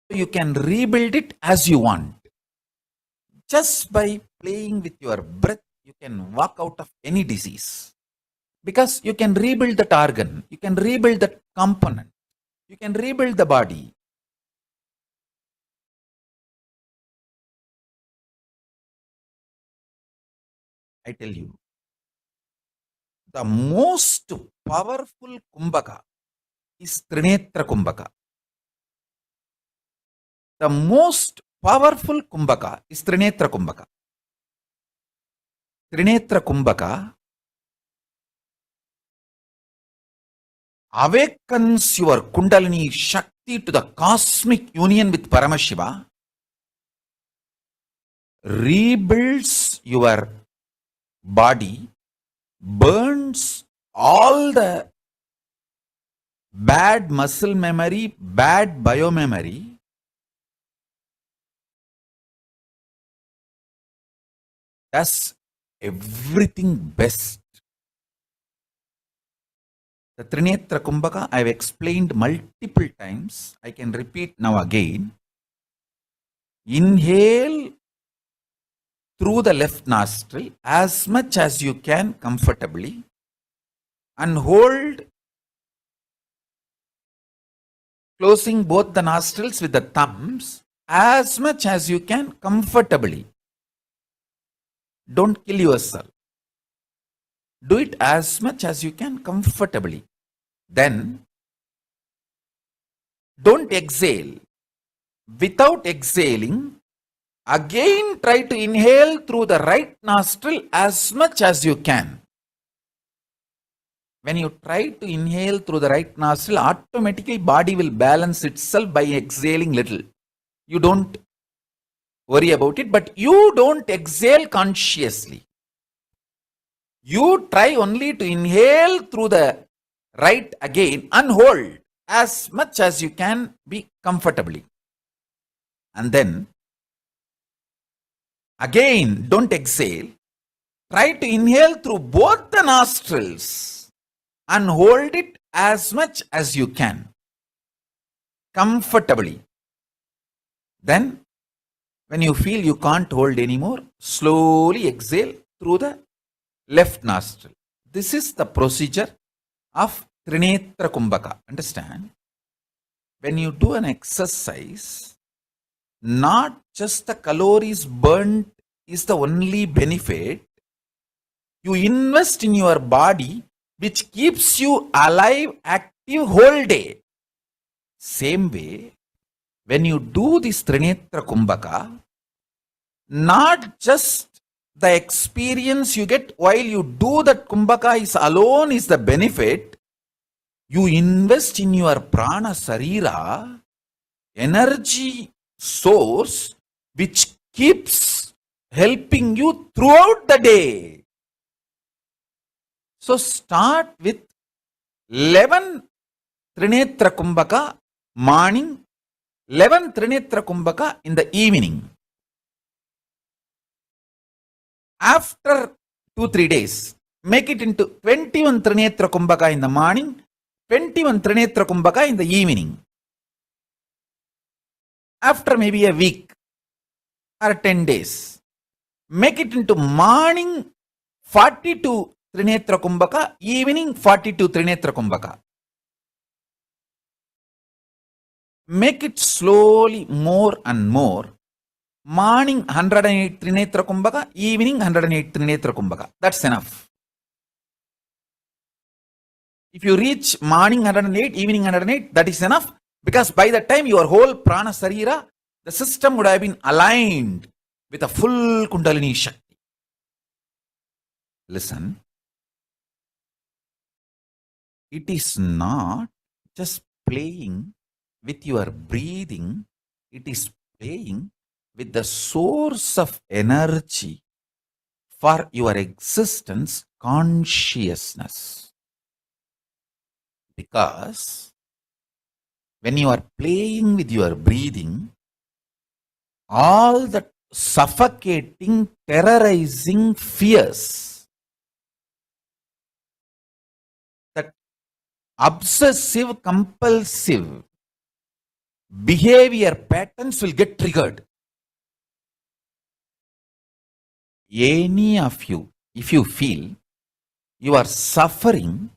You can rebuild it as you want. Just by playing with your breath, you can walk out of any disease. Because you can rebuild that organ, you can rebuild that component, you can rebuild the body. I tell you, the most powerful Kumbhaka is Trinetra Kumbhaka. The most powerful Kumbhaka is Trinetra Kumbhaka. Trinetra Kumbhaka awakens your Kundalini Shakti to the cosmic union with Paramashiva, rebuilds your body, burns all the bad muscle memory, bad biomemory, does everything best. The Trinetra Kumbhaka I have explained multiple times. I can repeat now again. Inhale through the left nostril as much as you can comfortably and hold, closing both the nostrils with the thumbs as much as you can comfortably. Don't kill yourself. Do it as much as you can comfortably. Then, don't exhale. Without exhaling, again try to inhale through the right nostril as much as you can. When you try to inhale through the right nostril, automatically body will balance itself by exhaling little. You don't worry about it, but you don't exhale consciously. You try only to inhale through the right again and hold as much as you can be comfortably. And then again, don't exhale. Try to inhale through both the nostrils and hold it as much as you can comfortably. Then, when you feel you can't hold anymore, slowly exhale through the left nostril. This is the procedure of Trinetra Kumbhaka. Understand? When you do an exercise, not just the calories burnt is the only benefit. You invest in your body, which keeps you alive, active whole day. Same way, when you do this Trinetra Kumbhaka, not just the experience you get while you do that Kumbhaka is alone is the benefit. You invest in your prana sarira, energy source, which keeps helping you throughout the day. So start with 11 Trinetra Kumbhaka morning, 11 Trinetra Kumbhaka in the evening. After 2-3 days, make it into 21 Trinetra Kumbhaka in the morning, 21 Trinetra Kumbhaka in the evening. After maybe a week or 10 days, make it into morning 42 Trinetra Kumbhaka, evening 42 Trinetra Kumbhaka. Make it slowly more and more. Morning 108 Trinetra Kumbhaka, evening 108 Trinetra Kumbhaka. That's enough. If you reach morning 108, evening 108, that is enough, because by the time your whole prana sarira, the system would have been aligned with a full Kundalini Shakti. Listen, it is not just playing with your breathing, it is playing with the source of energy for your existence, consciousness. Because when you are playing with your breathing, all the suffocating, terrorizing fears, that obsessive, compulsive behavior patterns will get triggered. Any of you, if you feel you are suffering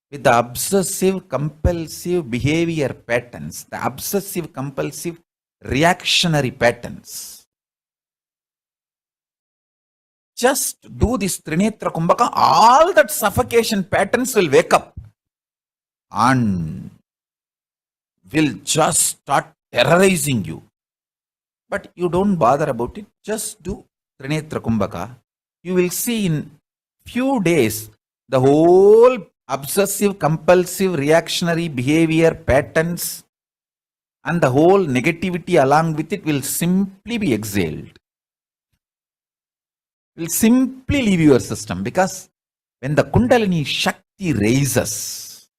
with the obsessive compulsive behavior patterns, the obsessive compulsive reactionary patterns, just do this Trinetra Kumbhaka, all that suffocation patterns will wake up and will just start terrorizing you. But you don't bother about it, just do Trinetra Kumbhaka. You will see in few days the whole obsessive compulsive reactionary behavior patterns and the whole negativity along with it will simply be exhaled. Will simply leave your system, because when the Kundalini Shakti raises,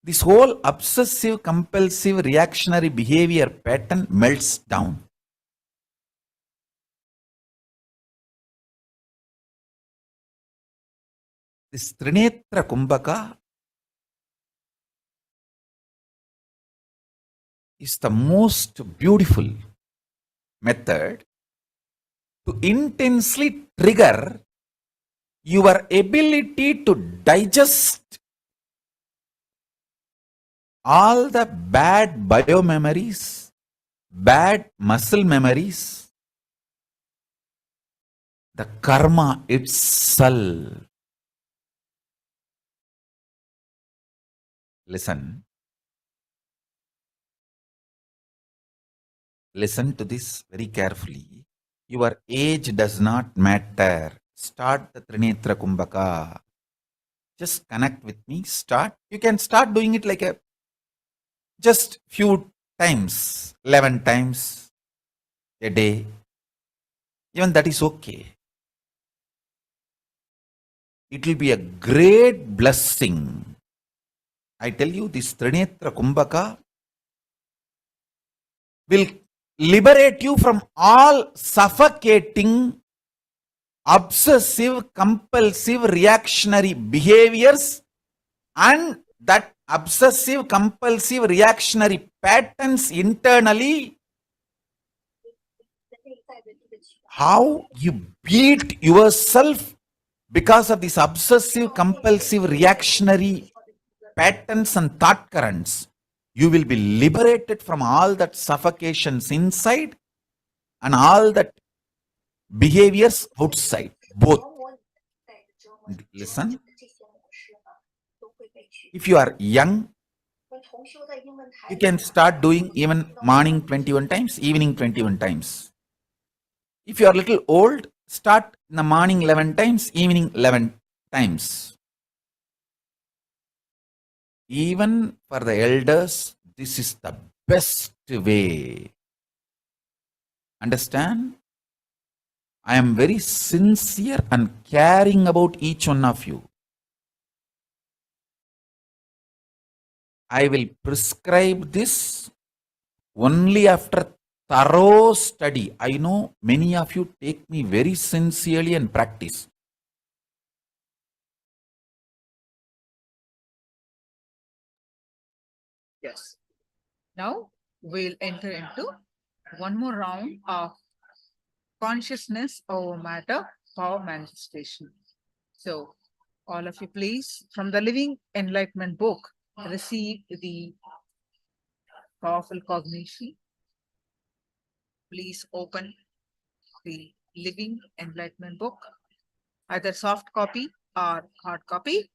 this whole obsessive compulsive reactionary behavior pattern melts down. This Trinetra Kumbhaka is the most beautiful method to intensely trigger your ability to digest all the bad biomemories, bad muscle memories, the karma itself. Listen. Listen to this very carefully. Your age does not matter. Start the Trinetra Kumbhaka. Just connect with me. Start. You can start doing it like a just few times, 11 times a day. Even that is okay. It will be a great blessing. I tell you, this Trinetra Kumbhaka will liberate you from all suffocating, obsessive, compulsive, reactionary behaviors and that obsessive, compulsive, reactionary patterns internally. How you beat yourself because of these obsessive, compulsive, reactionary patterns and thought currents. You will be liberated from all that suffocations inside and all that behaviors outside, both. Listen, if you are young, you can start doing even morning 21 times, evening 21 times. If you are a little old, start in the morning 11 times, evening 11 times. Even for the elders, this is the best way. Understand? I am very sincere and caring about each one of you. I will prescribe this only after thorough study. I know many of you take me very sincerely and practice.
Yes. Now we'll enter into one more round of consciousness over matter power manifestation. So, all of you, please, from the Living Enlightenment book, receive the powerful cognition. Please open the Living Enlightenment book, either soft copy or hard copy.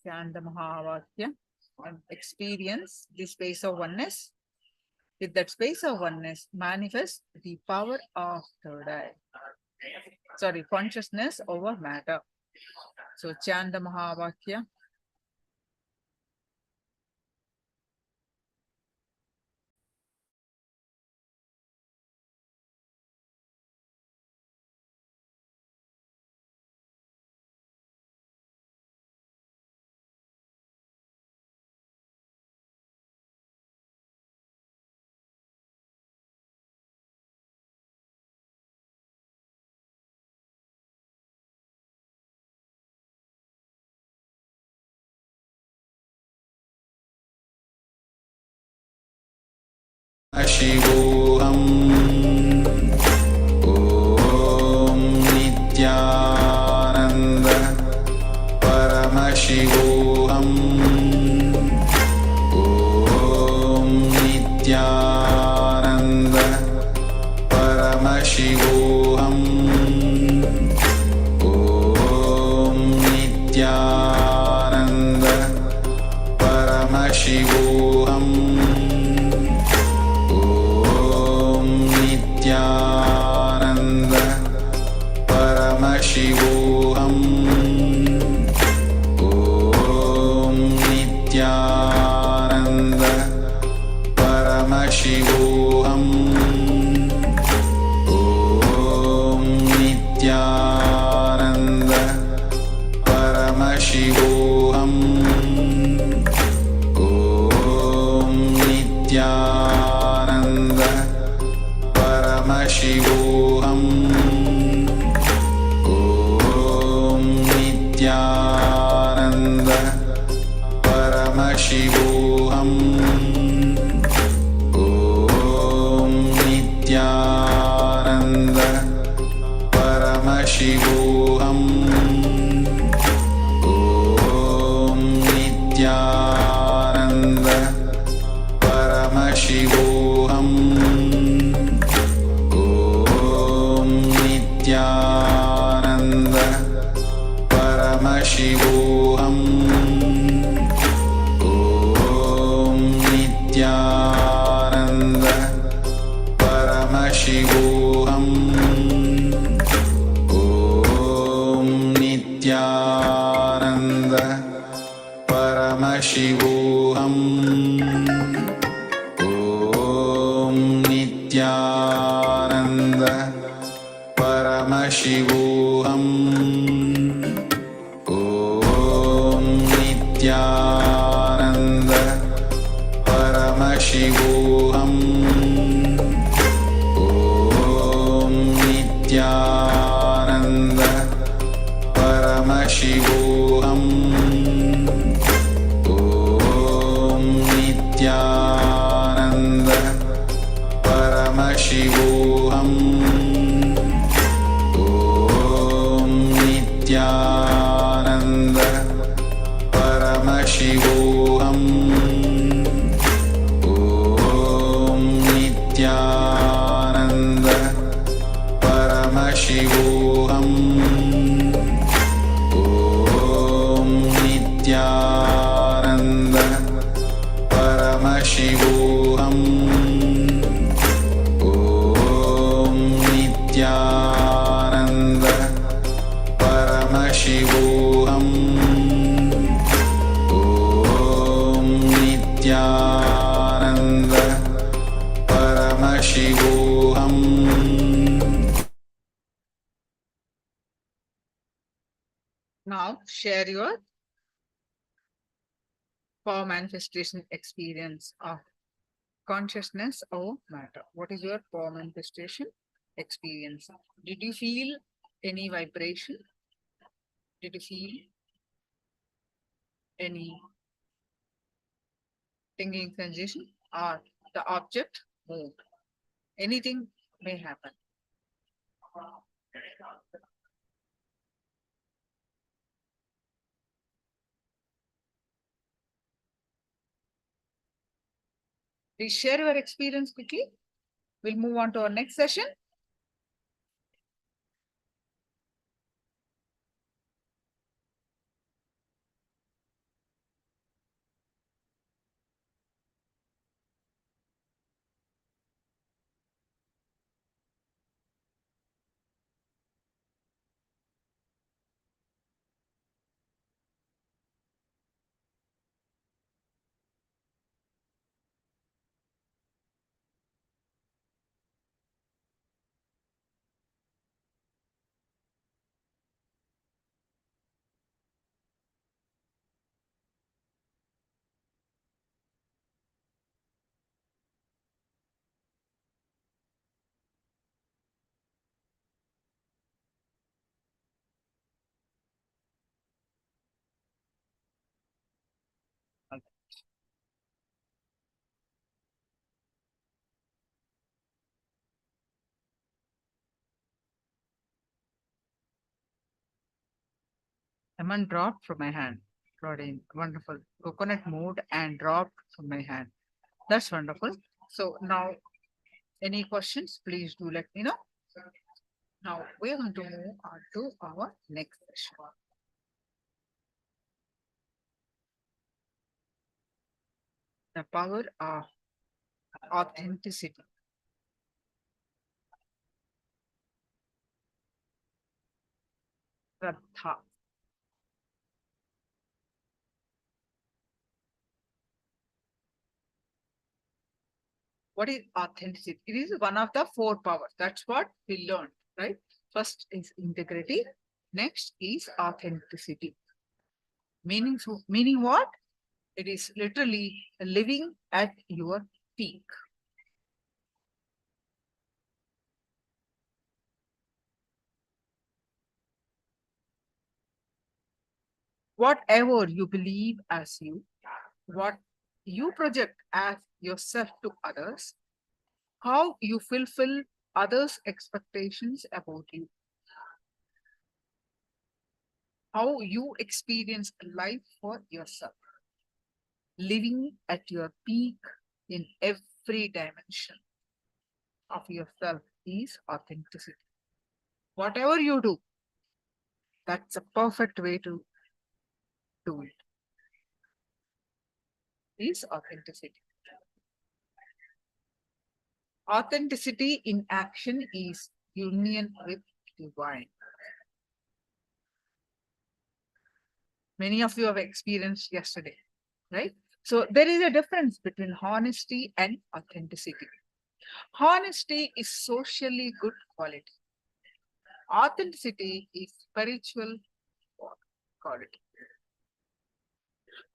chant the Mahavakya and experience the space of oneness. With that space of oneness, manifest the power of third eye. Sorry, consciousness over matter. So chant the Mahavakya.
शिवोऽहम् ॐ नित्यानन्द परमशिवोऽहम् ॐ नित्यानन्द परमशिवोऽहम् ॐ नित्यानन्द परमशिवोऽहम् नित्यानन्द परमशिवोऽहम् ॐ नित्यानन्द परमशिवोऽहम् ॐ नित्यानन्द परमशिवोऽहम् ॐ नित्यानन्द परमशिवोऽहम् ॐ नित्यानन्द परमशिवोऽहम् ॐ नित्यानन्द परमशिवोऽहम् ॐ नित्यानन्द परमशिवोऽहम् नित्यानन्द परमशिवोऽहम् ॐ नित्यानन्द परमशिवोऽहम् ॐ नित्यानन्द परमशिवोऽहम् ॐ नित्यानन्द परमशिवोऽहम् ॐ नित्यानन्द परमशिवोऽहम् ॐ नित्यानन्द परमशिवोऽहम् ॐ नित्यानन्द परमशिवोऽहम् नित्यानन्द परमशिवोऽहम् ॐ नित्यानन्द परमशिवोऽहम् ॐ नित्यानन्द परमशिवोऽहम् ॐ नित्यानन्द परमशिवोऽहम् ॐ नित्यानन्द परमशिवोऽहम्
Now share your power manifestation experience of consciousness or matter. What is your power manifestation experience? Did you feel any vibration? Did you feel any tingling sensation, or the object moved? Anything may happen. Please share your experience quickly. We'll move on to our next session. Lemon dropped from my hand. Claudine, wonderful. Coconut moved and dropped from my hand. That's wonderful. So now, any questions, please do let me know. Now we're going to move on to our next session. The power of authenticity. Shraddha. What is authenticity? It is one of the four powers. That's what we learned, right? First is integrity. Next is authenticity. Meaning what? It is literally living at your peak. Whatever you believe as you, what you project as yourself to others, how you fulfill others' expectations about you, how you experience life for yourself, living at your peak in every dimension of yourself is authenticity. Whatever you do, that's a perfect way to do it. Is authenticity. Authenticity in action is union with divine. Many of you have experienced yesterday, right? So there is a difference between honesty and authenticity. Honesty is socially good quality. Authenticity is spiritual quality.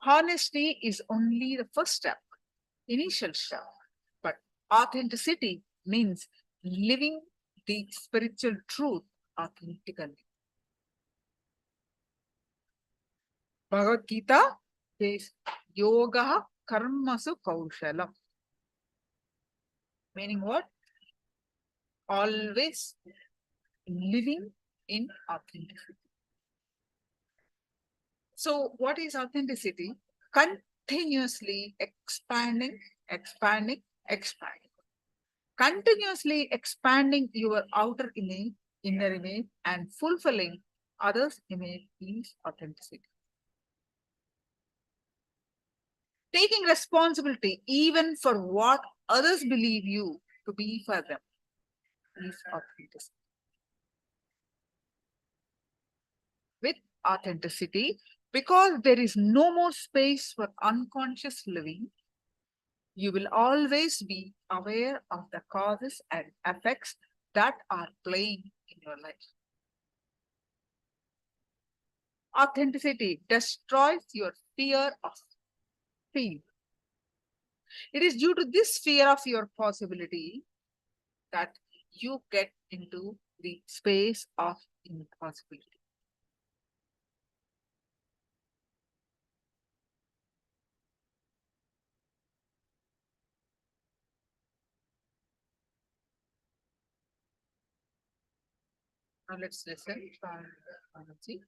Honesty is only the first step, initial step, but authenticity means living the spiritual truth authentically. Bhagavad Gita says, Yoga karmasu kaushalam. Meaning what? Always living in authenticity. So what is authenticity? Continuously expanding. Continuously expanding your outer image, inner image, and fulfilling others' image is authenticity. Taking responsibility even for what others believe you to be for them is authenticity. With authenticity, because there is no more space for unconscious living, you will always be aware of the causes and effects that are playing in your life. Authenticity destroys your fear of fail. It is due to this fear of your possibility that you get into the space of impossibility. Now let's listen from Anansi.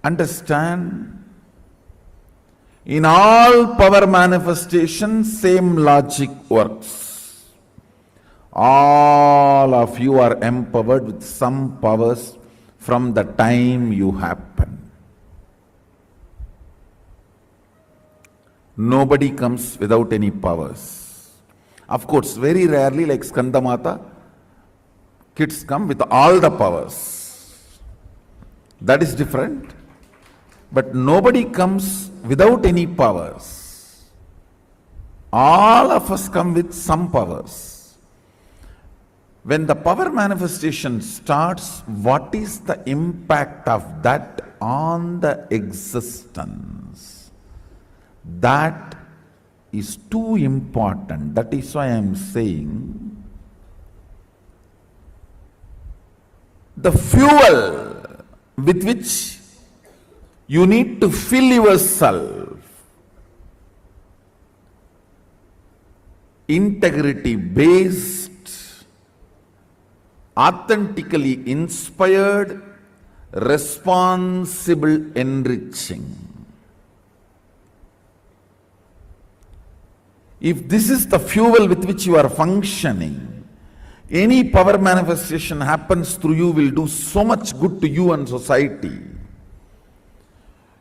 Understand, in all power manifestations, same logic works. All of you are empowered with some powers from the time you happen. Nobody comes without any powers. Of course, very rarely, like Skandamata, kids come with all the powers. That is different. But nobody comes without any powers. All of us come with some powers. When the power manifestation starts, what is the impact of that on the existence? That is too important. That is why I am saying the fuel with which You need to fill yourself. Integrity based, authentically inspired, responsible enriching. If this is the fuel with which you are functioning, any power manifestation happens through you will do so much good to you and society.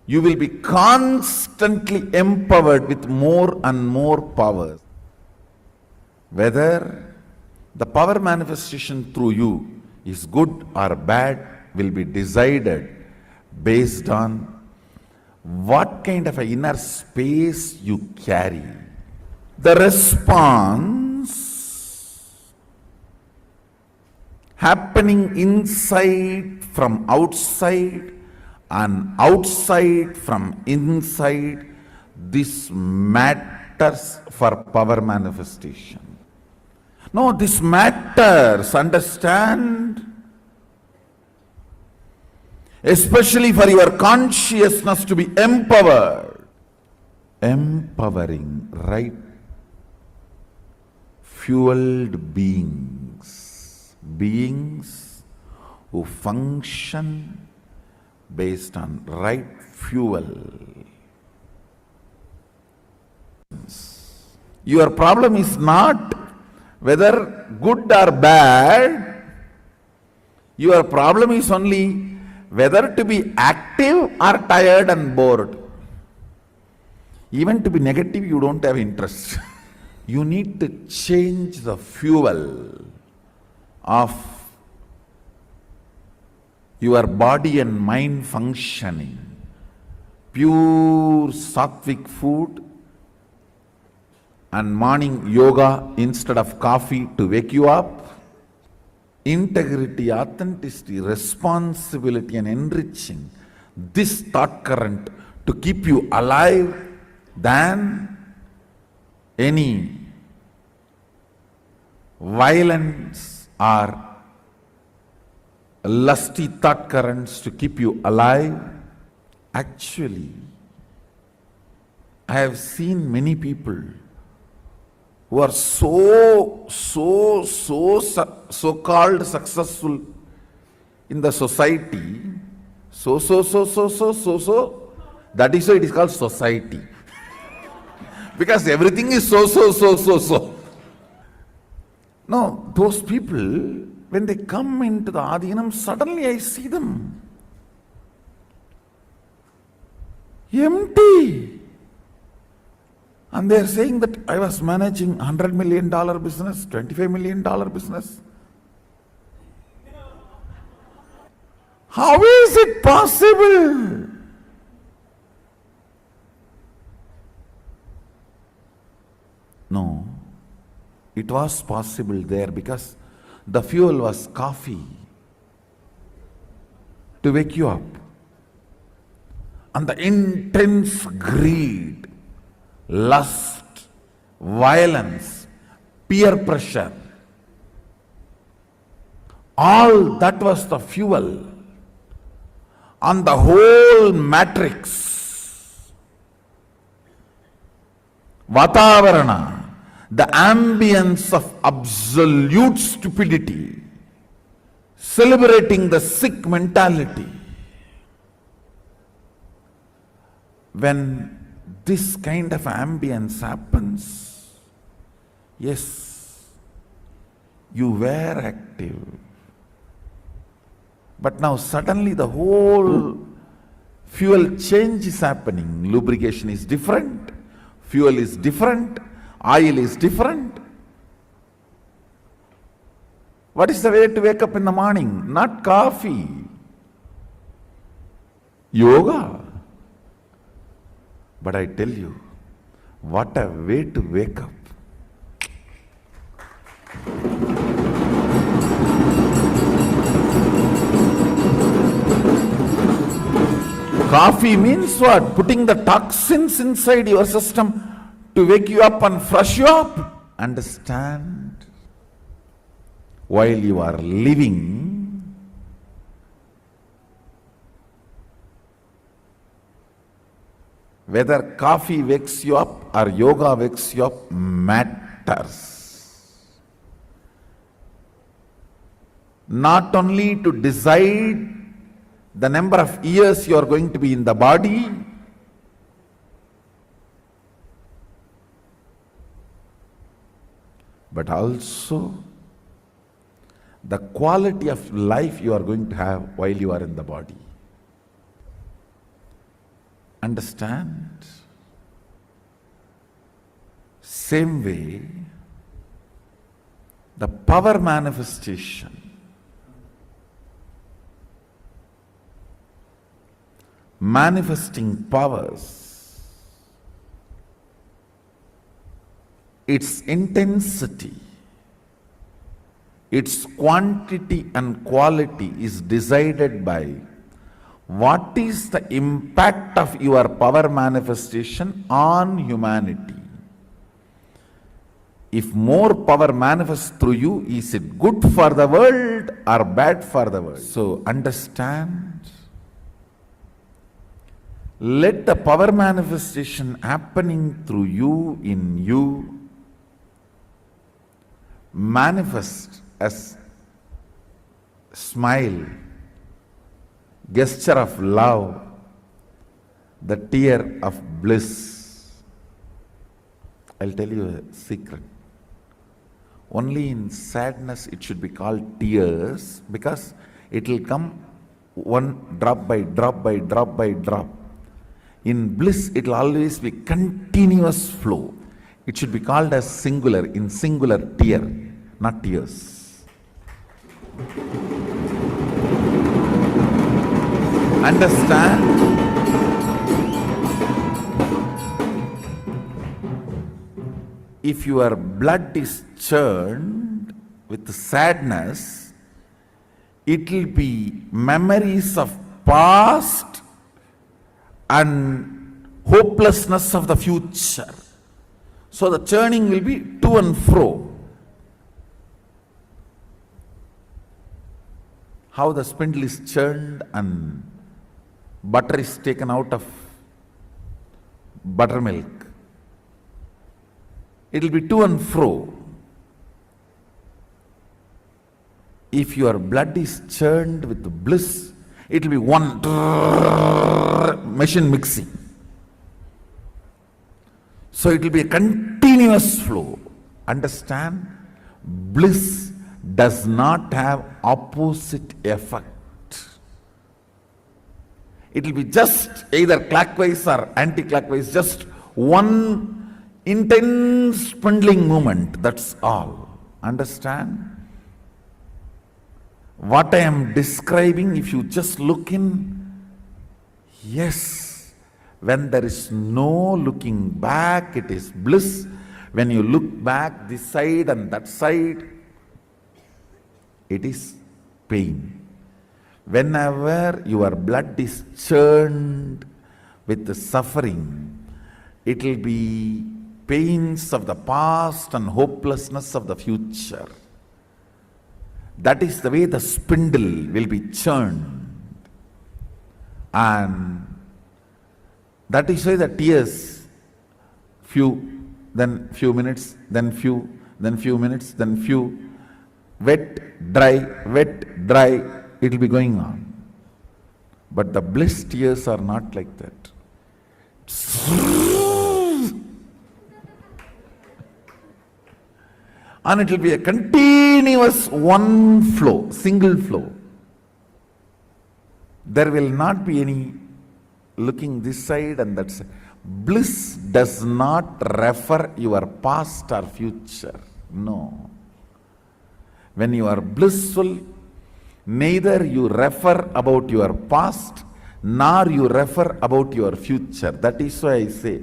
You will be constantly empowered with more and more power. Whether the power manifestation through you is good or bad will be decided based on what kind of an inner space you carry. The response happening inside from outside and outside from inside, this matters for power manifestation. No, this matters, understand? Especially for your consciousness to be empowered. Empowering, right? Fueled beings. Beings who function based on right fuel. Your problem is not whether good or bad. Your problem is only whether to be active or tired and bored. Even to be negative, you don't have interest. You need to change the fuel of your body and mind functioning. Pure sattvic food and morning yoga instead of coffee to wake you up. Integrity, authenticity, responsibility and enriching. This thought current to keep you alive than any violence or lusty thought currents to keep you alive. Actually, I have seen many people who are so-called successful in the society, that is why it is called society. Because everything is so. No, those people, when they come into the Adhinam, suddenly I see them empty. And they are saying that I was managing $100 million business, $25 million business. How is it possible? No, it was possible there because the fuel was coffee to wake you up. And the intense greed, lust, violence, peer pressure, all that was the fuel. And the whole matrix, Vatavarana, the ambience of absolute stupidity, celebrating the sick mentality. When this kind of ambience happens, yes, you were active. But now suddenly the whole fuel change is happening. Lubrication is different, fuel is different, oil is different. What is the way to wake up in the morning? Not coffee. Yoga. But I tell you, what a way to wake up. Coffee means what? Putting the toxins inside your system to wake you up and fresh you up. Understand? While you are living, Whether coffee wakes you up or yoga wakes you up matters. Not only to decide the number of years you are going to be in the body, but also the quality of life you are going to have while you are in the body. Understand? Same way, the power manifestation, manifesting powers, its intensity, its quantity and quality is decided by what is the impact of your power manifestation on humanity. If more power manifests through you, is it good for the world or bad for the world? So understand, let the power manifestation happening through you, in you, manifest as smile, gesture of love, the tear of bliss. I'll tell you a secret. Only in sadness it should be called tears, because it will come one drop by drop by drop by drop. In bliss it will always be continuous flow. It should be called as singular, in singular tear, not tears. Understand? If your blood is churned with sadness, it will be memories of past and hopelessness of the future. So the churning will be to and fro. How the spindle is churned and butter is taken out of buttermilk. It will be to and fro. If your blood is churned with bliss, it will be one machine mixing. So it will be a continuous flow. Understand? Bliss does not have opposite effect. It will be just either clockwise or anti-clockwise, just one intense spindling movement, that's all. Understand? What I am describing, if you just look in, yes, when there is no looking back, it is bliss. When you look back this side and that side, it is pain. Whenever your blood is churned with the suffering, it will be pains of the past and hopelessness of the future. That is the way the spindle will be churned. And that is why the tears, few, then few minutes, then few, then few minutes, then few, wet, dry, it will be going on. But the bliss tears are not like that. And it will be a continuous one flow, single flow. There will not be any looking this side and that side. Bliss does not refer your past or future. No. When you are blissful, neither you refer about your past, nor you refer about your future. That is why I say,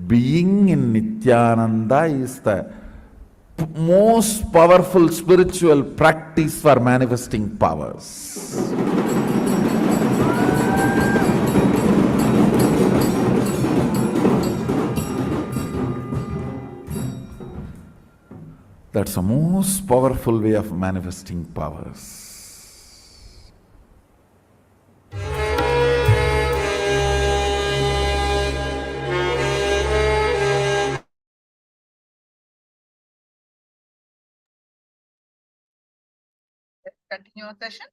being in Nithyananda is the most powerful spiritual practice for manifesting powers. That's the most powerful way of manifesting powers.
continue our session.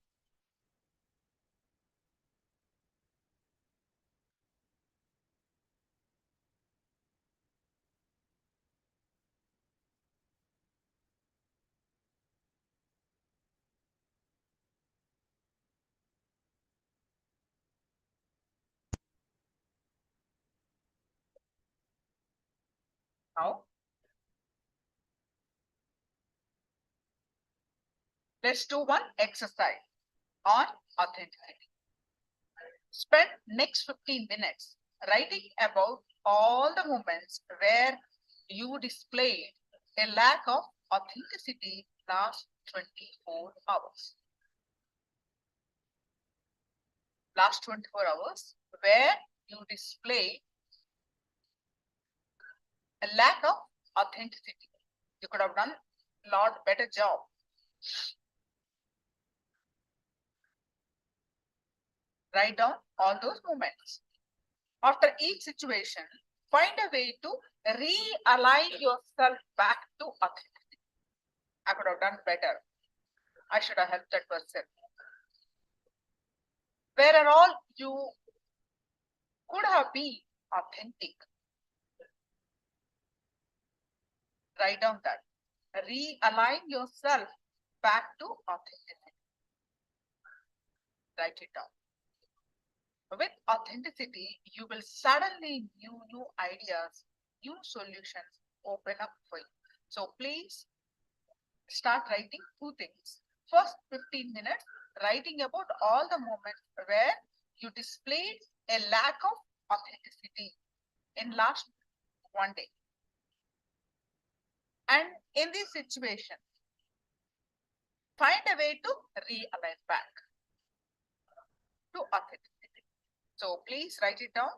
Now, let's do one exercise on authenticity. Spend next 15 minutes writing about all the moments where you displayed a lack of authenticity last 24 hours. Last 24 hours where you display a lack of authenticity. You could have done a lot better job. Write down all those moments. After each situation, find a way to realign yourself back to authenticity. I could have done better. I should have helped that person. Where are all you could have been authentic? Write down that. Realign yourself back to authenticity. Write it down. With authenticity, you will suddenly new ideas, new solutions open up for you. So please start writing 2 things. First 15 minutes, writing about all the moments where you displayed a lack of authenticity in last 1 day. And in this situation, find a way to realign back to authenticity. So please write it down.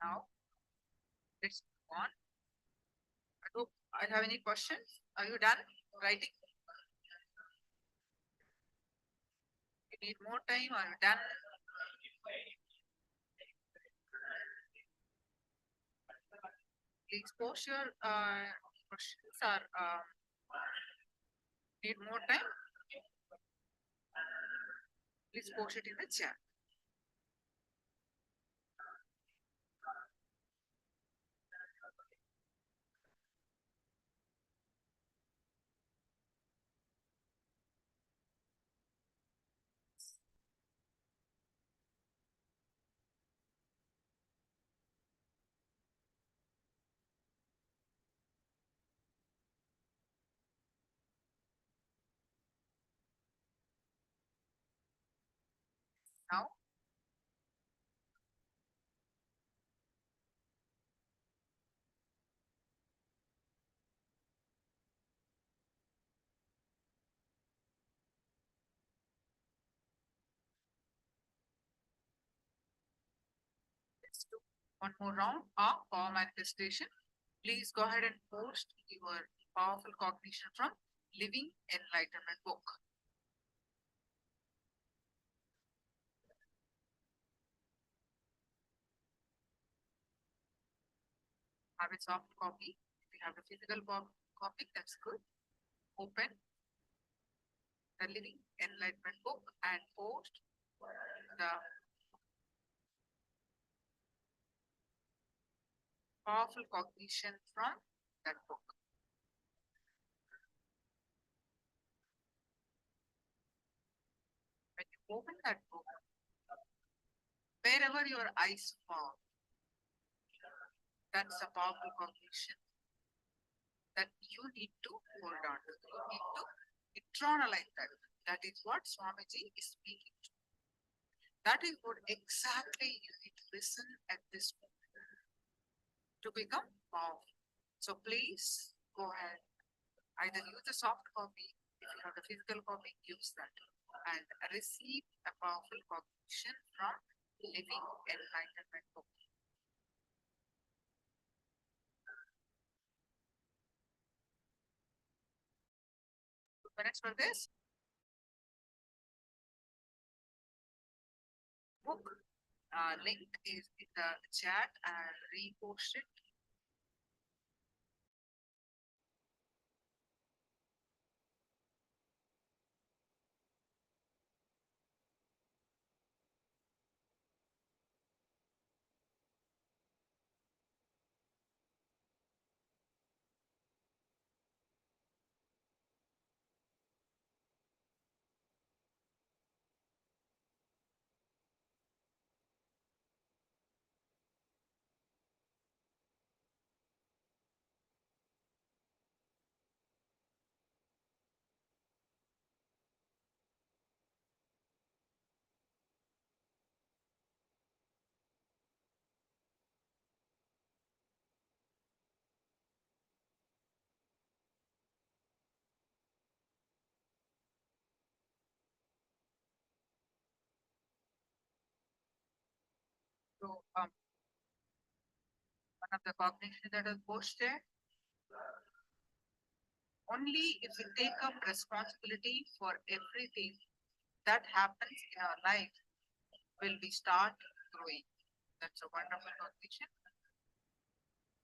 Now, let's move on. I hope I have any questions. Are you done writing? You need more time? Are you done? Please post your questions or need more time? Please post it in the chat. Now, let's do one more round of power manifestation. Please go ahead and post your powerful cognition from Living Enlightenment book. Have a soft copy. If you have a physical copy, that's good. Open the Living Enlightenment book and post the powerful cognition from that book. When you open that book, wherever your eyes fall, that's a powerful cognition that you need to hold on to. You need to internalize that. That is what Swamiji is speaking to. That is what exactly you need to listen at this moment to become powerful. So please go ahead. Either use the soft copy, if you have the physical copy, use that and receive a powerful cognition from Living Enlightenment book. 2 minutes for this. Book link is in the chat and repost it. So one of the cognition that is posted, only if we take up responsibility for everything that happens in our life will we start growing. That's a wonderful cognition.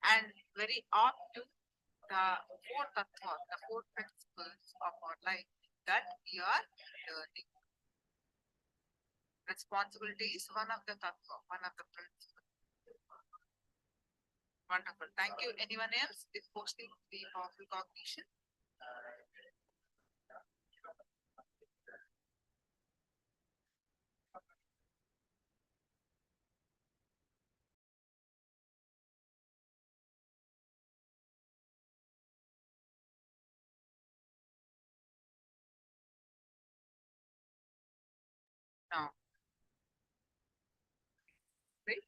And very up to the four tattva, the 4 principles of our life that we are learning. Responsibility is one of the tattva, one of the principles. Wonderful. Thank you. Anyone else is posting the powerful cognition? Now, great.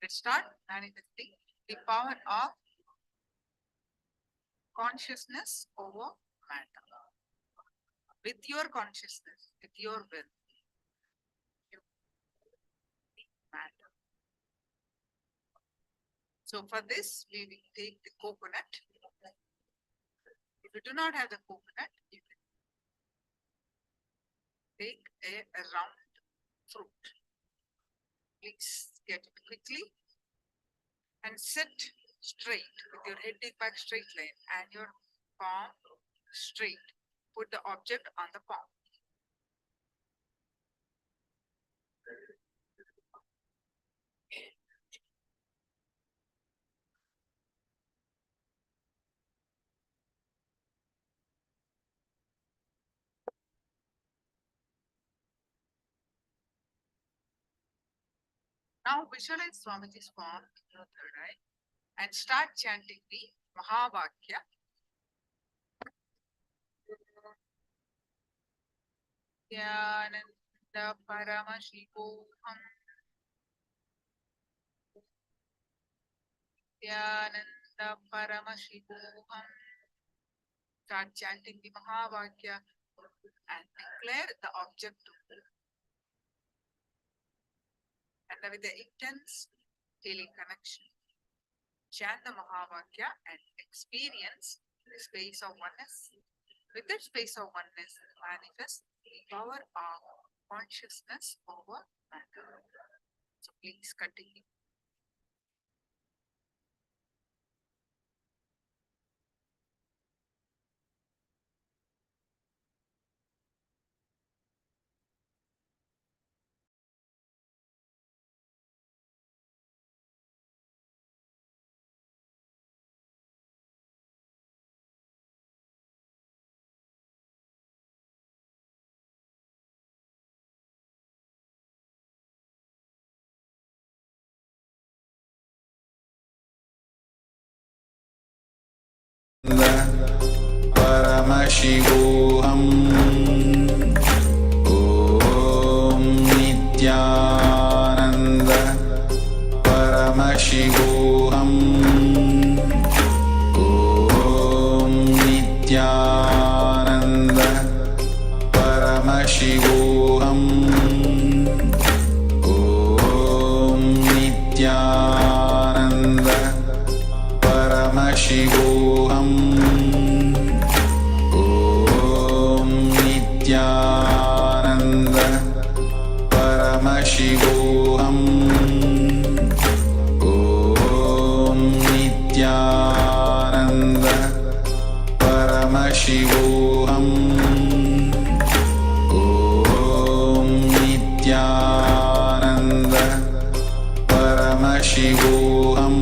Let's start manifesting the power of consciousness over matter. With your consciousness, with your will, you matter. So for this, we will take the coconut. If you do not have the coconut, you can take a round fruit. Please get it quickly and sit straight with your head is back straight line and your palm straight. Put the object on the palm. Now visualize Swamiji's form in your third eye and start chanting the Mahavakya. Nithyananda Paramashivoham. Nithyananda Paramashivoham. Start chanting the Mahavakya and declare the object to be. And with the intense daily connection, chant the Mahavakya and experience the space of oneness. With that space of oneness, manifest the power of consciousness over matter. So please continue.
Paramashivoham. Om Nithyananda Paramashivoham. Om Nithyananda Paramashivoham. Om Nithyananda Paramashivoham. Nithyananda Paramashivoham. Om Nithyananda Paramashivoham. Om Nithyananda Paramashivoham. Om Nithyananda Paramashivoham.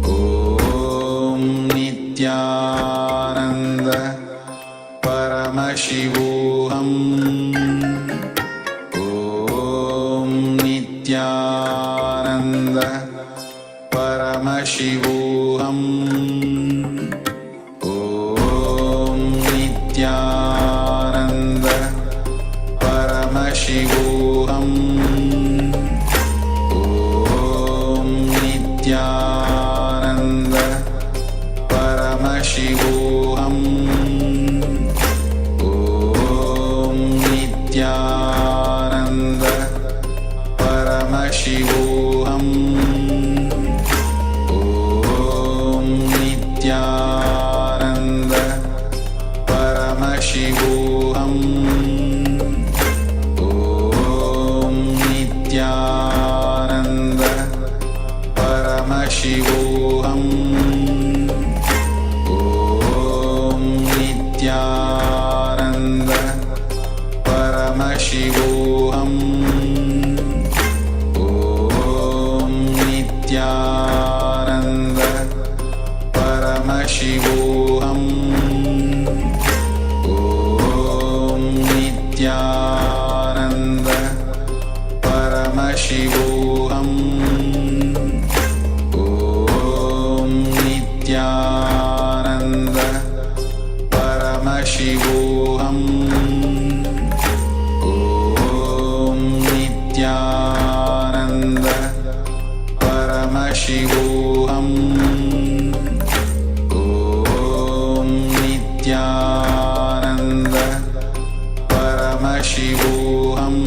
Om Nithyananda Paramashivoham. Om Nithyananda Paramashivoham. Om Nithyananda Paramashivoham. Om Nithyananda Paramashivoham. Om Nithyananda Paramashivoham. Om Nithyananda Paramashivoham. Om Nithyananda Paramashivoham. Om Nithyananda Paramashivoham. Om Nithyananda Paramashivoham. Om Nithyananda Paramashivoham. Om Nithyananda Paramashivoham. Om Nithyananda Paramashivoham.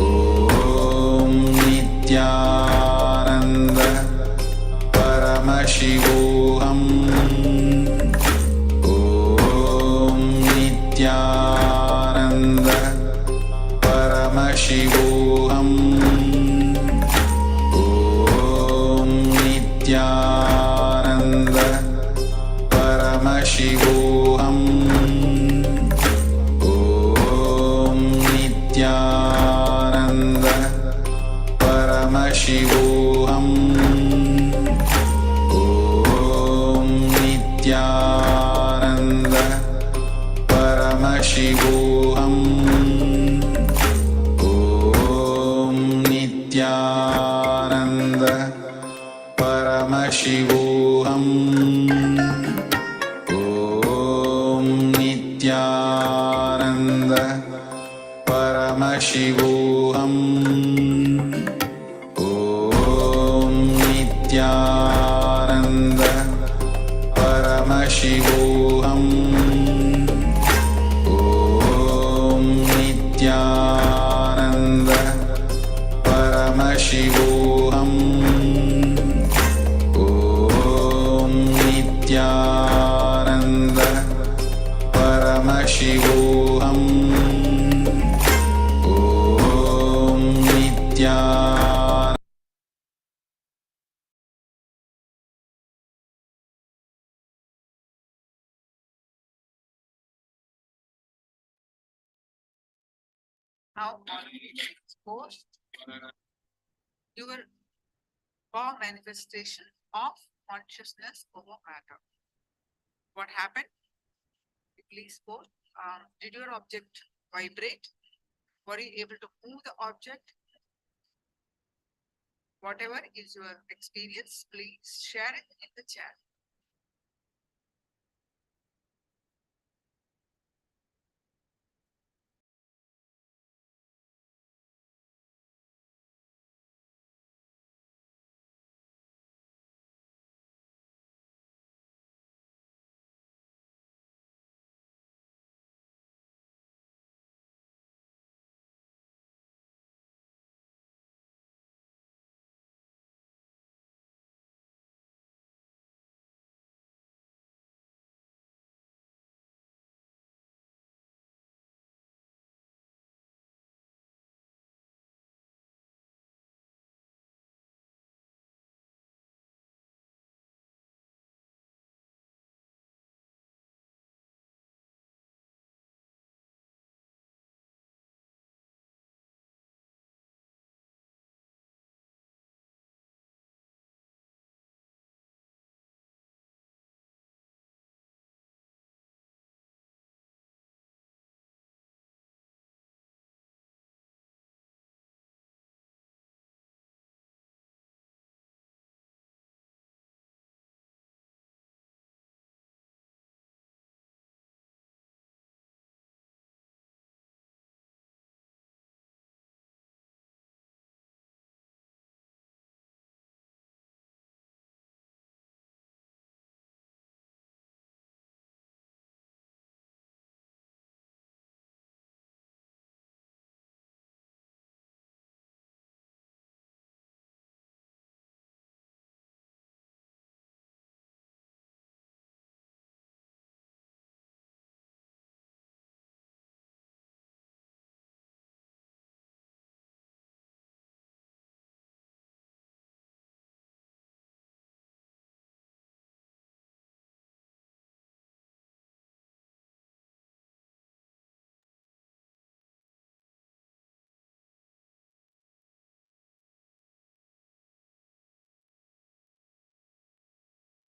Om Nithyananda Paramashivoham. Om Nithyananda Paramashivoham. Om Nithyananda Paramashivoham. Om Nithyananda Paramashivoham. Om Nithyananda Paramashivoham. Om Nithyananda Paramashivoham. Om Nithyananda Paramashivoham. Om Nithyananda Paramashivoham. Om Nithyananda Paramashivoham. Om Nithyananda Paramashivoham. Om Nithyananda.
Now all of you are exposed your raw manifestation of consciousness over matter. What happened? Please quote. Did your object vibrate? Were you able to move the object? Whatever is your experience, please share it in the chat.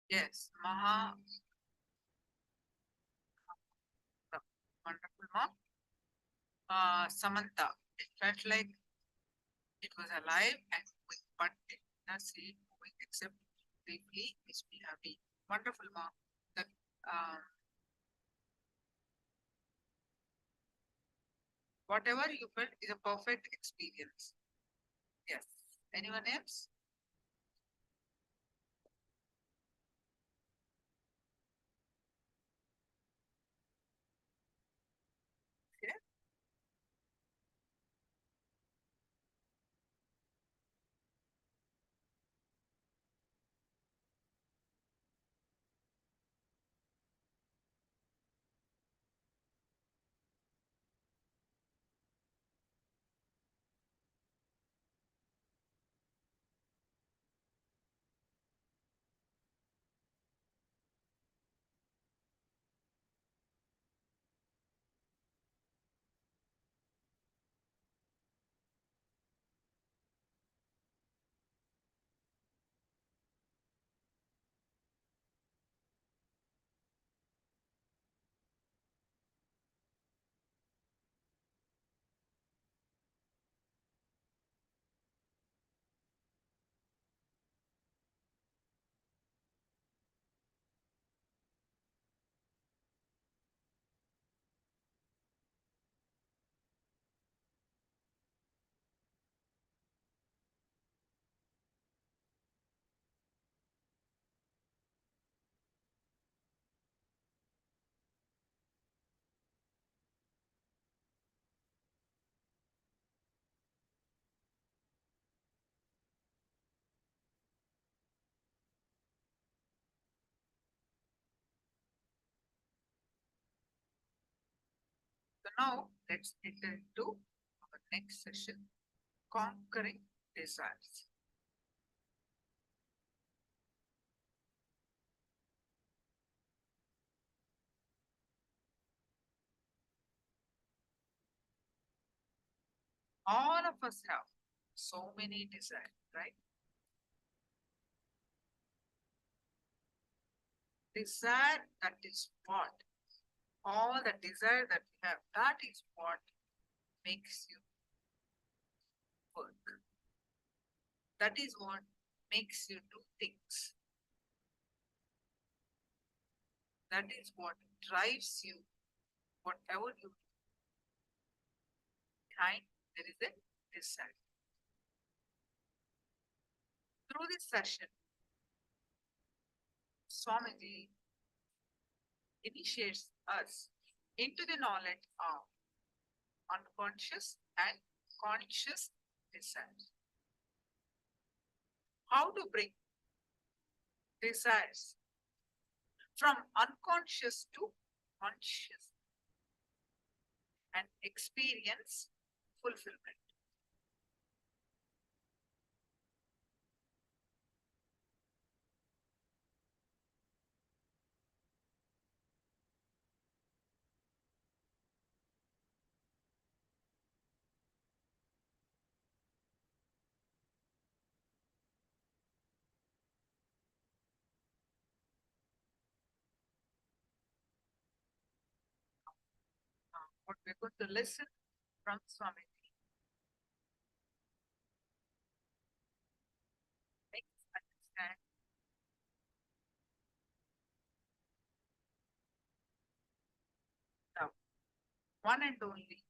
Yes, Maha. Wonderful, mom. Samantha, it felt like it was alive and moving, but it did not see it moving except briefly, makes me happy. Wonderful, mom. That whatever you felt is a perfect experience. Yes. Anyone else? Yeah. Now let's enter into our next session, conquering desires. All of us have so many desires, right? Desire, that is what? All the desire that we have, that is what makes you work. That is what makes you do things. That is what drives you, whatever you do. Behind, there is a desire. Through this session, Swamiji initiates us into the knowledge of unconscious and conscious desires. How to bring desires from unconscious to conscious and experience fulfillment. What we're going to listen from Swamiji makes us understand the one and only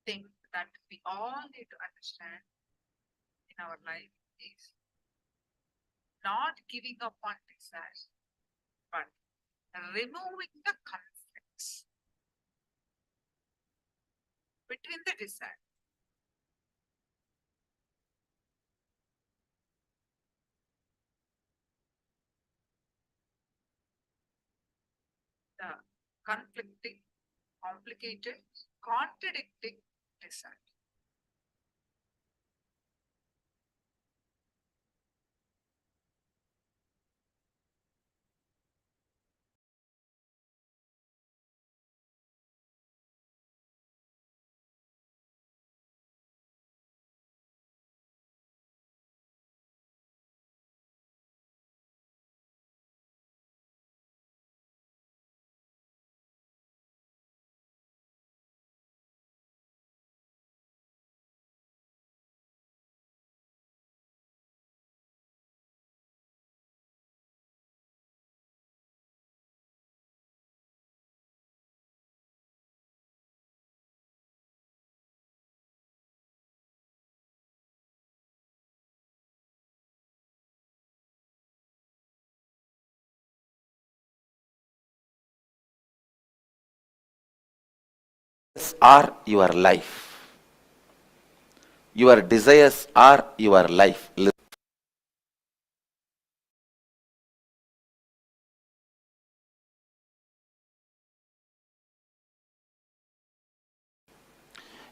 thing that we all need to understand in our life is not giving up on desire, but removing the conflicts between the desire. The conflicting, complicated, contradicting desire.
Are your life. Your desires are your life.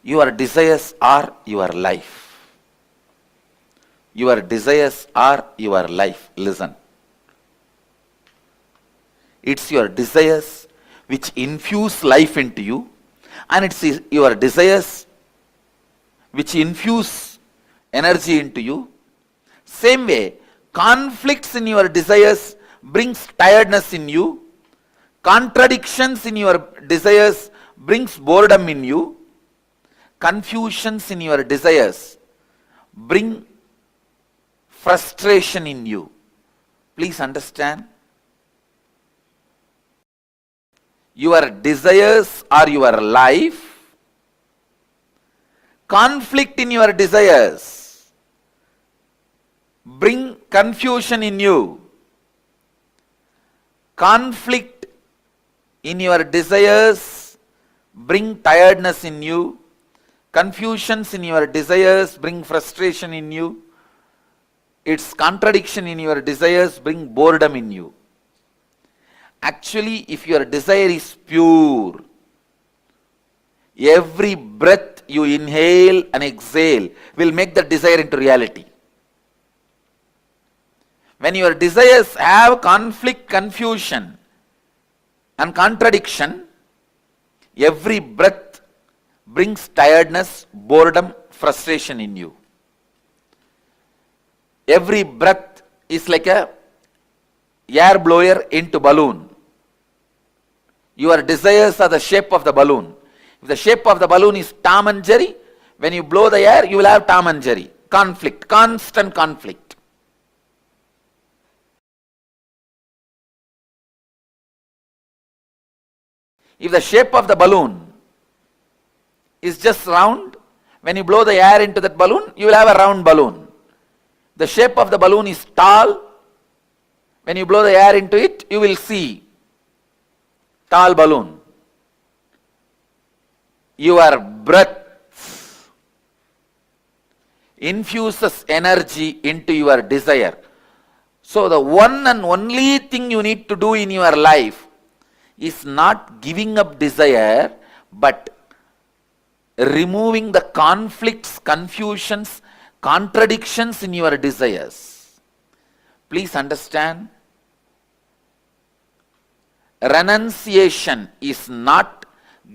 Your desires are your life. Your desires are your life. Listen. It's your desires which infuse life into you, and it's your desires which infuse energy into you. Same way, conflicts in your desires brings tiredness in you. Contradictions in your desires brings boredom in you. Confusions in your desires bring frustration in you. Please understand. Your desires are your life. Conflict in your desires bring confusion in you. Conflict in your desires bring tiredness in you. Confusions in your desires bring frustration in you. Its contradiction in your desires bring boredom in you. Actually, if your desire is pure, Every breath you inhale and exhale will make the desire into reality. When your desires have conflict, confusion and contradiction, every breath brings tiredness, boredom, frustration in you. Every breath is like a air blower into balloon. Your desires are the shape of the balloon. If the shape of the balloon is Tom and Jerry, when you blow the air, you will have Tom and Jerry. Conflict, constant conflict. If the shape of the balloon is just round, when you blow the air into that balloon, you will have a round balloon. The shape of the balloon is tall. When you blow the air into it, you will see tall balloon. Your breath infuses energy into your desire. So the one and only thing you need to do in your life is not giving up desire, but removing the conflicts, confusions, contradictions in your desires. Please understand, renunciation is not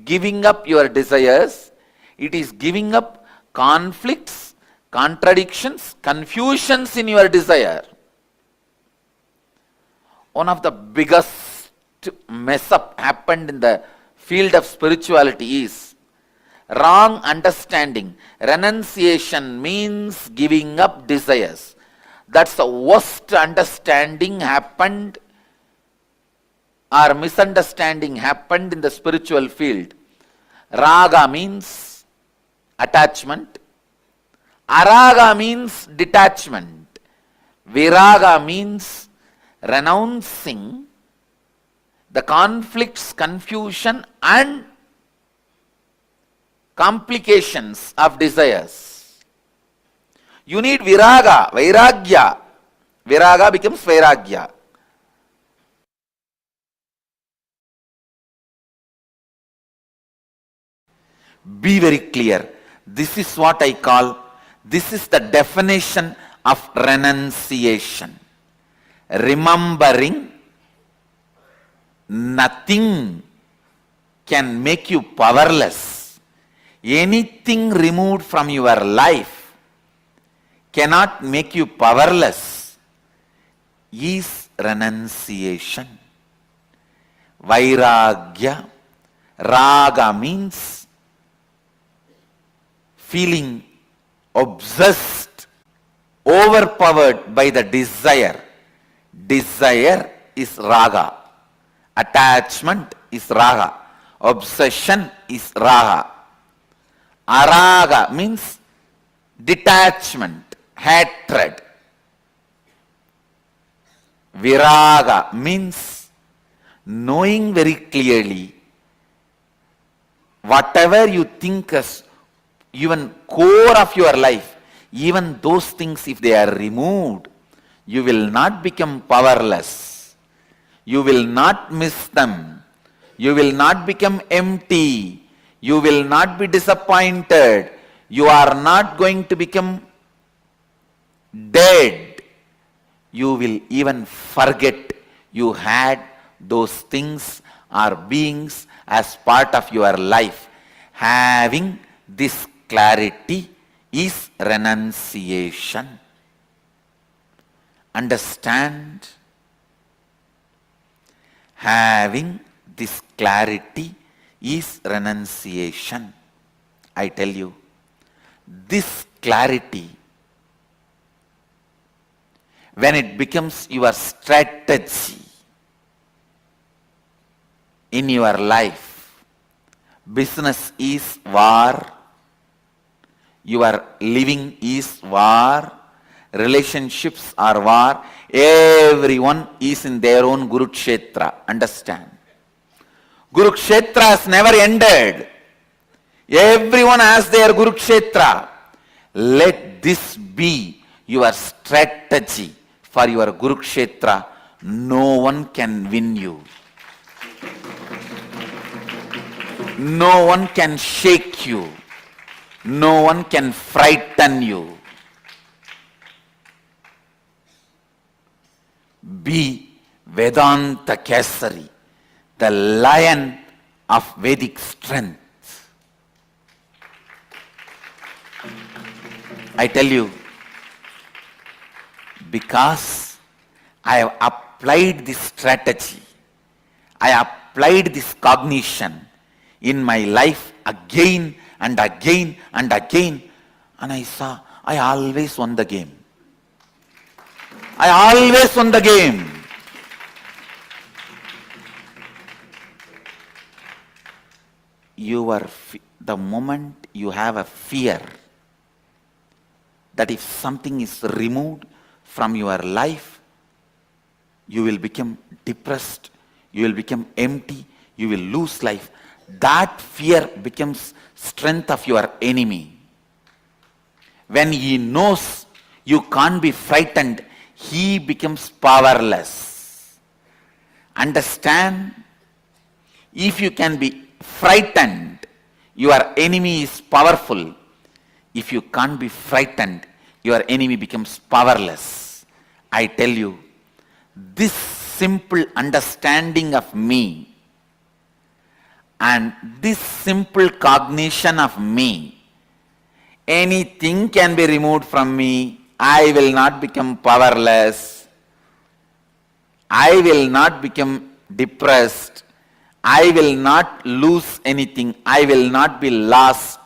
giving up your desires, it is giving up conflicts, contradictions, confusions in your desire. One of the biggest mess up happened in the field of spirituality is wrong understanding. Renunciation means giving up desires. That's the worst understanding happened or misunderstanding happened in the spiritual field. Raga means attachment. Araga means detachment. Viraga means renouncing the conflicts, confusion and complications of desires. You need viraga, vairagya. Viraga becomes vairagya. Be very clear. This is what I call, this is the definition of renunciation. Remembering nothing can make you powerless. Anything removed from your life cannot make you powerless is renunciation. Vairagya. Raga means feeling obsessed, overpowered by the desire. Desire is raga. Attachment is raga. Obsession is raga. Araga means detachment, hatred. Viraga means knowing very clearly whatever you think as even core of your life, even those things, if they are removed, you will not become powerless. You will not miss them. You will not become empty. You will not be disappointed. You are not going to become dead. You will even forget you had those things or beings as part of your life. Having this clarity is renunciation. Understand? Having this clarity is renunciation. I tell you, this clarity, when it becomes your strategy in your life, business is war, your living is war, relationships are war, everyone is in their own Kurukshetra. Understand? Kurukshetra has never ended. Everyone has their Kurukshetra. Let this be your strategy for your Kurukshetra. No one can win you. No one can shake you. No one can frighten you. Be Vedanta Kesari, the lion of Vedic strength. I tell you, because I have applied this strategy, I applied this cognition in my life again and again and again, and I saw I always won the game. I always won the game. The moment you have a fear that if something is removed from your life, you will become depressed, you will become empty, you will lose life. That fear becomes strength of your enemy. When he knows you can't be frightened, he becomes powerless. Understand? If you can be frightened, your enemy is powerful. If you can't be frightened, your enemy becomes powerless. I tell you, this simple understanding of me and this simple cognition of me, anything can be removed from me. I will not become powerless. I will not become depressed. I will not lose anything. I will not be lost.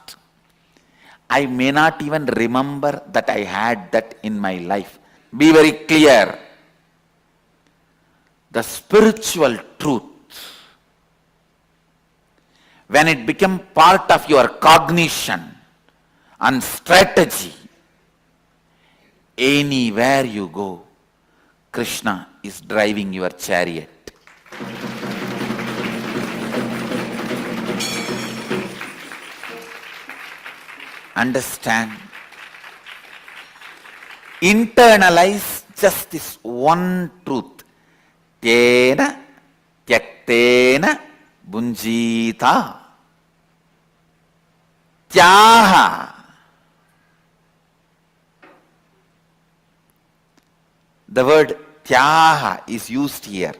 I may not even remember that I had that in my life. Be very clear. The spiritual truth, when it becomes part of your cognition and strategy, anywhere you go, Krishna is driving your chariot. Understand? Internalize just this one truth. Tena tyaktena bunjita. Tyaha. The word tyaha is used here.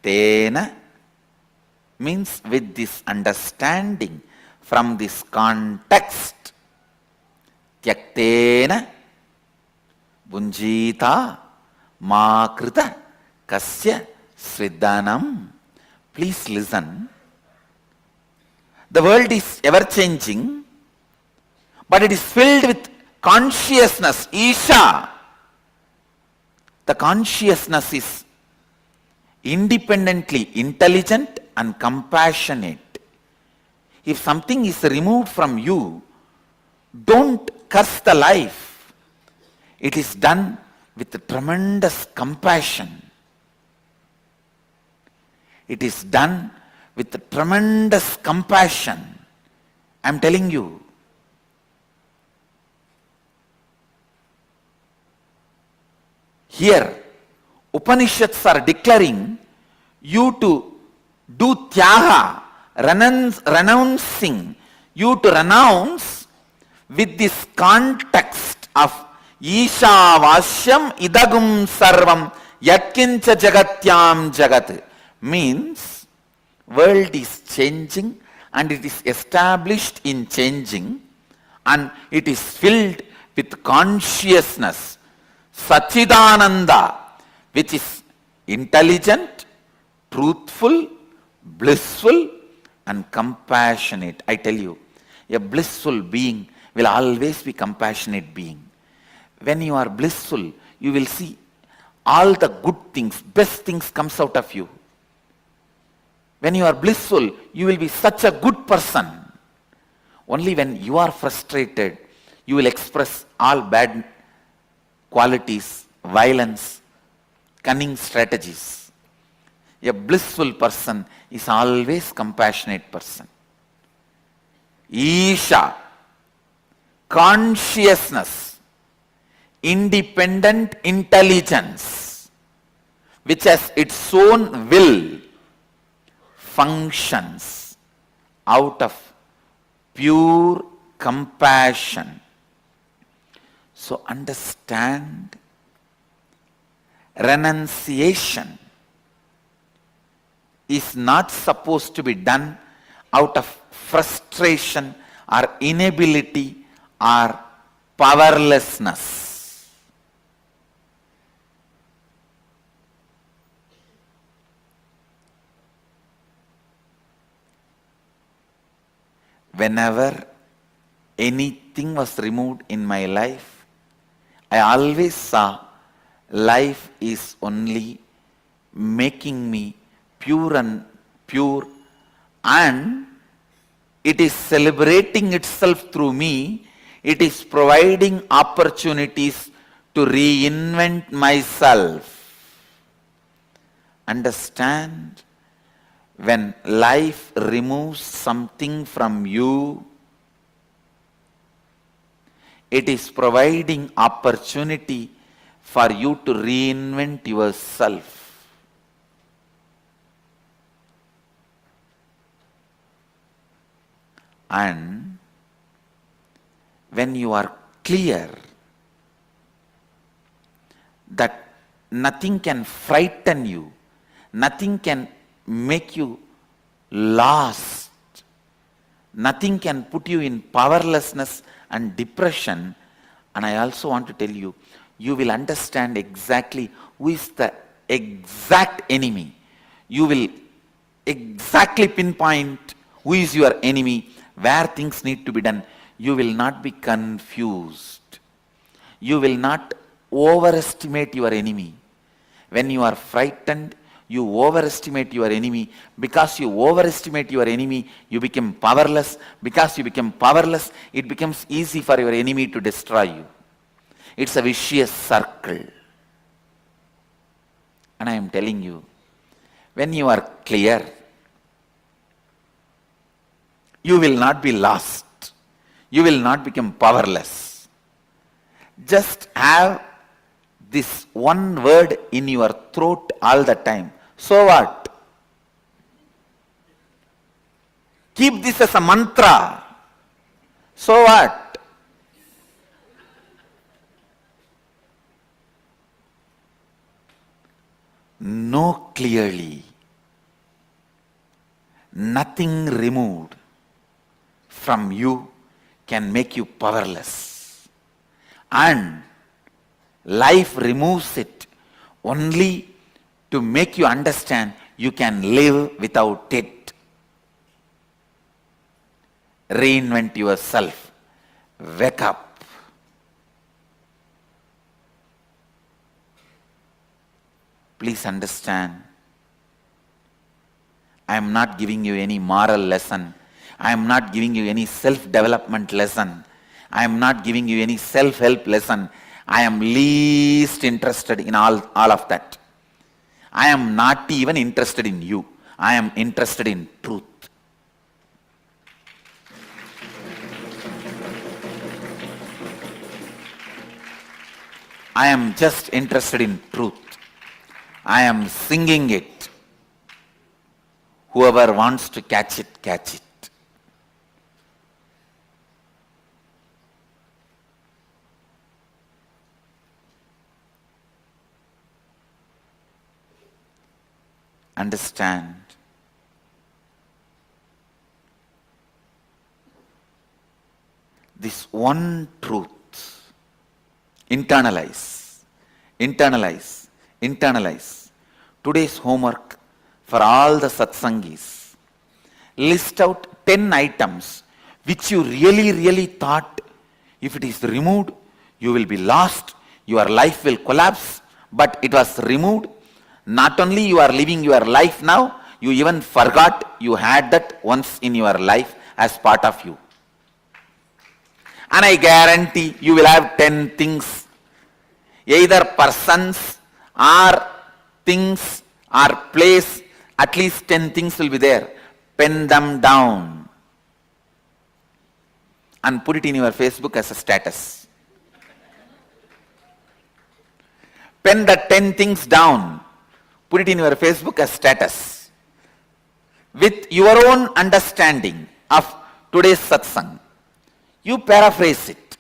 Tena means with this understanding from this context. Tyaktena bunjita ma krita kasya sridhanam. Please listen. The world is ever changing, but it is filled with consciousness, Isha. The consciousness is independently intelligent and compassionate. If something is removed from you, don't curse the life. It is done with tremendous compassion. It is done with tremendous compassion. I am telling you. Here, Upanishads are declaring you to do tyaga, renouncing, you to renounce with this context of Isha Vasyam Idagum Sarvam Yatkincha Jagatyam Jagat. Means world is changing and it is established in changing and it is filled with consciousness, Sachidananda, which is intelligent, truthful, blissful and compassionate. I tell you, a blissful being will always be compassionate being. When you are blissful, you will see all the good things, best things comes out of you. When you are blissful, you will be such a good person. Only when you are frustrated, you will express all bad qualities, violence, cunning strategies. A blissful person is always compassionate person. Isha, consciousness, independent intelligence, which has its own will, functions out of pure compassion. So understand, renunciation is not supposed to be done out of frustration or inability or powerlessness. Whenever anything was removed in my life, I always saw life is only making me pure and it is celebrating itself through me. It is providing opportunities to reinvent myself. Understand, when life removes something from you, it is providing opportunity for you to reinvent yourself. And when you are clear that nothing can frighten you, nothing can make you lost, nothing can put you in powerlessness and depression, and I also want to tell you, you will understand exactly who is the exact enemy. You will exactly pinpoint who is your enemy, where things need to be done. You will not be confused. You will not overestimate your enemy. When you are frightened, you overestimate your enemy. Because you overestimate your enemy, you become powerless. Because you become powerless, it becomes easy for your enemy to destroy you. It's a vicious circle. And I am telling you, when you are clear, you will not be lost. You will not become powerless. Just have this one word in your throat all the time. So what? Keep this as a mantra. So what? Know clearly, nothing removed from you can make you powerless. And life removes it only to make you understand you can live without it. Reinvent yourself. Wake up. Please understand, I am not giving you any moral lesson. I am not giving you any self-development lesson. I am not giving you any self-help lesson. I am least interested in all of that. I am not even interested in you. I am interested in truth. I am just interested in truth. I am singing it. Whoever wants to catch it, catch it. Understand, this one truth. Internalize, internalize, internalize. Today's homework for all the satsangis. List out 10 items which you really thought if it is removed, you will be lost, your life will collapse, but it was removed. Not only you are living your life now, you even forgot you had that once in your life as part of you. And I guarantee you will have 10 things, either persons or things or place, at least 10 things will be there. Pen them down and put it in your Facebook as a status. Pen the 10 things down. Put it in your Facebook as status. With your own understanding, of today's satsang. You paraphrase it.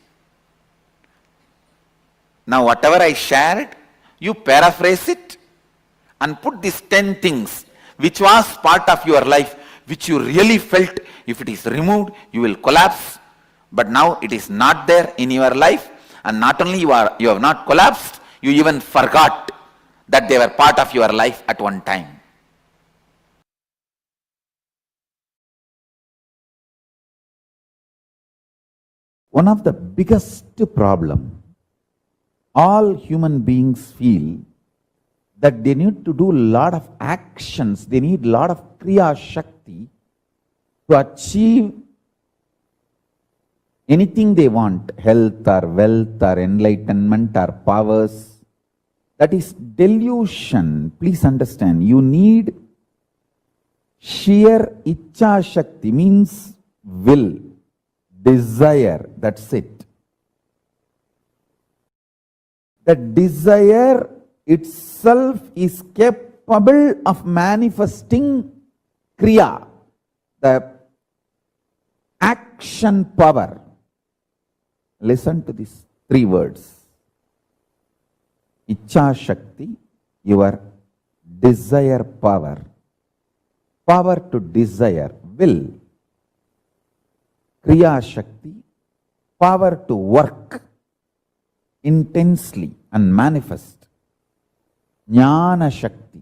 Now whatever I shared, you paraphrase it and put these 10 things which was part of your life, which you really felt if it is removed, you will collapse. But now it is not there in your life, and not only you have not collapsed, you even forgot that they were part of your life at one time. One of the biggest problem all human beings feel that they need to do a lot of actions, they need a lot of Kriya Shakti to achieve anything they want, health or wealth or enlightenment or powers. That is delusion. Please understand, you need sheer Icha Shakti, means will, desire, that's it. That desire itself is capable of manifesting Kriya, the action power. Listen to these 3 words. Icha Shakti, your desire power. Power to desire, will. Kriya Shakti, power to work intensely and manifest. Jnana Shakti,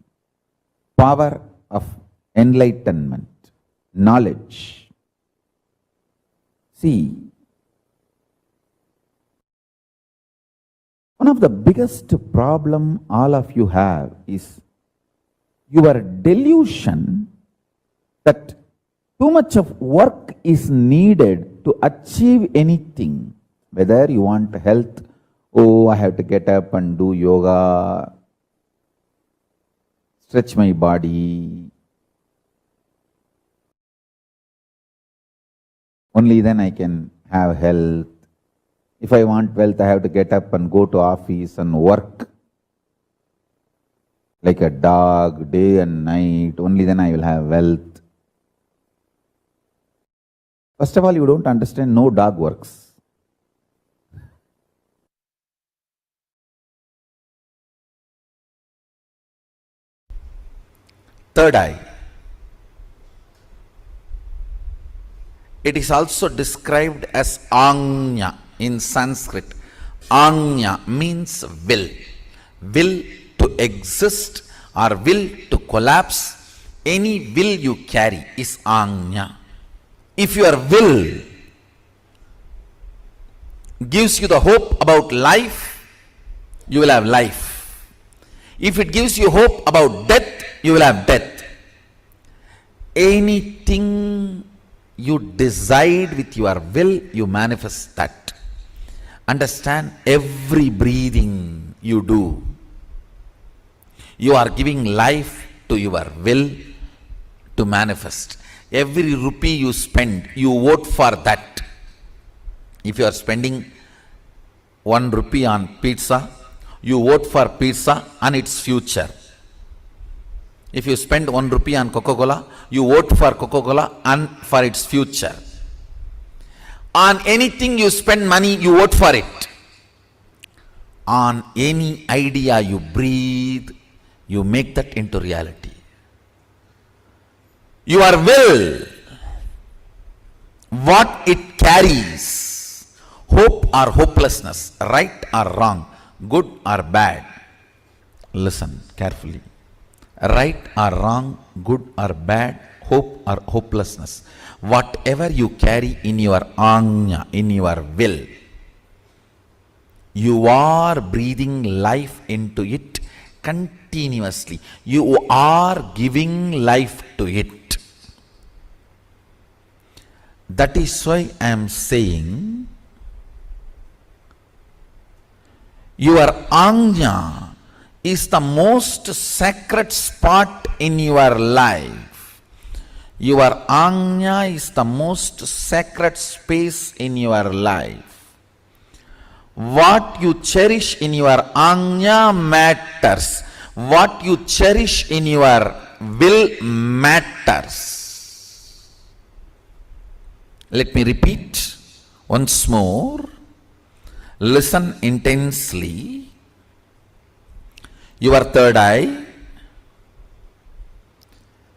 power of enlightenment, knowledge. See, one of the biggest problem all of you have is your delusion that too much of work is needed to achieve anything. Whether you want health, oh, I have to get up and do yoga, stretch my body. Only then I can have health. If I want wealth, I have to get up and go to office and work like a dog, day and night. Only then I will have wealth. First of all, you don't understand, no dog works. Third eye. It is also described as Anya in Sanskrit. Anya means will. Will to exist or will to collapse. Any will you carry is Anya. If your will gives you the hope about life, you will have life. If it gives you hope about death, you will have death. Anything you decide with your will, you manifest that. Understand, every breathing you do, you are giving life to your will to manifest. Every rupee you spend, you vote for that. If you are spending 1 rupee on pizza, you vote for pizza and its future. If you spend 1 rupee on Coca-Cola, you vote for Coca-Cola and for its future. On anything you spend money, you vote for it. On any idea you breathe, you make that into reality. Your will, what it carries, hope or hopelessness, right or wrong, good or bad. Listen carefully. Right or wrong, good or bad, hope or hopelessness. Whatever you carry in your anya, in your will, you are breathing life into it continuously. You are giving life to it. That is why I am saying your anya is the most sacred spot in your life. Your anya is the most sacred space in your life. What you cherish in your anya matters. What you cherish in your will matters. Let me repeat once more. Listen intensely. Your third eye,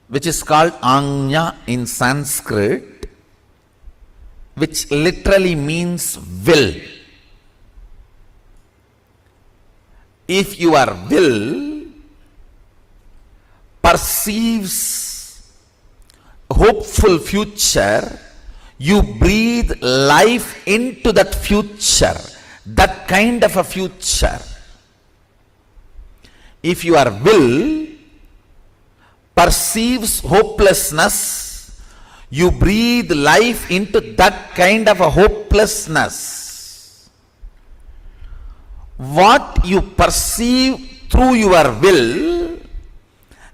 which is called Anya in Sanskrit, which literally means will. If your will perceives hopeful future, you breathe life into that future, that kind of a future. If your will perceives hopelessness, you breathe life into that kind of a hopelessness. What you perceive through your will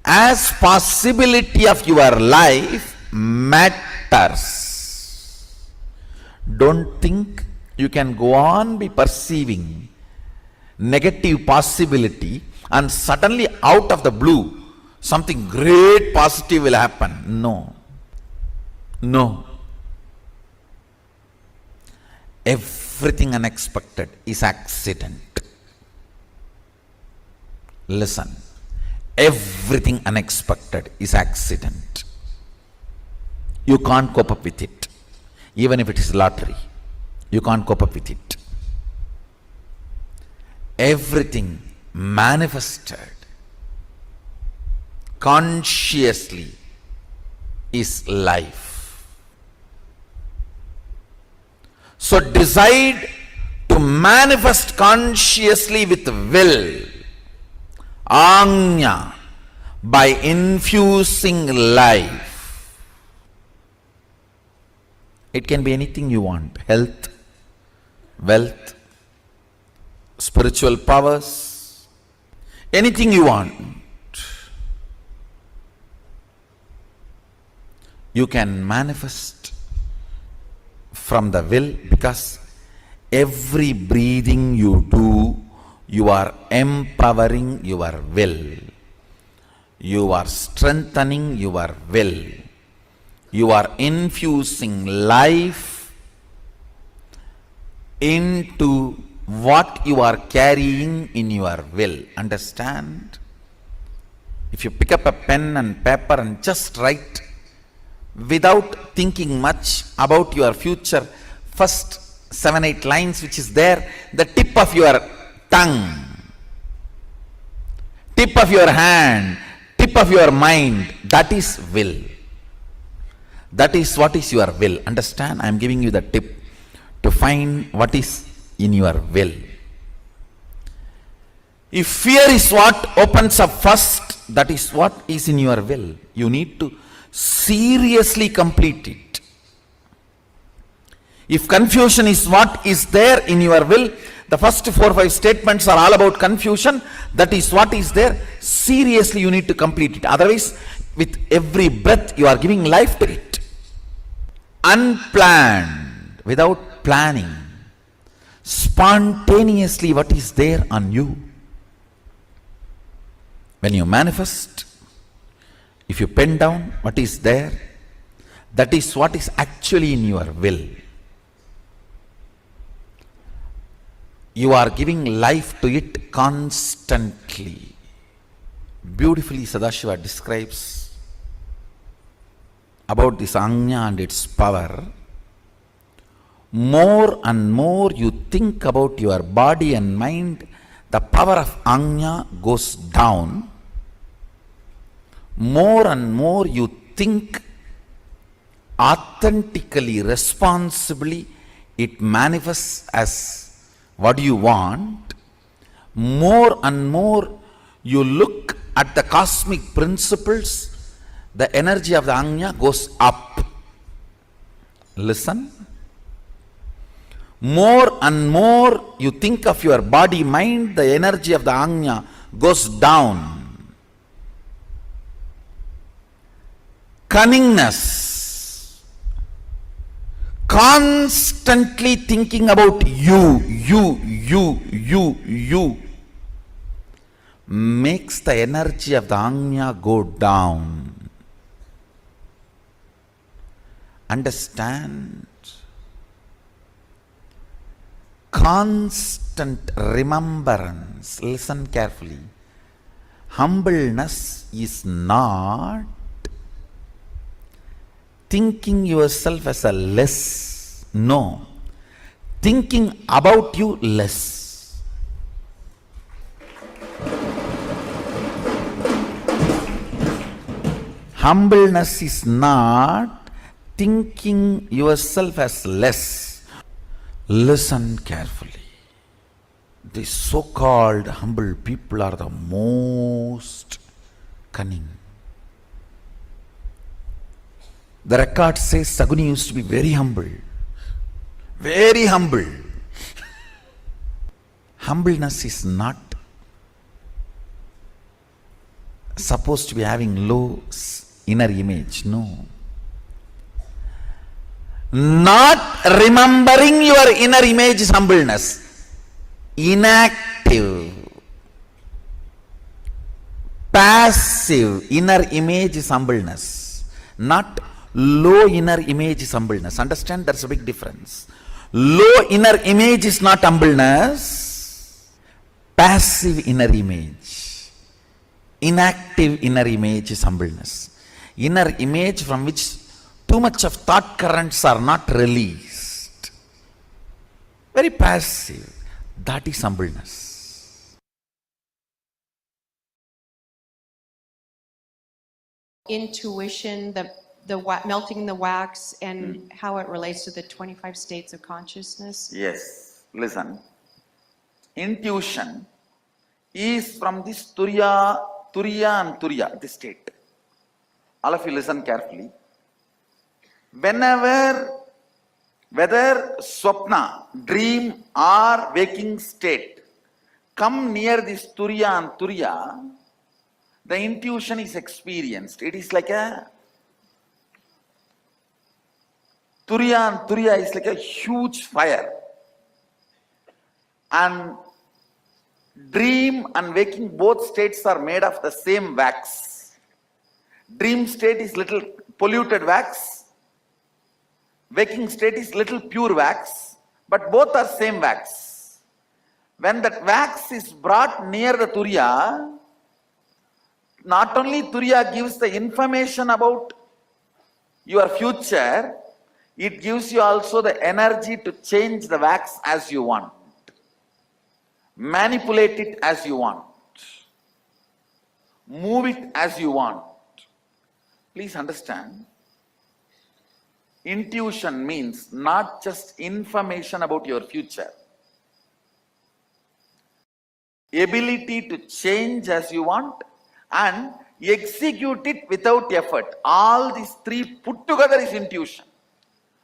as possibility of your life matters. Don't think you can go on be perceiving negative possibility and suddenly out of the blue something great positive will happen. No. No. Everything unexpected is accident. Listen. Everything unexpected is accident. You can't cope up with it. Even if it is lottery, you can't cope up with it. Everything manifested consciously is life. So decide to manifest consciously with will, Anya, by infusing life. It can be anything you want. Health, wealth, spiritual powers, anything you want. You can manifest from the will, because every breathing you do, you are empowering your will. You are strengthening your will. You are infusing life into what you are carrying in your will. Understand? If you pick up a pen and paper and just write without thinking much about your future, first 7-8 lines which is there, the tip of your tongue, tip of your hand, tip of your mind, that is will. That is what is your will. Understand? I am giving you the tip to find what is in your will. If fear is what opens up first, that is what is in your will. You need to seriously complete it. If confusion is what is there in your will, the first 4 or 5 statements are all about confusion. That is what is there. Seriously you need to complete it. Otherwise, with every breath you are giving life to it. Unplanned, without planning, spontaneously what is there on you. When you manifest, if you pen down what is there, that is what is actually in your will. You are giving life to it constantly. Beautifully Sadashiva describes about this Anya and its power. More and more you think about your body and mind, the power of Anya goes down. More and more you think authentically, responsibly, it manifests as what you want. More and more you look at the cosmic principles, the energy of the Anya goes up. Listen. More and more you think of your body, mind, the energy of the Anya goes down. Cunningness, constantly thinking about you, makes the energy of the Anya go down. Understand, constant remembrance. Listen carefully. Humbleness is not thinking yourself as a less. No. Thinking about you less. Humbleness is not thinking yourself as less. Listen carefully. The so-called humble people are the most cunning. The record says Saguni used to be very humble. Very humble. Humbleness is not supposed to be having low inner image. No. Not remembering your inner image is humbleness. Inactive, passive inner image is humbleness. Not low inner image is humbleness. Understand, there's a big difference. Low inner image is not humbleness. Passive inner image, inactive inner image is humbleness. Inner image from which too much of thought currents are not released. Very passive. That is humbleness.
Intuition, melting the wax, and how it relates to the 25 states of consciousness?
Yes. Listen. Intuition is from this Turiya and Turiya, this state. All of you listen carefully. Whenever, whether swapna, dream or waking state, come near this Turiya and Turiya, the intuition is experienced. It is like a Turiya and Turiya is like a huge fire. And dream and waking, both states are made of the same wax. Dream state is little polluted wax. Waking state is little pure wax, but both are same wax. When that wax is brought near the Turiya, not only Turiya gives the information about your future, it gives you also the energy to change the wax as you want. Manipulate it as you want. Move it as you want. Please understand. Intuition means not just information about your future. Ability to change as you want and execute it without effort. All these three put together is intuition.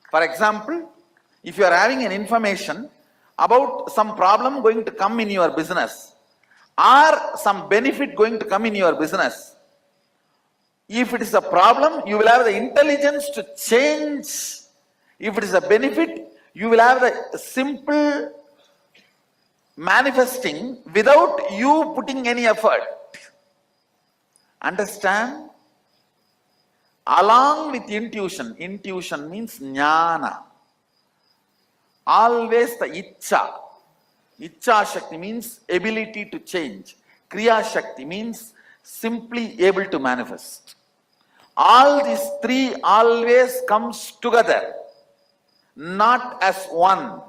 For example, if you are having an information about some problem going to come in your business or some benefit going to come in your business, if it is a problem, you will have the intelligence to change. If it is a benefit, you will have the simple manifesting without you putting any effort. Understand? Along with intuition, intuition means jnana. Always the Icha. Icha Shakti means ability to change. Kriya Shakti means simply able to manifest. All these three always comes together, not as one.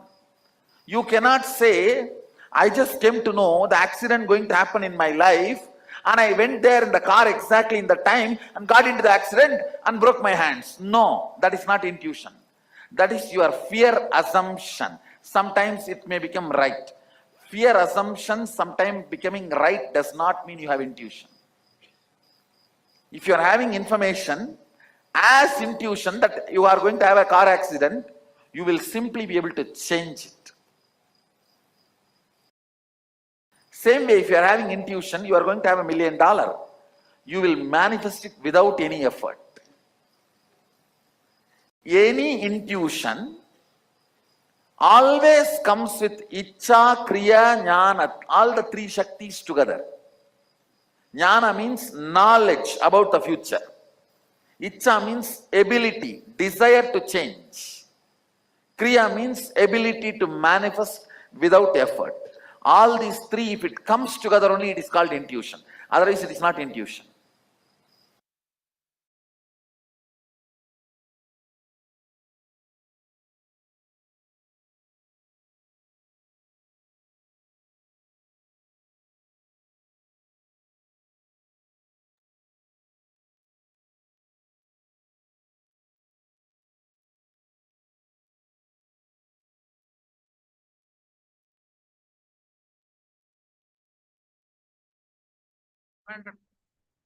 You cannot say, I just came to know the accident going to happen in my life and I went there in the car exactly in the time and got into the accident and broke my hands. No, that is not intuition. That is your fear assumption. Sometimes it may become right. Fear assumption, sometimes becoming right does not mean you have intuition. If you are having information as intuition that you are going to have a car accident, you will simply be able to change it. Same way, if you are having intuition, you are going to have $1 million. You will manifest it without any effort. Any intuition always comes with Icha, Kriya, Jnana, all the three Shaktis together. Jnana means knowledge about the future. Icha means ability, desire to change. Kriya means ability to manifest without effort. All these three, if it comes together only, it is called intuition. Otherwise, it is not intuition.
Wonderful.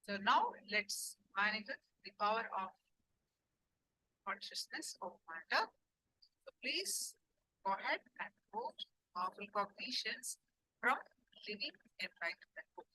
So now let's manifest the power of consciousness of matter. So please go ahead and quote powerful cognitions from Living Enlightenment book.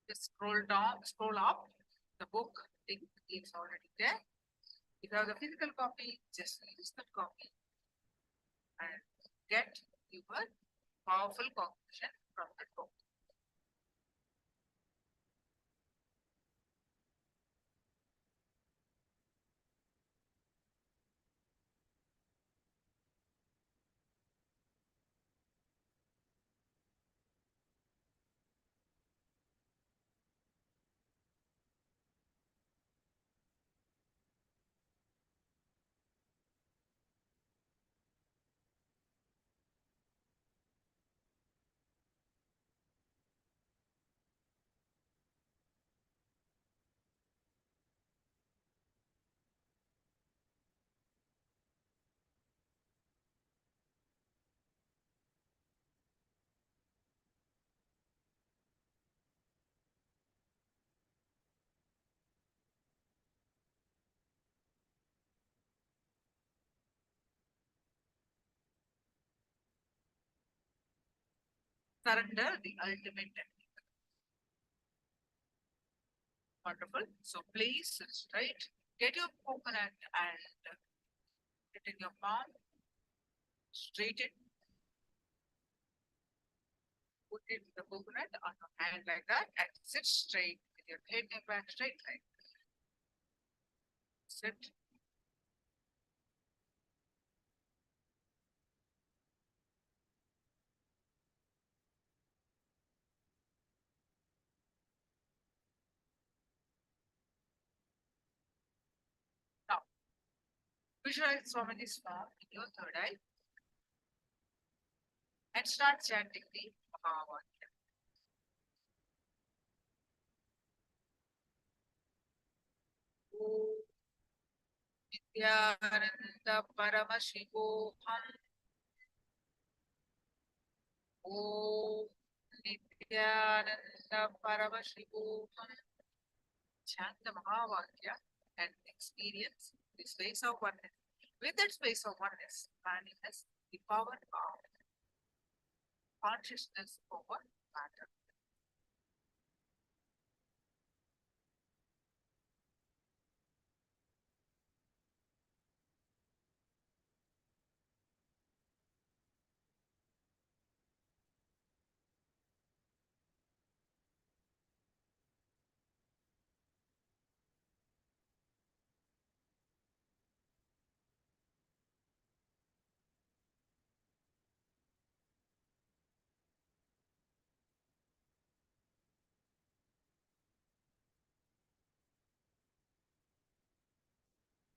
Just scroll down, scroll up. The book link is already there. If you have the physical copy, just use that copy and get your powerful cognition from the book. Surrender the ultimate technique. Wonderful. So please sit straight. Get your coconut and put it in your palm. Straighten. Put it the coconut on your hand like that and sit straight with your head and back straight like that. Sit. Now, visualize Swamiji's form in your third eye and start chanting the Mahavakya. Om Nithyananda Paramashivoham. Om Nithyananda Paramashivoham. Chant the Mahavakya and experience the space of oneness. With that space of oneness, manifest the power of consciousness over matter.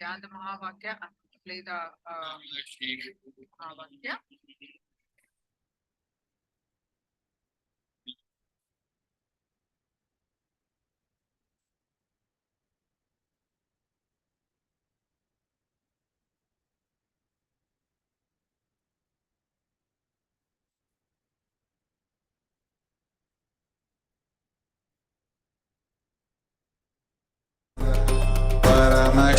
Chant the Mahavakya and play the Mahavakya.
Paramashivoham.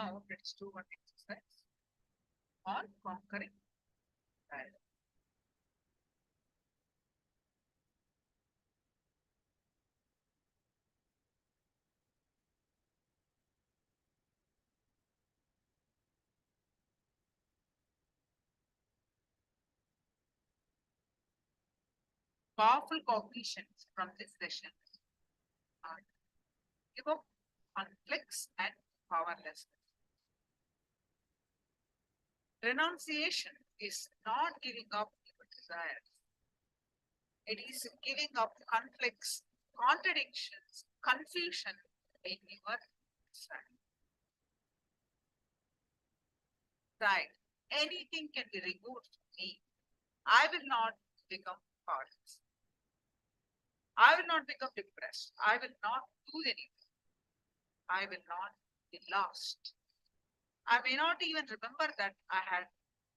Now let's do one exercise on conquering desire. Powerful cognitions from this session are give up conflicts and powerlessness. Renunciation is not giving up your desires. It is giving up conflicts, contradictions, confusion in your desire. Right. Anything can be removed from me. I will not become powerless. I will not become depressed. I will not do anything. I will not be lost. I may not even remember that I had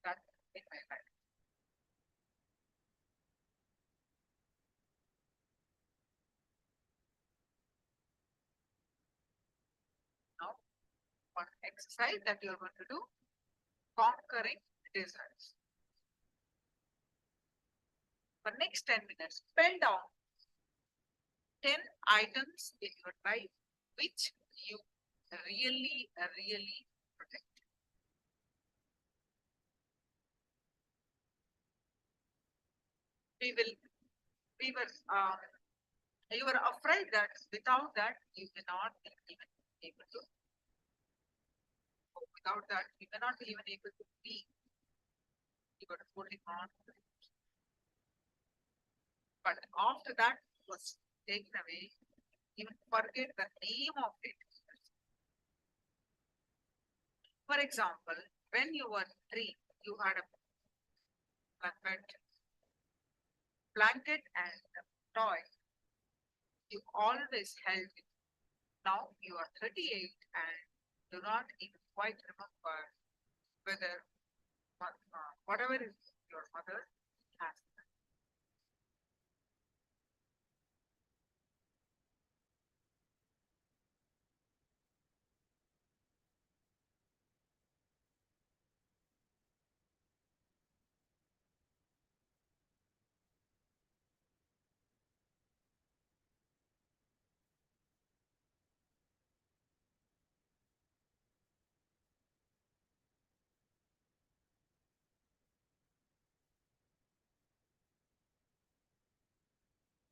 that in my life. Now, one exercise that you are going to do, conquering desires. For next 10 minutes, pen down 10 items in your life which you really protect. We were, you were afraid that without that you may not be even able to, without that you may not be even able to be. You were holding on to it. But after that was taken away, even forget the name of it. For example, when you were 3, you had a blanket and a toy. You always held it. Now you are 38 and do not even quite remember whether whatever is your mother has.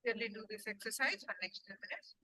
Really do this exercise for next 10 minutes.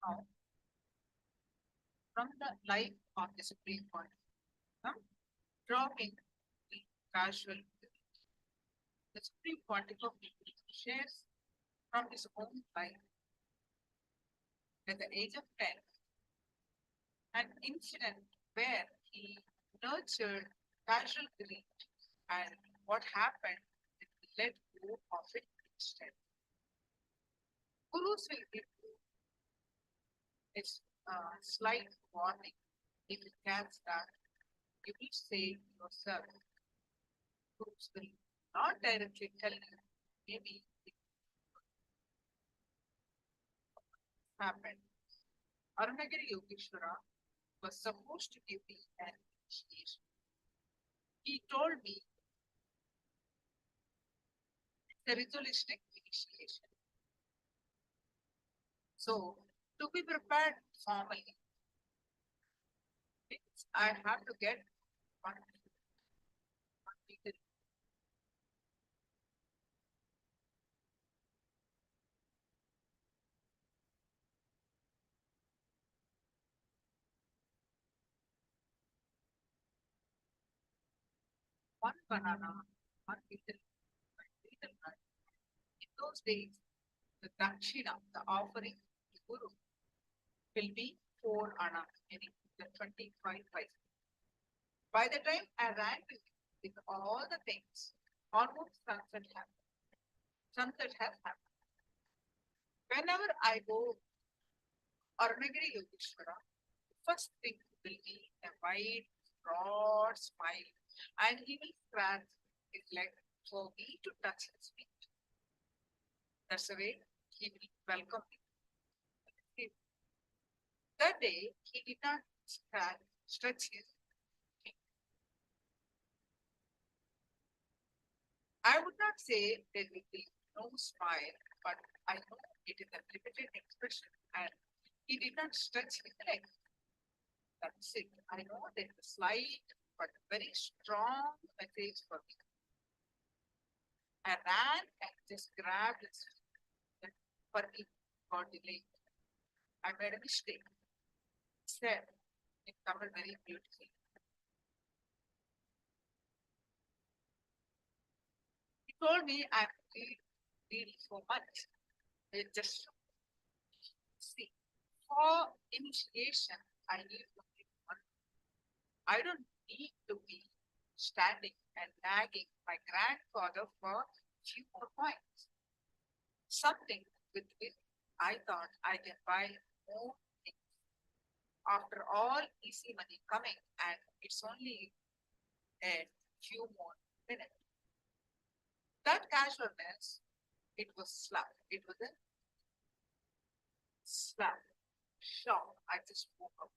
now from the life of the Supreme Court, dropping the casual. The Supreme Pontiff shares from his own life at the age of 10 an incident where he nurtured casual greed and what happened if he let go of it instead. Gurus will give you a slight warning if it gets that you will say yourself. Gurus will not directly tell you, maybe it happened. Arunagiri Yogeshwara was supposed to give me an initiation. He told me it's a ritualistic initiation. So, to be prepared formally, I have to get one legal. One banana, one little nut. In those days, the dakshina, the offering to Guru, will be 4 anna, meaning the 25 paisa. By the time I ran with all the things, almost sunset happened. Sunset has happened. Whenever I go Arunagiri Yogeshwara, first thing will be a wide, broad smile, and he will scratch his leg for me to touch his feet. That's the way he will welcome me. That day, he did not stretch his feet. I would not say there will be no smile, but I know it is a limited expression, and he did not stretch his leg. That's it. I know there is a slight but very strong message for me. I ran and just grabbed his feet. For me, got delayed. I made a mistake. Said it covered very beautifully. He told me I'm really so much. It just see. For initiation, I need only one. I don't need to be standing and nagging my grandfather for few more points. Something with it, I thought I can buy more things. After all, easy money coming, and it's only a few more minutes. That casualness, it was slap. It was a slap. Shock. I just woke up.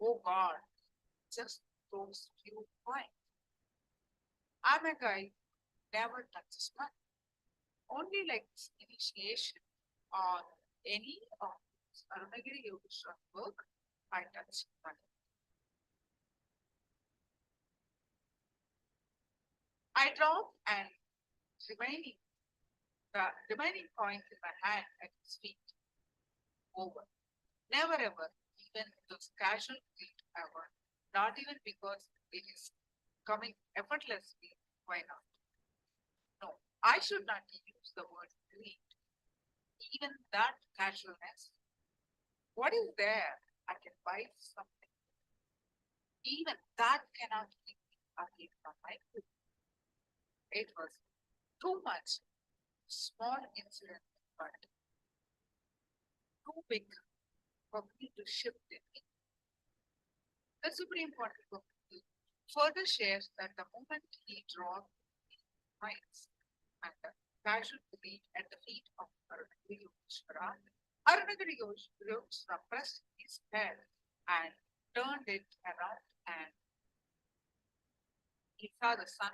Oh God, just those few points. I'm a guy who never touches money. Only like initiation or any of Arunagiri Yogeshwara work, I touch money. I drop and the remaining coins in my hand at his feet. Over. Never ever, even those casual feet ever. Not even because it is coming effortlessly. Why not? No, I should not use the word greed. Even that casualness. What is there? I can buy something. Even that cannot keep me away from my food. It was too much. Small incident, but too big for me to shift in. The Supreme Court further shares that the moment he dropped his minds and the casual greed at the feet of Arunagiri Yogeshwara, Arunagiri Yogeshwara pressed his head and turned it around, and he saw the sun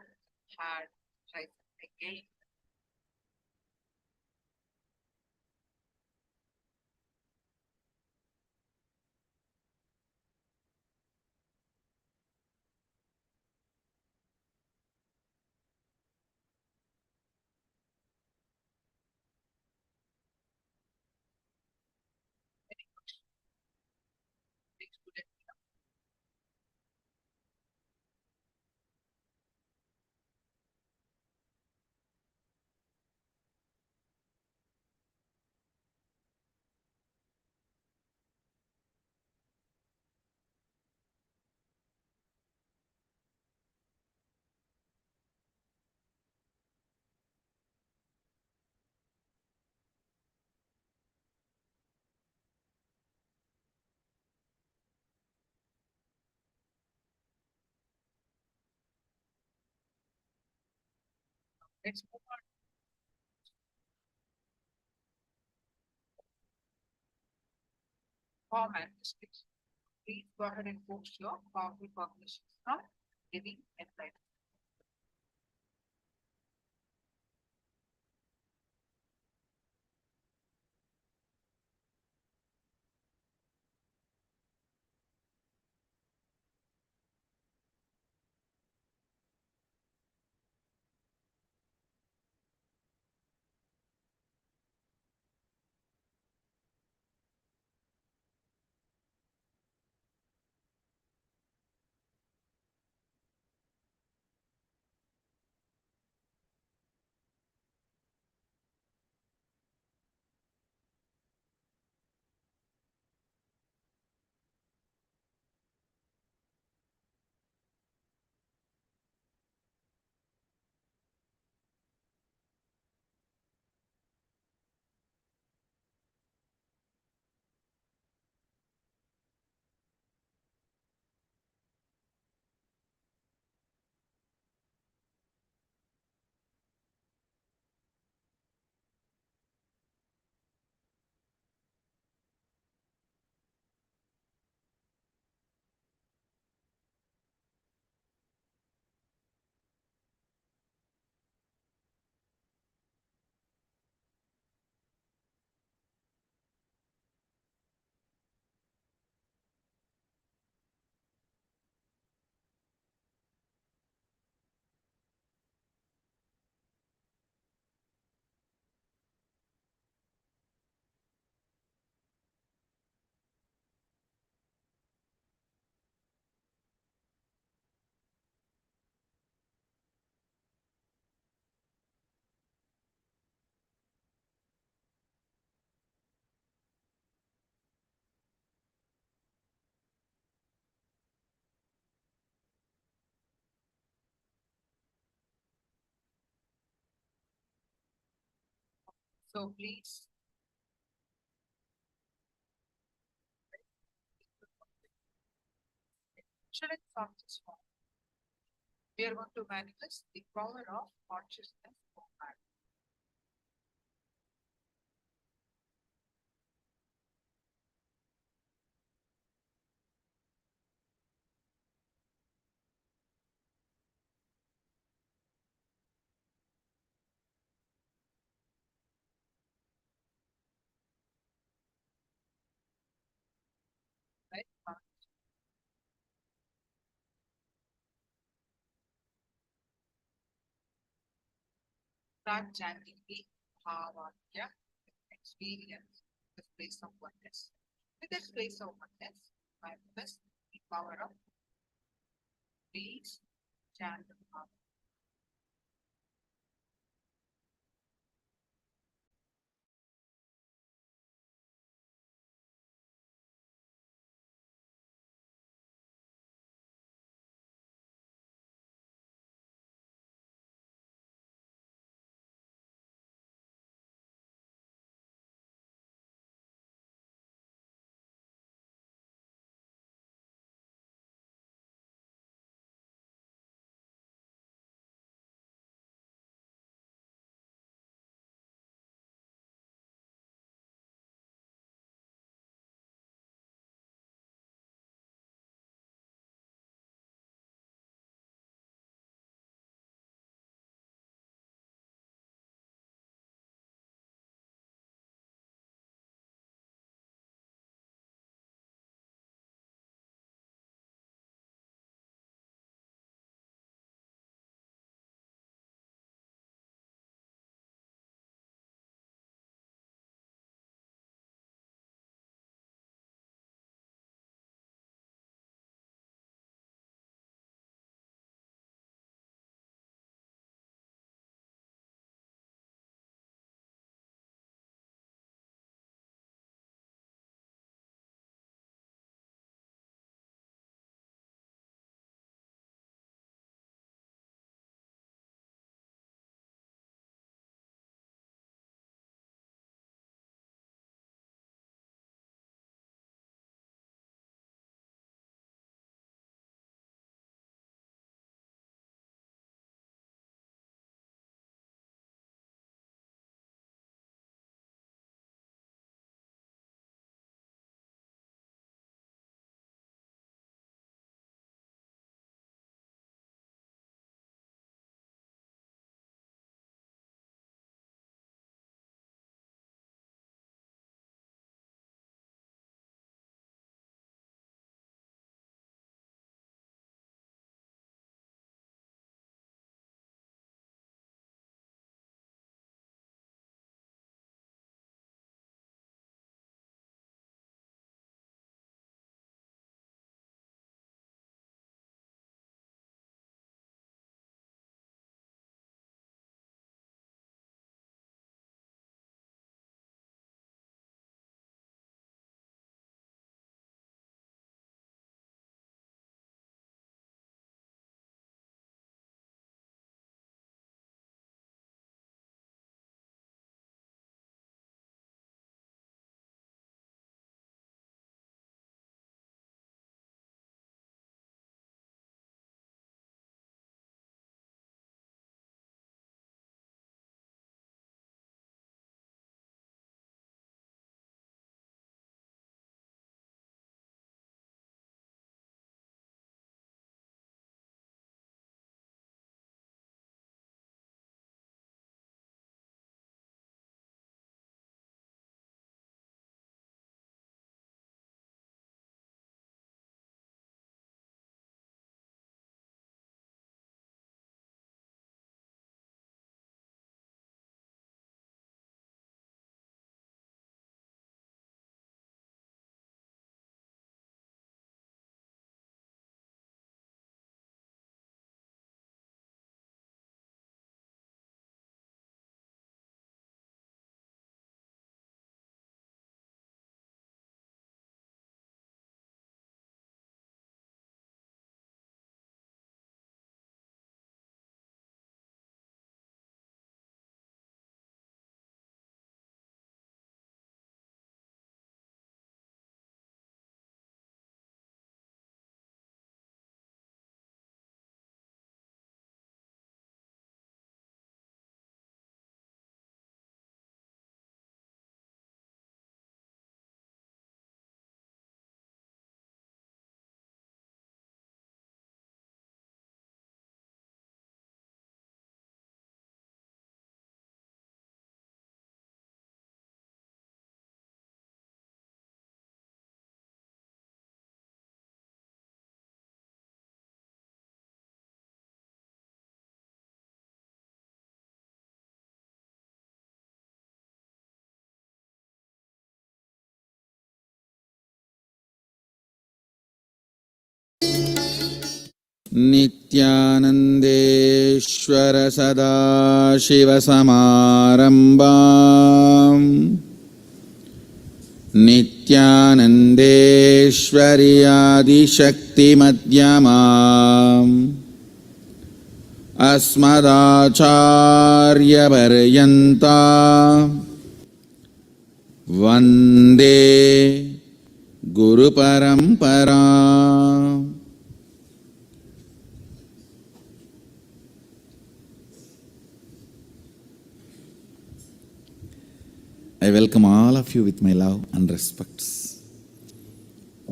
had risen again. Let's move on. Format mistakes. Please go ahead and post your powerful cognitions from living and life. So please children from this form. We are going to manifest the power of consciousness format. Right? Start chanting the Bhavanya experience, this place of oneness. With this place of oneness, manifest the power of peace, chant the Bhavanya.
नित्यानन्देश्वर सदाशिवसमारम्भाम् नित्यानन्देश्वरि आदिशक्तिमध्यमाम् अस्मदाचार्यपर्यन्ता वन्दे गुरुपरम्परा. I welcome all of you with my love and respects.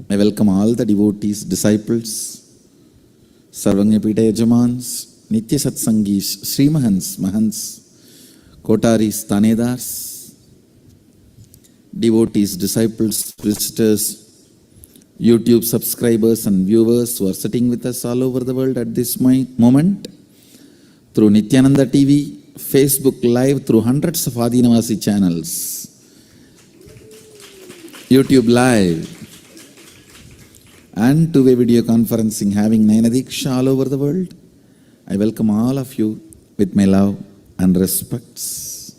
I welcome all the devotees, disciples, Sarvanyapita Yajamans, Nitya Satsangis, Srimahans, Mahants, Kotaris, Tanedars, devotees, disciples, visitors, YouTube subscribers and viewers who are sitting with us all over the world at this moment through Nithyananda TV, Facebook Live, through hundreds of Adinavasi channels, YouTube Live, and two-way video conferencing having Nayanadiksha all over the world. I welcome all of you with my love and respects.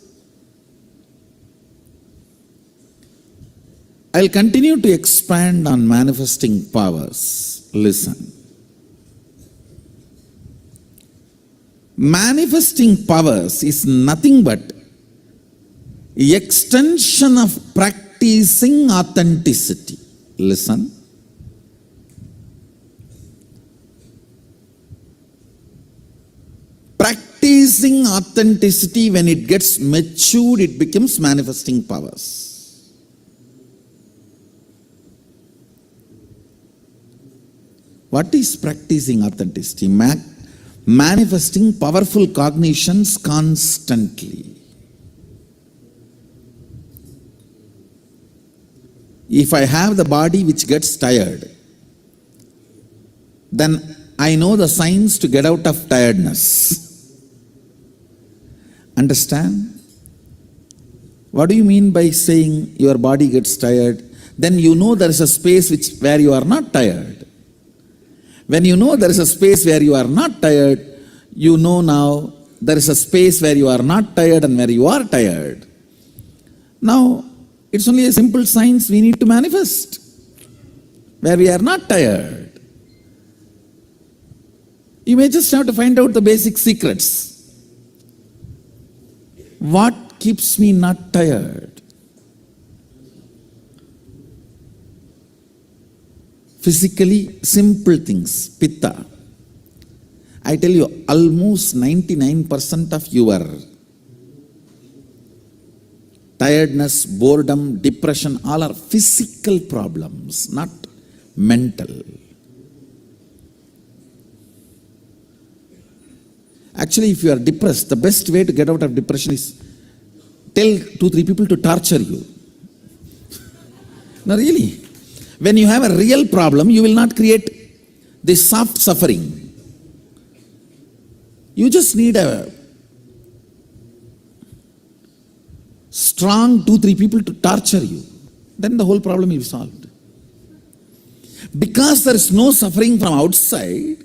I'll continue to expand on manifesting powers. Listen. Manifesting powers is nothing but extension of practicing authenticity. Listen. Practicing authenticity, when it gets matured, it becomes manifesting powers. What is practicing authenticity? Manifesting powerful cognitions constantly. If I have the body which gets tired, then I know the signs to get out of tiredness. Understand? What do you mean by saying your body gets tired? Then you know there is a space where you are not tired. When you know there is a space where you are not tired, you know now there is a space where you are not tired and where you are tired. Now, it's only a simple science we need to manifest, where we are not tired. You may just have to find out the basic secrets. What keeps me not tired? Physically, simple things, pitta. I tell you, almost 99% of your tiredness, boredom, depression, all are physical problems, not mental. Actually, if you are depressed, the best way to get out of depression is tell 2-3 people to torture you. No, really. When you have a real problem, you will not create this soft suffering. You just need a strong 2-3 people to torture you. Then the whole problem will be solved. Because there is no suffering from outside,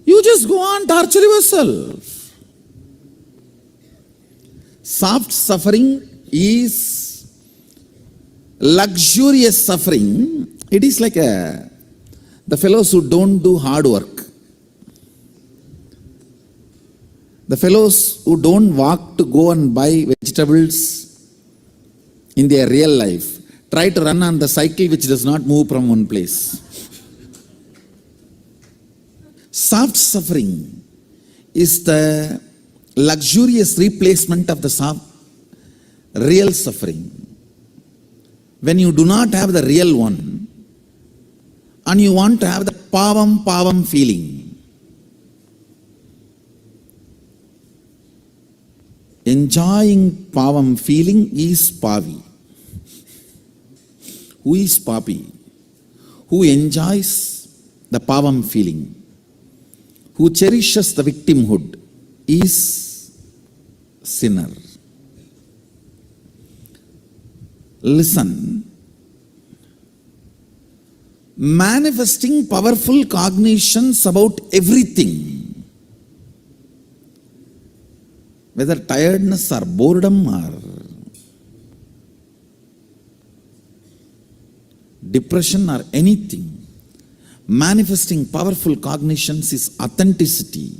you just go on, torture yourself. Soft suffering is luxurious suffering. It is like the fellows who don't do hard work. The fellows who don't walk to go and buy vegetables in their real life try to run on the cycle which does not move from one place. Soft suffering is the luxurious replacement of the real suffering. When you do not have the real one and you want to have the pavam feeling, enjoying pavam feeling is pavi. Who is papi? Who enjoys the pavam feeling, who cherishes the victimhood, is sinner. Listen, manifesting powerful cognitions about everything. Whether tiredness or boredom or depression or anything, manifesting powerful cognitions is authenticity.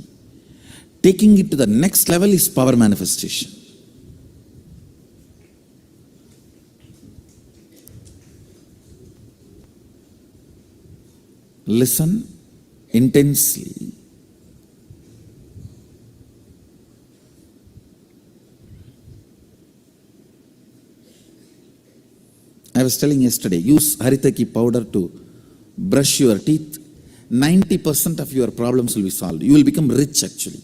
Taking it to the next level is power manifestation. Listen intensely. I was telling yesterday, use Haritaki powder to brush your teeth. 90% of your problems will be solved. You will become rich actually.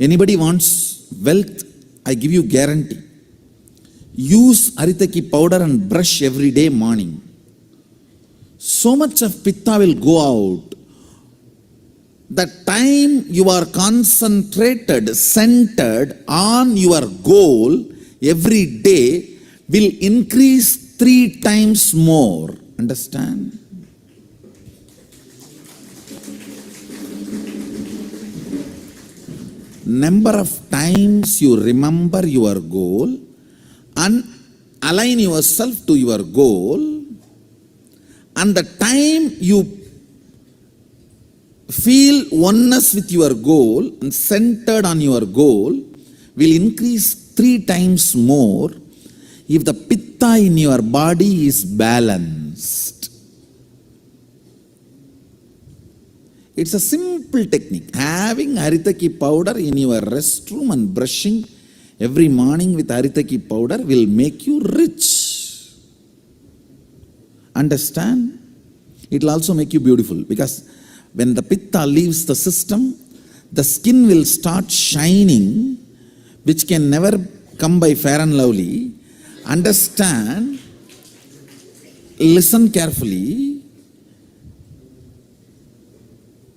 Anybody wants wealth, I give you guarantee. Use Haritaki powder and brush every day morning. So much of pitta will go out. The time you are concentrated, centered on your goal every day will increase 3 times more. Understand? Number of times you remember your goal and align yourself to your goal, and the time you feel oneness with your goal and centered on your goal will increase 3 times more if the pitta in your body is balanced. It's a simple technique. Having Haritaki powder in your restroom and brushing every morning with Haritaki powder will make you rich. Understand? It will also make you beautiful, because when the pitta leaves the system, the skin will start shining, which can never come by fair and lovely. Understand? Listen carefully.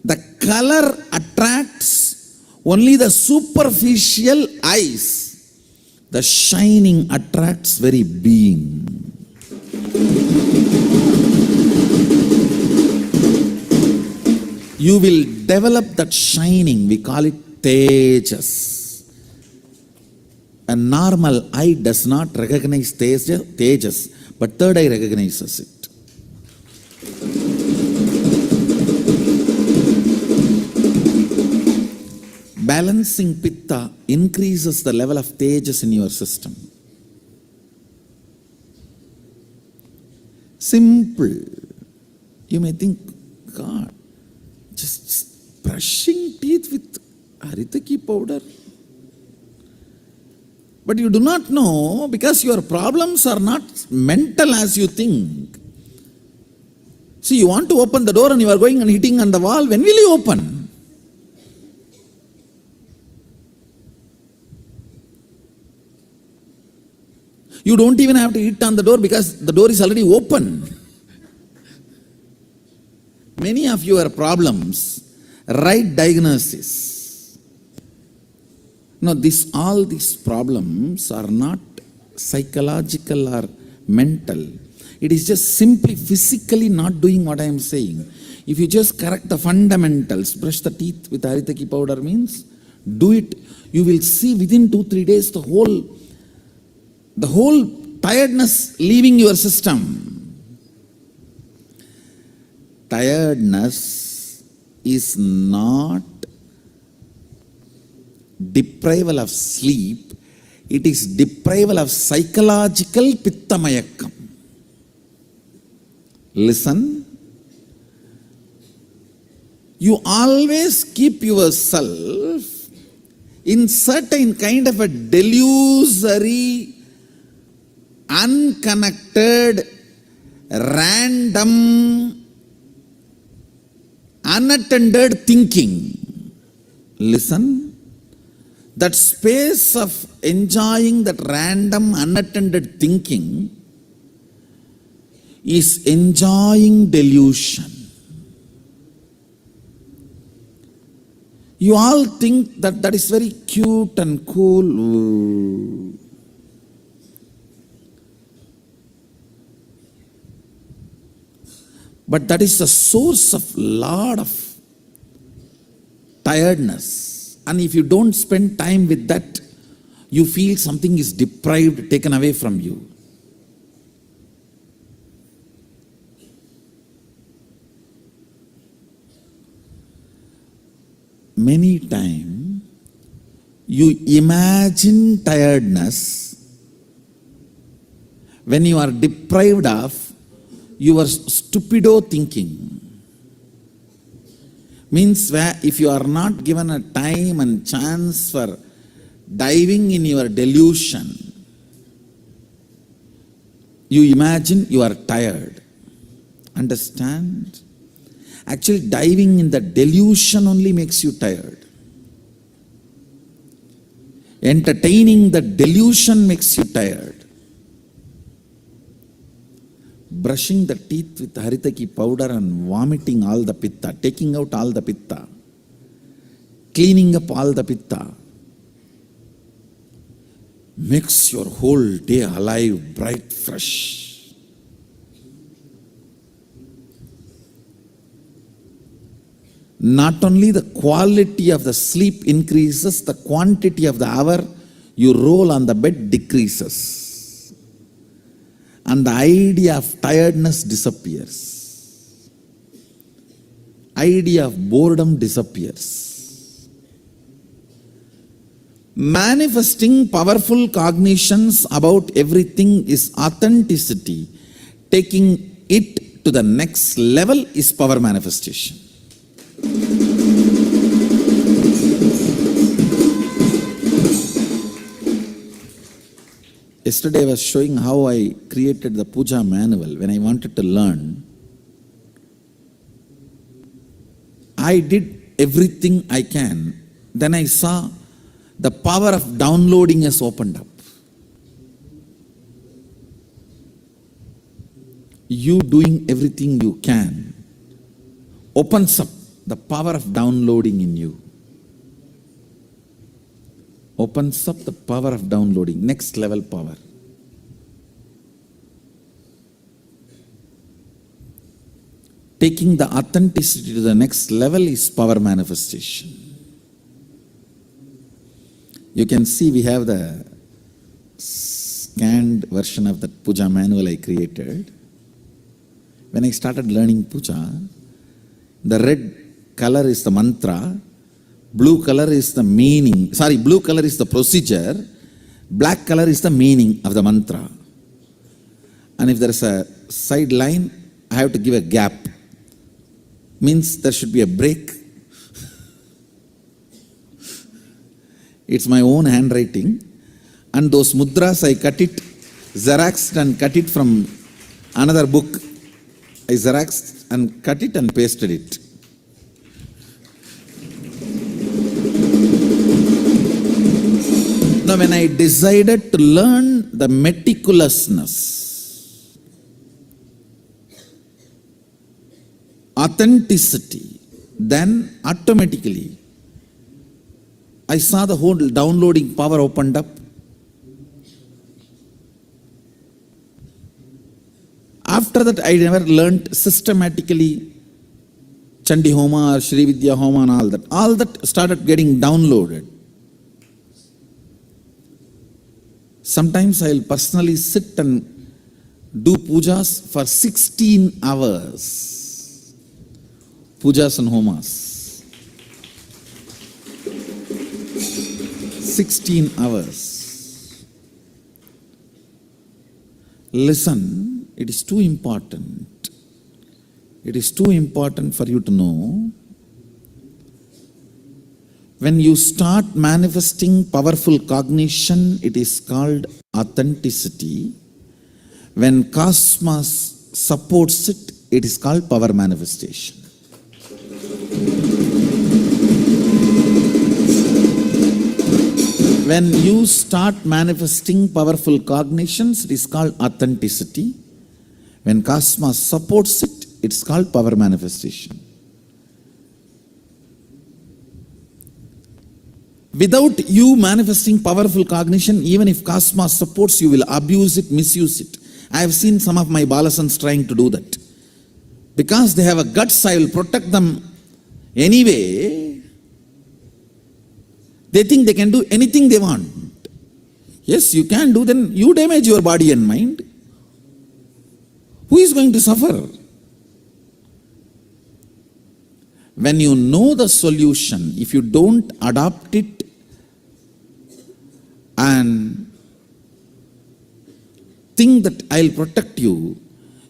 The color attracts only the superficial eyes. The shining attracts very being. You will develop that shining. We call it tejas. A normal eye does not recognize tejas, but third eye recognizes it. Balancing pitta increases the level of tejas in your system. Simple. You may think, God, just brushing teeth with Haritaki powder. But you do not know, because your problems are not mental as you think. See, you want to open the door and you are going and hitting on the wall. When will you open? You don't even have to hit on the door because the door is already open. Many of your problems, right diagnosis. No, all these problems are not psychological or mental. It is just simply physically not doing what I am saying. If you just correct the fundamentals, brush the teeth with Haritaki powder means, do it, you will see within 2-3 days the whole tiredness leaving your system. Tiredness is not deprival of sleep, it is deprival of psychological pittamayakam. Listen, you always keep yourself in certain kind of a delusory, unconnected, random, unattended thinking. Listen, that space of enjoying that random, unattended thinking is enjoying delusion. You all think that that is very cute and cool. Ooh. But that is the source of lot of tiredness. And if you don't spend time with that, you feel something is deprived, taken away from you. Many times, you imagine tiredness when you are deprived of your stupido thinking. Means if you are not given a time and chance for diving in your delusion, you imagine you are tired. Understand? Actually, diving in the delusion only makes you tired. Entertaining the delusion makes you tired. Brushing the teeth with haritaki powder and vomiting all the pitta, taking out all the pitta, cleaning up all the pitta, makes your whole day alive, bright, fresh. Not only the quality of the sleep increases, the quantity of the hour you roll on the bed decreases. And the idea of tiredness disappears. Idea of boredom disappears. Manifesting powerful cognitions about everything is authenticity. Taking it to the next level is power manifestation. Yesterday I was showing how I created the puja manual when I wanted to learn. I did everything I can. Then I saw the power of downloading has opened up. You doing everything you can opens up the power of downloading in you. Opens up the power of downloading, next level power. Taking the authenticity to the next level is power manifestation. You can see we have the scanned version of that puja manual I created. When I started learning puja, the red color is the mantra, blue color is the meaning, blue color is the procedure, black color is the meaning of the mantra. And if there is a side line, I have to give a gap. Means there should be a break. It's my own handwriting. And those mudras, I cut it, xeroxed and cut it from another book. I xeroxed and cut it and pasted it. Now, when I decided to learn the meticulousness, authenticity, then automatically I saw the whole downloading power opened up. After that, I never learned systematically Chandi Homa or Shri Vidya Homa and all that. All that started getting downloaded. Sometimes I'll personally sit and do pujas for 16 hours. Pujas and homas. 16 hours. Listen, it is too important. It is too important for you to know. When you start manifesting powerful cognition, it is called authenticity. When cosmos supports it, it is called power manifestation. When you start manifesting powerful cognitions, it is called authenticity. When cosmos supports it, it is called power manifestation. Without you manifesting powerful cognition, even if cosmos supports, you will abuse it, misuse it. I have seen some of my balasans trying to do that. because they have a guts, I will protect them anyway. They think they can do anything they want. Yes, you can do, then you damage your body and mind. Who is going to suffer? When you know the solution, if you don't adopt it and think that I'll protect you,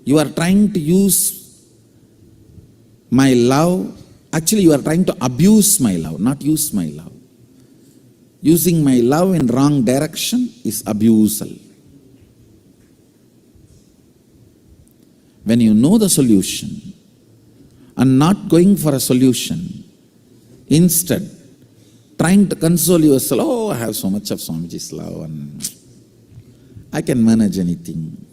you are trying to use my love. Actually, you are trying to abuse my love, not use my love. Using my love in wrong direction is abusal. When you know the solution and not going for a solution, instead trying to console yourself, oh, I have so much of Swamiji's love and I can manage anything.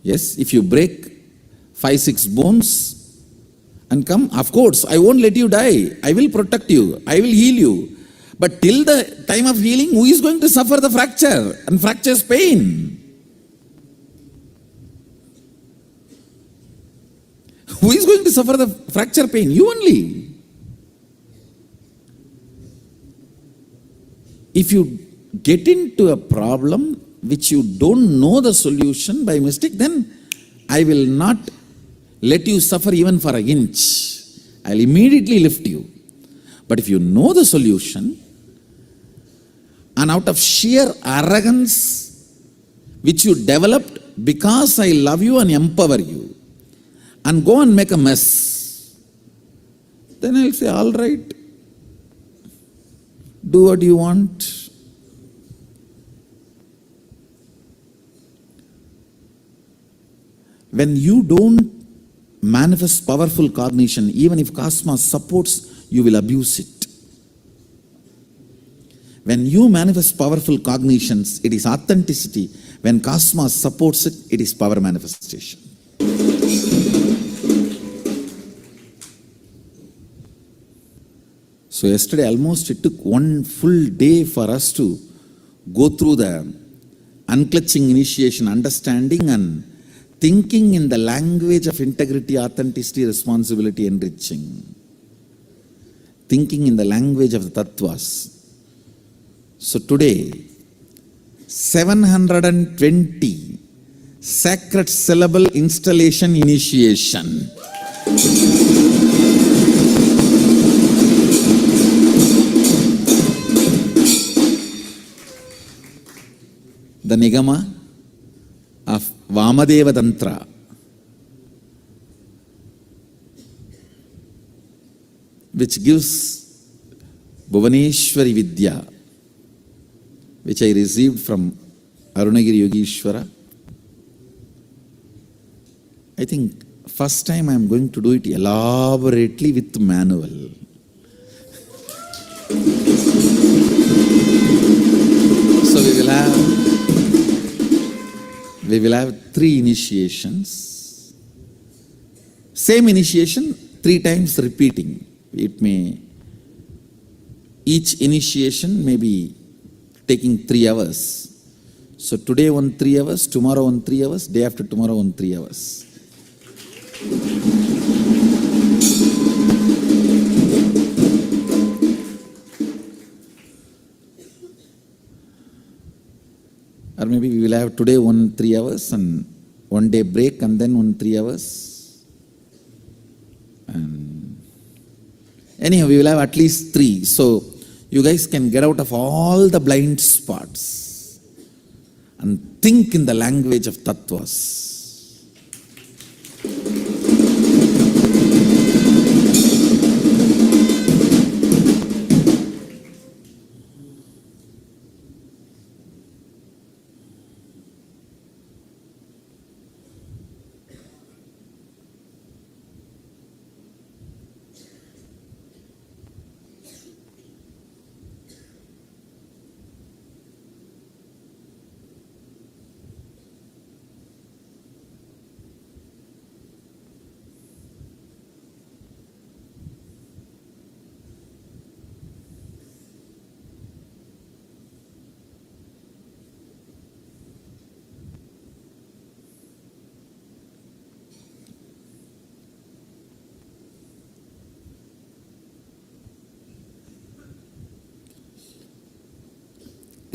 Yes, if you break 5-6 bones and come, of course, I won't let you die. I will protect you. I will heal you. But till the time of healing, who is going to suffer the fracture and fracture's pain? Who is going to suffer the fracture pain? You only. If you get into a problem which you don't know the solution by mistake, then I will not let you suffer even for an inch. I'll immediately lift you. But if you know the solution, and out of sheer arrogance which you developed because I love you and empower you, and go and make a mess, then I'll say, all right, do what you want. When you don't manifest powerful cognition, even if cosmos supports, you will abuse it. When you manifest powerful cognitions, it is authenticity. When cosmos supports it, it is power manifestation. So yesterday almost it took one full day for us to go through the unclutching initiation, understanding and thinking in the language of integrity, authenticity, responsibility, enriching. Thinking in the language of the tattvas. So today, 720 sacred syllable installation initiation. The Nigama of Vamadeva Tantra. Which gives Bhuvaneshwari Vidya, which I received from Arunagiri Yogishwara. I think first time I am going to do it elaborately with manual. So we will have 3 initiations. Same initiation, 3 times repeating. It may, each initiation may be taking 3 hours. So today 3 hours, tomorrow 3 hours, day after tomorrow 3 hours. Or maybe we will have today 3 hours and 1 day break and then 3 hours. And anyhow, we will have at least 3. So you guys can get out of all the blind spots and think in the language of tattvas.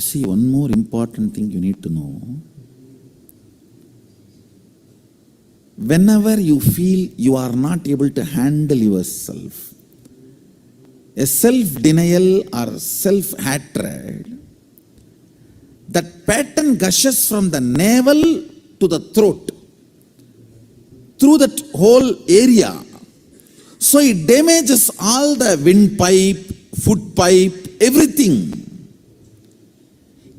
See, one more important thing you need to know. Whenever you feel you are not able to handle yourself, a self-denial or self-hatred, that pattern gushes from the navel to the throat, through that whole area. So it damages all the windpipe, foot pipe, everything.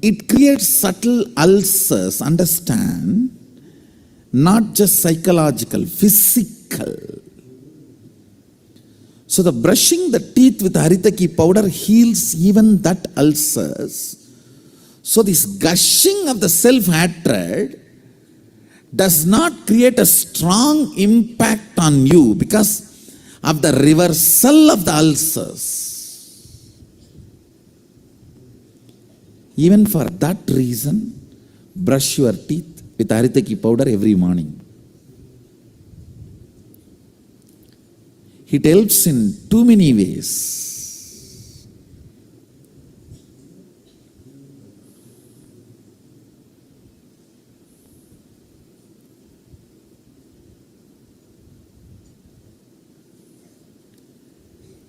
It creates subtle ulcers, understand? Not just psychological, physical. So the brushing the teeth with haritaki powder heals even that ulcers. So this gushing of the self-hatred does not create a strong impact on you because of the reversal of the ulcers. Even for that reason, brush your teeth with haritaki powder every morning. It helps in too many ways.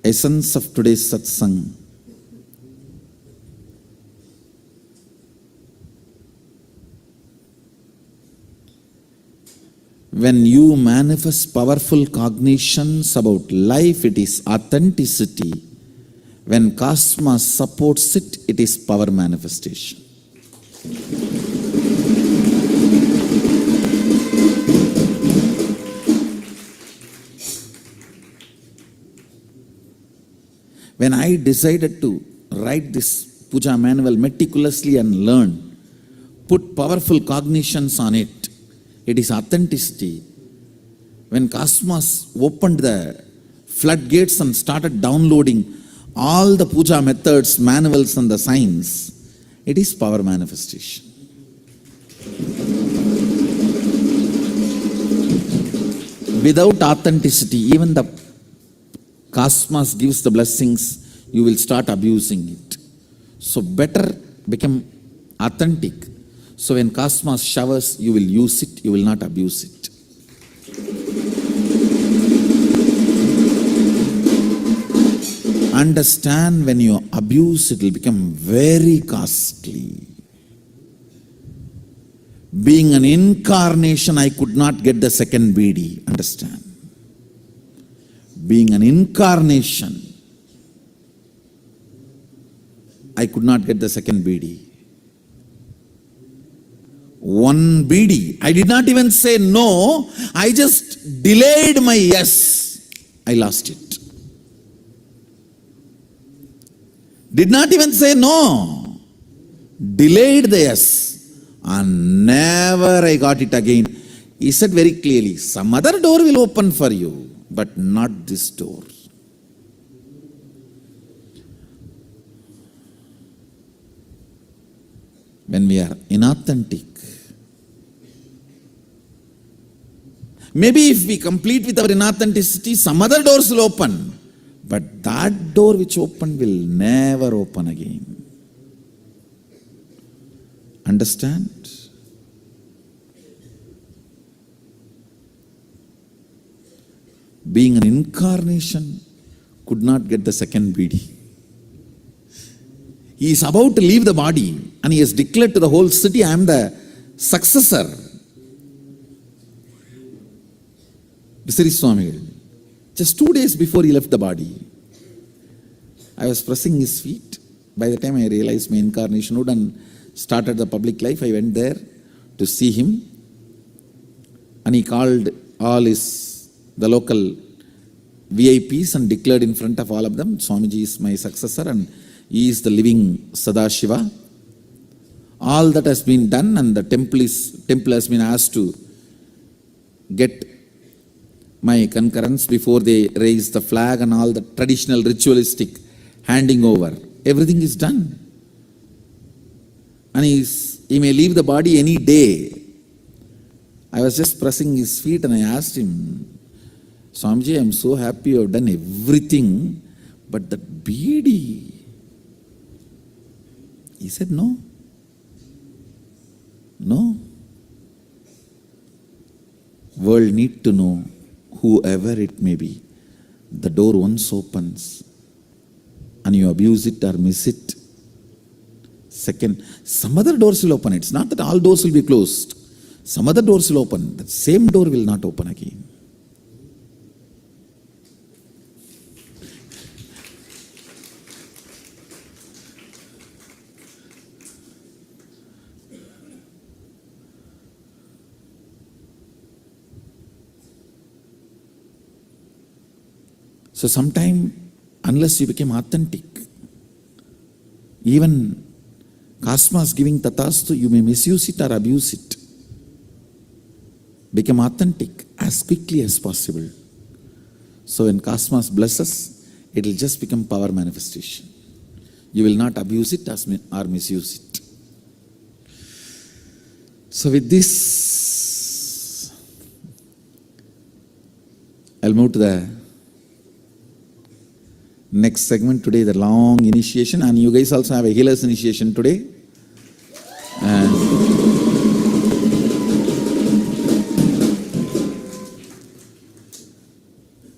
Essence of today's satsang. When you manifest powerful cognitions about life, it is authenticity. When cosmos supports it, it is power manifestation. When I decided to write this puja manual meticulously and learn, put powerful cognitions on it, it is authenticity. When cosmos opened the floodgates and started downloading all the puja methods, manuals and the signs, it is power manifestation. Without authenticity, even the cosmos gives the blessings, you will start abusing it. So better become authentic. So when cosmos showers, you will use it, you will not abuse it. Understand, when you abuse, it will become very costly. Being an incarnation, I could not get the second BD. Understand? Being an incarnation, I could not get the second BD. One BD. I did not even say no. I just delayed my yes. I lost it. Did not even say no. Delayed the yes. And never I got it again. He said very clearly, some other door will open for you, but not this door. When we are inauthentic, maybe if we complete with our inauthenticity, some other doors will open. But that door which opened will never open again. Understand? Being an incarnation, could not get the second BD. He is about to leave the body and he has declared to the whole city, I am the successor. Sri Swami, just 2 days before he left the body, I was pressing his feet. By the time I realized my incarnation would and started the public life, I went there to see him. And he called all the local VIPs and declared in front of all of them, Swamiji is my successor and he is the living Sadashiva. All that has been done and the temple has been asked to get my concurrence before they raise the flag and all the traditional ritualistic handing over. Everything is done. And he may leave the body any day. I was just pressing his feet and I asked him, Swamiji, I am so happy you have done everything, but that BD. He said, no. No. World need to know, whoever it may be, the door once opens and you abuse it or miss it. Second, some other doors will open. It's not that all doors will be closed. Some other doors will open. The same door will not open again. So sometime, unless you become authentic, even Cosmos giving tatastu, you may misuse it or abuse it. Become authentic as quickly as possible. So when Cosmos blesses, it will just become power manifestation. You will not abuse it or misuse it. So with this, I'll move to the next segment today, the long initiation, and you guys also have a healer's initiation today. And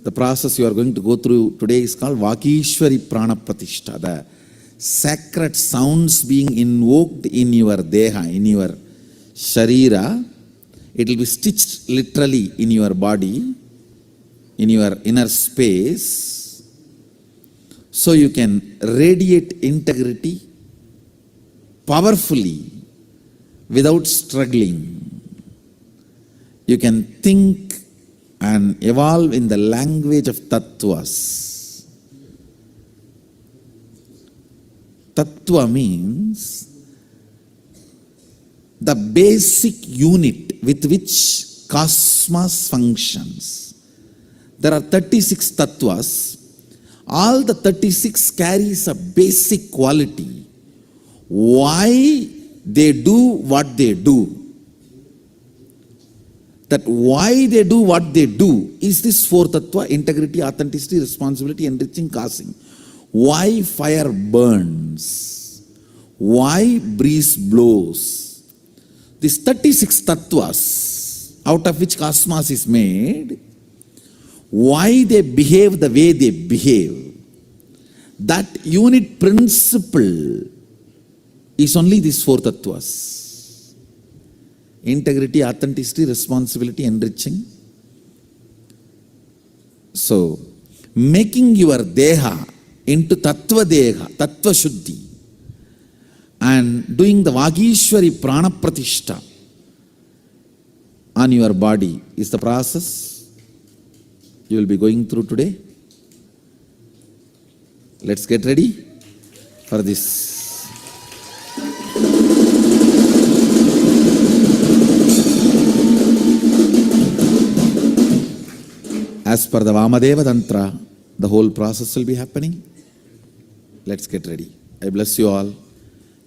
the process you are going to go through today is called Vakishwari Prana Pratishtha, the sacred sounds being invoked in your deha, in your sharira. It will be stitched literally in your body, in your inner space. So you can radiate integrity powerfully without struggling. You can think and evolve in the language of tattvas. Tattva means the basic unit with which cosmos functions. There are 36 tattvas. All the 36 carries a basic quality. Why they do what they do. That why they do what they do is this four tattva: integrity, authenticity, responsibility, enriching, causing. Why fire burns. Why breeze blows. These 36 tattvas, out of which cosmos is made, why they behave the way they behave, that unit principle is only these four tattvas: integrity, authenticity, responsibility, enriching. So, making your deha into tattva deha, tattva shuddhi, and doing the Vakishwari Prana Pratishtha on your body is the process you will be going through today. Let's get ready for this. As per the Vamadeva Tantra, the whole process will be happening. Let's get ready. I bless you all.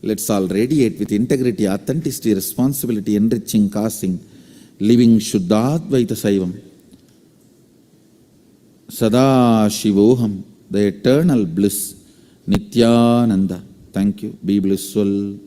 Let's all radiate with integrity, authenticity, responsibility, enriching, causing, living Shuddhadvaita Saivam. Paramashivoham, the eternal bliss, Nithyananda. Thank you. Be blissful.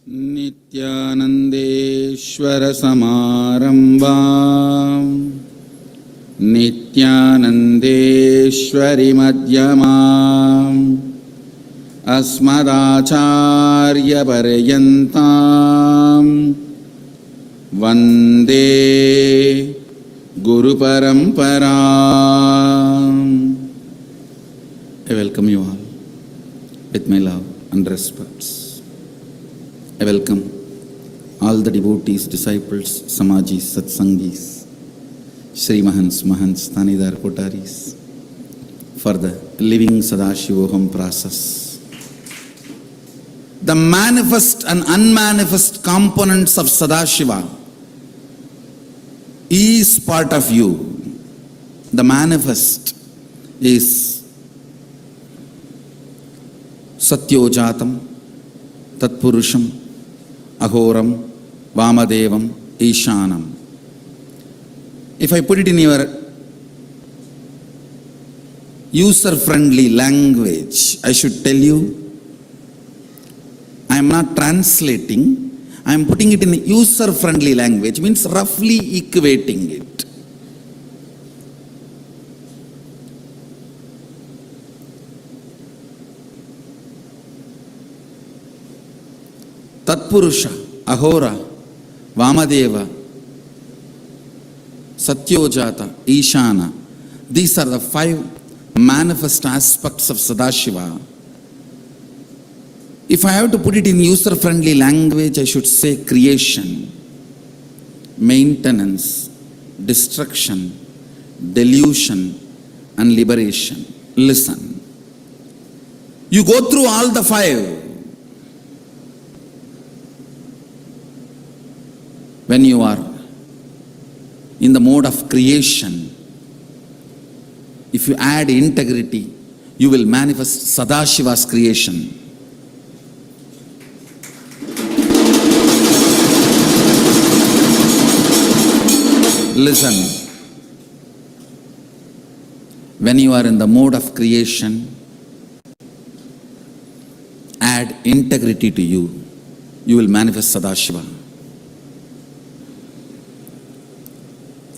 Nithyanandeshwara Samarambam Nithyanandeshwari Madhyamam Asmadacharya Paryantam Vande Guru Paramparam. I welcome you all. with my love and respects. I welcome all the devotees, disciples, Samajis, Satsangis, Shri Mahants, Mahants, Tanidar, Kotaris, for the living Sadashivoham process. The manifest and unmanifest components of Sadashiva is part of you. The manifest is Satyojatam, Tatpurusham, Ahoram, Vamadevam, Ishanam. If I put it in your user-friendly language, I should tell you, I am not translating, I am putting it in user-friendly language, means roughly equating it. Tatpurusha, Ahora, Vamadeva, Satyojata, Ishana. These are the 5 manifest aspects of Sadashiva. If I have to put it in user-friendly language, I should say creation, maintenance, destruction, delusion, and liberation. Listen. You go through all the 5. When you are in the mode of creation, if you add integrity, you will manifest Sadashiva's creation. Listen. When you are in the mode of creation, add integrity to you, you will manifest Sadashiva.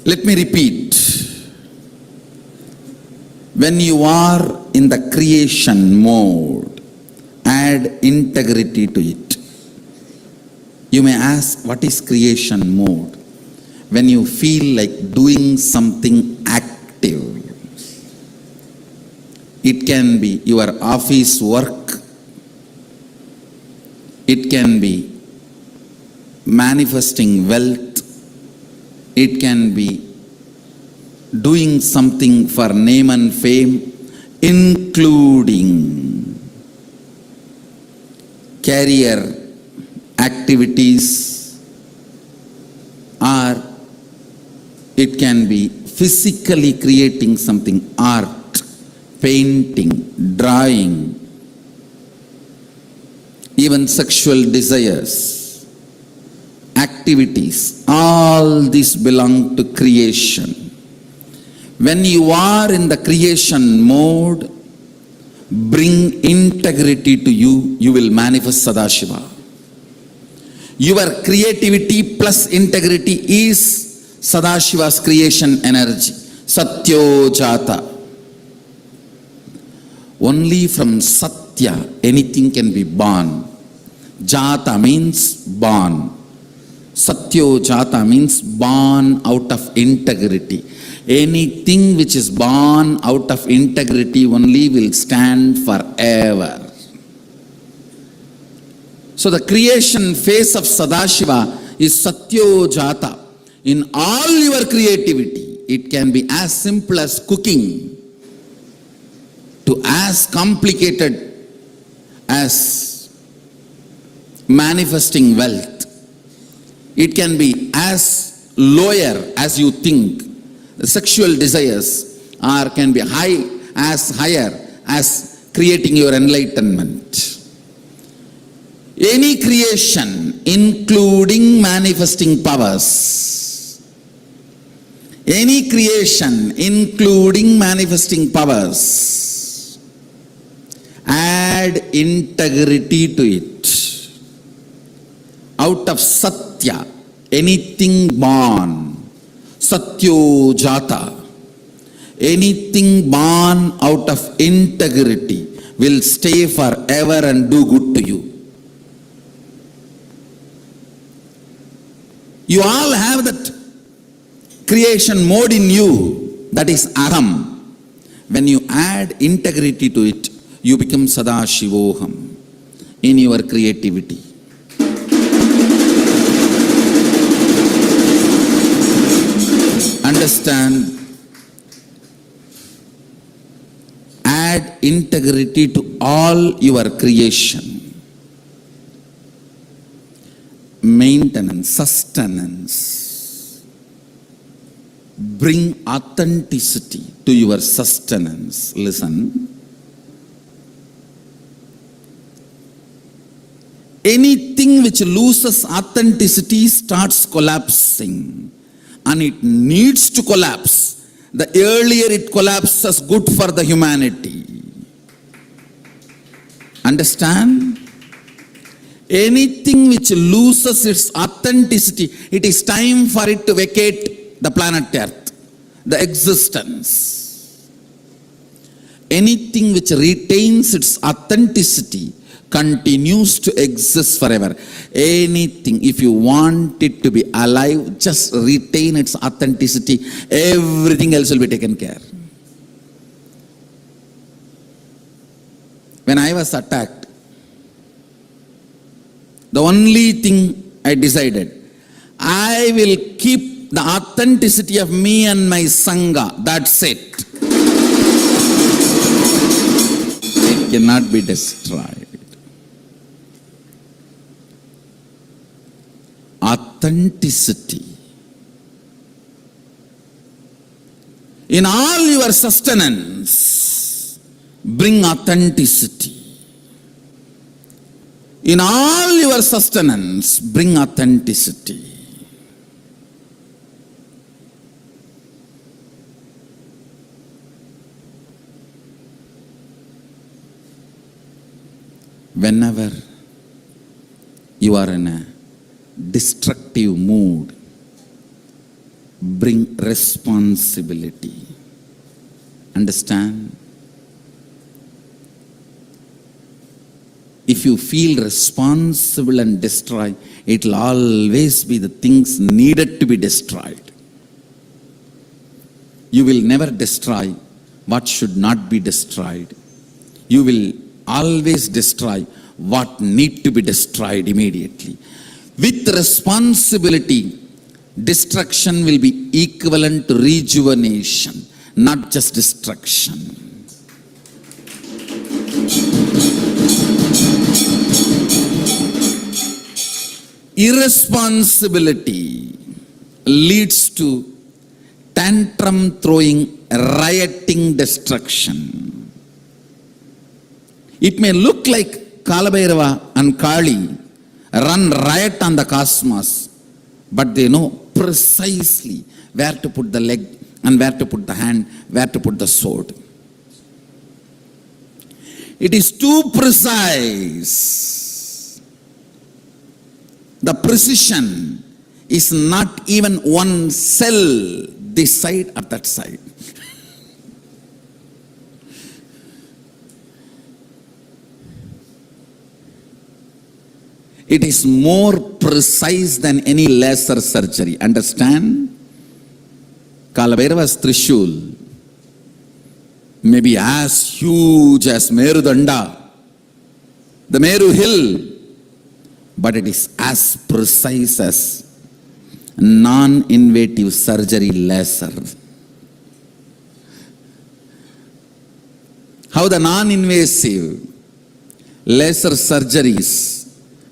Let me repeat. When you are in the creation mode, add integrity to it. You may ask, what is creation mode? When you feel like doing something active. It can be your office work. It can be manifesting wealth. It can be doing something for name and fame, including career activities, or it can be physically creating something, art, painting, drawing, even sexual desires. Activities, all these belong to creation. When you are in the creation mode, bring integrity to you, you will manifest Sadashiva. Your creativity plus integrity is Sadashiva's creation energy. Satyojata. Only from Satya anything can be born. Jata means born. Satyojata means born out of integrity. Anything which is born out of integrity only will stand forever. So the creation phase of Sadashiva is Satyojata. In all your creativity, it can be as simple as cooking to as complicated as manifesting wealth. It can be as lower as you think. The sexual desires or can be higher as creating your enlightenment. Any creation, including manifesting powers. Any creation, including manifesting powers. Add integrity to it. Out of Satya, anything born, Satyojata, anything born out of integrity will stay forever and do good to you. You all have that creation mode in you, that is Aham. When you add integrity to it, You become Sadashivoham in your creativity. Understand, add integrity to all your creation. Maintenance, sustenance. Bring authenticity to your sustenance. Listen. Anything which loses authenticity starts collapsing. And it needs to collapse. The earlier it collapses, good for the humanity. Understand? Anything which loses its authenticity, it is time for it to vacate the planet Earth, the existence. Anything which retains its authenticity continues to exist forever. Anything, if you want it to be alive, just retain its authenticity. Everything else will be taken care. When I was attacked, the only thing I decided, I will keep the authenticity of me and my Sangha. That's it. It cannot be destroyed. Authenticity. In all your sustenance, bring authenticity. In all your sustenance, bring authenticity. Whenever you are in a destructive mood, bring responsibility. Understand? If you feel responsible and destroy, it will always be the things needed to be destroyed. You will never destroy what should not be destroyed. You will always destroy what need to be destroyed immediately. With responsibility, destruction will be equivalent to rejuvenation, not just destruction. Irresponsibility leads to tantrum throwing, rioting destruction. It may look like Kalabhairava and Kali run riot on the cosmos, but they know precisely where to put the leg and where to put the hand, where to put the sword. It is too precise. The precision is not even one cell this side or that side. It is more precise than any laser surgery. Understand? Kalabhairava's Trishul may be as huge as Merudanda, the Meru hill, but it is as precise as non-invasive surgery laser. How the non-invasive laser surgeries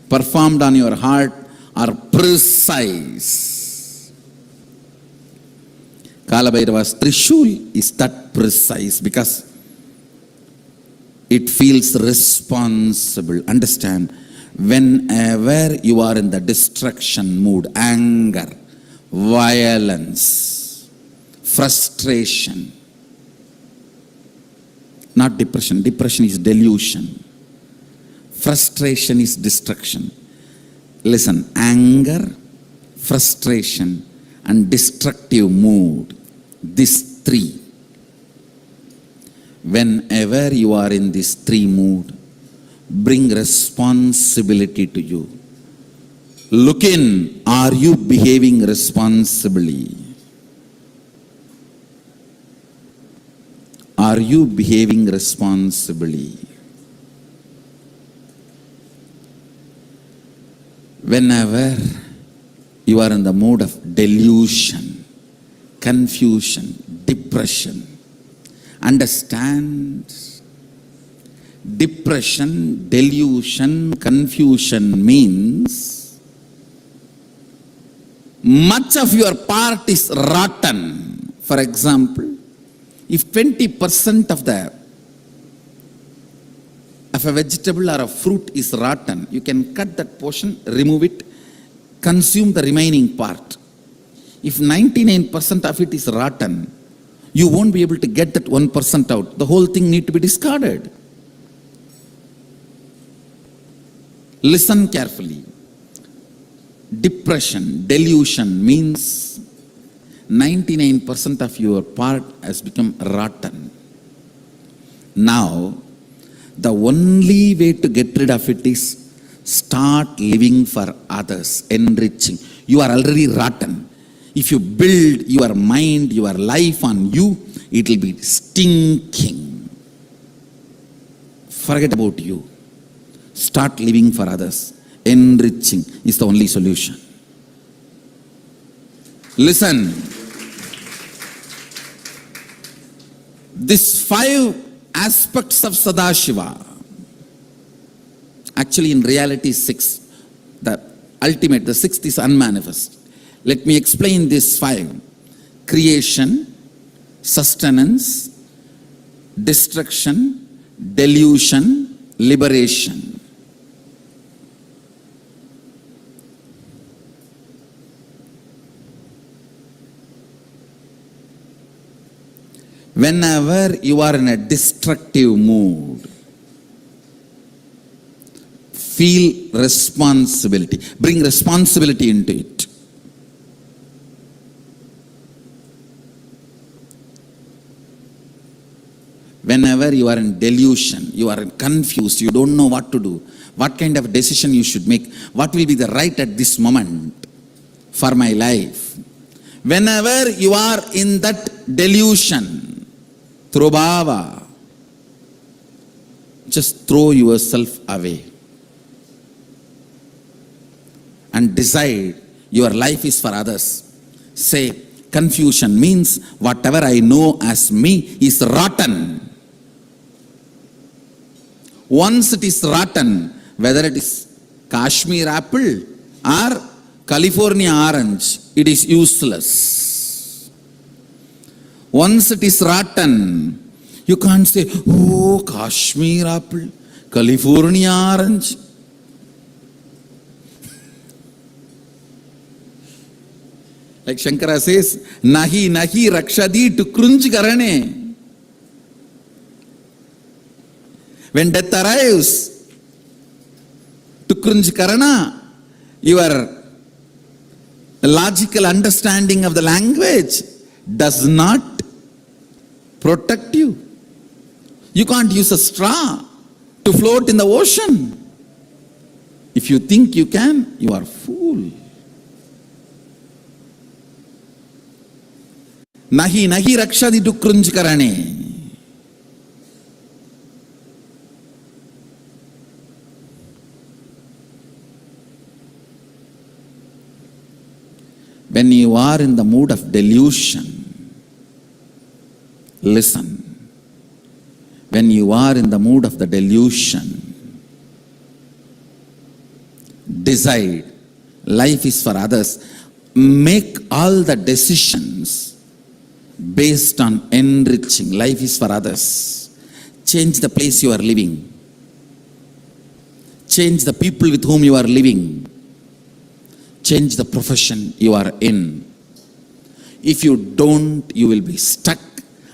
performed on your heart are precise. Kalabhairava's Trishul is that precise because it feels responsible. Understand? Whenever you are in the destruction mood, anger, violence, frustration, not depression. Depression is delusion. Frustration is destruction. Listen, anger, frustration, and destructive mood, these three. Whenever you are in these three moods, bring responsibility to you. Look in, are you behaving responsibly? Are you behaving responsibly? Whenever you are in the mood of delusion, confusion, depression, understand, depression, delusion, confusion means much of your part is rotten. For example, if 20% of a vegetable or a fruit is rotten, you can cut that portion, remove it, consume the remaining part. If 99% of it is rotten, you won't be able to get that 1% out. The whole thing needs to be discarded. Listen carefully. Depression, delusion means 99% of your part has become rotten. Now, the only way to get rid of it is start living for others, enriching. You are already rotten. If you build your mind, your life on you, it will be stinking. Forget about you. Start living for others. Enriching is the only solution. Listen. These 5 aspects of Sadashiva, actually in reality 6. The ultimate, the 6th is unmanifest. Let me explain these 5. Creation, sustenance, destruction, delusion, liberation. Whenever you are in a destructive mood, feel responsibility. Bring responsibility into it. Whenever you are in delusion, you are confused, you don't know what to do, what kind of decision you should make, what will be the right at this moment for my life. Whenever you are in that delusion, Throbhava, just throw yourself away and decide your life is for others. Say, confusion means whatever I know as me is rotten. Once it is rotten, whether it is Kashmir apple or California orange, it is useless. Once it is rotten, you can't say, oh, Kashmir apple, California orange. Like Shankara says, nahi nahi rakshadi to krunj karane. When death arrives, to krunj karana, your logical understanding of the language does not protect you. You can't use a straw to float in the ocean. If you think you can, you are a fool. Nahi nahi rakshadi to krunj karane. When you are in the mood of delusion, listen. When you are in the mood of the delusion, decide life is for others. Make all the decisions based on enriching. Life is for others. Change the place you are living. Change the people with whom you are living. Change the profession you are in. If you don't, you will be stuck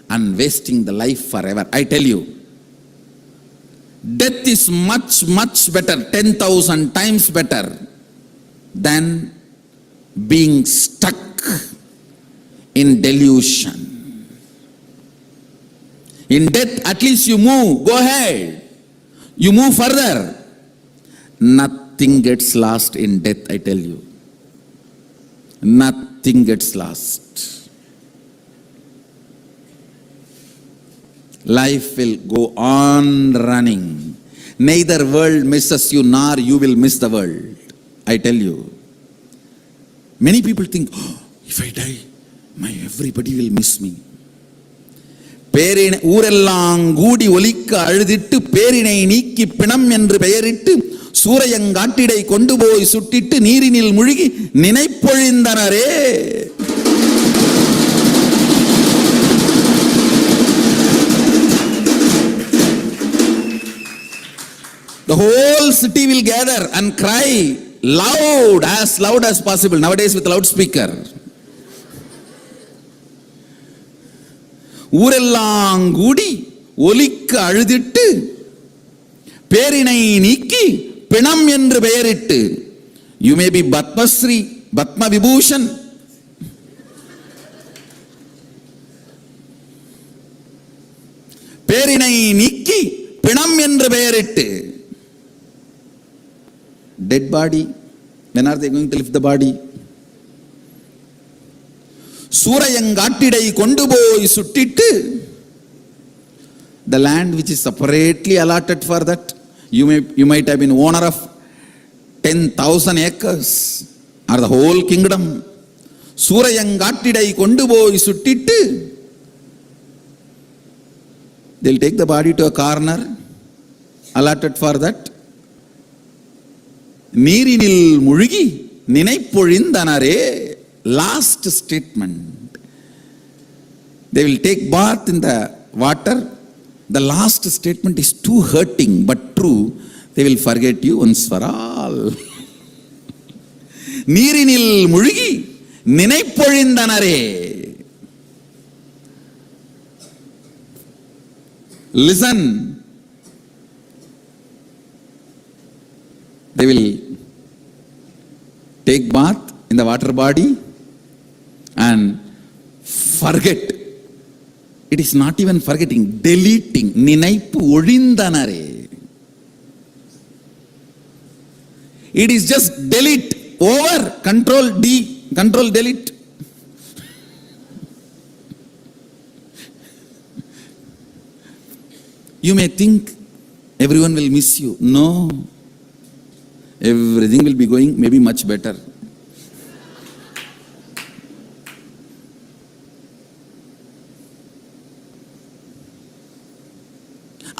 and wasting the life forever. I tell you, death is much, much better, 10,000 times better than being stuck in delusion. In death, at least you move, go ahead. You move further. Nothing gets lost in death, I tell you. Nothing gets lost. Life will go on running. Neither world misses you, nor you will miss the world. I tell you. Many people think, oh, if I die, everybody will miss me. ஊரெல்லாம் கூடி ஒலிக்க அழுதிட்டு பேரினை நீக்கி பிணம் என்று பெயரிட்டு சூரையங்காட்டிடை கொண்டு போய் சுட்டிட்டு நீரினில் முழுகி நினைப்பொழிந்தனரே. The whole city will gather and cry loud as possible. Nowadays with loudspeaker. ஊரெல்லாம் கூடி ஒலிக்க அழுதிட்டு பேரினை நீக்கி பிணம் என்று பெயரிட்டு. You may be Padmasri, Padma Vibhushan. பேரினை நீக்கி பிணம் என்று பெயரிட்டு. Dead body. When are they going to lift the body? சூரையங்காட்டிடை கொண்டு போய் சுட்டிட்டு. The land which is separately allotted for that, you might have been owner of 10,000 acres or the whole kingdom. சூரையங்காட்டிடை கொண்டு போய் சுட்டிட்டு. They'll take the body to a corner allotted for that. நீரினில் முழுகி நினைப்பொழிந்தனரே. Last statement. They will take bath in the water. The last statement is too hurting but true. They will forget you once for all. நீரினில் முழுகி நினைப்பொழிந்தனரே. Listen. They will take bath in the water body and forget. It is not even forgetting, deleting. நினைப்பு ஒழிந்தனரே. It is just delete, over, control D, control delete. You may think everyone will miss you. No. Everything will be going maybe much better.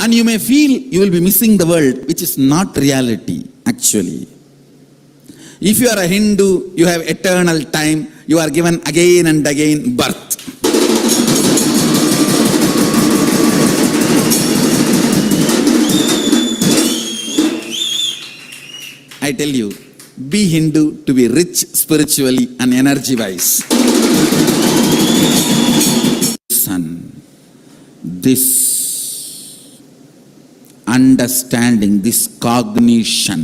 And you may feel you will be missing the world, which is not reality, actually. If you are a Hindu, you have eternal time, you are given again and again birth. I tell you, be Hindu to be rich spiritually and energy-wise. Son, this understanding, this cognition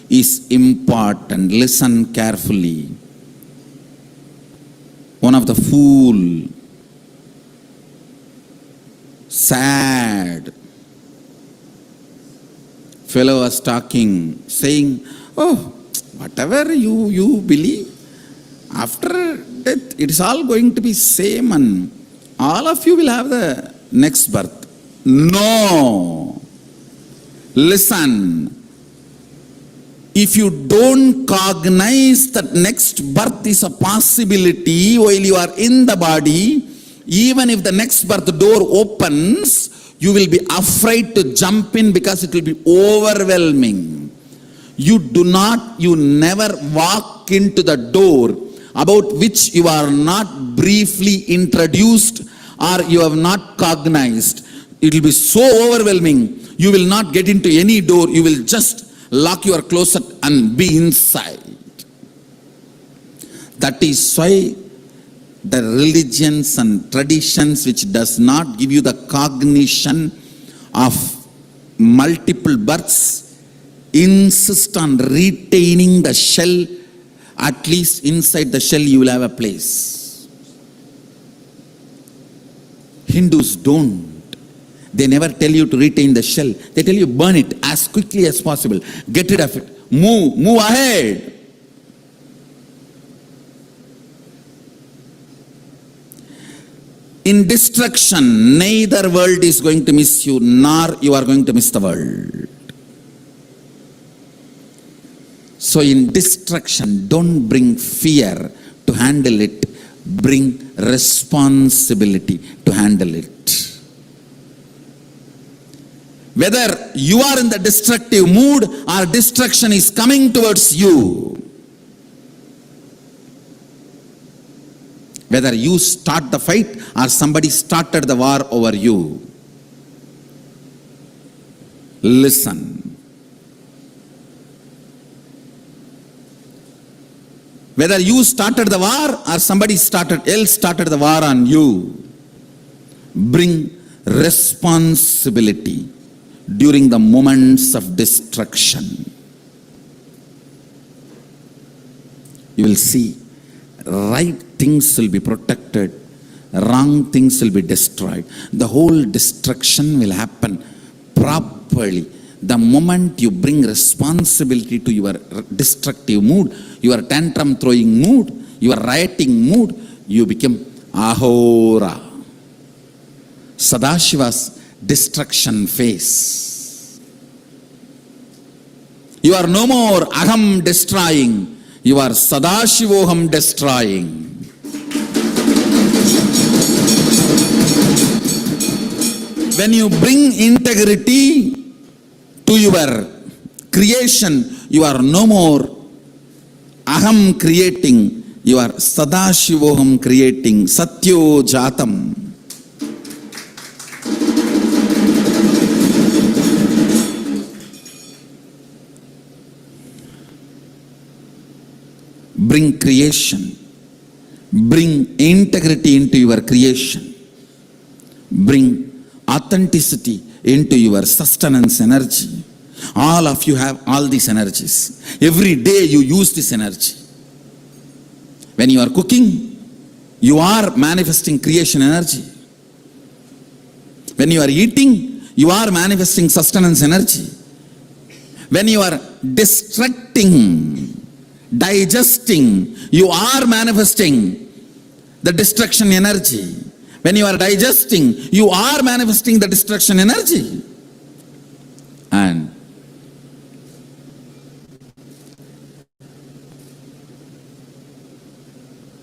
is important. Listen carefully. One of the fool, sad fellow was talking, saying, oh, whatever you believe, after death it is all going to be same and all of you will have the next birth. No. Listen. If you don't cognize that next birth is a possibility while you are in the body, even if the next birth door opens, you will be afraid to jump in because it will be overwhelming. You never walk into the door about which you are not briefly introduced or you have not cognized. It will be so overwhelming. You will not get into any door. You will just lock your closet and be inside. That is why the religions and traditions which does not give you the cognition of multiple births insist on retaining the shell. At least inside the shell you will have a place. Hindus don't. They never tell you to retain the shell. They tell you burn it as quickly as possible. Get rid of it. Move ahead. In destruction, neither world is going to miss you, nor you are going to miss the world. So in destruction, don't bring fear to handle it. Bring responsibility to handle it. Whether you are in the destructive mood or destruction is coming towards you, whether you start the fight or somebody started the war over you, listen. Whether you started the war or somebody else started the war on you, bring responsibility during the moments of destruction. You will see, right things will be protected, wrong things will be destroyed. The whole destruction will happen properly. The moment you bring responsibility to your destructive mood, your tantrum throwing mood, your rioting mood, you become Ahora. Sadashiva's destruction phase. You are no more Aham destroying, you are Sadashivoham destroying. When you bring integrity to your creation, you are no more Aham creating, you are Sadashivoham creating, Satyo Jatam. Bring creation, bring integrity into your creation, bring authenticity into your sustenance energy. All of you have all these energies. Every day you use this energy. When you are cooking, you are manifesting creation energy. When you are eating, you are manifesting sustenance energy. When you are destructing, digesting, you are manifesting the destruction energy. When you are digesting, you are manifesting the destruction energy. And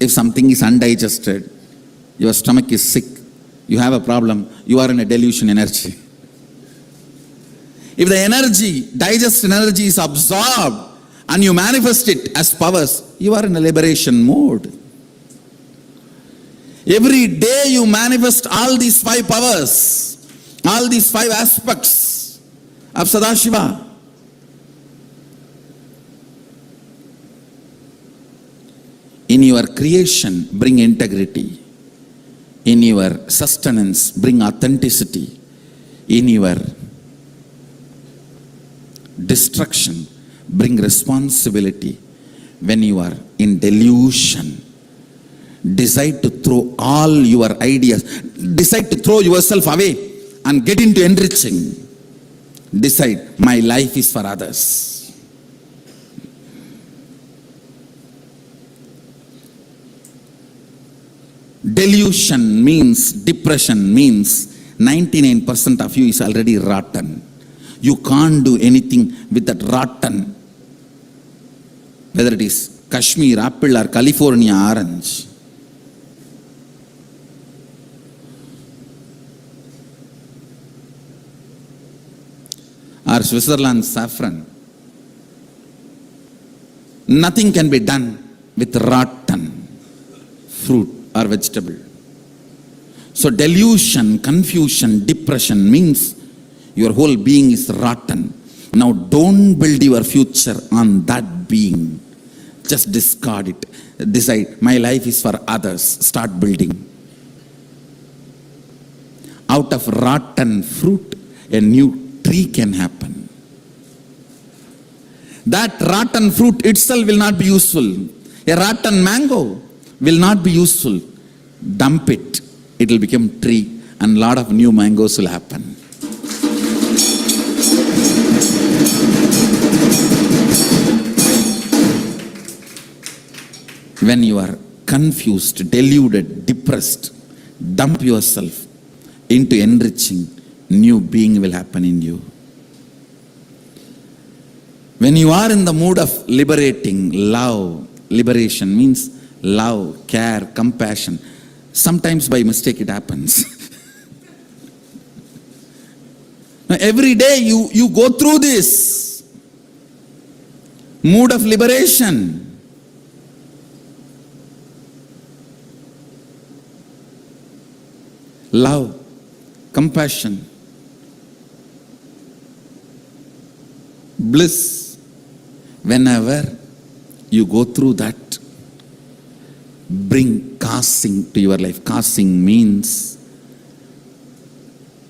if something is undigested, your stomach is sick, you have a problem, you are in a delusion energy. If the energy, digested energy is absorbed and you manifest it as powers, you are in a liberation mode. Every day you manifest all these 5 powers, all these 5 aspects of Sadashiva. In your creation, bring integrity. In your sustenance, bring authenticity. In your destruction, bring responsibility. When you are in delusion, decide to throw all your ideas, decide to throw yourself away and get into enriching. Decide, my life is for others. Delusion means, depression means 99% of you is already rotten. You can't do anything with that rotten, whether it is Kashmir apple or California orange. Or Switzerland saffron. Nothing can be done with rotten fruit or vegetable. So delusion, confusion, depression means your whole being is rotten. Now don't build your future on that being. Just discard it. Decide, my life is for others. Start building. Out of rotten fruit, a new tree can happen. That rotten fruit itself will not be useful. A rotten mango will not be useful. Dump it. It will become tree and lot of new mangoes will happen. When you are confused, deluded, depressed, dump yourself into enriching. New being will happen in you. When you are in the mood of liberating, love, liberation means love, care, compassion. Sometimes by mistake it happens. Now, every day you go through this mood of liberation. Love, compassion, bliss. Whenever you go through that, bring casting to your life. Casting means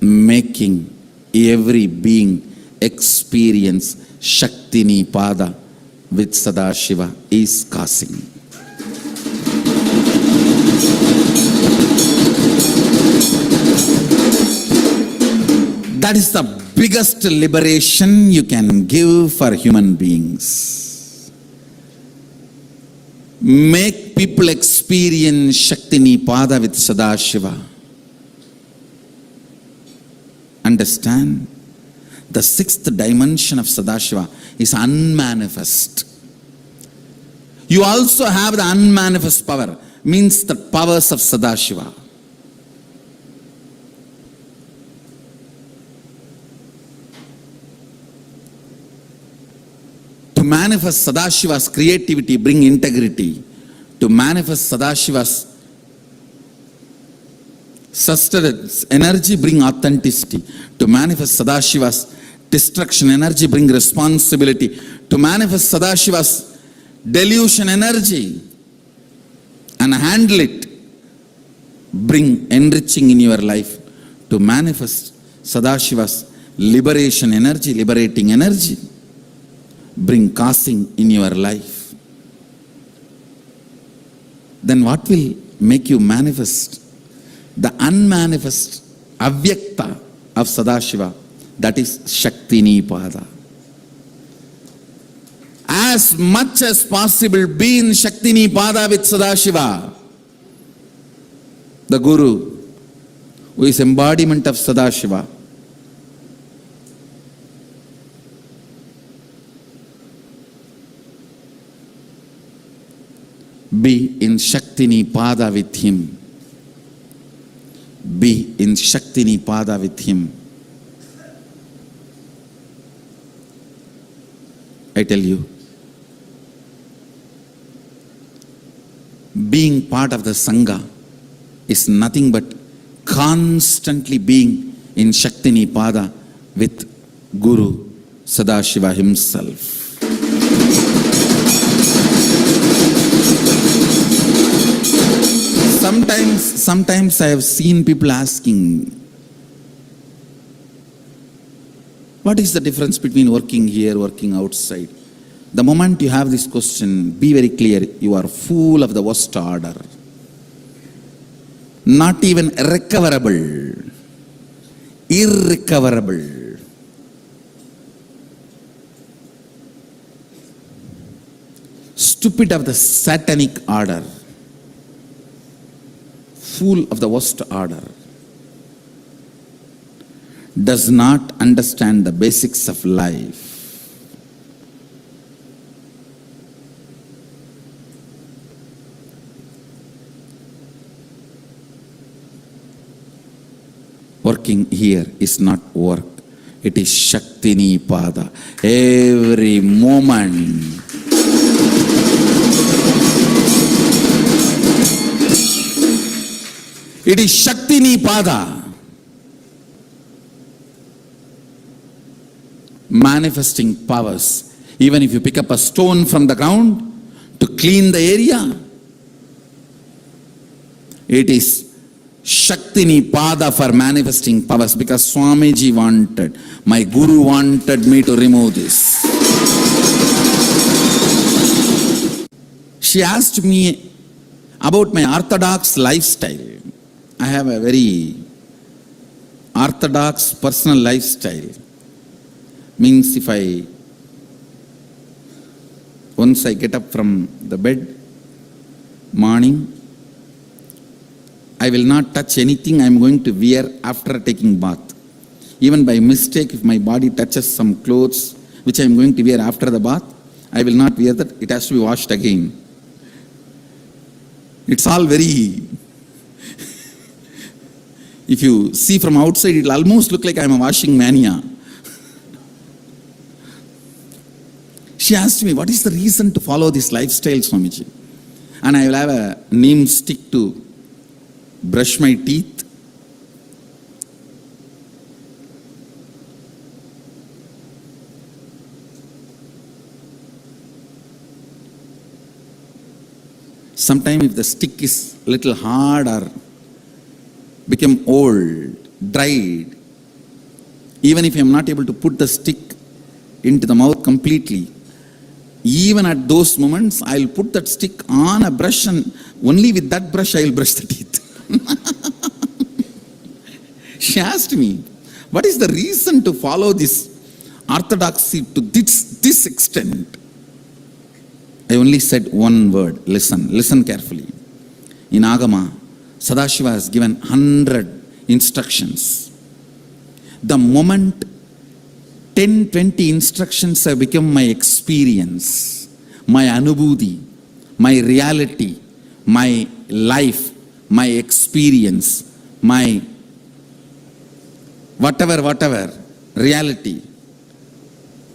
making every being experience Shakti Nipada with Sadashiva is casting. That is the biggest liberation you can give for human beings. Make people experience Shakti Nipada with Sadashiva. Understand? The sixth dimension of Sadashiva is unmanifest. You also have the unmanifest power, means the powers of Sadashiva. To manifest Sadashiva's creativity, bring integrity. To manifest Sadashiva's sustenance energy, bring authenticity. To manifest Sadashiva's destruction energy, bring responsibility. To manifest Sadashiva's delusion energy and handle it, bring enriching in your life. To manifest Sadashiva's liberation energy, liberating energy, bring casting in your life. Then what will make you manifest? The unmanifest avyakta of Sadashiva, that is Shakti Nipada. As much as possible be in Shakti Nipada with Sadashiva. The Guru, who is embodiment of Sadashiva, be in Shakti Nipada with him. Be in Shakti Nipada with him. I tell you, being part of the Sangha is nothing but constantly being in Shakti Nipada with Guru Sadashiva himself. Sometimes I have seen people asking, what is the difference between working here, working outside? The moment you have this question, be very clear, you are full of the worst order. Not even recoverable, irrecoverable. Stupid of the satanic order. Fool of the worst order, does not understand the basics of life. Working here is not work, it is Shakti Nipada. Every moment. It is Shakti Nipada. Manifesting powers. Even if you pick up a stone from the ground to clean the area, it is Shakti Nipada for manifesting powers, because Swamiji wanted, my Guru wanted me to remove this. She asked me about my orthodox lifestyle. I have a very orthodox personal lifestyle. Means once I get up from the bed, morning, I will not touch anything I am going to wear after taking bath. Even by mistake, if my body touches some clothes, which I am going to wear after the bath. I will not wear that. It has to be washed again. It's all very... If you see from outside, it will almost look like I am a washing mania. She asked me, what is the reason to follow this lifestyle, Swamiji? And I will have a neem stick to brush my teeth. Sometimes if the stick is little hard or become old, dried, even if I am not able to put the stick into the mouth completely, even at those moments, I will put that stick on a brush and only with that brush I will brush the teeth. She asked me, what is the reason to follow this orthodoxy to this extent? I only said one word, listen, listen carefully. In Agama, Sadashiva has given 100 instructions. The moment 10-20 instructions have become my experience, my anubhuti, my reality, my life, my experience, my whatever reality,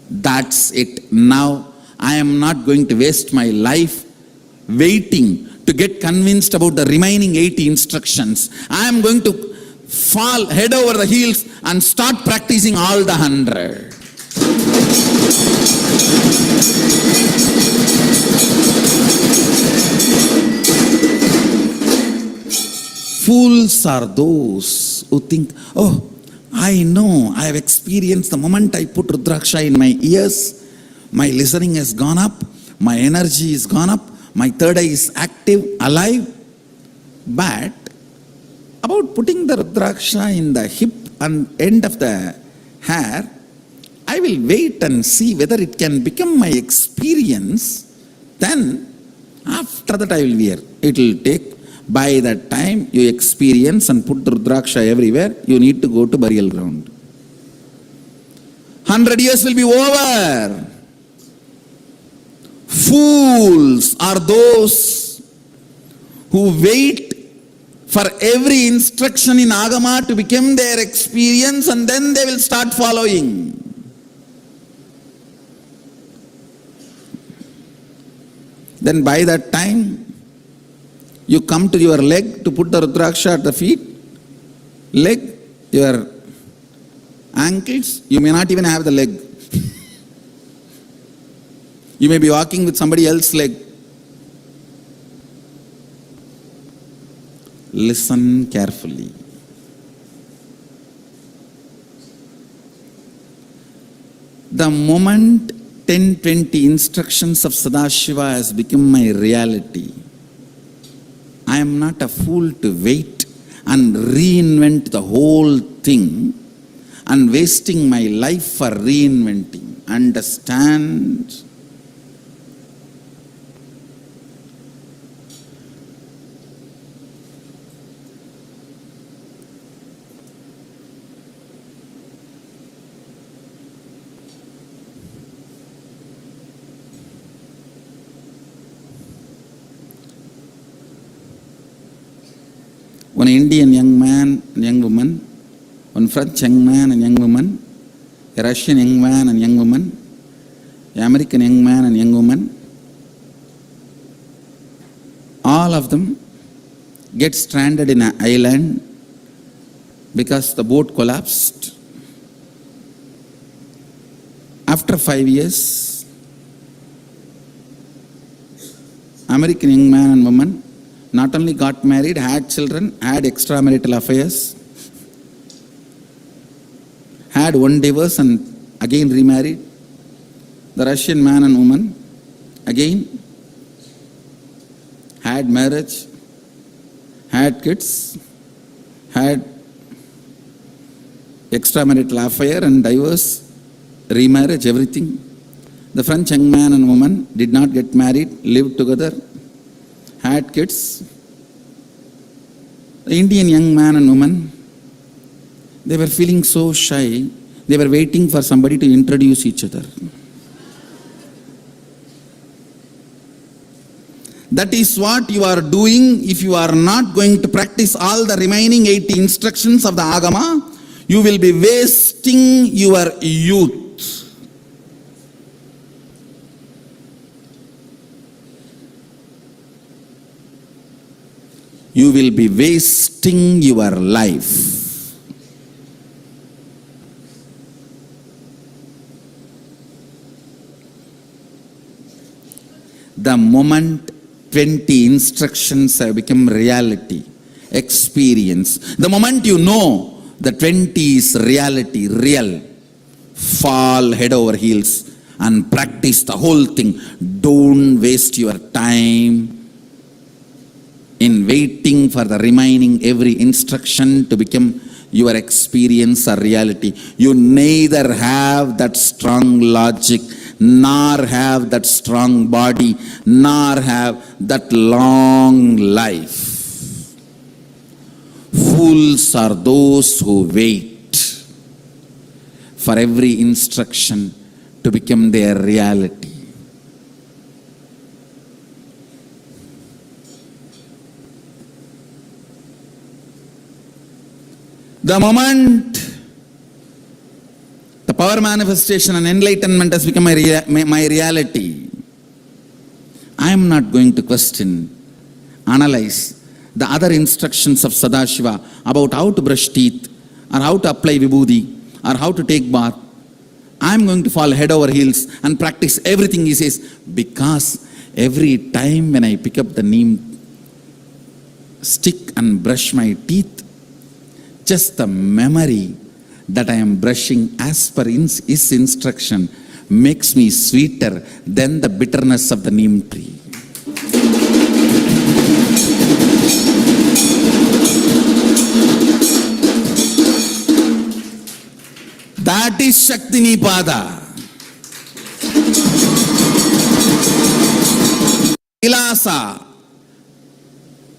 that's it. Now I am not going to waste my life waiting to get convinced about the remaining 80 instructions. I am going to fall head over the heels and start practicing all the 100. Fools are those who think, oh, I know, I have experienced the moment I put Rudraksha in my ears, my listening has gone up, my energy is gone up, my third eye is active, alive. But about putting the Rudraksha in the hip and end of the hair, I will wait and see whether it can become my experience. Then, after that I will wear. It will take, by that time you experience and put the Rudraksha everywhere, you need to go to burial ground. 100 years will be over. Fools are those who wait for every instruction in Agama to become their experience and then they will start following. Then by that time, you come to your leg to put the Rudraksha at the feet, leg, your ankles, you may not even have the leg. You may be walking with somebody else's leg. Listen carefully. The moment 10-20 instructions of Sadashiva has become my reality, I am not a fool to wait and reinvent the whole thing and wasting my life for reinventing. Understand? One Indian young man and young woman, one French young man and young woman, a Russian young man and young woman, an American young man and young woman, all of them get stranded in an island because the boat collapsed. After 5 years, American young man and woman not only got married, had children, had extramarital affairs, had one divorce and again remarried. The Russian man and woman again had marriage, had kids, had extramarital affair and divorce, remarriage, everything. The French young man and woman did not get married, lived together, had kids. The Indian young man and woman, they were feeling so shy. They were waiting for somebody to introduce each other. That is what you are doing if you are not going to practice all the remaining 80 instructions of the Agama. You will be wasting your youth. You will be wasting your life. The moment 20 instructions have become reality, experience, the moment you know the 20 is reality, real, fall head over heels and practice the whole thing. Don't waste your time in waiting for the remaining every instruction to become your experience or reality. You neither have that strong logic, nor have that strong body, nor have that long life. Fools are those who wait for every instruction to become their reality. The moment the power manifestation and enlightenment has become my reality, I am not going to question, analyze the other instructions of Sadashiva about how to brush teeth, or how to apply vibhuti, or how to take bath. I am going to fall head over heels and practice everything he says, because every time when I pick up the neem stick and brush my teeth, just the memory that I am brushing as per his instruction makes me sweeter than the bitterness of the neem tree. That is Shakti Nipada. KAILASA,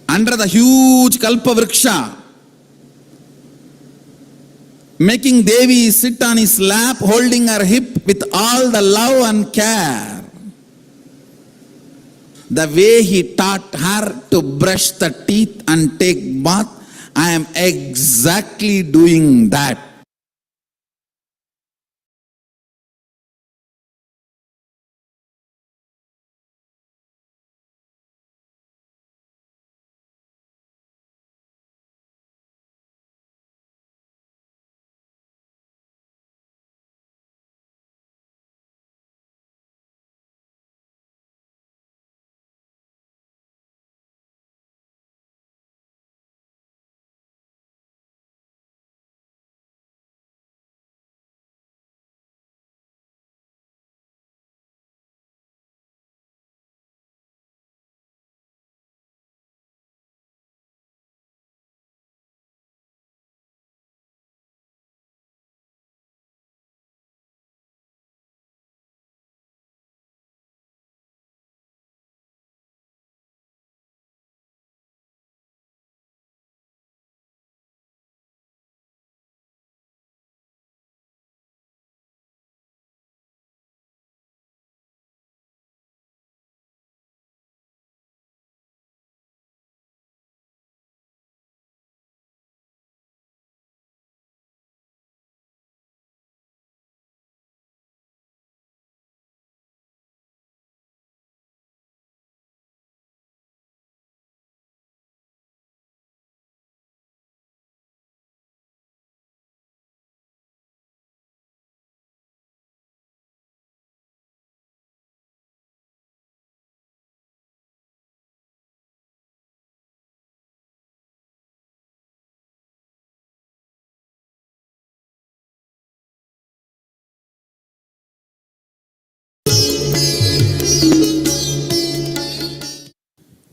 under the huge Kalpa Vriksha, making Devi sit on his lap, holding her hip with all the love and care. The way he taught her to brush the teeth and take bath, I am exactly doing that.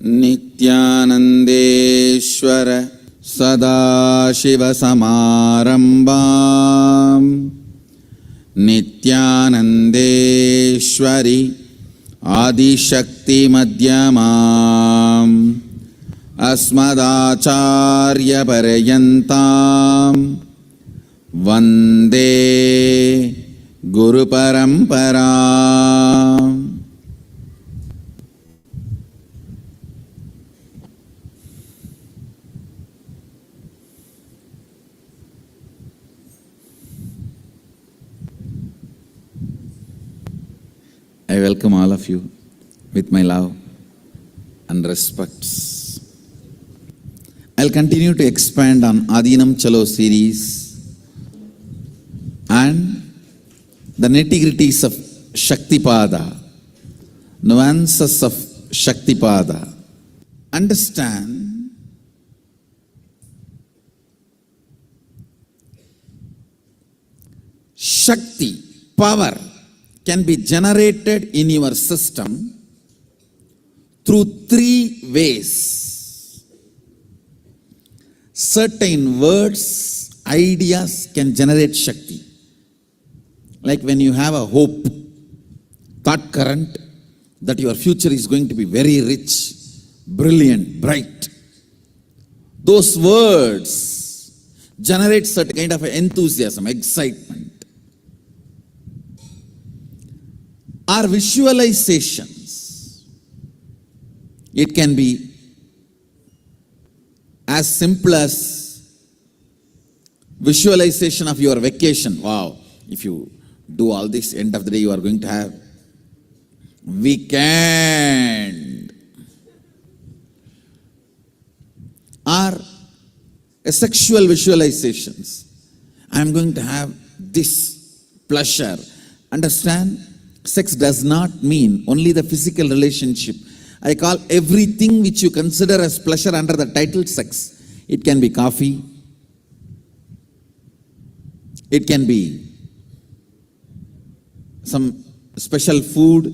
Nithyanandeshwara Sadashiva Samarambam Nithyanandeshwari Adishakti Madhyamam Asmadacharya Parayantam Vande Guru Parampara. I welcome all of you with my love and respects. I'll continue to expand on Adinam Chalo series and the nitty-gritties of Shaktipada, nuances of Shaktipada. Understand Shakti, power, can be generated in your system through three ways. Certain words, ideas can generate Shakti. Like when you have a hope, thought current, that your future is going to be very rich, brilliant, bright. Those words generate certain kind of enthusiasm, excitement. Or visualizations. It can be as simple as visualization of your vacation. Wow, if you do all this, end of the day you are going to have weekend. Or a sexual visualizations. I am going to have this pleasure. Understand? Sex does not mean only the physical relationship. I call everything which you consider as pleasure under the title sex. It can be coffee. It can be some special food.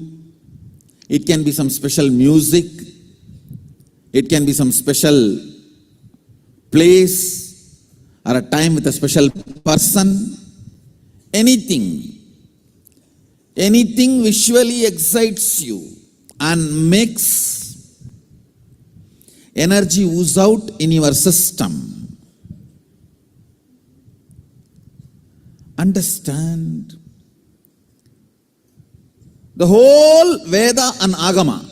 It can be some special music. It can be some special place or a time with a special person. Anything visually excites you and makes energy ooze out in your system. Understand? The whole Veda and Agama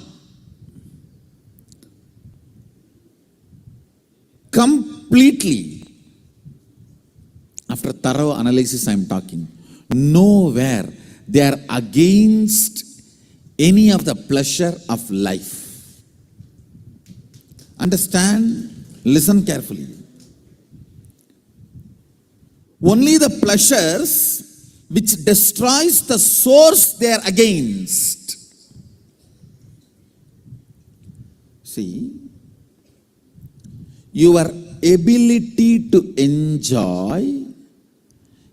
completely, after thorough analysis I am talking, nowhere they are against any of the pleasure of life. Understand? Listen carefully. Only the pleasures which destroys the source they are against. See, your ability to enjoy,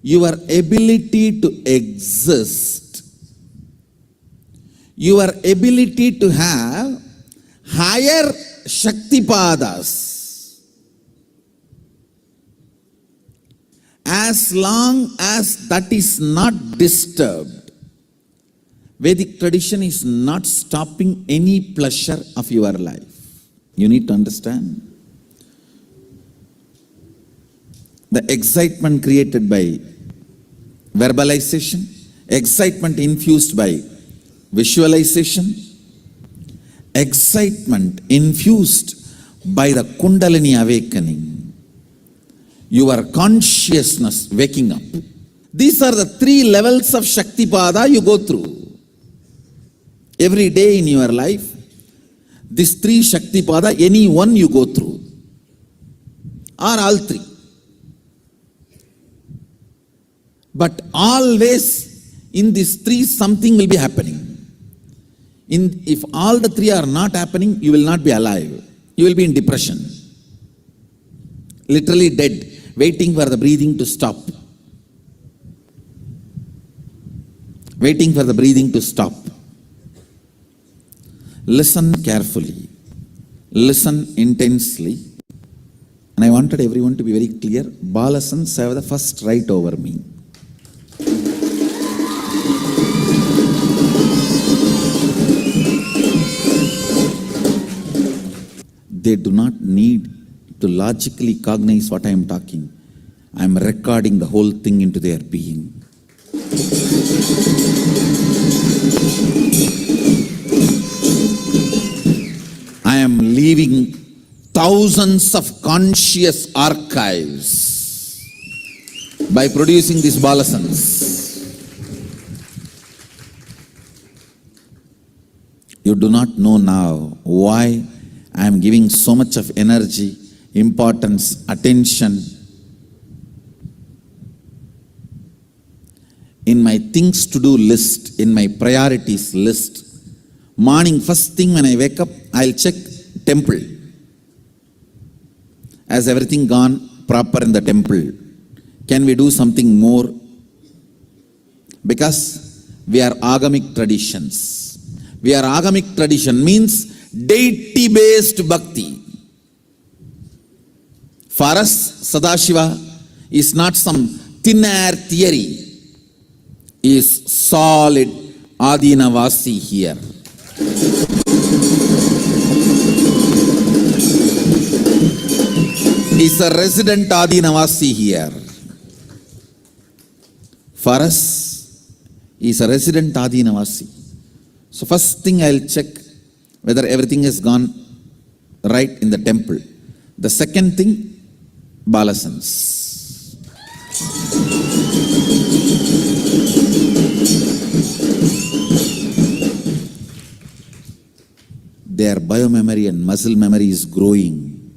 your ability to exist, your ability to have higher Shaktipadas, as long as that is not disturbed, Vedic tradition is not stopping any pleasure of your life. You need to understand. The excitement created by verbalization, excitement infused by visualization, excitement infused by the Kundalini awakening, your consciousness waking up. These are the three levels of Shaktipada you go through. Every day in your life, these three Shaktipada, any one you go through, or all three. But always in these three something will be happening. If all the three are not happening, you will not be alive. You will be in depression. Literally dead, waiting for the breathing to stop. Waiting for the breathing to stop. Listen carefully. Listen intensely. And I wanted everyone to be very clear. Balasans have the first right over me. They do not need to logically cognize what I am talking. I am recording the whole thing into their being. I am leaving thousands of conscious archives by producing these balasans. You do not know now why I am giving so much of energy, importance, attention in my things to do list, in my priorities list. Morning, first thing when I wake up, I'll check temple. Has everything gone proper in the temple? Can we do something more? Because we are agamic traditions. We are agamic tradition means deity-based bhakti. For us, Sadashiva is not some thin air theory. He is solid Adinavasi here. He is a resident Adinavasi here. For us, he is a resident Adinavasi. So first thing I'll check whether everything has gone right in the temple. The second thing, balasans. Their biomemory and muscle memory is growing.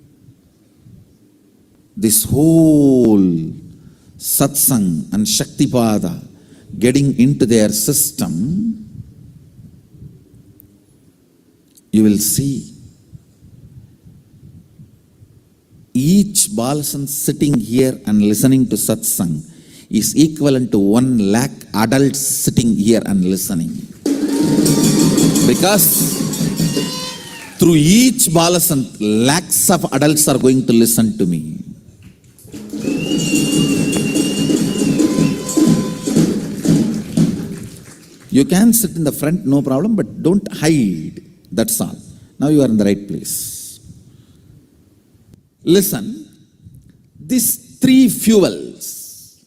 This whole satsang and shaktipada getting into their system, you will see each balasan sitting here and listening to satsang is equivalent to 1 lakh adults sitting here and listening. Because through each balasan, lakhs of adults are going to listen to me. You can sit in the front, no problem, but don't hide. That's all. Now you are in the right place. Listen, these 3 fuels,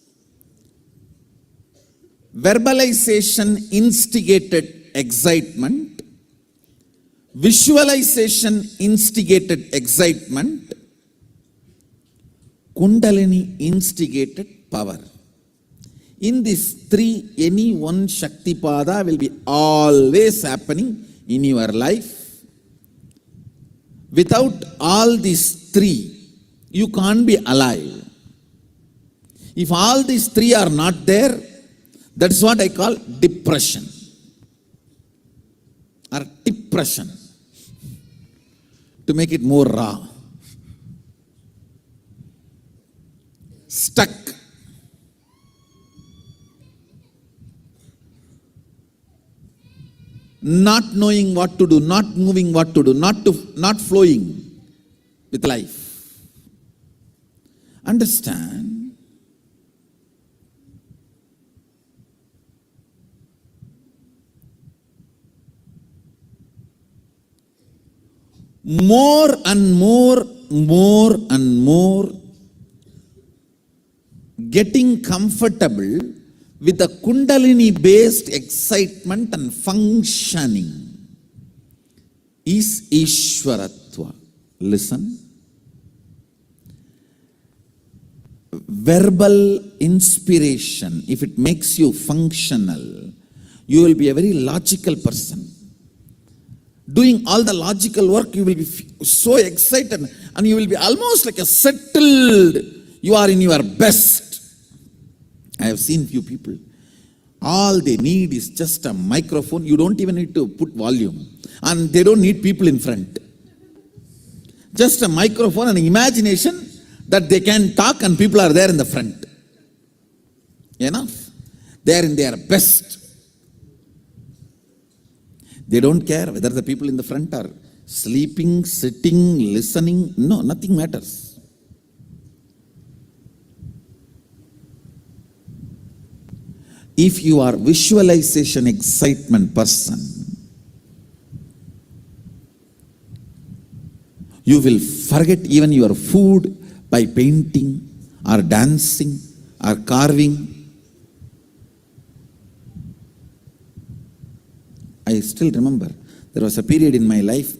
verbalization instigated excitement, visualization instigated excitement, Kundalini instigated power. In these 3, any one Shaktipada will be always happening in your life. Without all these 3, you can't be alive. If all these 3 are not there, that's what I call depression or depression, to make it more raw. Stuck. Not knowing what to do, not moving what to do, not flowing with life. Understand? More and more getting comfortable with the Kundalini-based excitement and functioning is Ishwaratva. Listen. Verbal inspiration, if it makes you functional, you will be a very logical person. Doing all the logical work, you will be so excited and you will be almost like a settled, you are in your best. I have seen few people, all they need is just a microphone. You don't even need to put volume, and they don't need people in front. Just a microphone and imagination that they can talk and people are there in the front. Enough. They are in their best. They don't care whether the people in the front are sleeping, sitting, listening. No, nothing matters. If you are visualization excitement person, you will forget even your food by painting or dancing or carving. I still remember there was a period in my life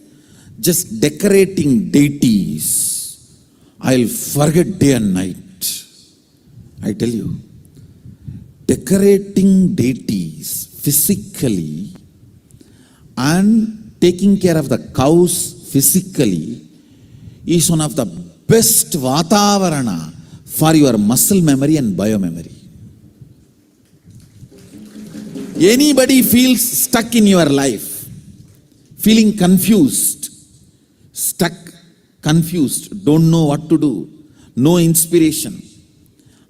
just decorating deities. I'll forget day and night. I tell you, decorating deities physically and taking care of the cows physically is one of the best vatavarana for your muscle memory and biomemory. Anybody feels stuck in your life, feeling confused, stuck, confused, don't know what to do, no inspiration.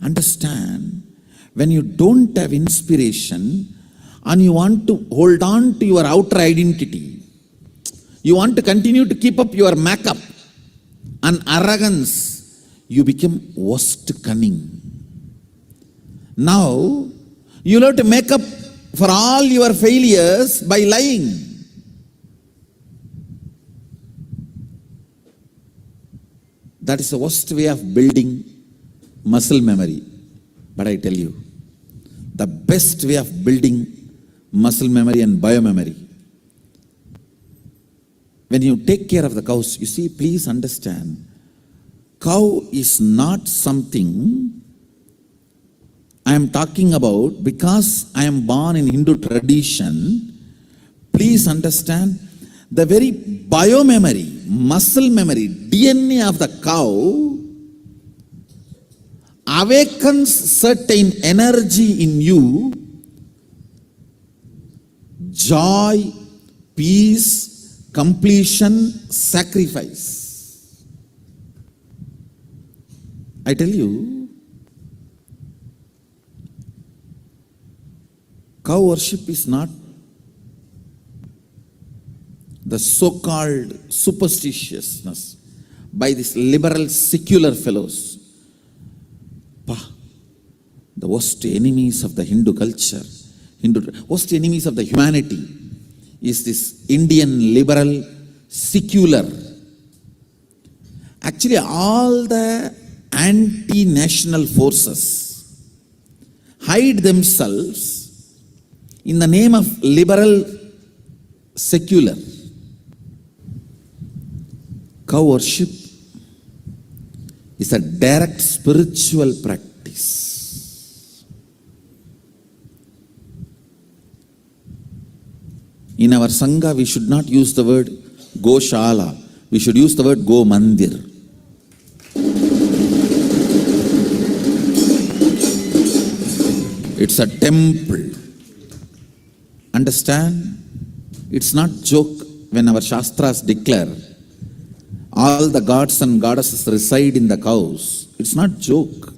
Understand, when you don't have inspiration and you want to hold on to your outer identity, you want to continue to keep up your makeup and arrogance, you become worst cunning. Now, you'll have to make up for all your failures by lying. That is the worst way of building muscle memory. But I tell you, the best way of building muscle memory and biomemory, when you take care of the cows, you see, please understand, cow is not something I am talking about because I am born in Hindu tradition. Please understand, the very biomemory, muscle memory, DNA of the cow awakens certain energy in you, joy, peace, completion, sacrifice. I tell you, cow worship is not the so-called superstitiousness by these liberal secular fellows. The worst enemies of the Hindu culture, worst enemies of the humanity is this Indian liberal secular. Actually, all the anti-national forces hide themselves in the name of liberal secular. Cow worship is a direct spiritual practice. In our Sangha, we should not use the word Goshala. We should use the word Go Mandir. It's a temple. Understand? It's not joke when our Shastras declare all the gods and goddesses reside in the cows. It's not joke.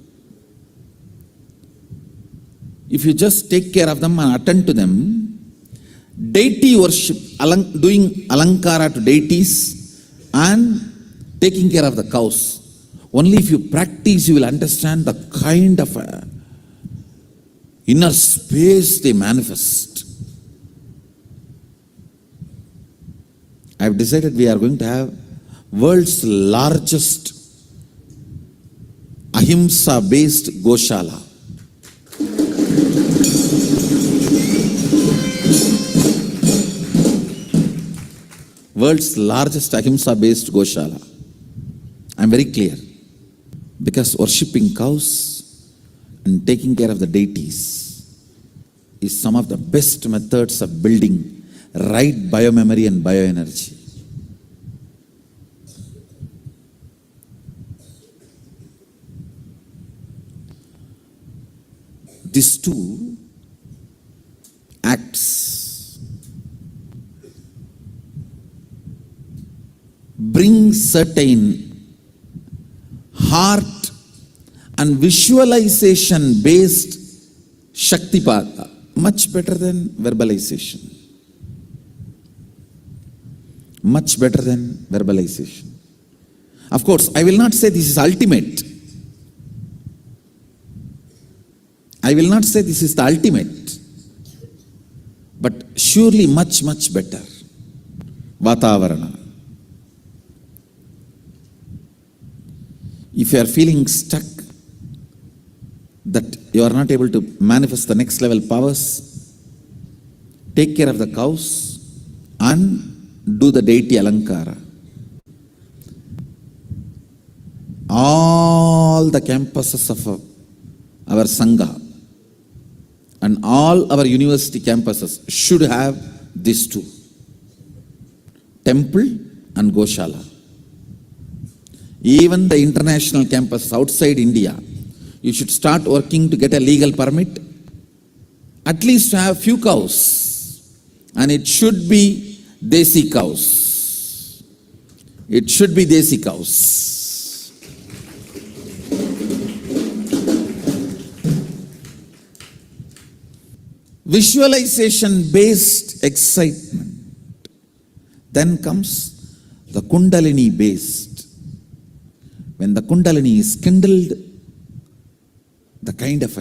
If you just take care of them and attend to them, deity worship, doing alankara to deities and taking care of the cows. Only if you practice, you will understand the kind of inner space they manifest. I have decided we are going to have world's largest ahimsa-based Goshala. World's largest ahimsa-based Goshala. I am very clear. Because worshipping cows and taking care of the deities is some of the best methods of building right biomemory and bioenergy. These two acts bring certain heart and visualization based Shaktipada, much better than verbalization. Much better than verbalization. Of course, I will not say this is ultimate. I will not say this is the ultimate, but surely much, much better. Vatavarana. If you are feeling stuck, that you are not able to manifest the next level powers, take care of the cows and do the deity Alankara. All the campuses of our Sangha and all our university campuses should have these two, temple and Goshala. Even the international campus outside India, you should start working to get a legal permit, at least to have few cows, and it should be desi cows. It should be desi cows. Visualization based excitement. Then comes the Kundalini based. When the Kundalini is kindled, the kind of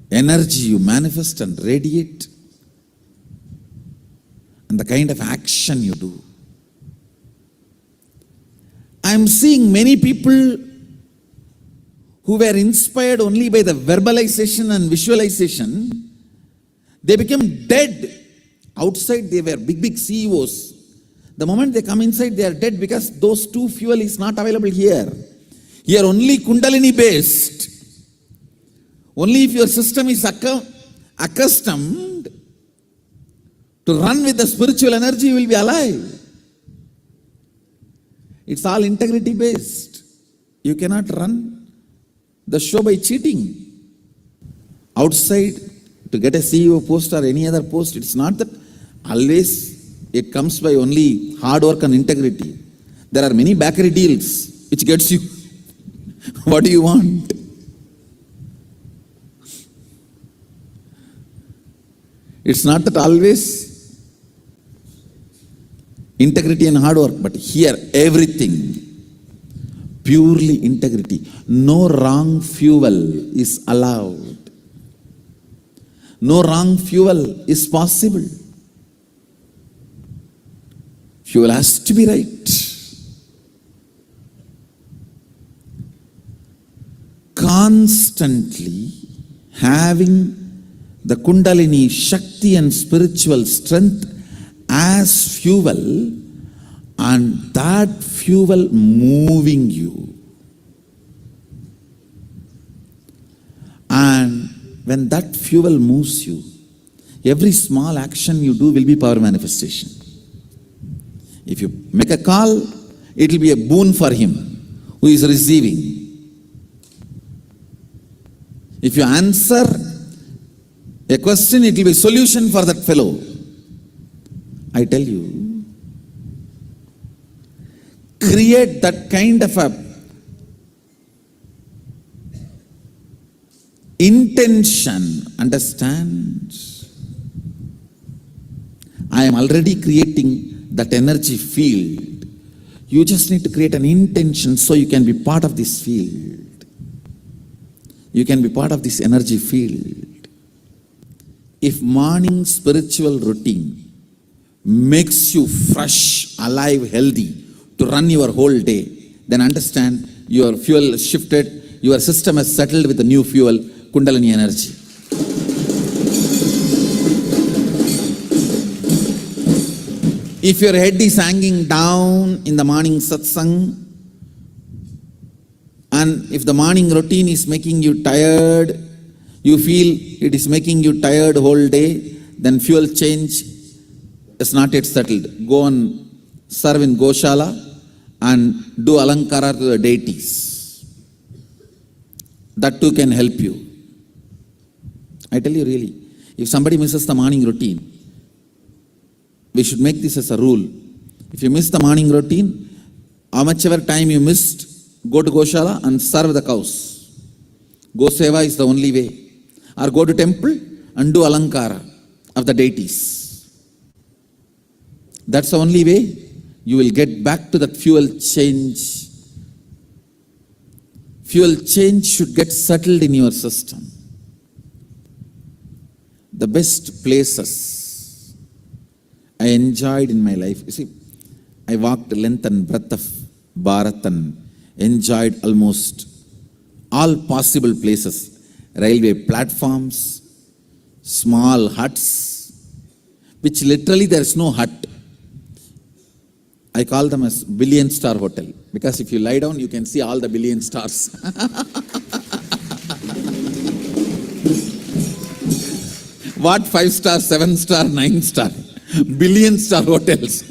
energy you manifest and radiate, and the kind of action you do. I am seeing many people who were inspired only by the verbalization and visualization, they became dead. Outside they were big CEOs. The moment they come inside, they are dead because those two fuel is not available here. Here only Kundalini based. Only if your system is accustomed to run with the spiritual energy, you will be alive. It's all integrity based. You cannot run the show by cheating. Outside, to get a CEO post or any other post, it's not that always it comes by only hard work and integrity. There are many bakery deals which gets you. What do you want? It's not that always integrity and hard work, but here everything purely integrity. No wrong fuel is allowed. No wrong fuel is possible. Fuel has to be right. Constantly having the Kundalini Shakti and spiritual strength as fuel, and that fuel moving you. And when that fuel moves you, every small action you do will be power manifestation. If you make a call, it will be a boon for him who is receiving. If you answer a question, it will be a solution for that fellow. I tell you, create that kind of a intention. Understand? I am already creating that energy field. You just need to create an intention so you can be part of this field. You can be part of this energy field. If morning spiritual routine makes you fresh, alive, healthy to run your whole day, then understand your fuel shifted, your system has settled with the new fuel, Kundalini energy. If your head is hanging down in the morning satsang, and if the morning routine is making you tired, you feel it is making you tired whole day, then fuel change is not yet settled. Go and serve in Goshala and do Alankara to the deities. That too can help you. I tell you really, if somebody misses the morning routine, we should make this as a rule. If you miss the morning routine, how much ever time you missed, go to Goshala and serve the cows. Goseva is the only way. Or go to temple and do Alankara of the deities. That's the only way you will get back to that fuel change. Fuel change should get settled in your system. The best places I enjoyed in my life, you see, I walked length and breadth of Bharat and enjoyed almost all possible places, railway platforms, small huts, which literally there is no hut. I call them as billion-star hotel, because if you lie down, you can see all the billion stars. What 5-star, 7-star, 9-star, billion-star hotels.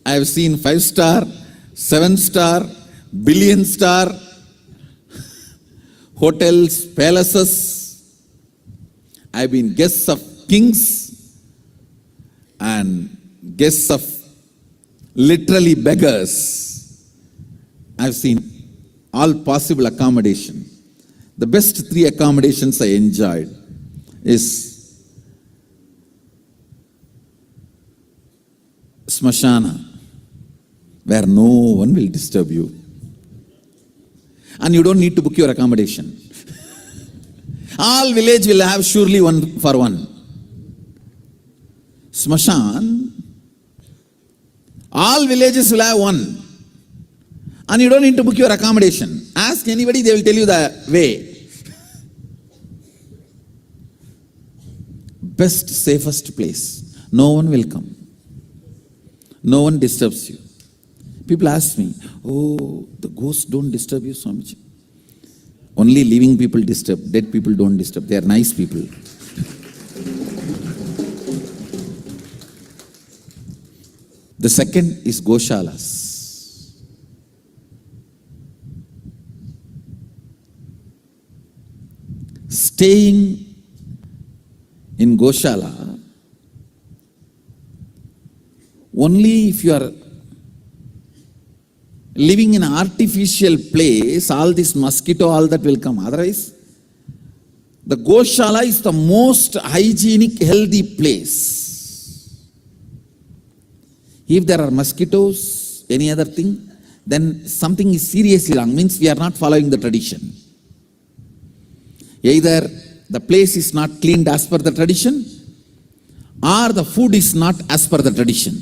I have seen 5-star, 7-star, billion-star hotels, palaces. I have been guests of kings and guests of literally beggars. I have seen all possible accommodation. The best 3 accommodations I enjoyed is Smashana, where no one will disturb you. And you don't need to book your accommodation. All village will have surely 1 for 1. Smashan, all villages will have 1. And you don't need to book your accommodation. Ask anybody, they will tell you the way. Best, safest place. No one will come. No one disturbs you. People ask me, oh, the ghosts don't disturb you, Swamiji. Only living people disturb. Dead people don't disturb. They are nice people. The second is Goshalas. Staying in Goshala, only if you are living in an artificial place, all this mosquito, all that will come. Otherwise, the Goshala is the most hygienic, healthy place. If there are mosquitoes, any other thing, then something is seriously wrong. Means we are not following the tradition. Either the place is not cleaned as per the tradition, or the food is not as per the tradition.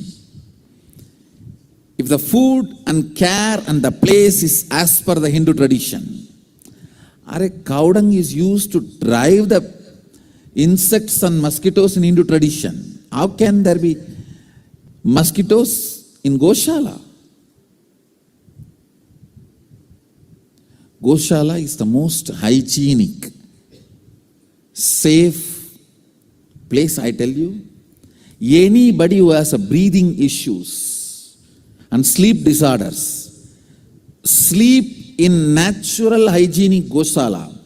If the food and care and the place is as per the Hindu tradition, cow dung is used to drive the insects and mosquitoes in Hindu tradition. How can there be mosquitoes in Goshala? Goshala is the most hygienic, safe place, I tell you. Anybody who has a breathing issues and sleep disorders, sleep in natural hygienic Goshala,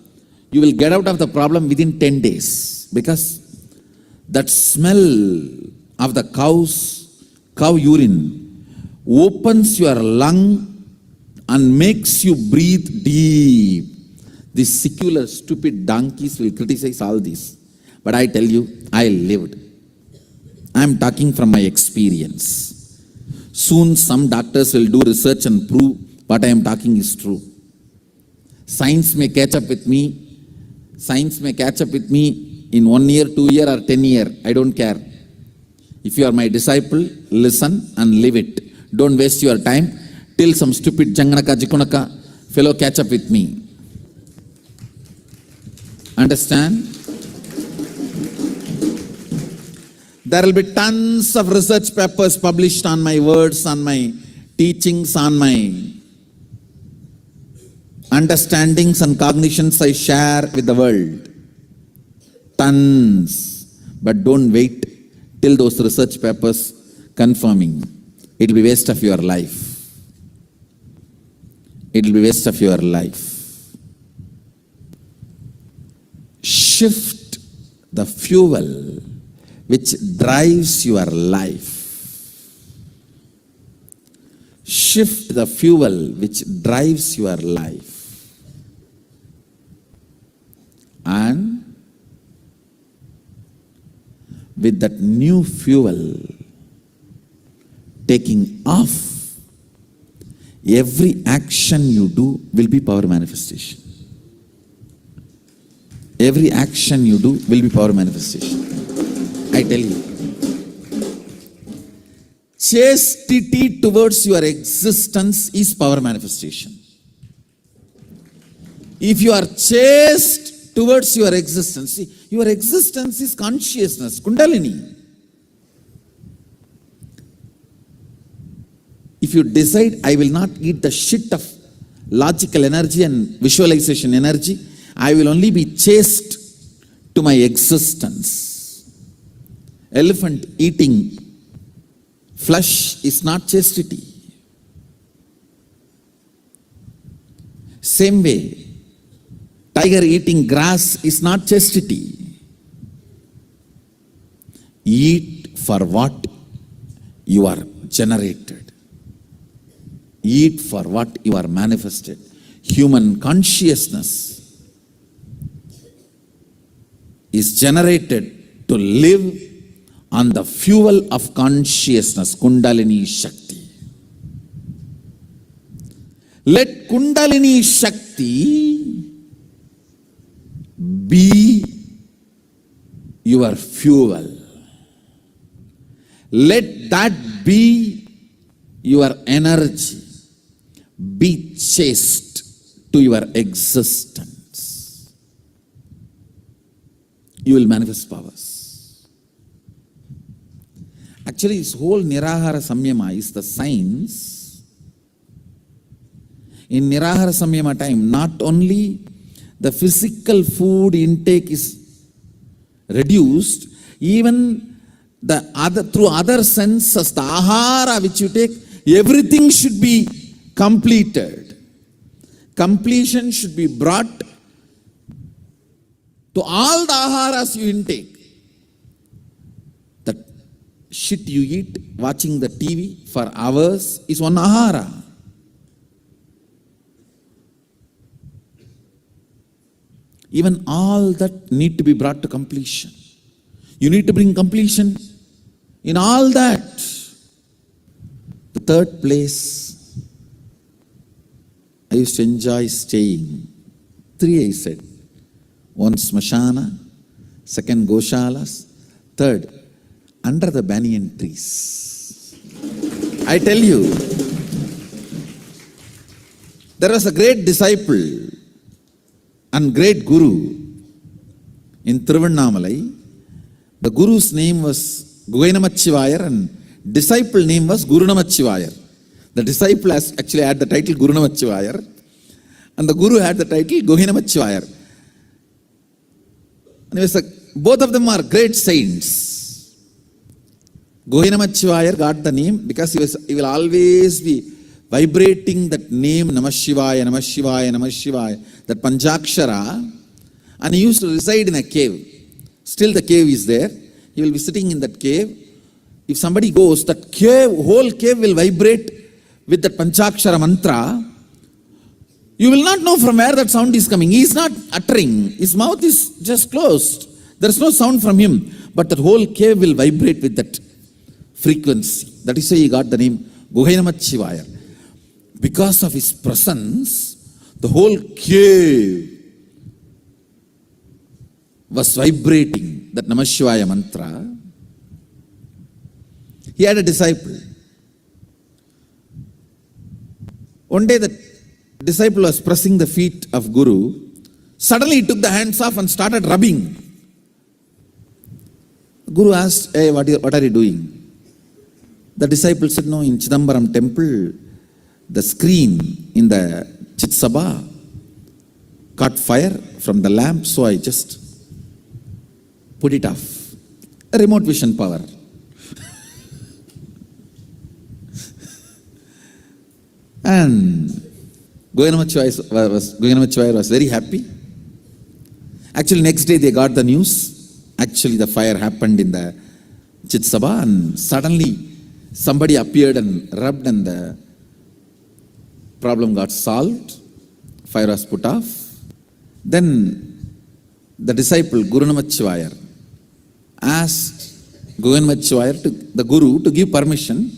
you will get out of the problem within 10 days. Because that smell of the cow urine opens your lung and makes you breathe deep. These secular, stupid donkeys will criticize all this. But I tell you, I lived. I am talking from my experience. Soon some doctors will do research and prove what I am talking is true. Science may catch up with me. Science may catch up with me in 1 year, 2 year or 10 year. I don't care. If you are my disciple, listen and live it. Don't waste your time till some stupid Janganaka, Jikunaka fellow catch up with me. Understand? There will be tons of research papers published on my words, on my teachings, on my understandings and cognitions I share with the world. Tons. But don't wait till those research papers confirming. It will be waste of your life. It will be waste of your life. Shift the fuel which drives your life. Shift the fuel which drives your life. And with that new fuel taking off, every action you do will be power manifestation. Every action you do will be power manifestation. I tell you. chastity towards your existence is power manifestation. If you are chaste towards your existence, see, your existence is consciousness, Kundalini. If you decide, I will not eat the shit of logical energy and visualization energy, I will only be chaste to my existence. Elephant eating flesh is not chastity. Same way, tiger eating grass is not chastity. Eat for what you are generated. Eat for what you are manifested. Human consciousness is generated to live on the fuel of consciousness, Kundalini Shakti. Let Kundalini Shakti be your fuel. Let that be your energy. Be chaste to your existence. You will manifest powers. Actually, this whole Nirahara Samyama is the science. In Nirahara Samyama time, not only the physical food intake is reduced, even the other, through other senses, the ahara which you take, everything should be completed. Completion should be brought to all the aharas you intake. The shit you eat watching the TV for hours is one ahara. Even all that need to be brought to completion. You need to bring completion in all that. The third place I used to enjoy staying. 3 I said. 1 Smashana, 2 Goshalas, 3 under the banyan trees. I tell you, there was a great disciple and great guru in Tiruvannamalai. The guru's name was Guhainamachivayar and disciple name was Guru Namachivayar. The disciple actually had the title Guru Namachivayar and the guru had the title Guhainamachivayar. And it was both of them are great saints. Guhainamachivayar got the name because he will always be vibrating that name Namashivaya, Namashivaya, Namashivaya, that Panchakshara, and he used to reside in a cave. Still the cave is there. He will be sitting in that cave. If somebody goes, that cave, whole cave will vibrate with that Panchakshara mantra. You will not know from where that sound is coming. He is not uttering. His mouth is just closed. There is no sound from him. But that whole cave will vibrate with that frequency. That is why he got the name Guhainamachivayar. Because of his presence, the whole cave was vibrating that Namashivaya mantra. He had a disciple. One day the disciple was pressing the feet of Guru. Suddenly he took the hands off and started rubbing. Guru asked, hey, what are you doing? The disciple said, no, in Chidambaram temple, the screen in the Chitsabha caught fire from the lamp, so I just put it off. A remote vision power. And Guhainamachivayar was very happy. Actually, next day they got the news. Actually, the fire happened in the Chitsabha and suddenly somebody appeared and rubbed and the problem got solved. Fire was put off. Then the disciple, Guru Namachivayar, asked Guhainamachivayar, the Guru, to give permission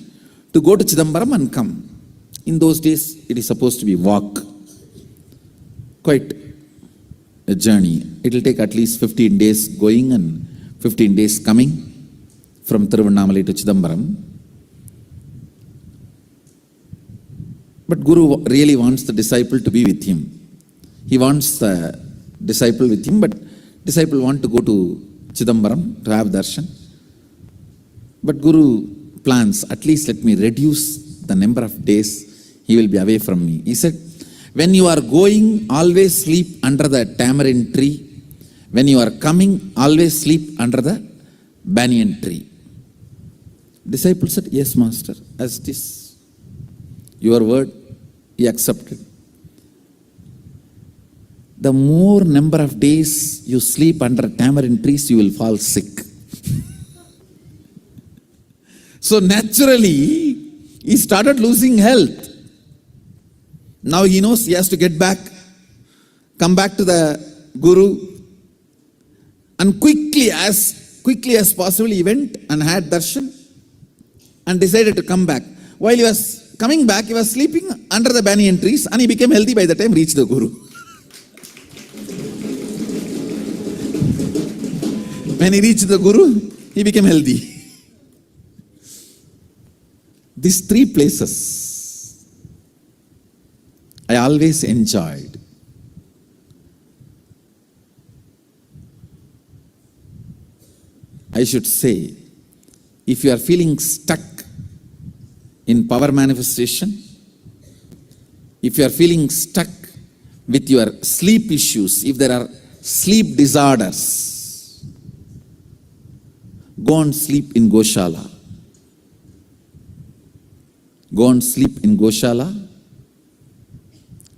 to go to Chidambaram and come. In those days, it is supposed to be walk. Quite a journey. It will take at least 15 days going and 15 days coming from Tiruvannamalai to Chidambaram. But Guru really wants the disciple to be with him. He wants the disciple with him, but disciple want to go to Chidambaram to have darshan. But Guru plans, at least let me reduce the number of days he will be away from me. He said, when you are going, always sleep under the tamarind tree. When you are coming, always sleep under the banyan tree. Disciple said, yes, master, as it is. Your word, he accepted. The more number of days you sleep under tamarind trees, you will fall sick. So naturally, he started losing health. Now he knows he has to get back, come back to the Guru, and quickly as possible, he went and had darshan and decided to come back. While he was coming back, he was sleeping under the banyan trees, and he became healthy by the time he reached the Guru. When he reached the Guru, he became healthy. These three places I always enjoyed. I should say, if you are feeling stuck in power manifestation, if you are feeling stuck with your sleep issues, if there are sleep disorders, go and sleep in Goshala. Go and sleep in Goshala.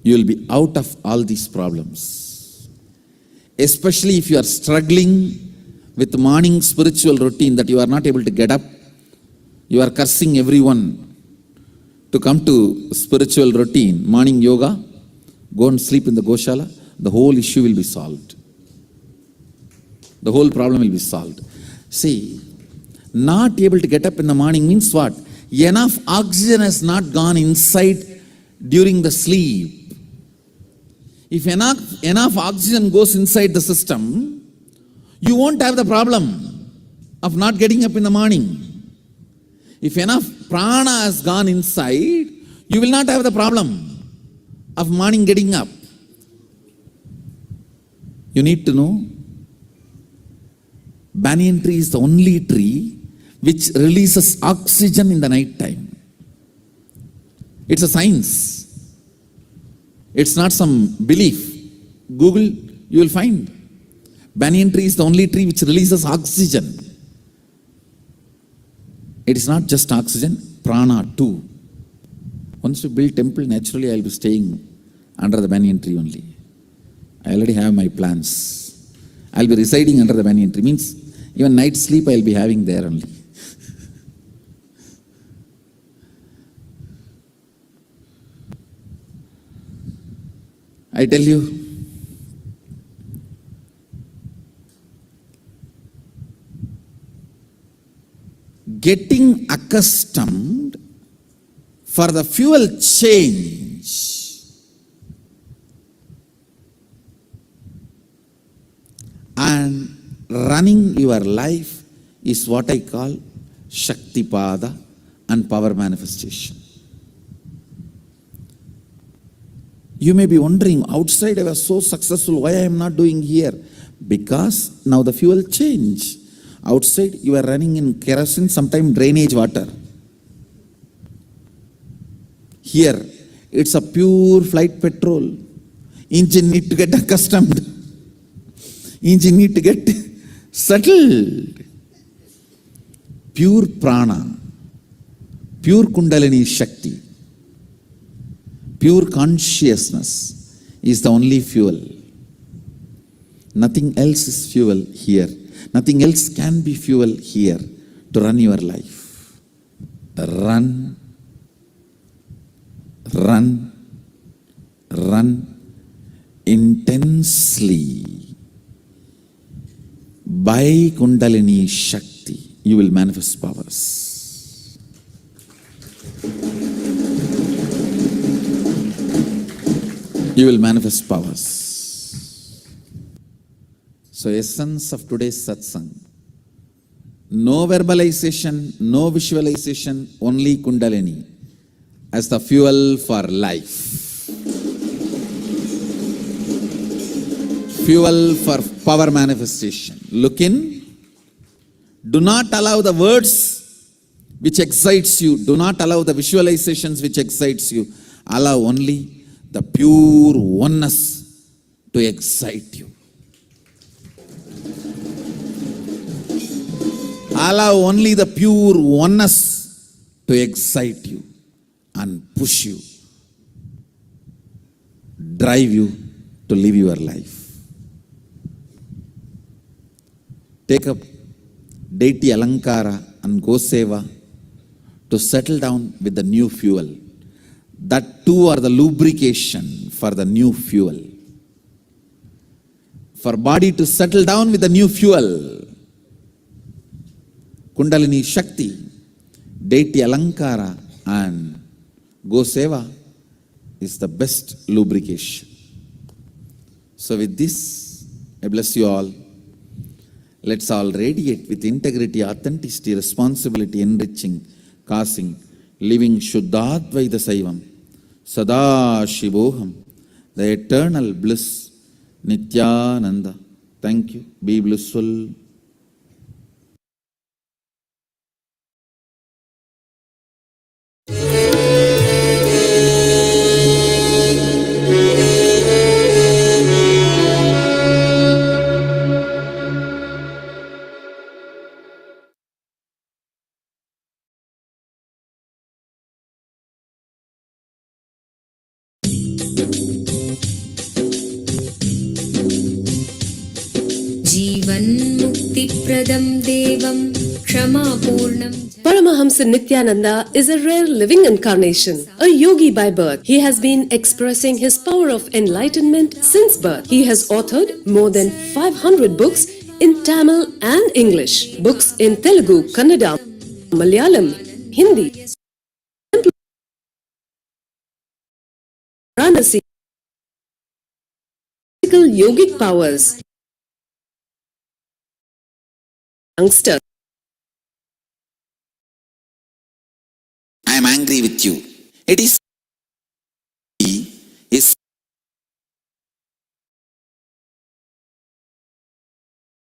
You will be out of all these problems. Especially if you are struggling with morning spiritual routine that you are not able to get up, you are cursing everyone to come to spiritual routine, morning yoga, go and sleep in the Goshala, the whole issue will be solved. The whole problem will be solved. See, not able to get up in the morning means what? Enough oxygen has not gone inside during the sleep. If enough oxygen goes inside the system, you won't have the problem of not getting up in the morning. If enough prana has gone inside, you will not have the problem of morning getting up. You need to know, banyan tree is the only tree which releases oxygen in the night time. It's a science. It's not some belief. Google, you will find. Banyan tree is the only tree which releases oxygen. It is not just oxygen, prana too. Once you build temple, naturally I will be staying under the banyan tree only. I already have my plans. I will be residing under the banyan tree. Means even night sleep I will be having there only. I tell you, getting accustomed for the fuel change and running your life is what I call Shaktipada and power manifestation. You may be wondering, outside I was so successful, why I am not doing here? Because now the fuel change. Outside you are running in kerosene, sometimes drainage water. Here it's a pure flight petrol. Engine need to get accustomed. Engine need to get settled. Pure prana, pure kundalini shakti, pure consciousness is the only fuel. Nothing else is fuel here. Nothing else can be fuel here to run your life. Run, run, run intensely. By Kundalini Shakti, you will manifest powers. You will manifest powers. So, essence of today's satsang, no verbalization, no visualization, only Kundalini. as the fuel for life. Fuel for power manifestation. Look in. Do not allow the words which excites you. Do not allow the visualizations which excites you. Allow only the pure oneness to excite you. Allow only the pure oneness to excite you and push you, drive you to live your life. Take up deity Alankara and Goseva to settle down with the new fuel. That too are the lubrication for the new fuel. For body to settle down with the new fuel, Kundalini Shakti, deity Alankara and Goseva is the best lubrication. So with this, I bless you all. Let's all radiate with integrity, authenticity, responsibility, enriching, causing, living Shuddhadvaita Saivam, Paramashivoham, the eternal bliss, Nithyananda. Thank you. Be blissful.
जीवन्मुक्तिप्रदं देवं क्षमापूर्णं
Paramahamsa Nithyananda is a rare living incarnation, a yogi by birth. He has been expressing his power of enlightenment since birth. He has authored more than 500 books in Tamil and English, books in Telugu, Kannada, Malayalam, Hindi, Varanasi, yogic powers, youngster.
I am angry with you. It is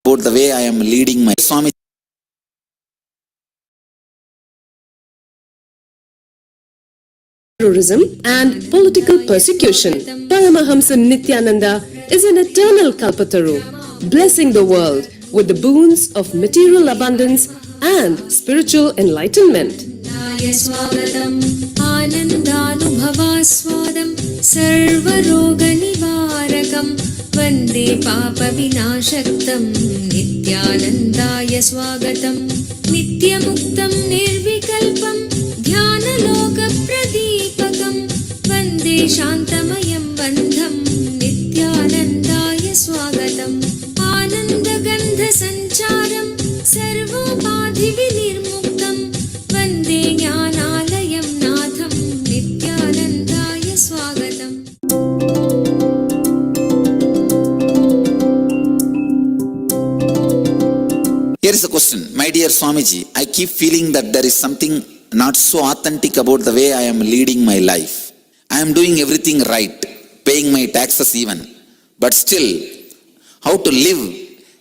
about the way I am leading my Swami.
Terrorism and political persecution. Paramahamsa Nithyananda is an eternal Kalpataru, blessing the world with the boons of material abundance and spiritual enlightenment.
स्वागतम् आनन्दानुभवास्वादं सर्वरोगनिवारकं वन्दे पापविनाशक्तं नित्यानन्दाय स्वागतं नित्यमुक्तं निर्विकल्पं ध्यानलोकप्रदीपकं वन्दे शान्तमयं बन्धं नित्यानन्दाय स्वागतम् आनन्दगन्धसञ्चारं सर्वोपाधिविनिर्मुक्तं वन्दे ज्ञानालयं नाथं नित्यानन्दाय स्वागतम्.
Here is a question. My dear Swamiji, I keep feeling that there is something not so authentic about the way I am leading my life. I am doing everything right, paying my taxes even. But still, how to live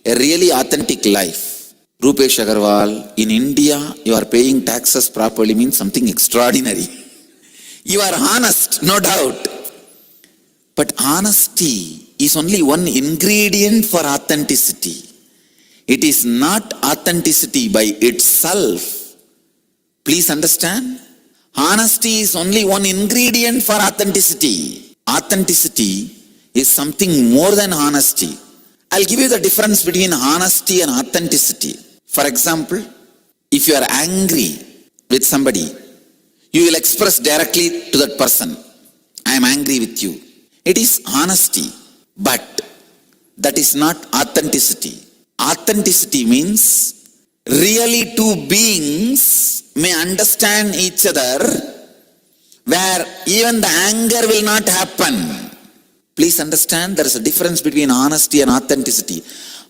a really authentic life? Rupesh Agarwal, in India, you are paying taxes properly means something extraordinary. You are honest, no doubt. But honesty is only one ingredient for authenticity. It is not authenticity by itself. Please understand. Honesty is only one ingredient for authenticity. Authenticity is something more than honesty. I'll give you the difference between honesty and authenticity. For example, if you are angry with somebody, you will express directly to that person, I am angry with you. It is honesty, but that is not authenticity. Authenticity means really two beings may understand each other where even the anger will not happen. Please understand, there is a difference between honesty and authenticity.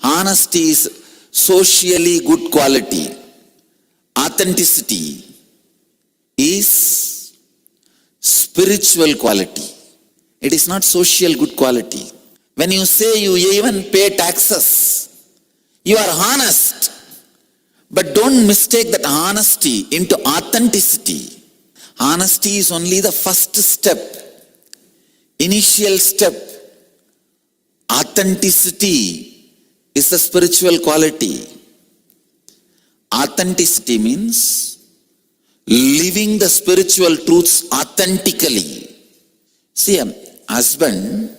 Honesty is socially good quality. Authenticity is spiritual quality. It is not social good quality. When you say you even pay taxes, you are honest. But don't mistake that honesty into authenticity. Honesty is only the first step, initial step. Authenticity is the spiritual quality. Authenticity means living the spiritual truths authentically. See, a husband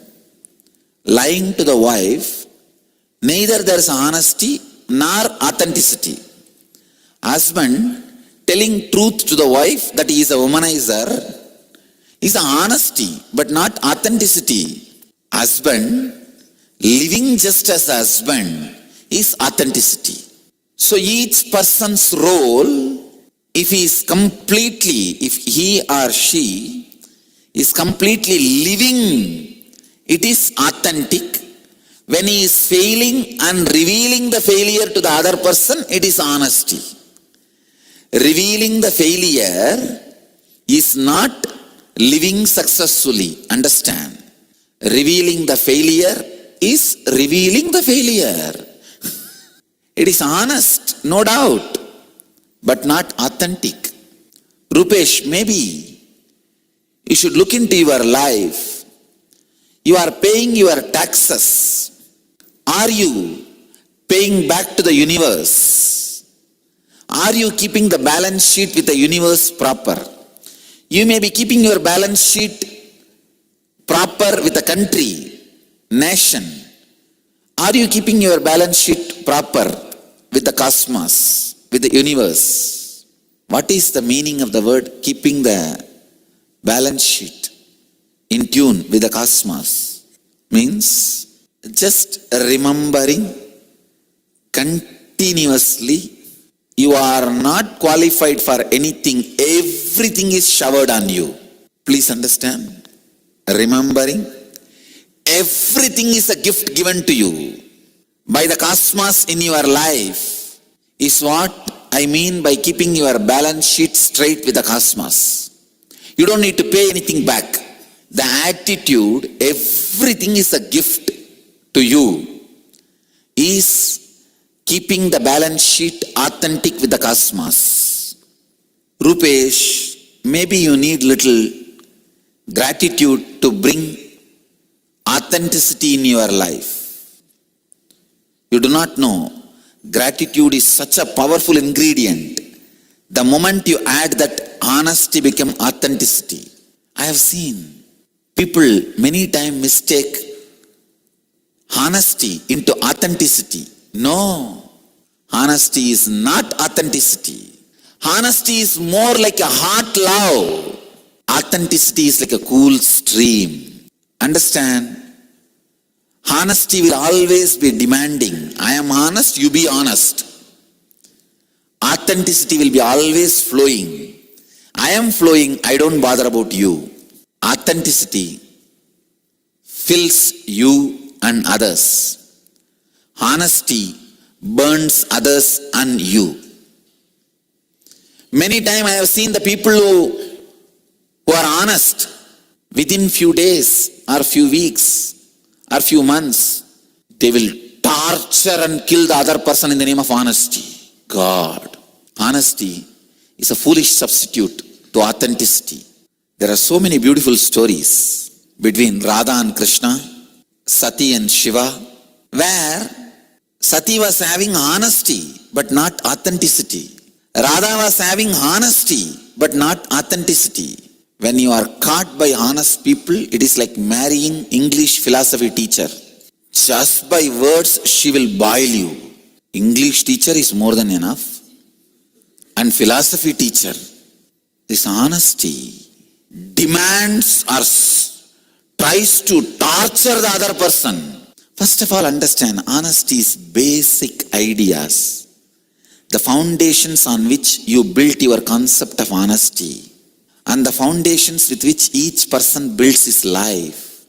lying to the wife, neither there is honesty nor authenticity. Husband telling truth to the wife that he is a womanizer is honesty but not authenticity. Husband living just as a husband is authenticity. So each person's role, if he or she is completely living, it is authentic. When he is failing and revealing the failure to the other person, it is honesty. Revealing the failure is not living successfully. Understand? Revealing the failure is revealing the failure. It is honest, no doubt, but not authentic. Rupesh, maybe you should look into your life. You are paying your taxes. Are you paying back to the universe? Are you keeping the balance sheet with the universe proper? You may be keeping your balance sheet proper with the country, nation. Are you keeping your balance sheet proper with the cosmos, with the universe? What is the meaning of the word keeping the balance sheet in tune with the cosmos? Means just remembering continuously you are not qualified for anything. Everything is showered on you. Please understand. Remembering everything is a gift given to you by the cosmos in your life is what I mean by keeping your balance sheet straight with the cosmos. You don't need to pay anything back. The attitude, everything is a gift to you, is keeping the balance sheet authentic with the cosmos. Rupesh, maybe you need little gratitude to bring authenticity in your life. You do not know, gratitude is such a powerful ingredient. The moment you add that, honesty becomes authenticity. I have seen people many times mistake honesty into authenticity. No, honesty is not authenticity. Honesty is more like a hot love. Authenticity is like a cool stream. Understand? Honesty will always be demanding. I am honest, you be honest. Authenticity will be always flowing. I am flowing, I don't bother about you. Authenticity fills you and others. Honesty burns others and you. Many times I have seen the people who are honest, within few days or few weeks or few months, they will torture and kill the other person in the name of honesty. God, honesty is a foolish substitute to authenticity. There are so many beautiful stories between Radha and Krishna, Sati and Shiva, where Sati was having honesty but not authenticity. Radha was having honesty but not authenticity. When you are caught by honest people, it is like marrying English philosophy teacher. Just by words, she will boil you. English teacher is more than enough. And philosophy teacher, this honesty demands or tries to torture the other person. First of all, understand, honesty is basic ideas. The foundations on which you built your concept of honesty and the foundations with which each person builds his life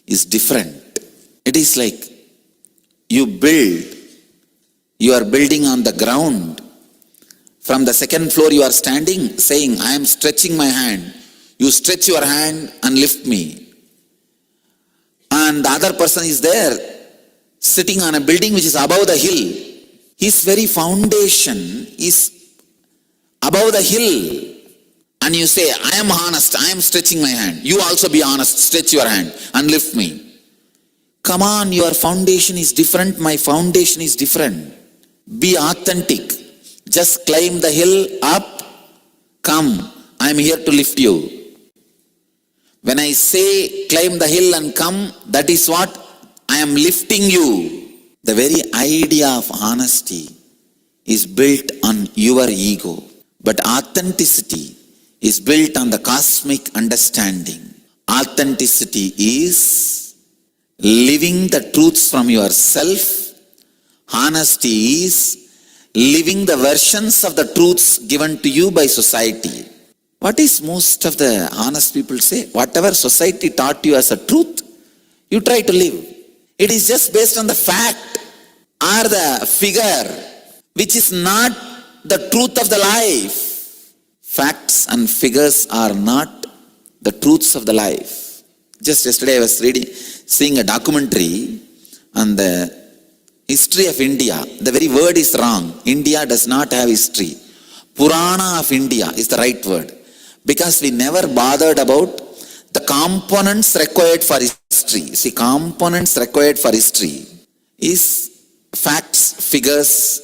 is different. It is like you are building on the ground. From the second floor you are standing saying, I am stretching my hand. You stretch your hand and lift me. And the other person is there, sitting on a building which is above the hill. His very foundation is above the hill. And you say, I am honest, I am stretching my hand. You also be honest, stretch your hand and lift me. Come on, your foundation is different, my foundation is different. Be authentic. Just climb the hill up. Come, I am here to lift you. When I say climb the hill and come, that is what I am lifting you. The very idea of honesty is built on your ego. But authenticity is built on the cosmic understanding. Authenticity is living the truths from yourself. Honesty is living the versions of the truths given to you by society. What is most of the honest people say? Whatever society taught you as a truth, you try to live. It is just based on the fact or the figure, which is not the truth of the life. Facts and figures are not the truths of the life. Just yesterday I was seeing a documentary on the history of India. The very word is wrong. India does not have history. Purana of India is the right word. Because we never bothered about the components required for history. See, components required for history is facts, figures,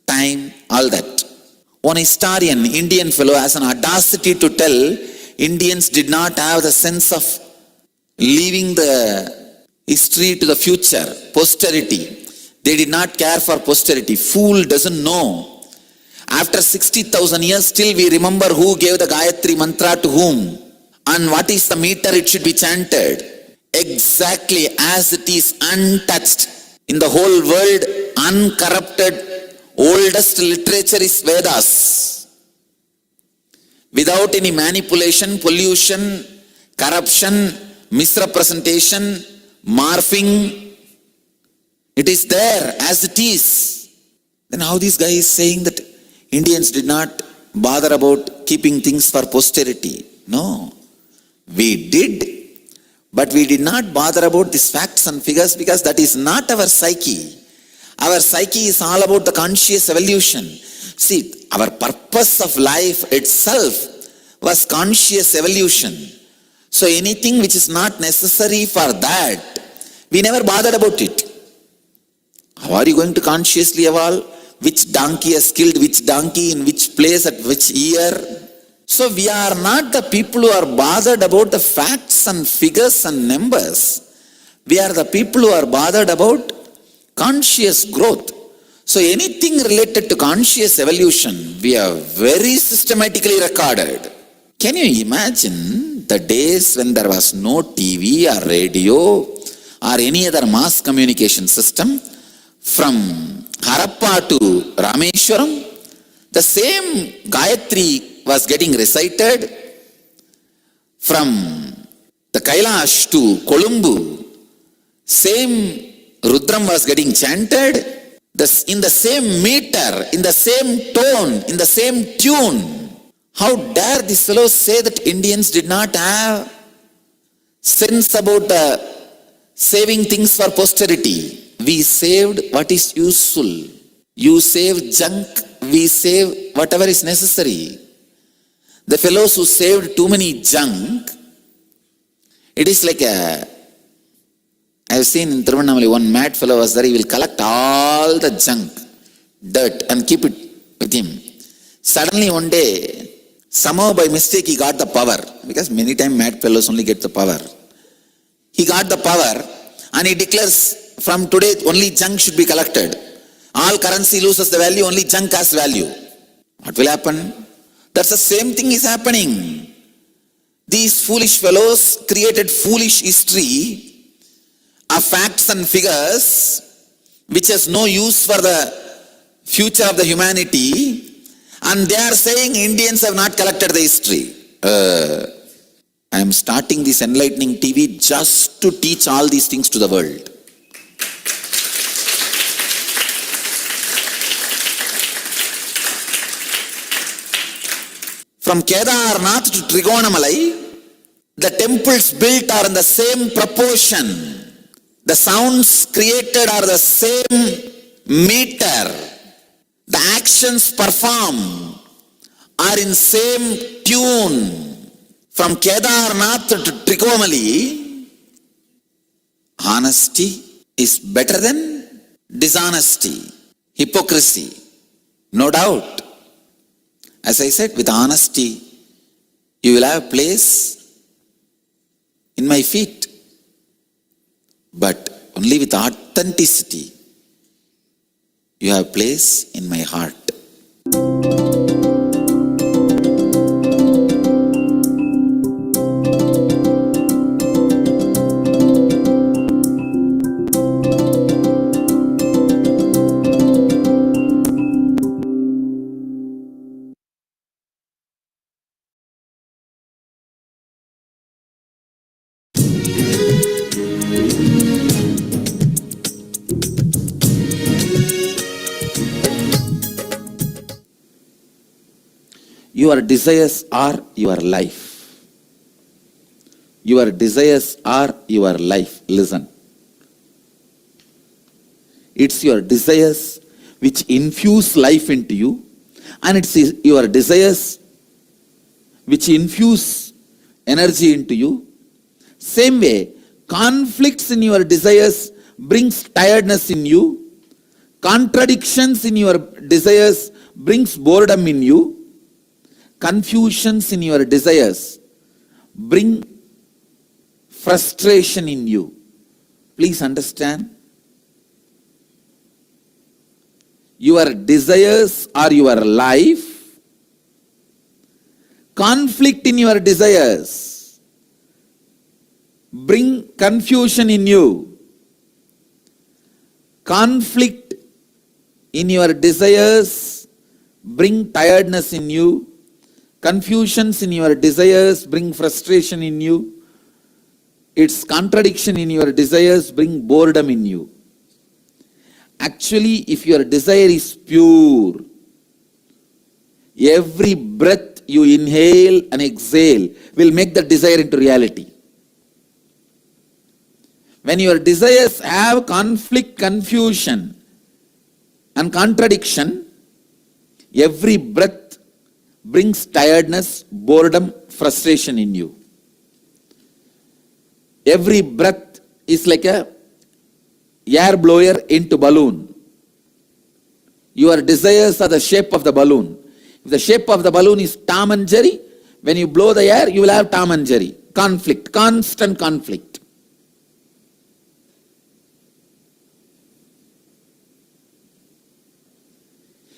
time, all that. One historian, Indian fellow, has an audacity to tell Indians did not have the sense of leaving the history to the future, posterity. They did not care for posterity. Fool doesn't know. After 60,000 years, still we remember who gave the Gayatri mantra to whom and what is the meter it should be chanted. Exactly as it is, untouched. In the whole world, uncorrupted, oldest literature is Vedas. Without any manipulation, pollution, corruption, misrepresentation, morphing. It is there as it is. Then how this guy is saying that Indians did not bother about keeping things for posterity? No. We did, but we did not bother about these facts and figures because that is not our psyche. Our psyche is all about the conscious evolution. See, our purpose of life itself was conscious evolution. So anything which is not necessary for that, we never bothered about it. How are you going to consciously evolve? Which donkey has killed which donkey in which place at which year? So we are not the people who are bothered about the facts and figures and numbers. We are the people who are bothered about conscious growth. So anything related to conscious evolution, we have very systematically recorded. Can you imagine the days when there was no TV or radio or any other mass communication system? From Harappa to Rameshwaram, the same Gayatri was getting recited. From the Kailash to Colombo, same Rudram was getting chanted in the same meter, in the same tone, in the same tune. How dare these fellows say that Indians did not have sense about saving things for posterity? We saved what is useful. You save junk, we save whatever is necessary. The fellows who saved too many junk, it is like I have seen in Tiruvannamalai, one mad fellow was there, he will collect all the junk, dirt and keep it with him. Suddenly one day, somehow by mistake he got the power, because many times mad fellows only get the power. He got the power and he declares, from today only junk should be collected. All currency loses the value, only junk has value. What will happen? That's the same thing is happening. These foolish fellows created foolish history of facts and figures which has no use for the future of the humanity, and they are saying Indians have not collected the history. I am starting this enlightening TV just to teach all these things to the world. From Kedarnath to Trigonamalai, The temples built are in the same proportion. The sounds created are the same meter. The actions performed are in same tune. From Kedarnath to Trikomali, honesty is better than dishonesty, hypocrisy. No doubt. As I said, with honesty, you will have a place in my feet. But only with authenticity, you have a place in my heart. Your desires are your life. Your desires are your life. Listen. It's your desires which infuse life into you, and it's your desires which infuse energy into you. Same way, conflicts in your desires brings tiredness in you. Contradictions in your desires brings boredom in you. Confusions in your desires bring frustration in you. Please understand. Your desires are your life. Conflict in your desires bring confusion in you. Conflict in your desires bring tiredness in you. Confusions in your desires bring frustration in you. Its contradiction in your desires bring boredom in you. Actually, if your desire is pure, every breath you inhale and exhale will make the desire into reality. When your desires have conflict, confusion and contradiction, every breath brings tiredness, boredom, frustration in you. Every breath is like a air blower into balloon. Your desires are the shape of the balloon. If the shape of the balloon is Tom and Jerry, when you blow the air, you will have Tom and Jerry. Conflict, constant conflict.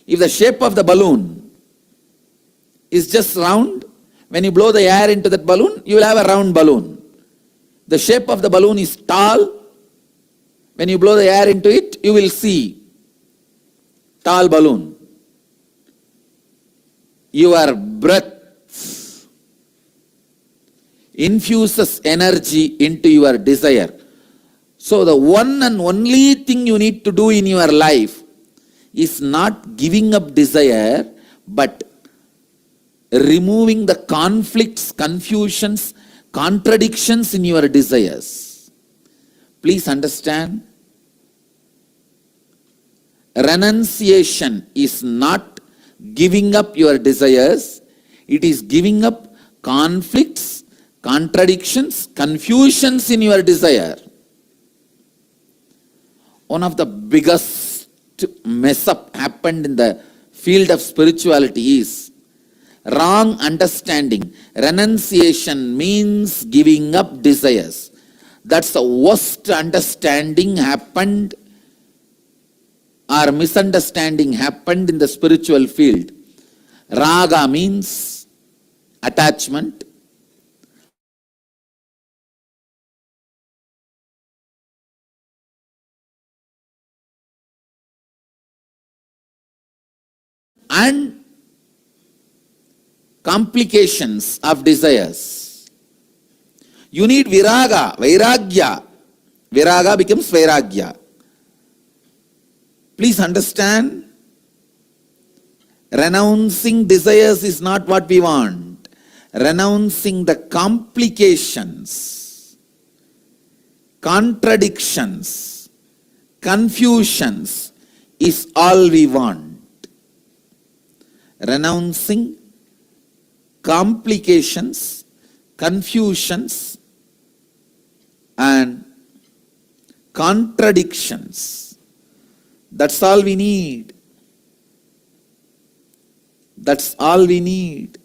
If the shape of the balloon is just round, when you blow the air into that balloon, you will have a round balloon. The shape of the balloon is tall. When you blow the air into it, you will see tall balloon. Your breath infuses energy into your desire. So the one and only thing you need to do in your life is not giving up desire, but removing the conflicts, confusions, contradictions in your desires. Please understand, renunciation is not giving up your desires, it is giving up conflicts, contradictions, confusions in your desire. One of the biggest mess up happened in the field of spirituality is wrong understanding. Renunciation means giving up desires. That's the worst understanding happened or misunderstanding happened in the spiritual field. Raga means attachment. And complications of desires. You need viraga, vairagya. Viraga becomes vairagya. Please understand, renouncing desires is not what we want. renouncing the complications, contradictions, confusions is all we want. Renouncing complications, confusions, and contradictions. That's all we need. That's all we need.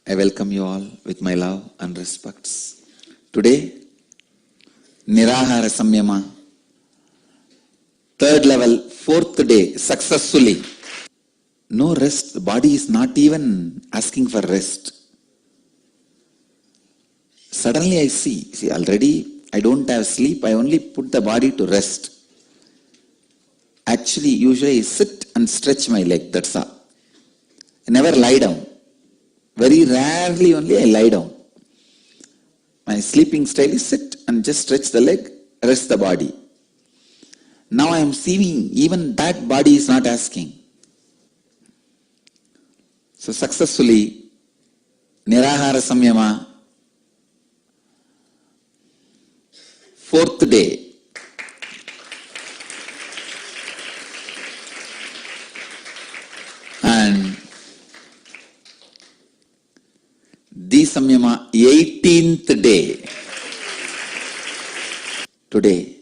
I welcome you all with my love and respects. Today, Nirahara Samyama, third level, fourth day, successfully. No rest, the body is not even asking for rest. Suddenly I see already I don't have sleep, I only put the body to rest. Actually, usually I sit and stretch my leg, that's all. I never lie down. Very rarely only I lie down. My sleeping style is sit and just stretch the leg, rest the body. Now I am seeing even that body is not asking. So successfully, Nirahara Samyama, fourth day. And the Samyama, 18th day. Today,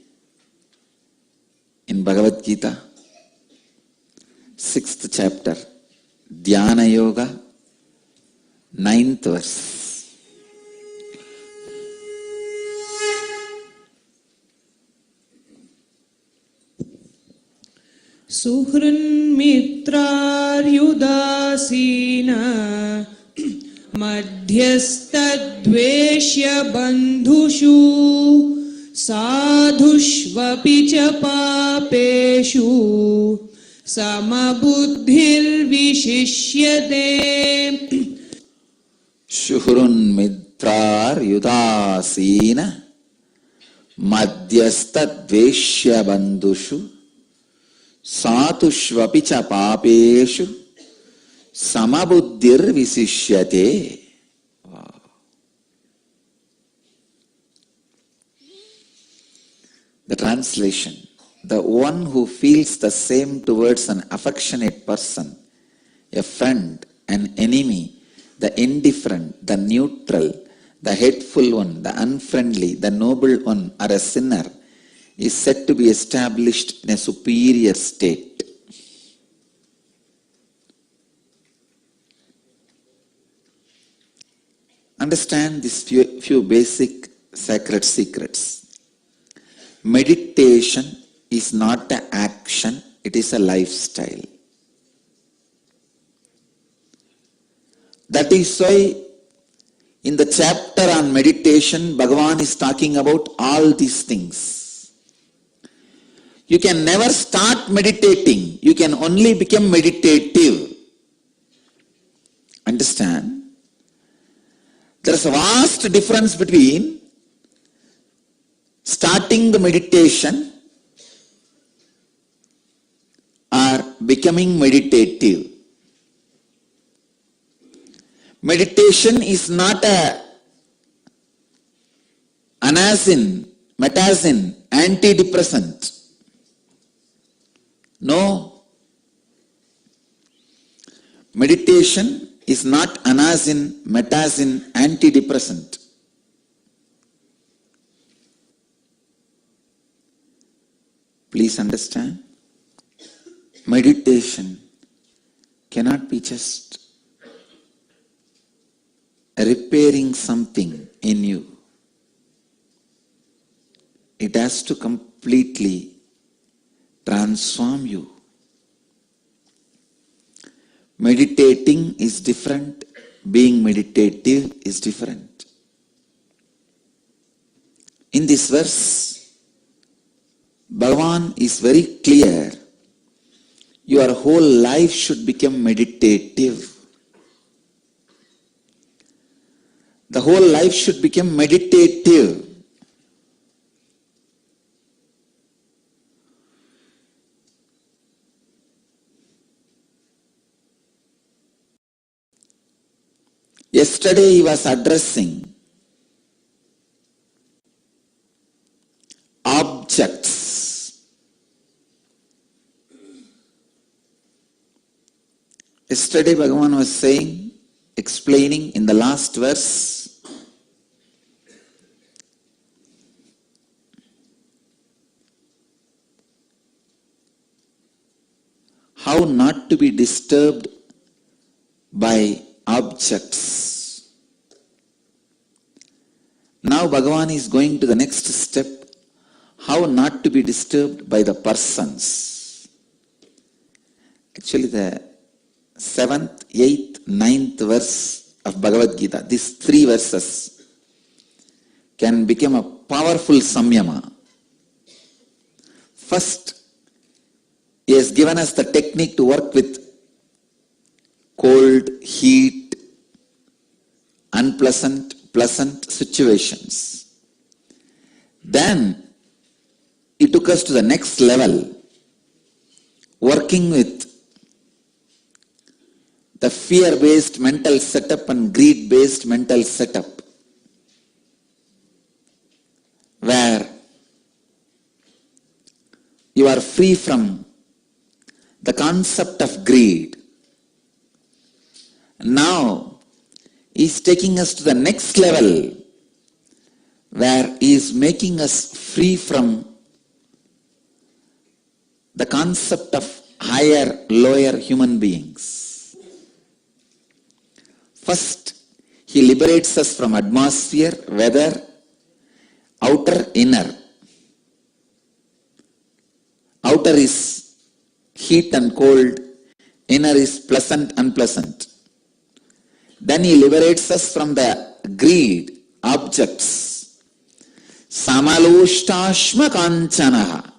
in Bhagavad Gita, 6th chapter, Dhyana Yoga, 9th verse.
Suhrinmitraryudasina madhyastadveshya bandhushu sadhushvapi cha papeshu samabuddhir vishishyate.
Suhrinmitraryudasina madhyastadveshya bandhushu Satushvapi cha papeshu samabuddhir visishyate. Wow. The translation: the one who feels the same towards an affectionate person, a friend, an enemy, the indifferent, the neutral, the hateful one, the unfriendly, the noble one, or a sinner, is said to be established in a superior state. Understand these few basic sacred secrets. Meditation is not an action, it is a lifestyle. That is why in the chapter on meditation, Bhagavan is talking about all these things. You can never start meditating. You can only become meditative. Understand? There is a vast difference between starting the meditation or becoming meditative. Meditation is not a anacin, metacin, antidepressant. No. Meditation is not anacin, metacin, antidepressant. Please understand. Meditation cannot be just repairing something in you. It has to completely transform you. Meditating is different. Being meditative is different. In this verse, Bhagavan is very clear. Your whole life should become meditative. The whole life should become meditative. Yesterday he was addressing objects. Yesterday Bhagavan was saying, explaining in the last verse, how not to be disturbed by objects. Now Bhagavan is going to the next step, how not to be disturbed by the persons. Actually the 7th, 8th, 9th verse of Bhagavad Gita, these 3 verses can become a powerful samyama. First, he has given us the technique to work with cold, heat, unpleasant, pleasant situations. Then he took us to the next level, working with the fear-based mental setup and greed-based mental setup, where you are free from the concept of greed. Now, he is taking us to the next level, where he is making us free from the concept of higher, lower human beings. First, he liberates us from atmosphere, weather, outer, inner. Outer is heat and cold, inner is pleasant, unpleasant. Then he liberates us from the greed, objects. Samalushtashma kanchanaha,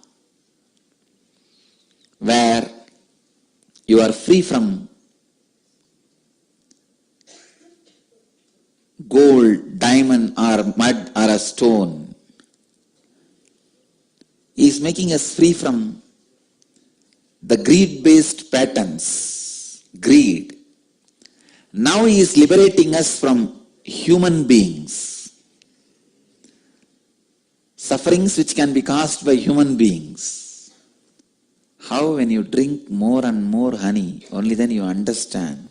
where you are free from gold, diamond or mud or a stone. He is making us free from the greed-based patterns, greed. Now he is liberating us from human beings, sufferings which can be caused by human beings. How when you drink more and more honey, only then you understand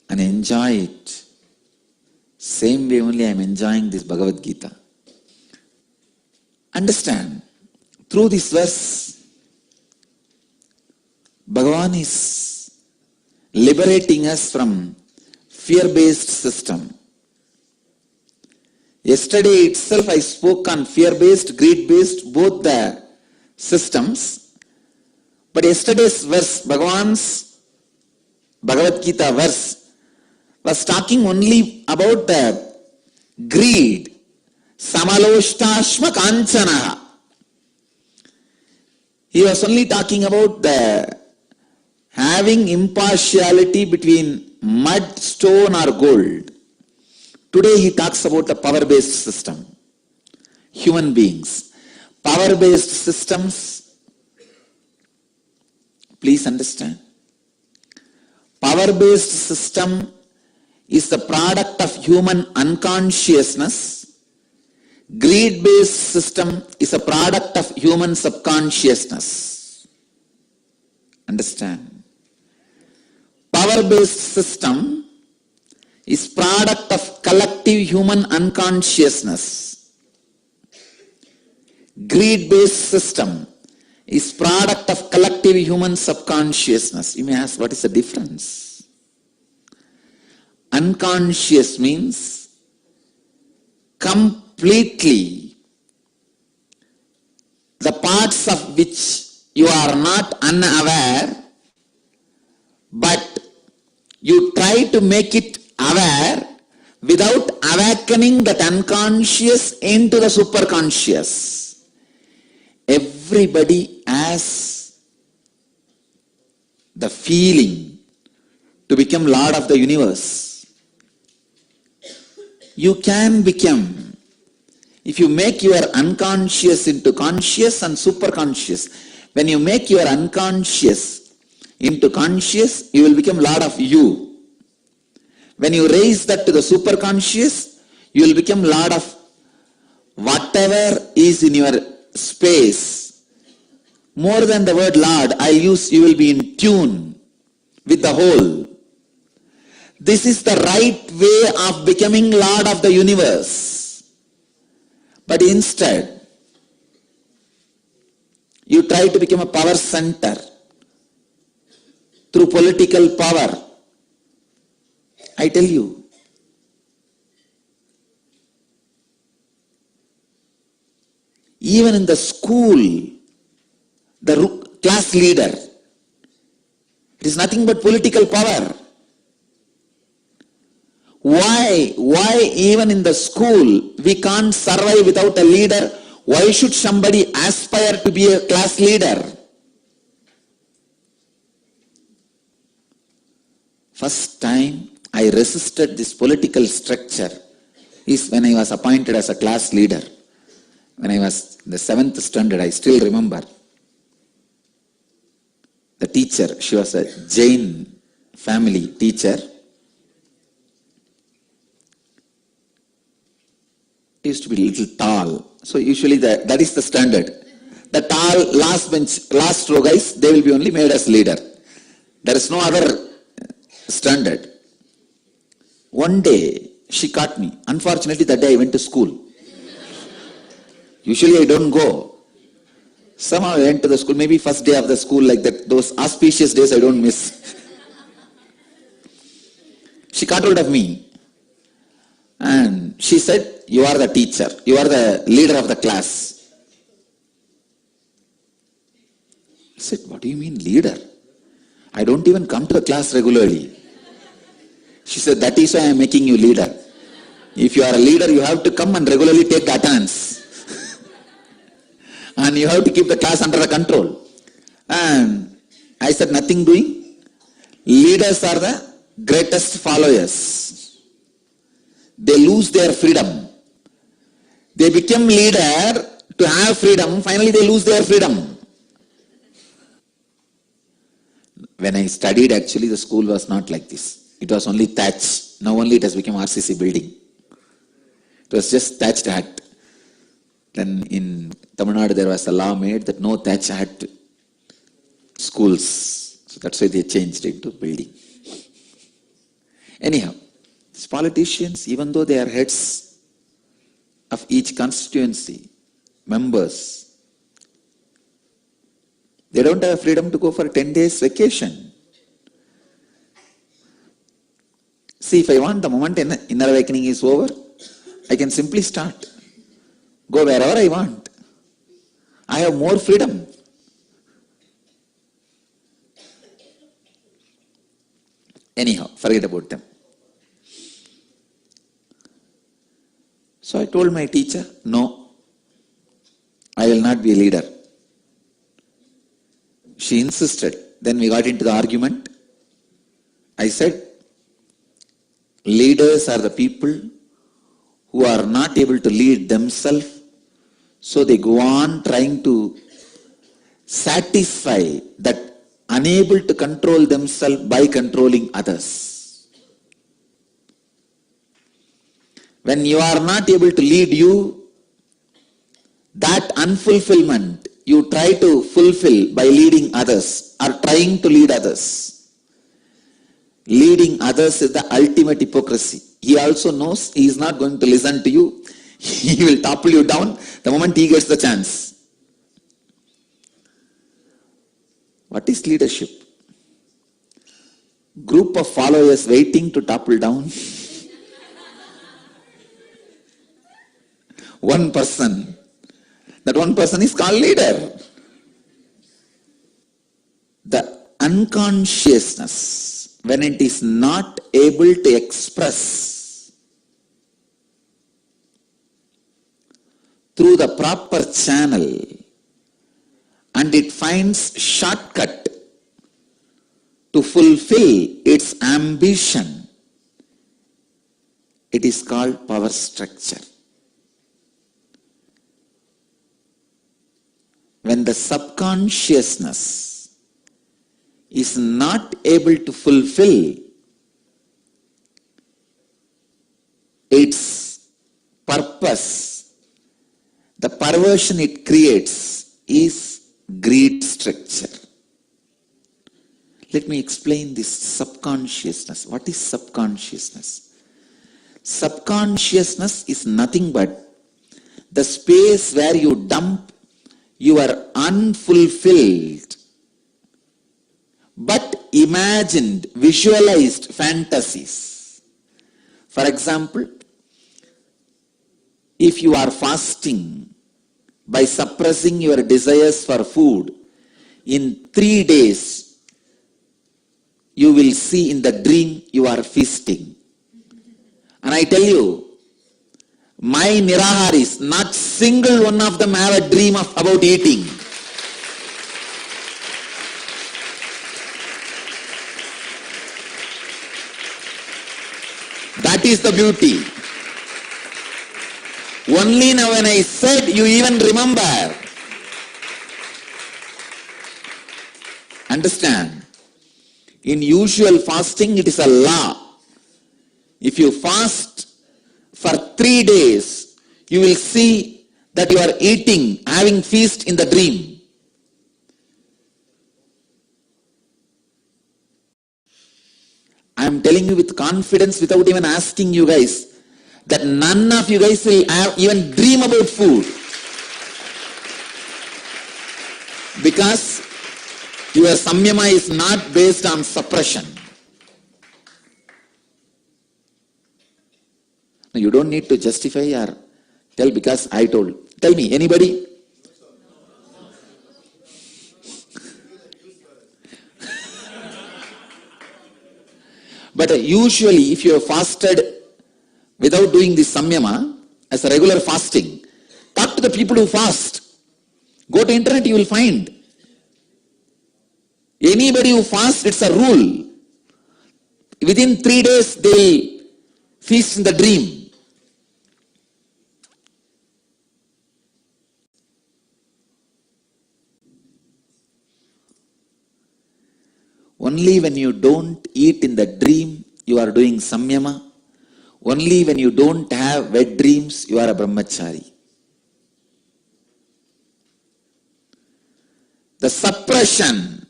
and enjoy it. Same way only I am enjoying this Bhagavad Gita. Understand, through this verse, Bhagavan is liberating us from fear-based system. Yesterday itself I spoke on fear-based, greed-based, both the systems. But yesterday's verse, Bhagavan's Bhagavad Gita verse, was talking only about the greed. Samaloshtashma kanchanaha. He was only talking about the having impartiality between mud, stone or gold. Today he talks about the power-based system. Human beings. Power-based systems, please understand. Power-based system is the product of human unconsciousness. Greed-based system is a product of human subconsciousness. Understand? Power-based system is product of collective human unconsciousness. Greed-based system is product of collective human subconsciousness. You may ask, what is the difference? Unconscious means completely the parts of which you are not unaware, but you try to make it aware without awakening that unconscious into the superconscious. Everybody has the feeling to become Lord of the universe. You can become, if you make your unconscious into conscious and superconscious. When you make your unconscious into conscious, you will become Lord of you. When you raise that to the superconscious, you will become Lord of whatever is in your space. More than the word Lord, I'll use you will be in tune with the whole. This is the right way of becoming Lord of the universe. But instead, you try to become a power center through political power. I tell you, even in the school, the class leader, it is nothing but political power. Why even in the school we can't survive without a leader? Why should somebody aspire to be a class leader? First time I resisted this political structure is when I was appointed as a class leader. When I was in the 7th standard, I still remember. The teacher, she was a Jain family teacher. Used to be a little tall. So usually that is the standard. The tall last row guys, they will be only made as leader. There is no other standard. One day, she caught me. Unfortunately, that day I went to school. Usually I don't go. Somehow I went to the school, maybe first day of the school, like that. Those auspicious days I don't miss. She caught hold of me. And she said, you are the teacher. You are the leader of the class. I said, what do you mean leader? I don't even come to the class regularly. She said, that is why I am making you leader. If you are a leader, you have to come and regularly take attendance. And you have to keep the class under the control. And I said, nothing doing. Leaders are the greatest followers. They lose their freedom. They become leader to have freedom. Finally, they lose their freedom. When I studied, actually, the school was not like this. It was only thatch. Now only it has become RCC building. It was just thatched hut. Then in Tamil Nadu, there was a law made that no thatch hut schools. So that's why they changed it to building. Anyhow, these politicians, even though they are heads of each constituency, members, they don't have freedom to go for 10 days vacation. See, if I want, the moment inner awakening is over, I can simply start. Go wherever I want. I have more freedom. Anyhow, forget about them. So I told my teacher, no, I will not be a leader. She insisted. Then we got into the argument. I said, leaders are the people who are not able to lead themselves, so they go on trying to satisfy that unable to control themselves by controlling others. When you are not able to lead you, that unfulfillment you try to fulfill by leading others or trying to lead others. Leading others is the ultimate hypocrisy. He also knows he is not going to listen to you. He will topple you down the moment he gets the chance. What is leadership? Group of followers waiting to topple down. One person. That one person is called leader. The unconsciousness, when it is not able to express through the proper channel, and it finds shortcut to fulfill its ambition, it is called power structure. When the subconsciousness is not able to fulfill its purpose, the perversion it creates is greed structure. Let me explain this subconsciousness. What is subconsciousness? Subconsciousness is nothing but the space where you dump your unfulfilled but imagined, visualized fantasies. For example, if you are fasting by suppressing your desires for food, in 3 days, you will see in the dream you are feasting. And I tell you, my Niraharis, not single one of them have a dream about eating. That is the beauty. Only now when I said, you even remember. Understand? In usual fasting, it is a law. If you fast for 3 days, you will see that you are eating, having feast in the dream. I am telling you with confidence, without even asking you guys, that none of you guys will even dream about food. Because your samyama is not based on suppression. No, you don't need to justify or tell because I told. Tell me, anybody? But usually if you have fasted without doing this samyama as a regular fasting, talk to the people who fast. Go to internet, you will find. Anybody who fasts, it's a rule. Within 3 days, they will feast in the dream. Only when you don't eat in the dream, you are doing samyama. Only when you don't have wet dreams, you are a brahmachari. The suppression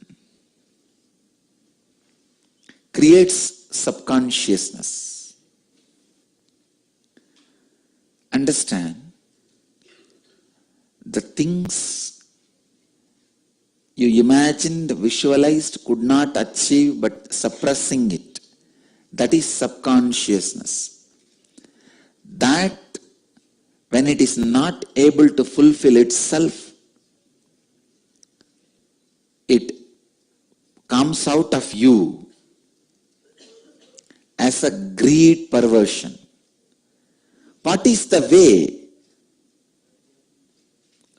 creates subconsciousness. Understand, the things you imagined, visualized, could not achieve, but suppressing it, that is subconsciousness. That, when it is not able to fulfill itself, it comes out of you as a greed perversion. What is the way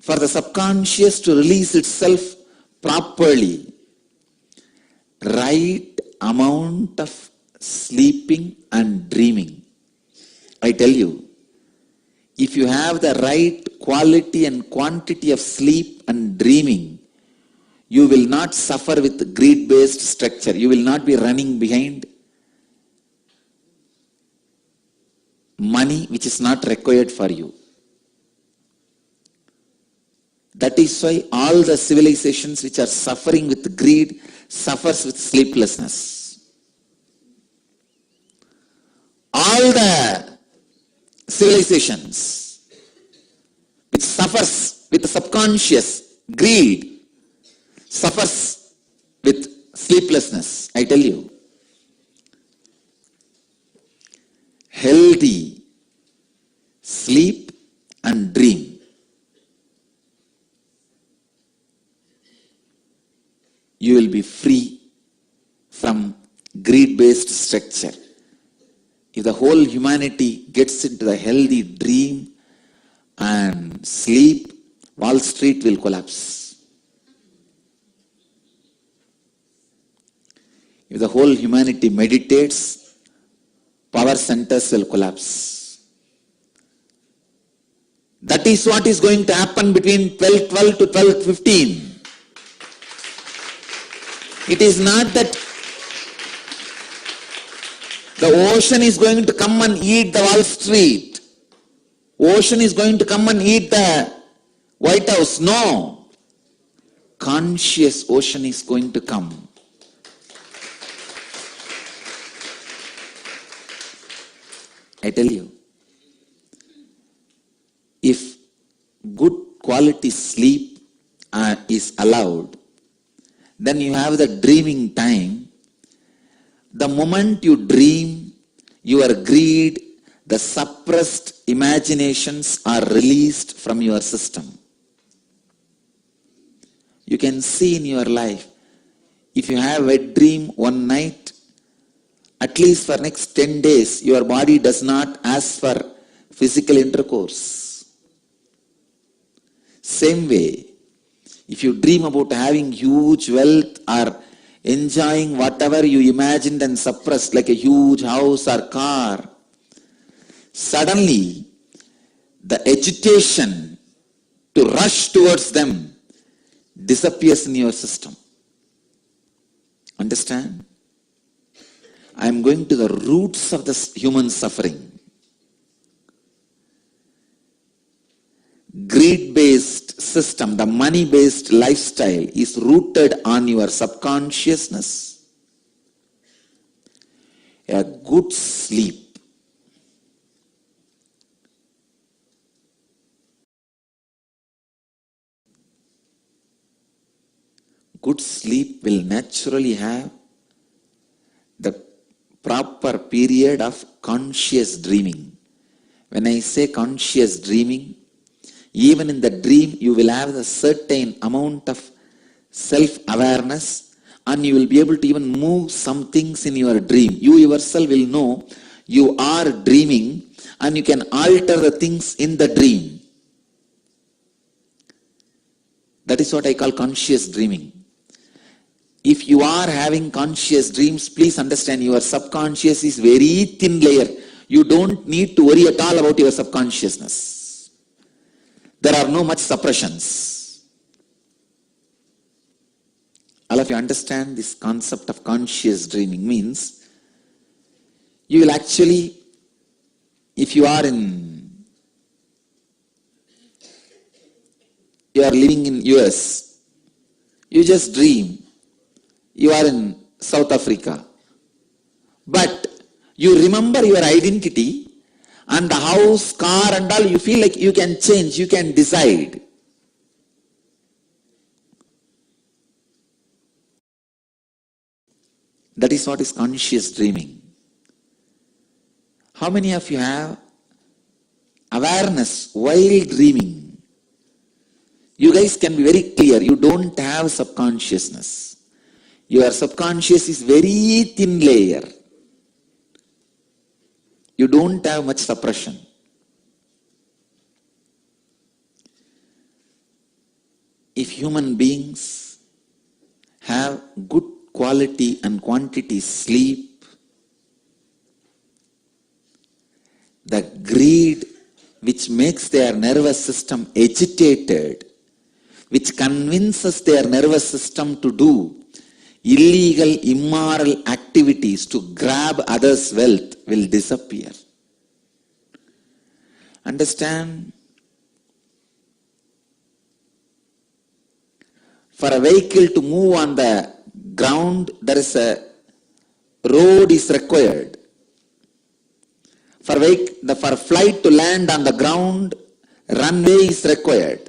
for the subconscious to release itself properly? Right amount of sleeping and dreaming. I tell you, if you have the right quality and quantity of sleep and dreaming, you will not suffer with greed-based structure. You will not be running behind money which is not required for you. That is why all the civilizations which are suffering with greed suffers with sleeplessness. All the civilizations which suffers with the subconscious greed suffers sleeplessness, I tell you. Healthy sleep and dream. You will be free from greed-based structure. If the whole humanity gets into the healthy dream and sleep, Wall Street will collapse. If the whole humanity meditates, power centers will collapse. That is what is going to happen between 12:12 to 12:15. It is not that the ocean is going to come and eat the Wall Street. Ocean is going to come and eat the White House. No. Conscious ocean is going to come. I tell you, if good quality sleep is allowed, then you have the dreaming time. The moment you dream, your greed, the suppressed imaginations are released from your system. You can see in your life, if you have a dream one night, at least for next 10 days, your body does not ask for physical intercourse. Same way, if you dream about having huge wealth or enjoying whatever you imagined and suppressed, like a huge house or car, suddenly the agitation to rush towards them disappears in your system. Understand? I am going to the roots of this human suffering. Greed-based system, the money-based lifestyle is rooted on your subconsciousness. A good sleep. Good sleep will naturally have the proper period of conscious dreaming. When I say conscious dreaming, even in the dream, you will have a certain amount of self-awareness and you will be able to even move some things in your dream. You yourself will know you are dreaming and you can alter the things in the dream. That is what I call conscious dreaming. If you are having conscious dreams, please understand your subconscious is very thin layer. You don't need to worry at all about your subconsciousness. There are no much suppressions. All of you understand this concept of conscious dreaming means you will actually, if you are living in US, you just dream. You are in South Africa. But you remember your identity and the house, car and all, you feel like you can change, you can decide. That is what is conscious dreaming. How many of you have awareness while dreaming? You guys can be very clear, you don't have subconsciousness. Your subconscious is very thin layer. You don't have much suppression. If human beings have good quality and quantity sleep, the greed which makes their nervous system agitated, which convinces their nervous system to do illegal, immoral activities to grab others' wealth will disappear. Understand? For a vehicle to move on the ground, there is a road is required. For flight to land on the ground, runway is required.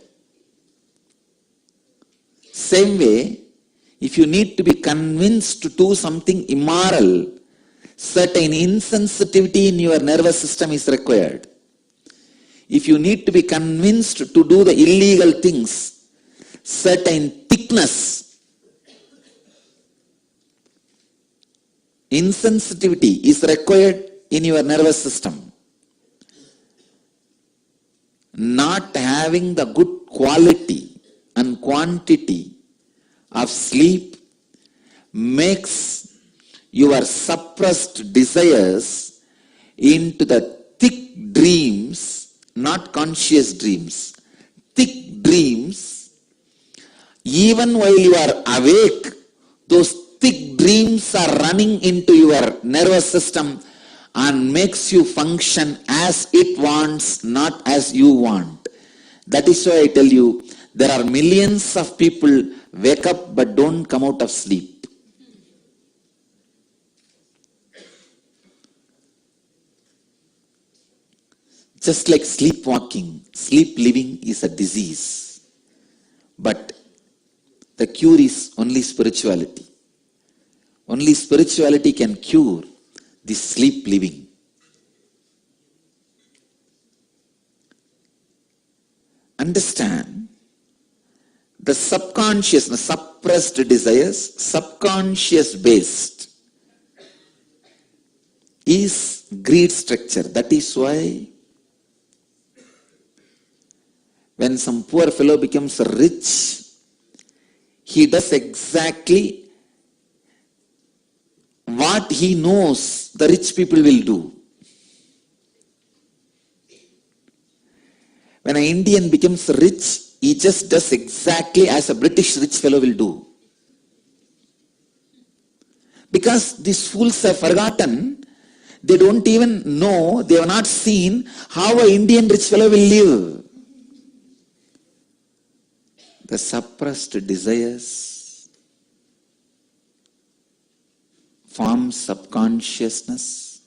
Same way, If you need to be convinced to do something immoral, certain insensitivity in your nervous system is required. If you need to be convinced to do the illegal things, certain thickness, insensitivity is required in your nervous system. Not having the good quality and quantity of sleep makes your suppressed desires into the thick dreams, not conscious dreams, thick dreams. Even while you are awake, those thick dreams are running into your nervous system and makes you function as it wants, not as you want. That is why I tell you, there are millions of people wake up but don't come out of sleep. Just like sleepwalking, sleep living is a disease. But the cure is only spirituality. Only spirituality can cure this sleep living. Understand, the subconscious, the suppressed desires, subconscious based, is greed structure. That is why when some poor fellow becomes rich, he does exactly what he knows the rich people will do. When an Indian becomes rich, he just does exactly as a British rich fellow will do. Because these fools have forgotten, they don't even know, they have not seen how an Indian rich fellow will live. The suppressed desires form subconsciousness.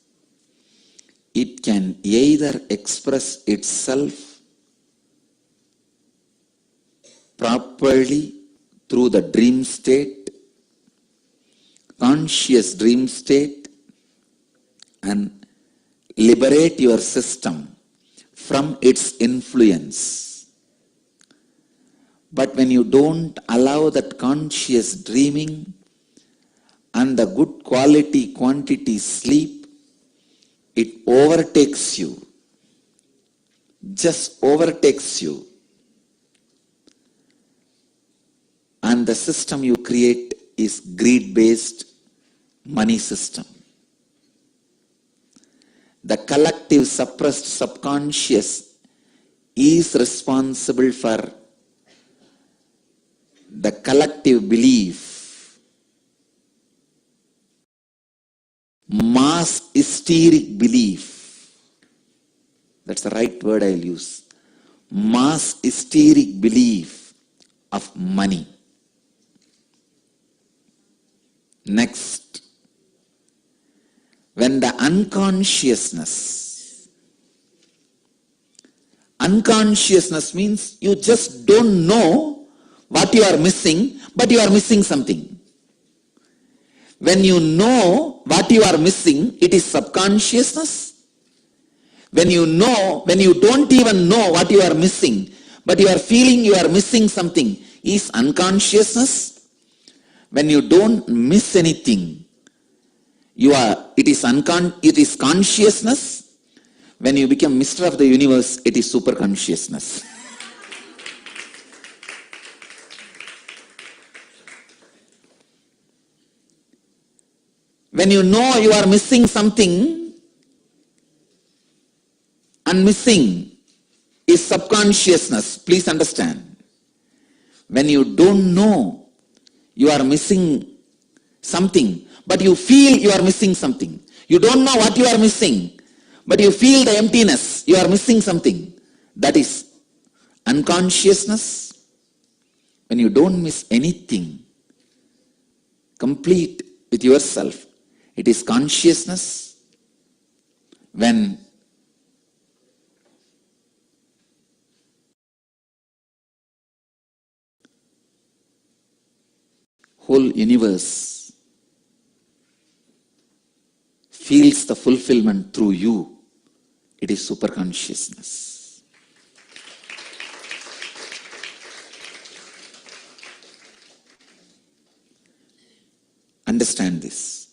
It can either express itself properly through the dream state, conscious dream state, and liberate your system from its influence. But when you don't allow that conscious dreaming and the good quality quantity sleep, it overtakes you, just overtakes you. And the system you create is greed-based money system. The collective suppressed subconscious is responsible for the collective belief, mass hysteric belief. That's the right word I'll use. Mass hysteric belief of money. Next, when the unconsciousness means you just don't know what you are missing, but you are missing something. When you know what you are missing, it is subconsciousness. When you don't even know what you are missing, but you are feeling you are missing something, is unconsciousness. When you don't miss anything, it is consciousness. When you become Mr. of the Universe, it is super consciousness. When you know you are missing something, and missing is subconsciousness. Please understand. When you don't know you are missing something, but you feel you are missing something. You don't know what you are missing, but you feel the emptiness. You are missing something. That is unconsciousness. When you don't miss anything, complete with yourself, it is consciousness. When whole universe feels the fulfillment through you, it is superconsciousness. Understand this.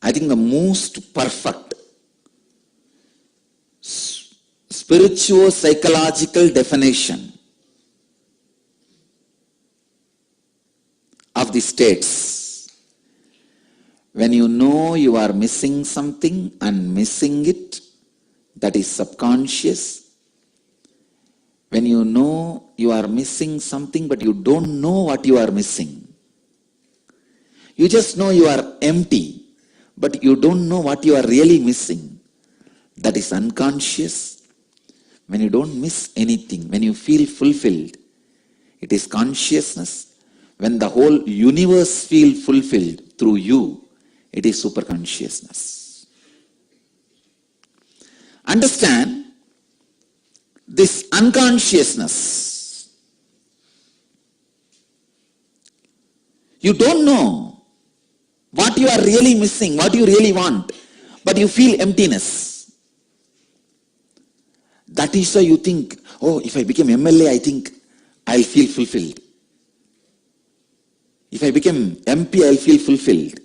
I think the most perfect spiritual-psychological definition of the states, when you know you are missing something and missing it, that is subconscious. When you know you are missing something but you don't know what you are missing, you just know you are empty, but you don't know what you are really missing, that is unconscious. When you don't miss anything, when you feel fulfilled, it is consciousness. When the whole universe feels fulfilled through you, it is superconsciousness. Understand this unconsciousness. You don't know what you are really missing, what you really want, but you feel emptiness. That is why you think, oh, if I become MLA, I think I'll feel fulfilled. If I become MP, I'll feel fulfilled.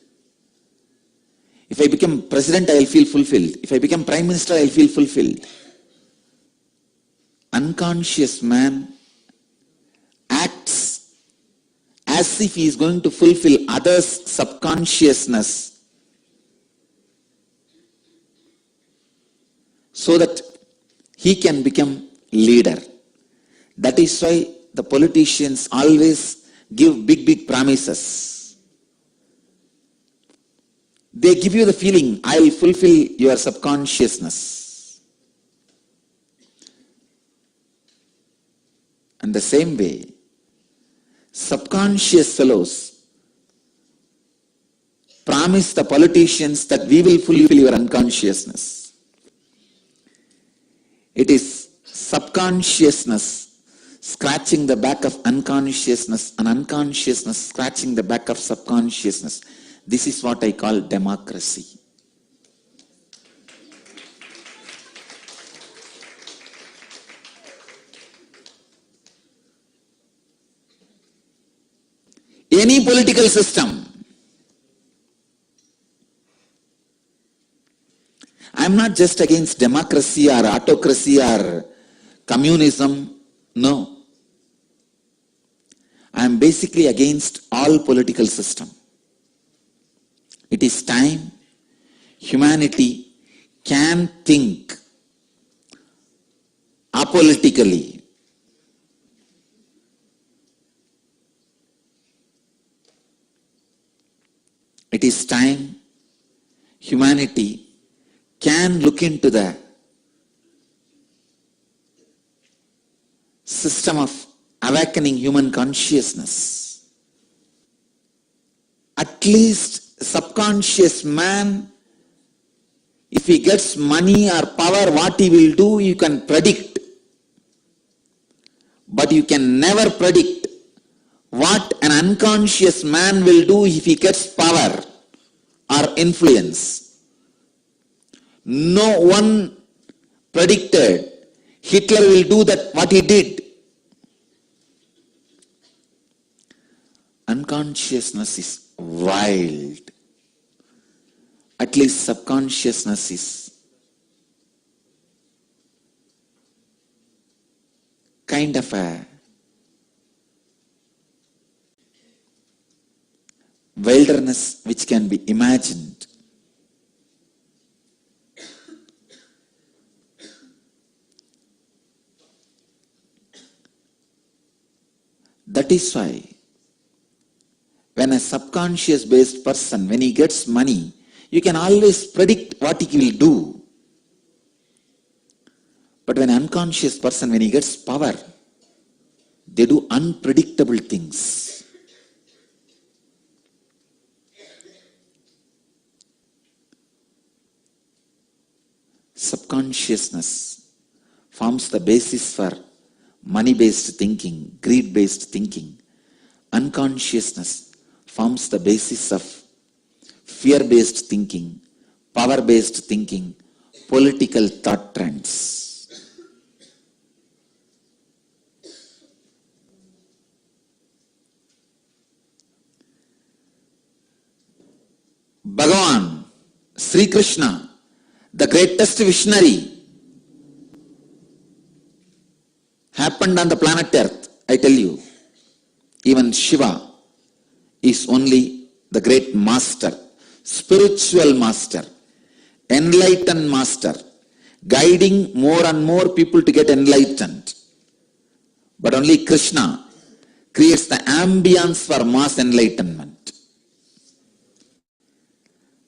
If I become president, I'll feel fulfilled. If I become prime minister, I'll feel fulfilled. Unconscious man acts as if he is going to fulfill others' subconsciousness so that he can become leader. That is why the politicians always give big promises. They give you the feeling, I will fulfill your subconsciousness. And the same way, subconscious fellows promise the politicians that we will fulfill your unconsciousness. It is subconsciousness scratching the back of unconsciousness and unconsciousness scratching the back of subconsciousness. This is what I call democracy. Any political system, I am not just against democracy or autocracy or communism. No. I am basically against all political system. It is time humanity can think apolitically. It is time humanity can look into the system of awakening human consciousness. At least subconscious man, if he gets money or power, what he will do, you can predict. But you can never predict what an unconscious man will do if he gets power or influence. No one predicted Hitler will do that what he did. Unconsciousness is wild. At least subconsciousness is kind of a wilderness which can be imagined. That is why when a subconscious based person, when he gets money, you can always predict what he will do. But when an unconscious person, when he gets power, they do unpredictable things. Subconsciousness forms the basis for money-based thinking, greed-based thinking, unconsciousness forms the basis of fear-based thinking, power-based thinking, political thought trends. Bhagavan, Sri Krishna, the greatest visionary, happened on the planet Earth, I tell you. Even Shiva is only the great master, spiritual master, enlightened master, guiding more and more people to get enlightened. But only Krishna creates the ambience for mass enlightenment.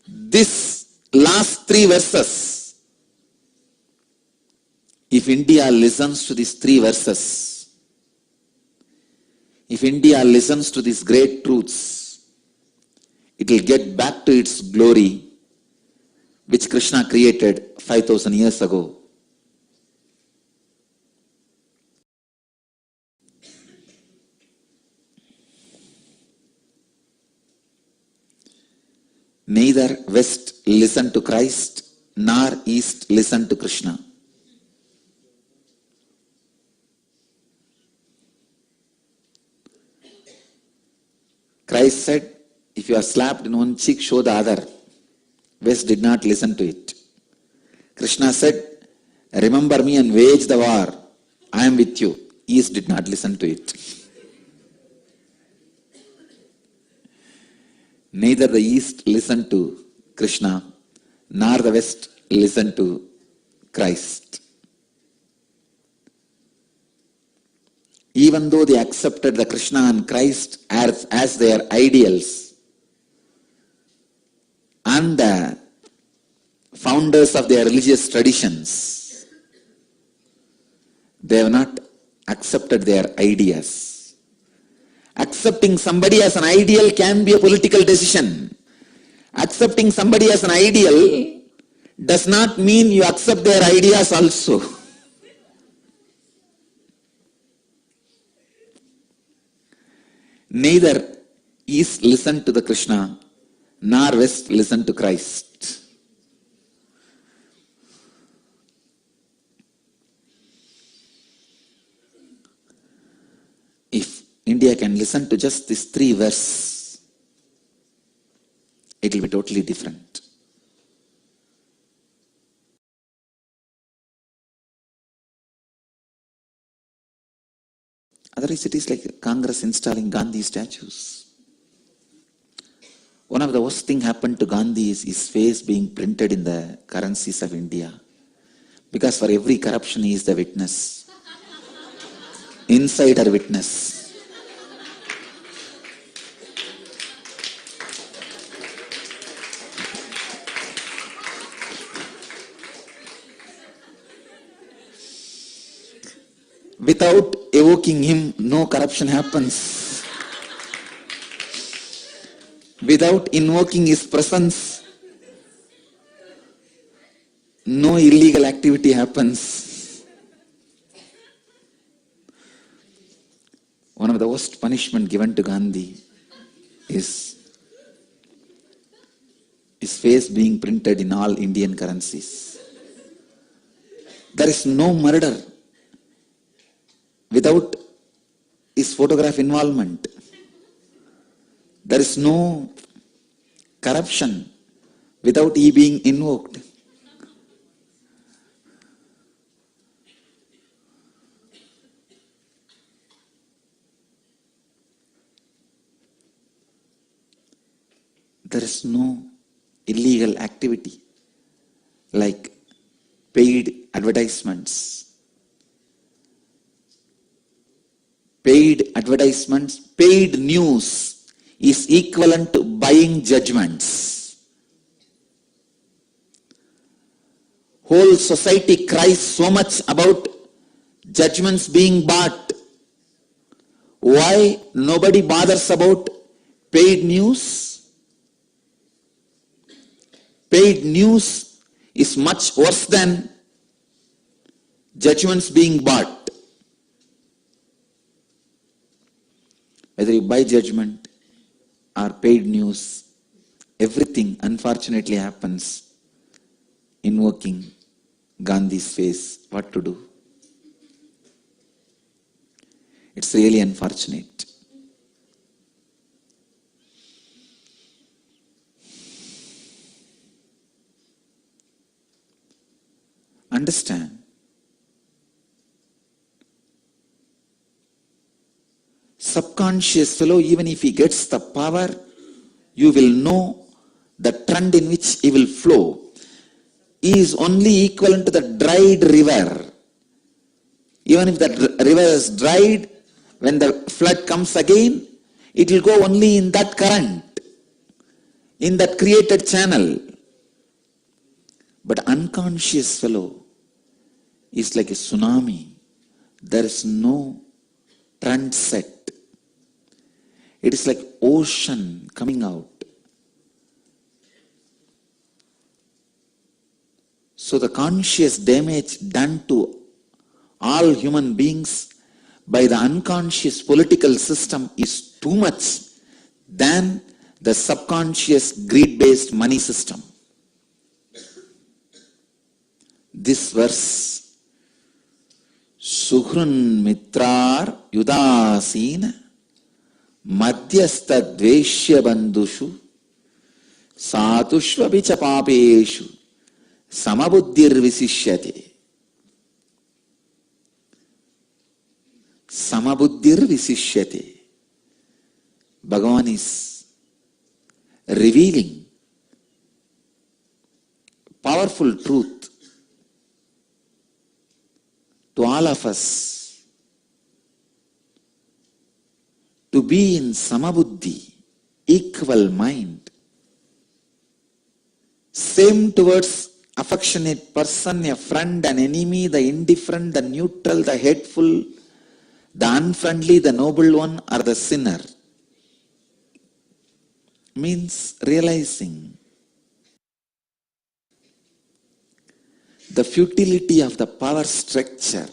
This last three verses, if India listens to these three verses, if India listens to these great truths, it will get back to its glory which Krishna created 5,000 years ago. Neither West listen to Christ, nor East listen to Krishna. Christ said, if you are slapped in one cheek, show the other. West did not listen to it. Krishna said, remember me and wage the war. I am with you. East did not listen to it. Neither the East listened to Krishna, nor the West listened to Christ. Even though they accepted the Krishna and Christ as their ideals and the founders of their religious traditions, they have not accepted their ideas. Accepting somebody as an ideal can be a political decision. Accepting somebody as an ideal does not mean you accept their ideas also. Neither East listened to the Krishna, nor West listened to Christ. If India can listen to just these three verses, it will be totally different. Otherwise, it is like Congress installing Gandhi statues. One of the worst things happened to Gandhi is his face being printed in the currencies of India. Because for every corruption, he is the witness. Insider witness. Without evoking him, no corruption happens. Without invoking his presence, no illegal activity happens. One of the worst punishment given to Gandhi is his face being printed in all Indian currencies. There is no murder without his photograph involvement. There is no corruption without he being invoked. There is no illegal activity like paid advertisements. Paid advertisements, paid news is equivalent to buying judgments. Whole society cries so much about judgments being bought. Why nobody bothers about paid news? Paid news is much worse than judgments being bought. whether you buy judgment or paid news, everything unfortunately happens invoking Gandhi's face. What to do? It's really unfortunate. Understand. Subconscious fellow, even if he gets the power, you will know the trend in which he will flow. He is only equivalent to the dried river. Even if that river is dried, when the flood comes again, it will go only in that current, in that created channel. But unconscious fellow is like a tsunami. There is no trend set. It is like ocean coming out. So the conscious damage done to all human beings by the unconscious political system is too much than the subconscious greed-based money system. This verse, Suhrun Mitrar Yudasina Madhyastha Dveshya Bandhushu Satushva Vicha Papeshu Samabuddhir Visishyate. Samabuddhir Visishyate. Bhagavan is revealing powerful truth to all of us, to be in samabuddhi, equal mind, same towards affectionate person, a friend, an enemy, the indifferent, the neutral, the hateful, the unfriendly, the noble one, or the sinner. Means realizing the futility of the power structure.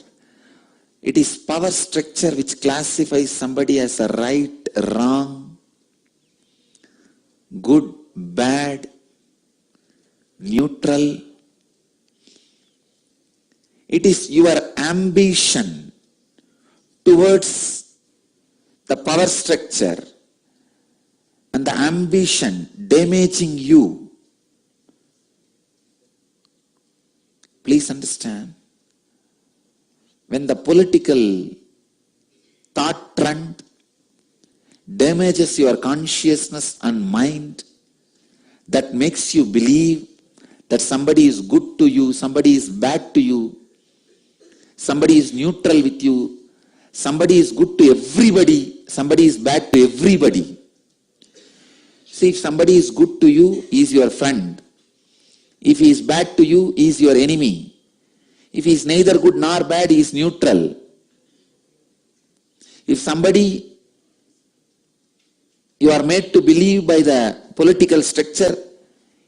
It is power structure which classifies somebody as a right, wrong, good, bad, neutral. It is your ambition towards the power structure and the ambition damaging you. Please understand, when the political thought trend damages your consciousness and mind, that makes you believe that somebody is good to you, somebody is bad to you, somebody is neutral with you, somebody is good to everybody, somebody is bad to everybody. See, if somebody is good to you, he is your friend. If he is bad to you, he is your enemy. If he is neither good nor bad, he is neutral. If somebody you are made to believe by the political structure,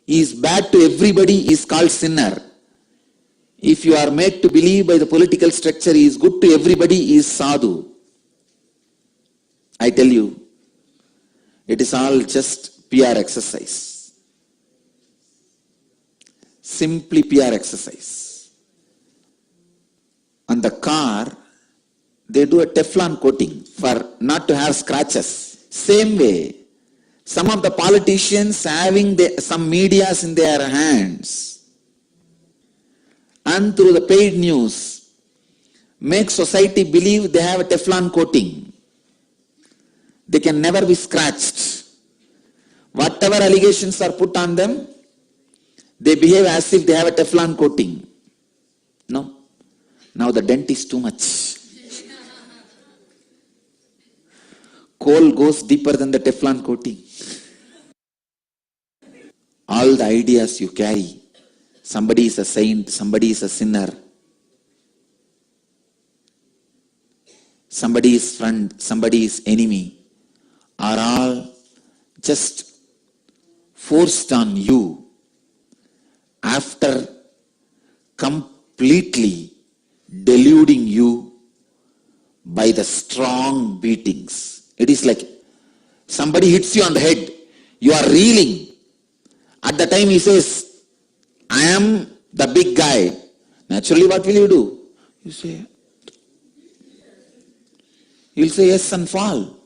he is bad to everybody, he is called sinner. If you are made to believe by the political structure, he is good to everybody, he is sadhu. I tell you, it is all just PR exercise. Simply PR exercise. On the car, they do a Teflon coating for not to have scratches. Same way, some of the politicians having some medias in their hands and through the paid news make society believe they have a Teflon coating. They can never be scratched. Whatever allegations are put on them, they behave as if they have a Teflon coating. No. Now the dent is too much. Coal goes deeper than the Teflon coating. All the ideas you carry, somebody is a saint, somebody is a sinner, somebody is friend, somebody is enemy, are all just forced on you after completely deluding you by the strong beatings. It is like somebody hits you on the head. You are reeling. At the time he says, I am the big guy. Naturally, what will you do? You'll say yes and fall.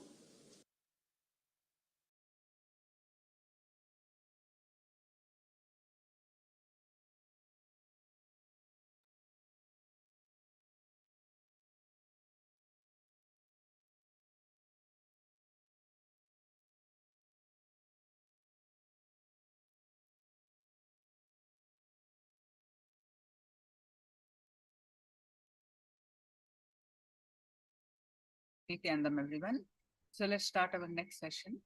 Nithyananda, everyone. So let's start our next session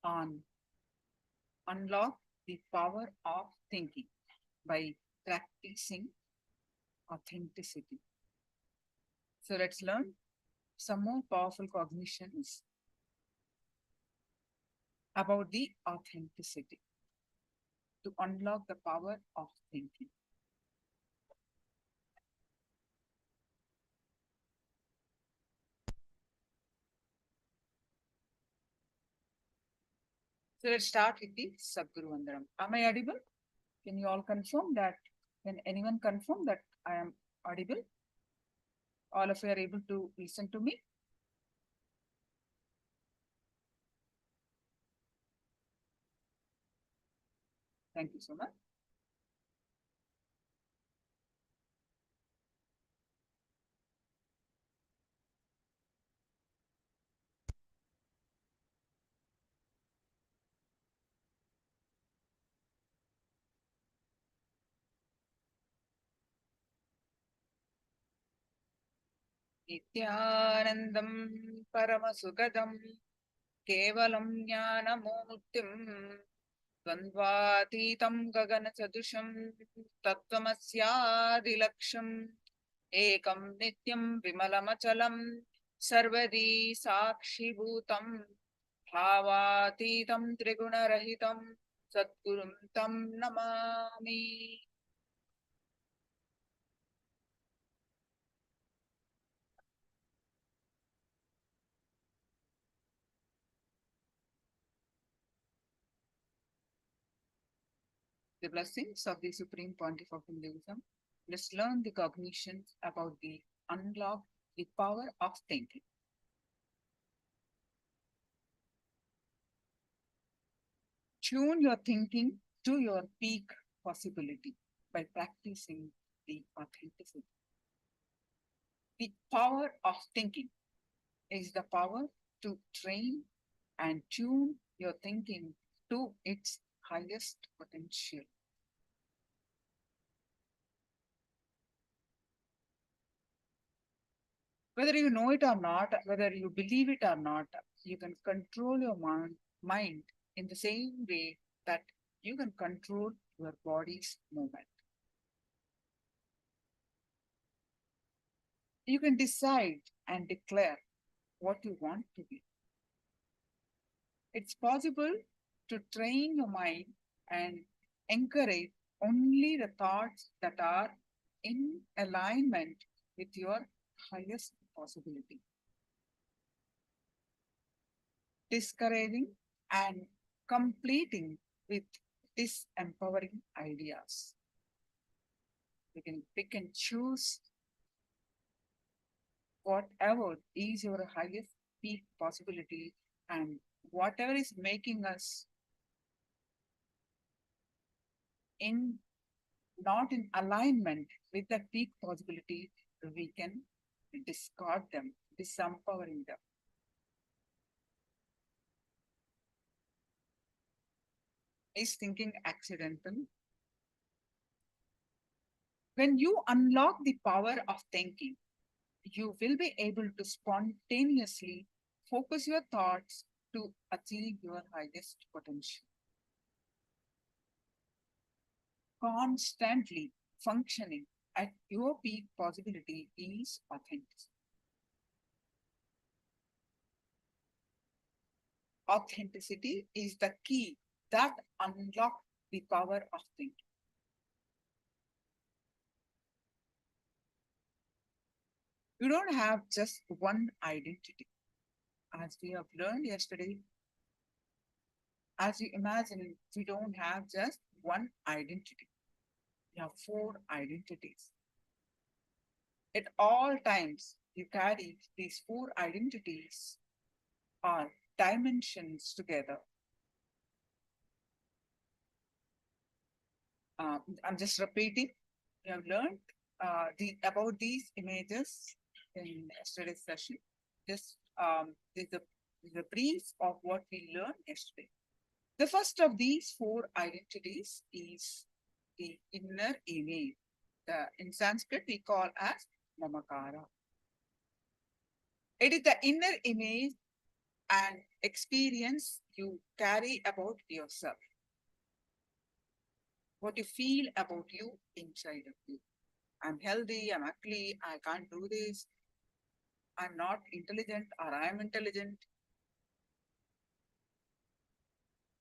on unlock the power of thinking by practicing authenticity. So let's learn some more powerful cognitions about the authenticity to unlock the power of thinking. So let's start with the Sadguru Vandanam. Am I audible? Can you all confirm that? Can anyone confirm that I am audible? All of you are able to listen to me? Thank you so much. Nithyanandam Paramasukadam Kevalam Jnanamurtim Dvandvatitam Gaganachadusham Tattvamasyaadilaksham Ekam Nityam Vimalamachalam Sarvadi Sakshibhutam Bhavatitam Trigunarahitam Satgurum Tam Namami. The blessings of the Supreme Pontiff of Hinduism. Let's learn the cognitions about the unlock the power of thinking. Tune your thinking to your peak possibility by practicing the authenticity. The power of thinking is the power to train and tune your thinking to its highest potential. Whether you know it or not, whether you believe it or not, you can control your mind in the same way that you can control your body's movement. You can decide and declare what you want to be. It's possible to train your mind and encourage only the thoughts that are in alignment with your highest possibility. Discouraging and completing with disempowering ideas. You can pick and choose whatever is your highest peak possibility, and whatever is making us not in alignment with that peak possibility, we can discard them, disempowering them. Is thinking accidental? When you unlock the power of thinking, you will be able to spontaneously focus your thoughts to achieve your highest potential. Constantly functioning at your peak possibility is authenticity. Authenticity is the key that unlocks the power of thinking. You don't have just one identity. as we have learned yesterday, as you imagine, we don't have just one identity. We have 4 identities. At all times, you carry these 4 identities or dimensions together. I'm just repeating. We have learned about these images in yesterday's session. This is the brief of what we learned yesterday. The first of these 4 identities is the inner image. In Sanskrit, we call as mamakara. It is the inner image and experience you carry about yourself. What you feel about you inside of you. I'm healthy, I'm ugly, I can't do this, I'm not intelligent, or I'm intelligent,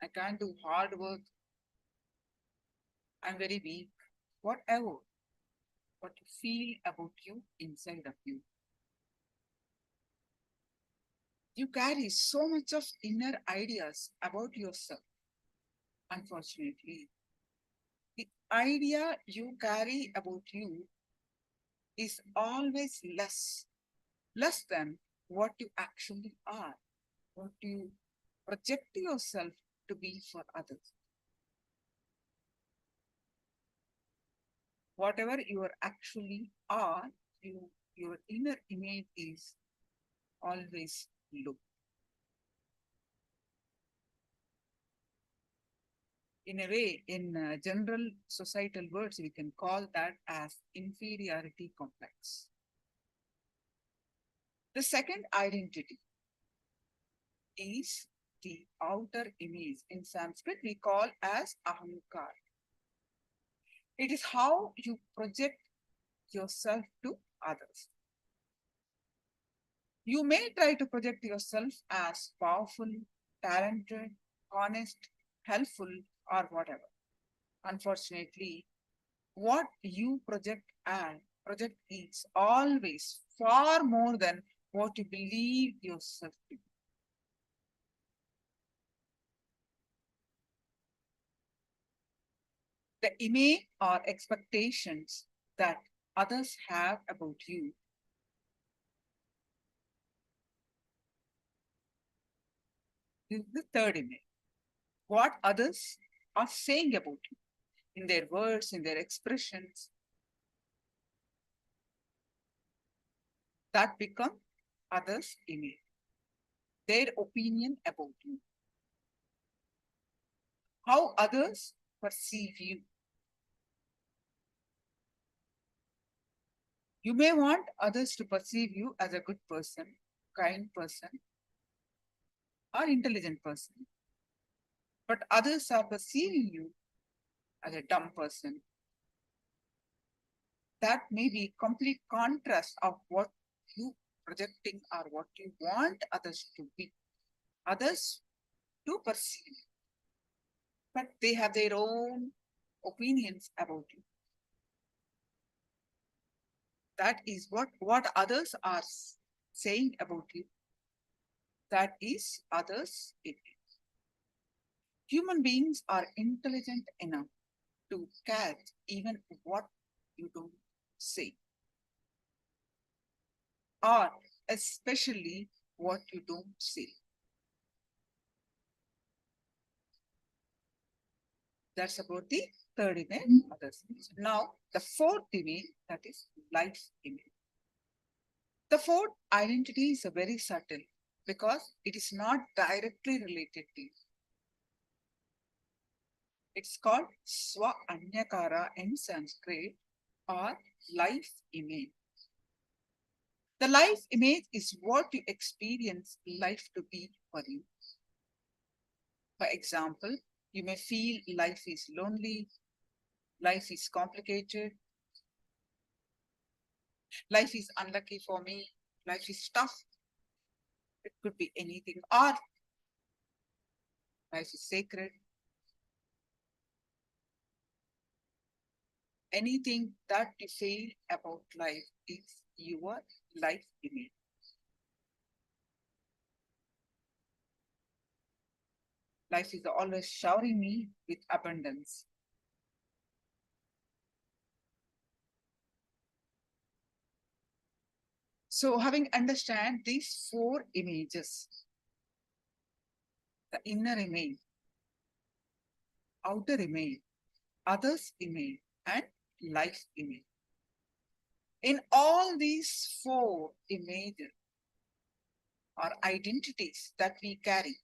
I can't do hard work, I'm very weak, whatever. What you feel about you inside of you. You carry so much of inner ideas about yourself. Unfortunately, the idea you carry about you is always less than what you actually are, what you project yourself to be for others. Whatever you actually are, your inner image is always low. In a way, in general societal words, we can call that as inferiority complex. The second identity is the outer image. In Sanskrit, we call as ahankar. It is how you project yourself to others. You may try to project yourself as powerful, talented, honest, helpful, or whatever. Unfortunately, what you project is always far more than what you believe yourself to be. The image or expectations that others have about you is the third image. What others are saying about you in their words, in their expressions, that become others' image, their opinion about you, how others perceive you. You may want others to perceive you as a good person, kind person, or intelligent person, but others are perceiving you as a dumb person. That may be complete contrast of what you projecting or what you want others to be, others to perceive, but they have their own opinions about you. That is what others are saying about you. That is others' image. Human beings are intelligent enough to catch even what you don't say, or especially what you don't say. That's about the third image, others' image. Now, the fourth image, that is life image. The fourth identity is very subtle because it is not directly related to you. It's called Swa Anyakara in Sanskrit, or life image. The life image is what you experience life to be for you. For example, you may feel life is lonely, life is complicated, life is unlucky for me, life is tough. It could be anything, or life is sacred. Anything that you feel about life is your life image. Life is always showering me with abundance. So having understand these four images, the inner image, outer image, others image, and life image. In all these four images or identities that we carry,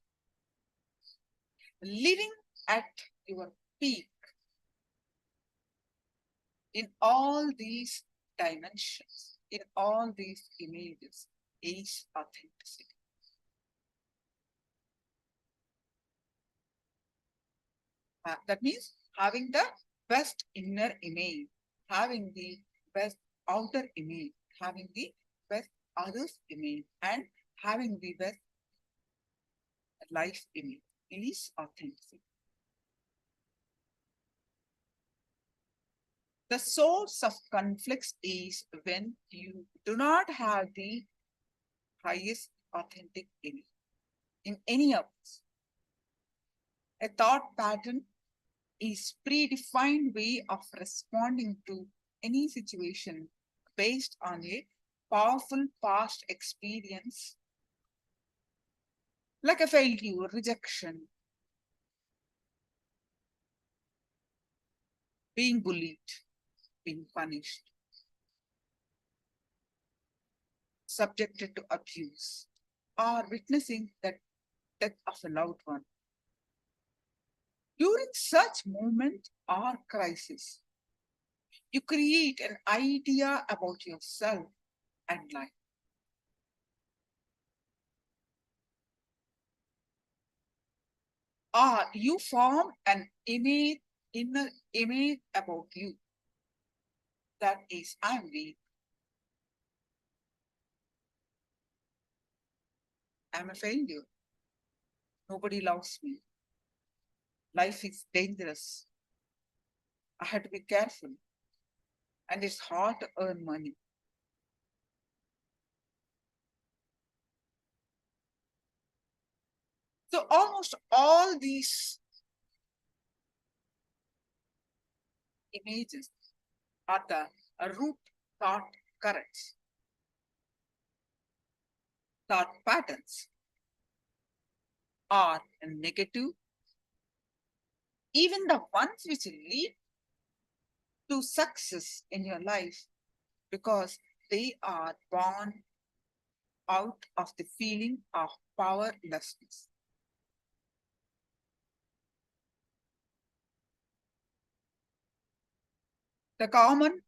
living at your peak in all these dimensions, in all these images, is authenticity. That means having the best inner image, having the best outer image, having the best others image, and having the best life image is authenticity. The source of conflicts is when you do not have the highest authentic image in any of us. A thought pattern is predefined way of responding to any situation based on a powerful past experience, like a failure, rejection, being bullied, being punished, subjected to abuse, or witnessing the death of a loved one. During such moment or crisis, you create an idea about yourself and life. Or you form an image, inner image about you. That is, I am weak. I am a failure. Nobody loves me. Life is dangerous. I have to be careful. And it's hard to earn money. So almost all these images are the root thought currents, thought patterns are negative, even the ones which lead to success in your life, because they are born out of the feeling of powerlessness. The common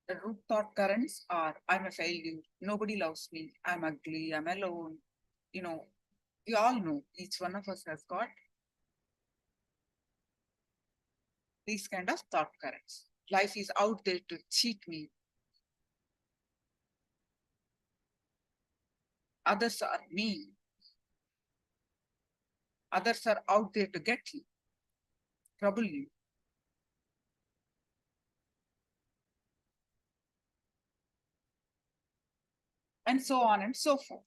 root thought currents are, I'm a failure, nobody loves me, I'm ugly, I'm alone. You know, we all know each one of us has got these kind of thought currents. Life is out there to cheat me. Others are mean. Others are out there to get you, trouble you. And so on and so forth.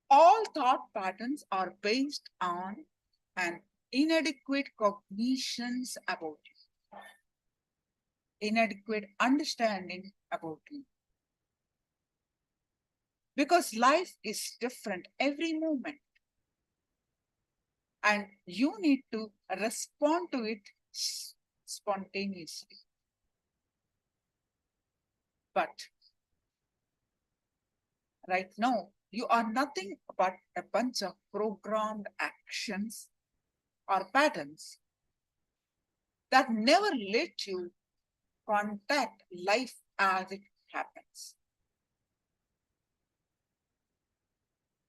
All thought patterns are based on an inadequate cognitions about you, inadequate understanding about you. Because life is different every moment, and you need to respond to it spontaneously. But right now, you are nothing but a bunch of programmed actions or patterns that never let you contact life as it happens.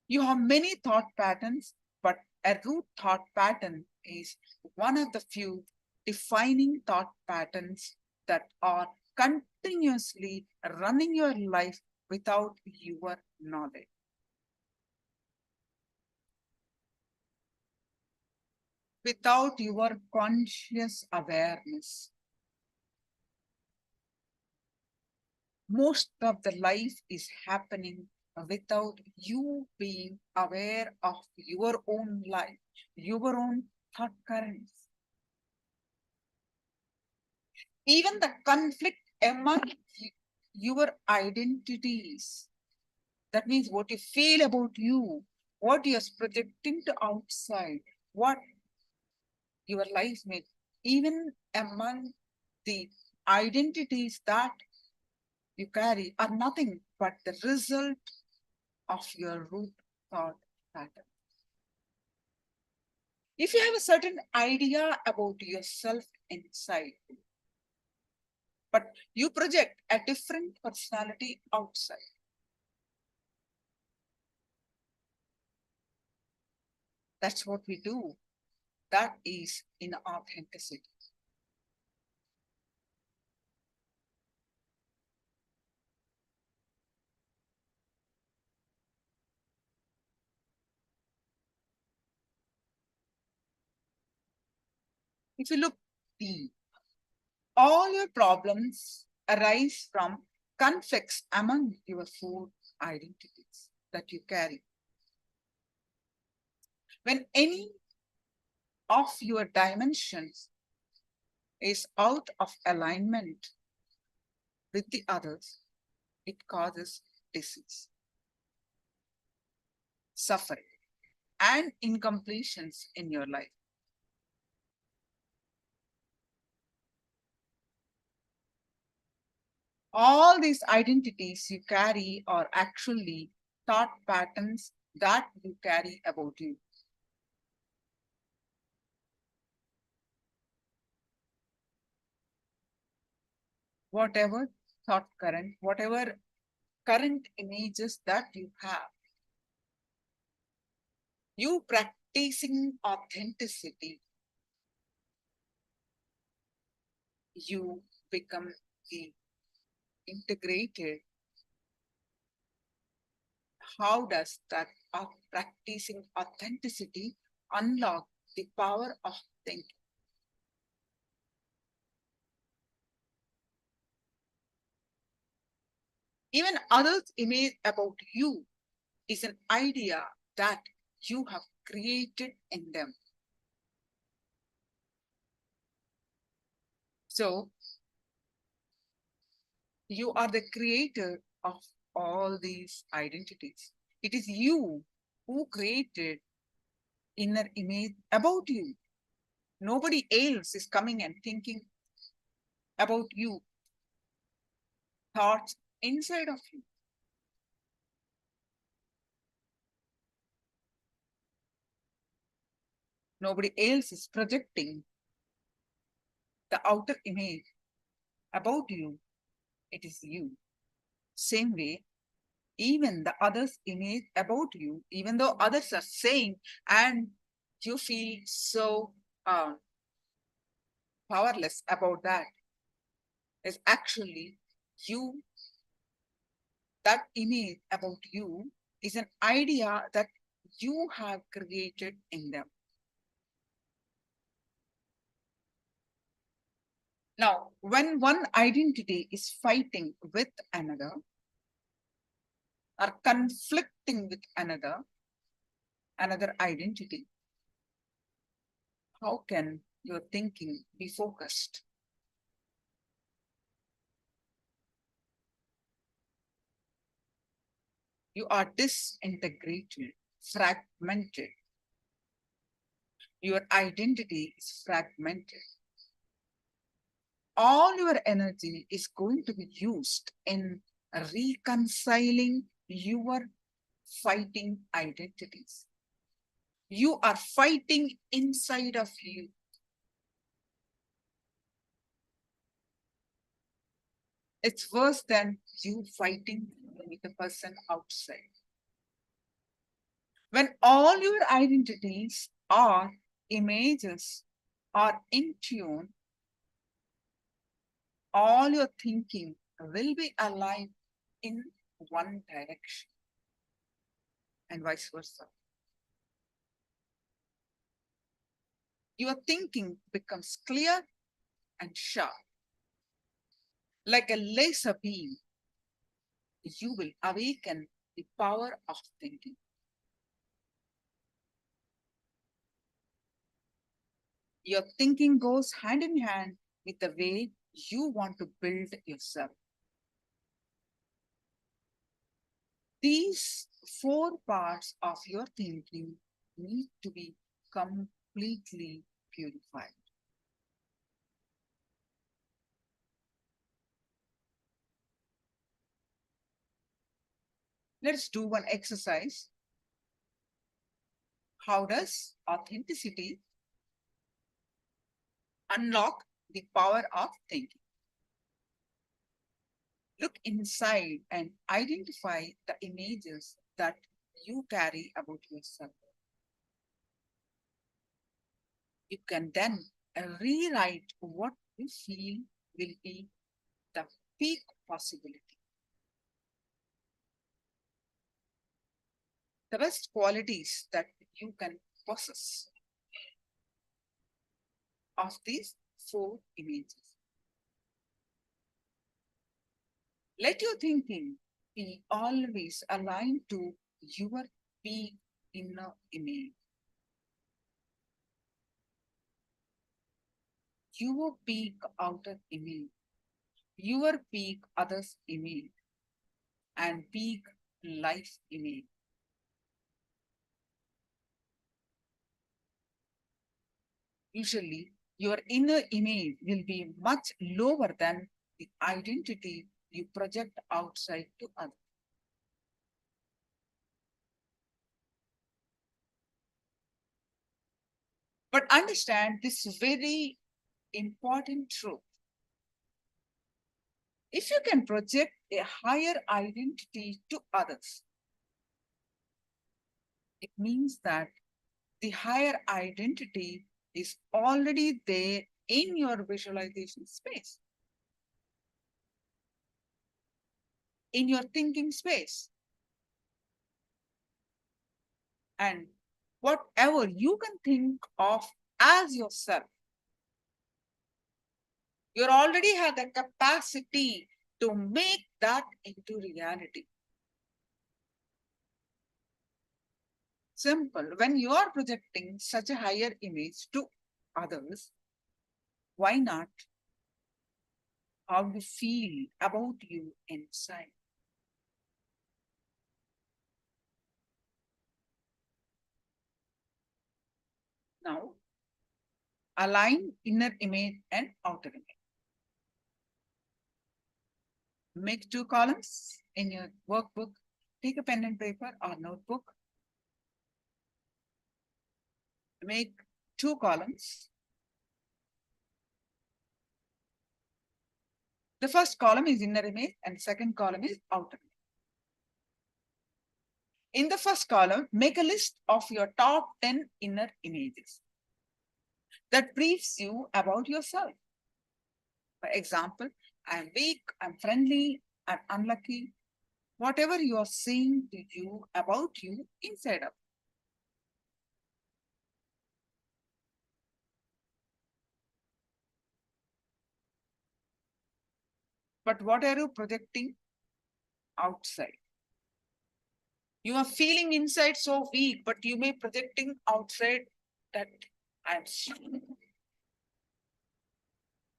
You have many thought patterns, but a root thought pattern is one of the few defining thought patterns that are continuously running your life without your knowledge. Without your conscious awareness. Most of the life is happening without you being aware of your own life, your own thought currents. Even the conflict among your identities, that means what you feel about you, what you're projecting to outside, what your life may, even among the identities that you carry are nothing but the result of your root thought pattern. If you have a certain idea about yourself inside, but you project a different personality outside, that's what we do. That is inauthenticity. If you look deep, all your problems arise from conflicts among your four identities that you carry. When any of your dimensions is out of alignment with the others, it causes disease, suffering, and incompletions in your life. All these identities you carry are actually thought patterns that you carry about you. Whatever thought current, whatever current images that you have, you practicing authenticity, you become the integrated. How does that practicing authenticity unlock the power of thinking? Even others' image about you is an idea that you have created in them. So, you are the creator of all these identities. It is you who created inner image about you. Nobody else is coming and thinking about you, thoughts inside of you. Nobody else is projecting the outer image about you. It is you. Same way, even the others' image about you, even though others are saying and you feel so powerless about that, is actually you. That image about you is an idea that you have created in them. Now, when one identity is fighting with another or conflicting with another identity, how can your thinking be focused? You are disintegrated, fragmented. Your identity is fragmented. All your energy is going to be used in reconciling your fighting identities. You are fighting inside of you. It's worse than you fighting with the person outside. When all your identities or images are in tune, all your thinking will be aligned in one direction and vice versa. Your thinking becomes clear and sharp. Like a laser beam, you will awaken the power of thinking. Your thinking goes hand in hand with the way you want to build yourself. These four parts of your thinking need to be completely purified. Let's do one exercise. How does authenticity unlock the power of thinking? Look inside and identify the images that you carry about yourself. You can then rewrite what you feel will be the peak possibility. The best qualities that you can possess of these four images. Let your thinking be always aligned to your peak inner image. Your peak outer image, your peak others image, and peak life image. Usually, your inner image will be much lower than the identity you project outside to others. But understand this very important truth. If you can project a higher identity to others, it means that the higher identity is already there in your visualization space, in your thinking space. And whatever you can think of as yourself, you already have the capacity to make that into reality. Simple. When you are projecting such a higher image to others, why not how you feel about you inside? Now, align inner image and outer image. Make two columns in your workbook. Take a pen and paper or notebook. Make two columns. The first column is inner image and second column is outer image. In the first column, make a list of your top 10 inner images that briefs you about yourself. For example, I'm weak, I'm friendly, I'm unlucky. Whatever you are saying to you about you inside out. But what are you projecting outside? You are feeling inside so weak, but you may projecting outside that I'm strong.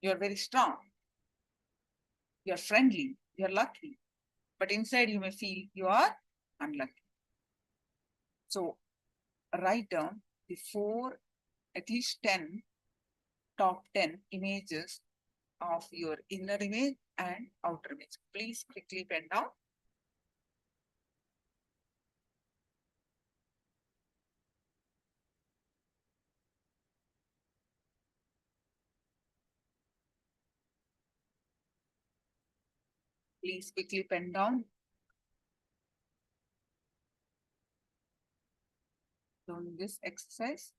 You're very strong. You're friendly. You're lucky. But inside you may feel you are unlucky. So write down the four, at least 10, top 10 images of your inner image and outer image. Please quickly pen down. Please quickly pen down. Doing this exercise.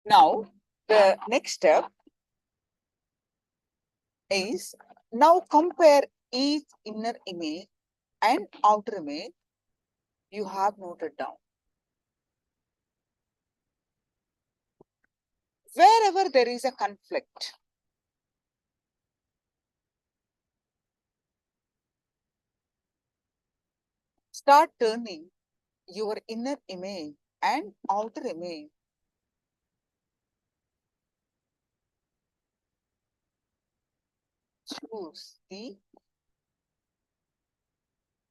Now, the next step is now compare each inner image and outer image you have noted down. Wherever there is a conflict, start turning your inner image and outer image choose the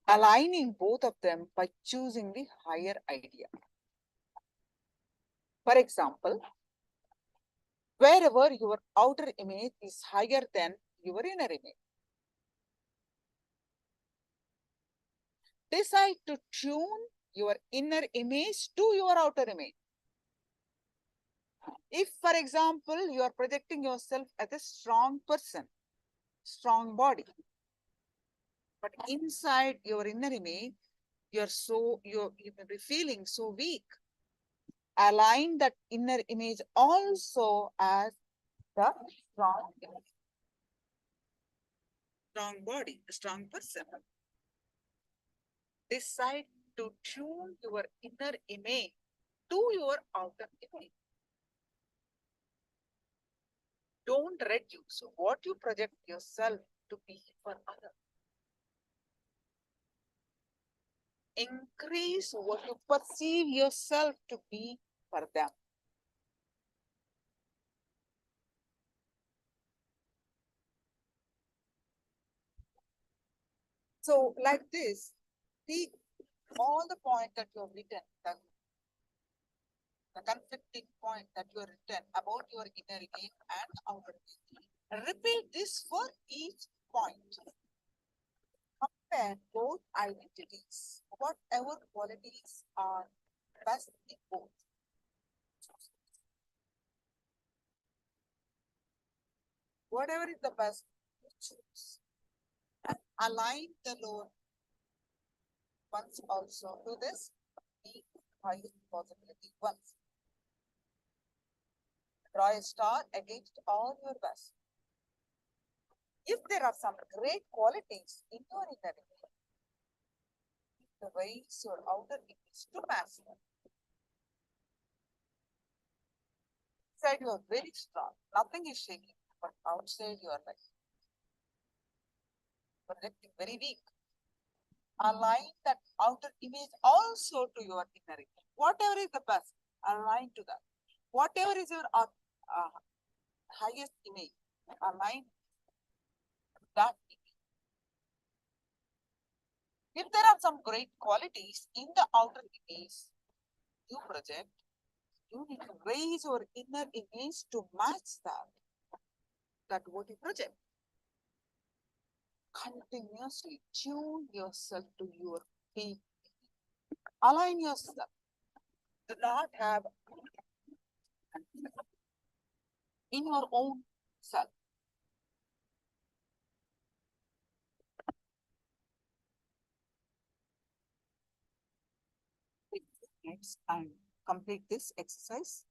aligning both of them by choosing the higher idea. For example, wherever your outer image is higher than your inner image, decide to tune your inner image to your outer image. If, for example, you are projecting yourself as a strong person, strong body, but inside your inner image, you may be feeling so weak. Align that inner image also as the strong image. Strong body, a strong person. Decide to tune your inner image to your outer image. Don't reduce what you project yourself to be for others. Increase what you perceive yourself to be for them. So, like this, see all the points that you have written, the conflicting point that you have written about your inner image and outer image. Repeat this for each point. Compare both identities, whatever qualities are best in both. Whatever is the best, you choose. And align the lower ones also to this, the highest possibility ones. Draw a star against all your best. If there are some great qualities in your inner image, raise your outer image to match them. Inside you are very strong, nothing is shaking, but outside you are like projecting very weak. Align that outer image also to your inner image. Whatever is the best, align to that. Whatever is your highest image, align that image. If there are some great qualities in the outer image you project, you need to raise your inner image to match that what you project. Continuously tune yourself to your peak. Align yourself. Do not have in your own self. Next, and complete this exercise.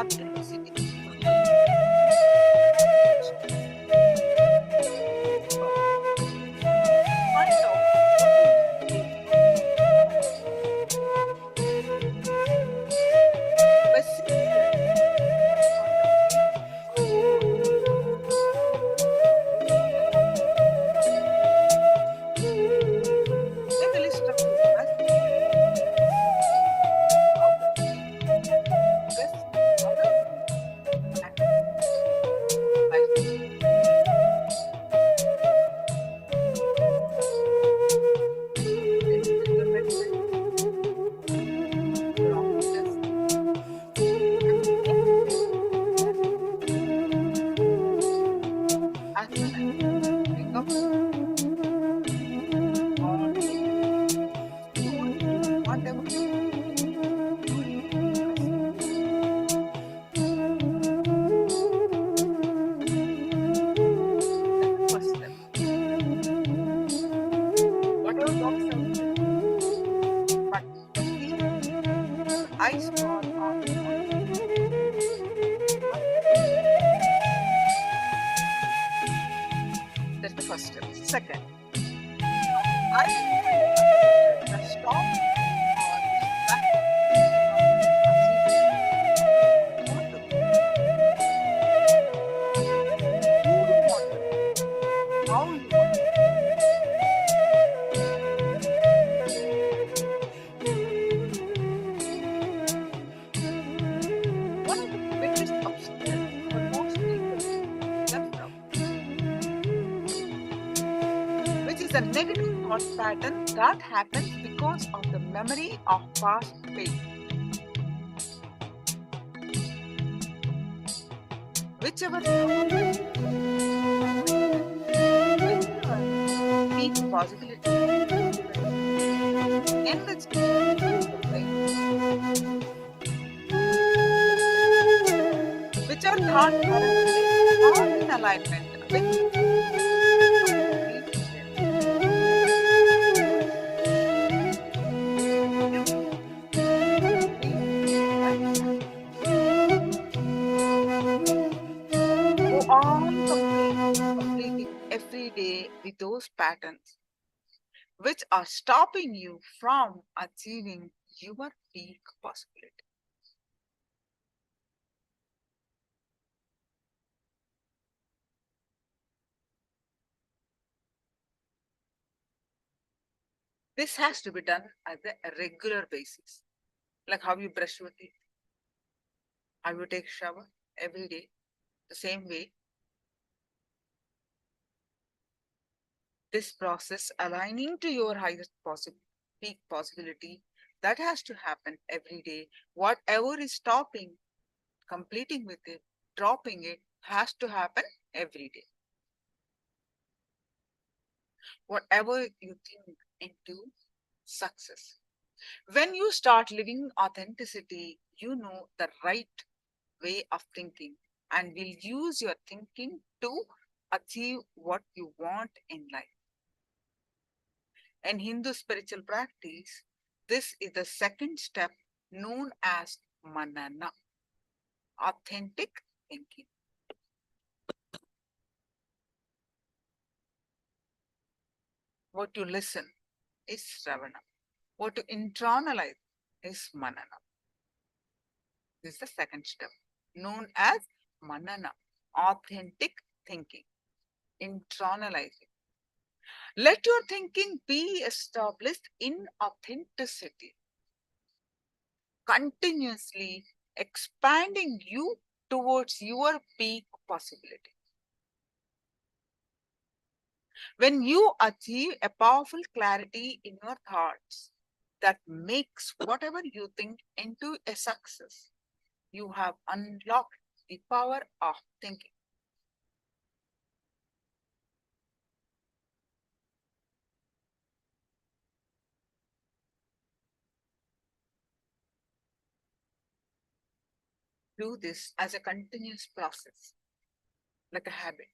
authenticity. Find out what is really by seeing the make a list of your best out of best other and life. Then you do your meditation, your office, and everything as soon as you wake up or soon, whatever you do, that's the first step. Whatever walks out there, but keep your eyes fall on that's the first step. Second, I the stop or distract from achieving what you want to do. Who you want to be, how you want to be. One of the biggest obstacles for most people is self-doubt, which is a negative thought pattern that happens because of the memory of past pain. Whichever peak possibility in the which are thought currently not in alignment with go on completing every day with those patterns which are stopping you from achieving your peak possibility. This has to be done at a regular basis, like how you brush your teeth, how you take a shower every day, the same way. This process aligning to your highest peak possibility, that has to happen every day. Whatever is stopping completing with it, dropping it, has to happen every day. Whatever you think into success. When you start living authenticity, you know the right way of thinking and will use your thinking to achieve what you want in life. In Hindu spiritual practice, this is the second step known as manana, authentic thinking. What you listen is Sravana. What you internalize is manana. This is the second step known as manana, authentic thinking, internalizing. Let your thinking be established in authenticity, continuously expanding you towards your peak possibility. When you achieve a powerful clarity in your thoughts that makes whatever you think into a success, you have unlocked the power of thinking. Do this as a continuous process, like a habit,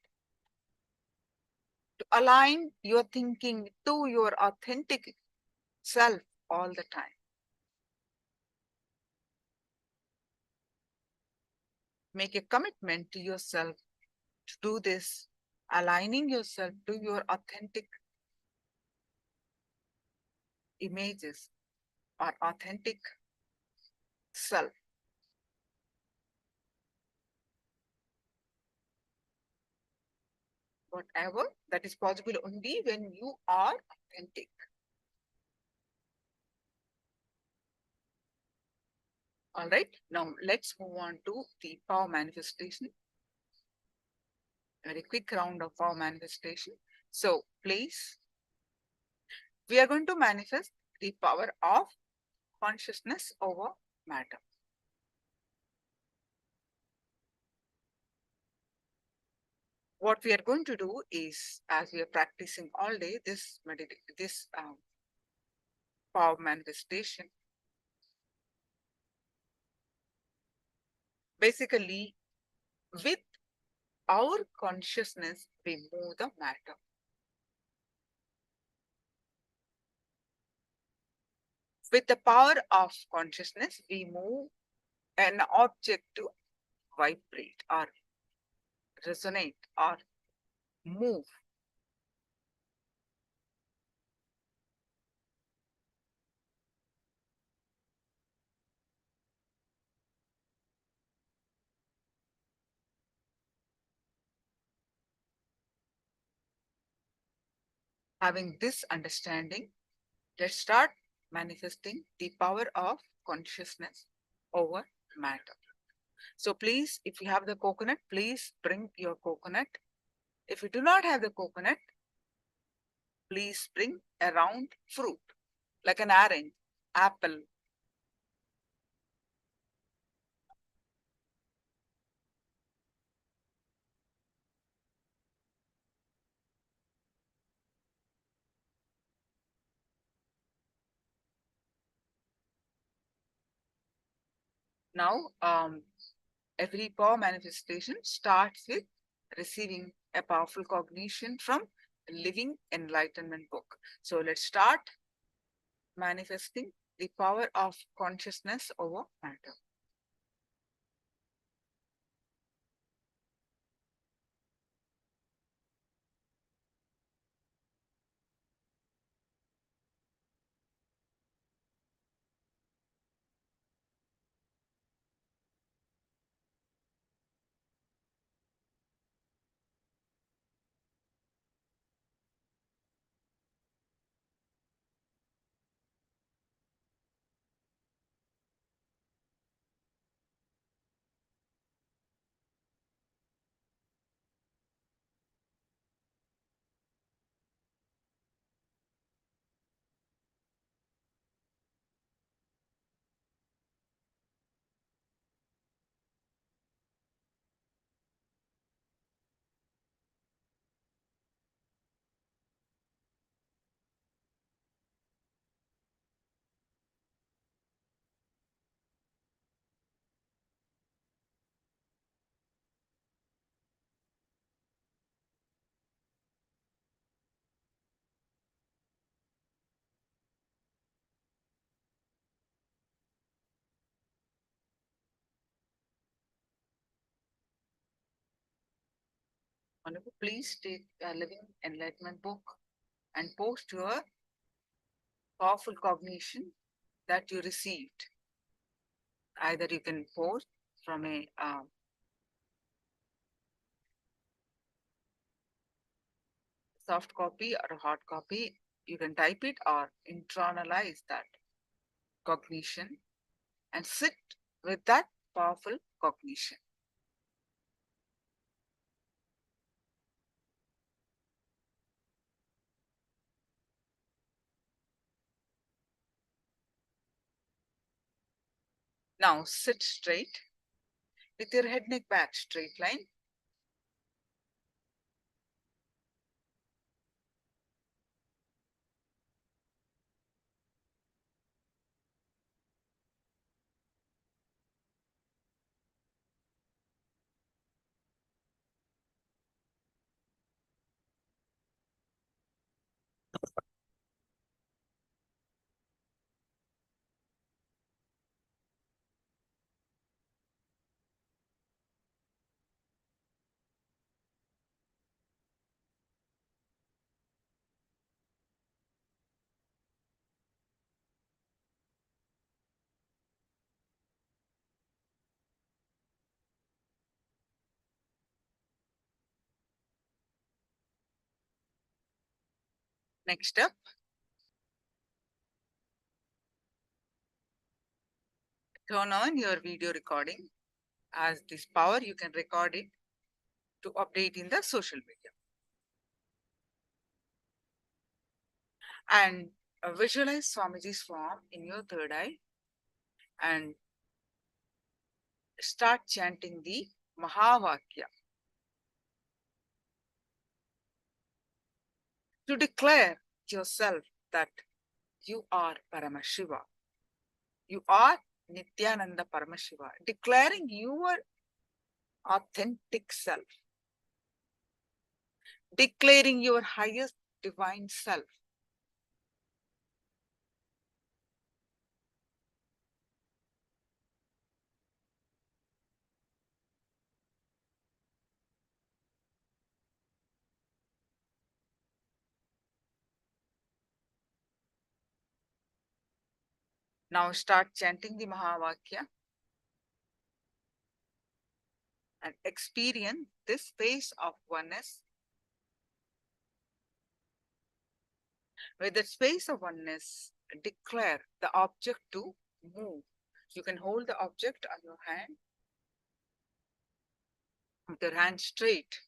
to align your thinking to your authentic self all the time. Make a commitment to yourself to do this, aligning yourself to your authentic images or authentic self. Whatever that is possible only when you are authentic. All right, now let's move on to the power manifestation. Very quick round of power manifestation. So please, we are going to manifest the power of consciousness over matter. What we are going to do is, as we are practicing all day, this power manifestation, basically with our consciousness, we move the matter. With the power of consciousness, we move an object to vibrate or resonate or move. Having this understanding, let's start manifesting the power of consciousness over matter. So please, if you have the coconut, please bring your coconut. If you do not have the coconut, please bring a round fruit, like an orange, apple. Now, every power manifestation starts with receiving a powerful cognition from Living Enlightenment book. So let's start manifesting the power of consciousness over matter. Wonderful. Please take a Living Enlightenment book and post your powerful cognition that you received. Either you can post from a soft copy or a hard copy. You can type it or internalize that cognition and sit with that powerful cognition. Now sit straight with your head neck back straight line. Next up, turn on your video recording. As this power, you can record it to update in the social media. And visualize Swamiji's form in your third eye and start chanting the Mahavakya to declare yourself that you are Paramashiva. You are Nithyananda Paramashiva, declaring your authentic self, declaring your highest divine self. Now start chanting the Mahavakya and experience this space of oneness. With the space of oneness, declare the object to move. You can hold the object on your hand with your hand straight.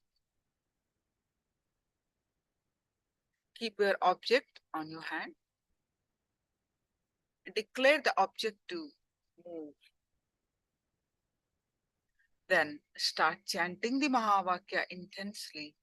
Keep your object on your hand. Declare the object to move. Then start chanting the Mahavakya intensely.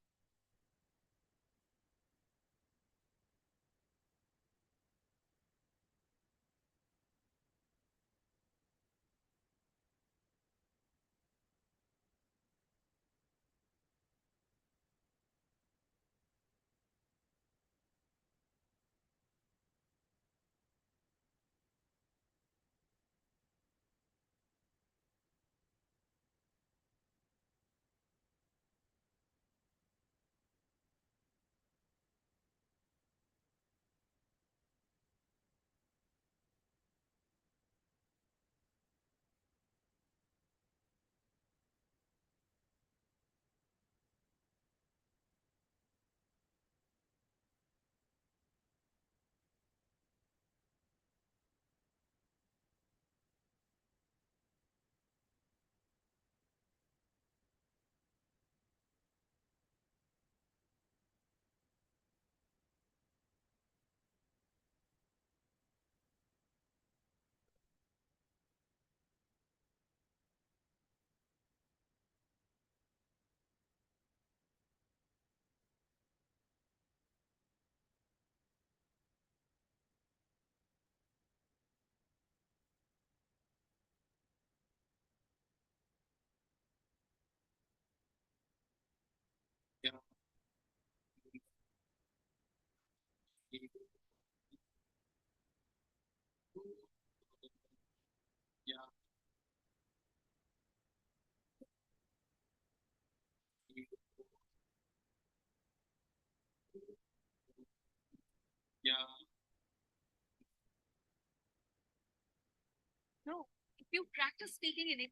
No, if you practice speaking in it.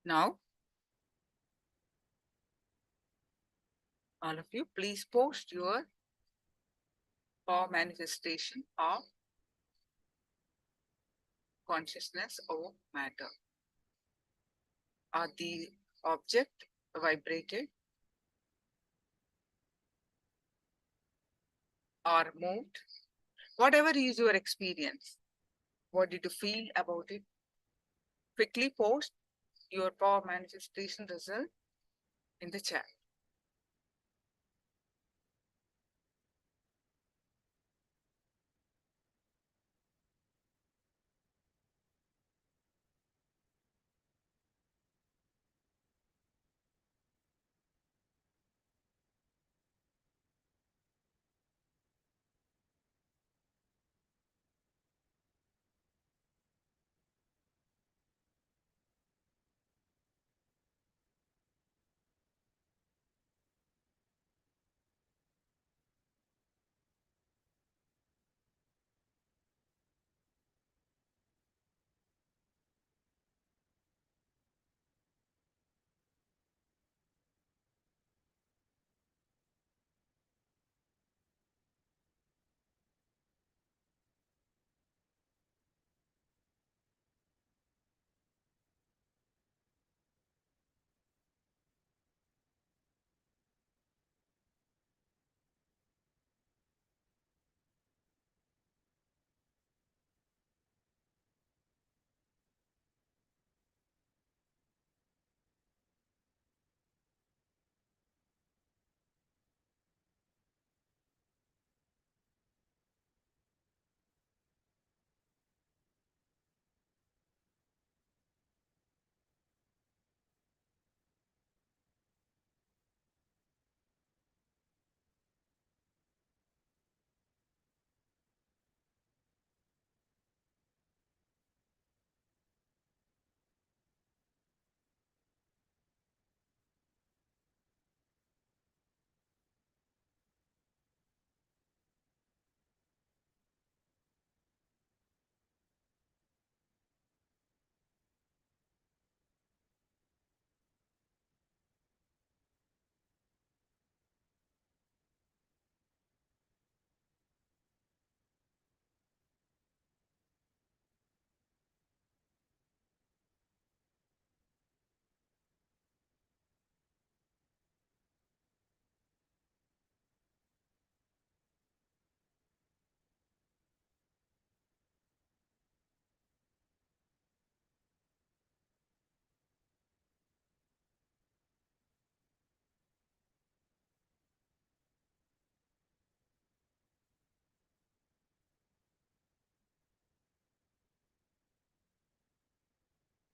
Now, all of you, please post your power manifestation of consciousness over matter. Are the object vibrated or moved? Whatever is your experience, what did you feel about it? Quickly post your power manifestation result in the chat.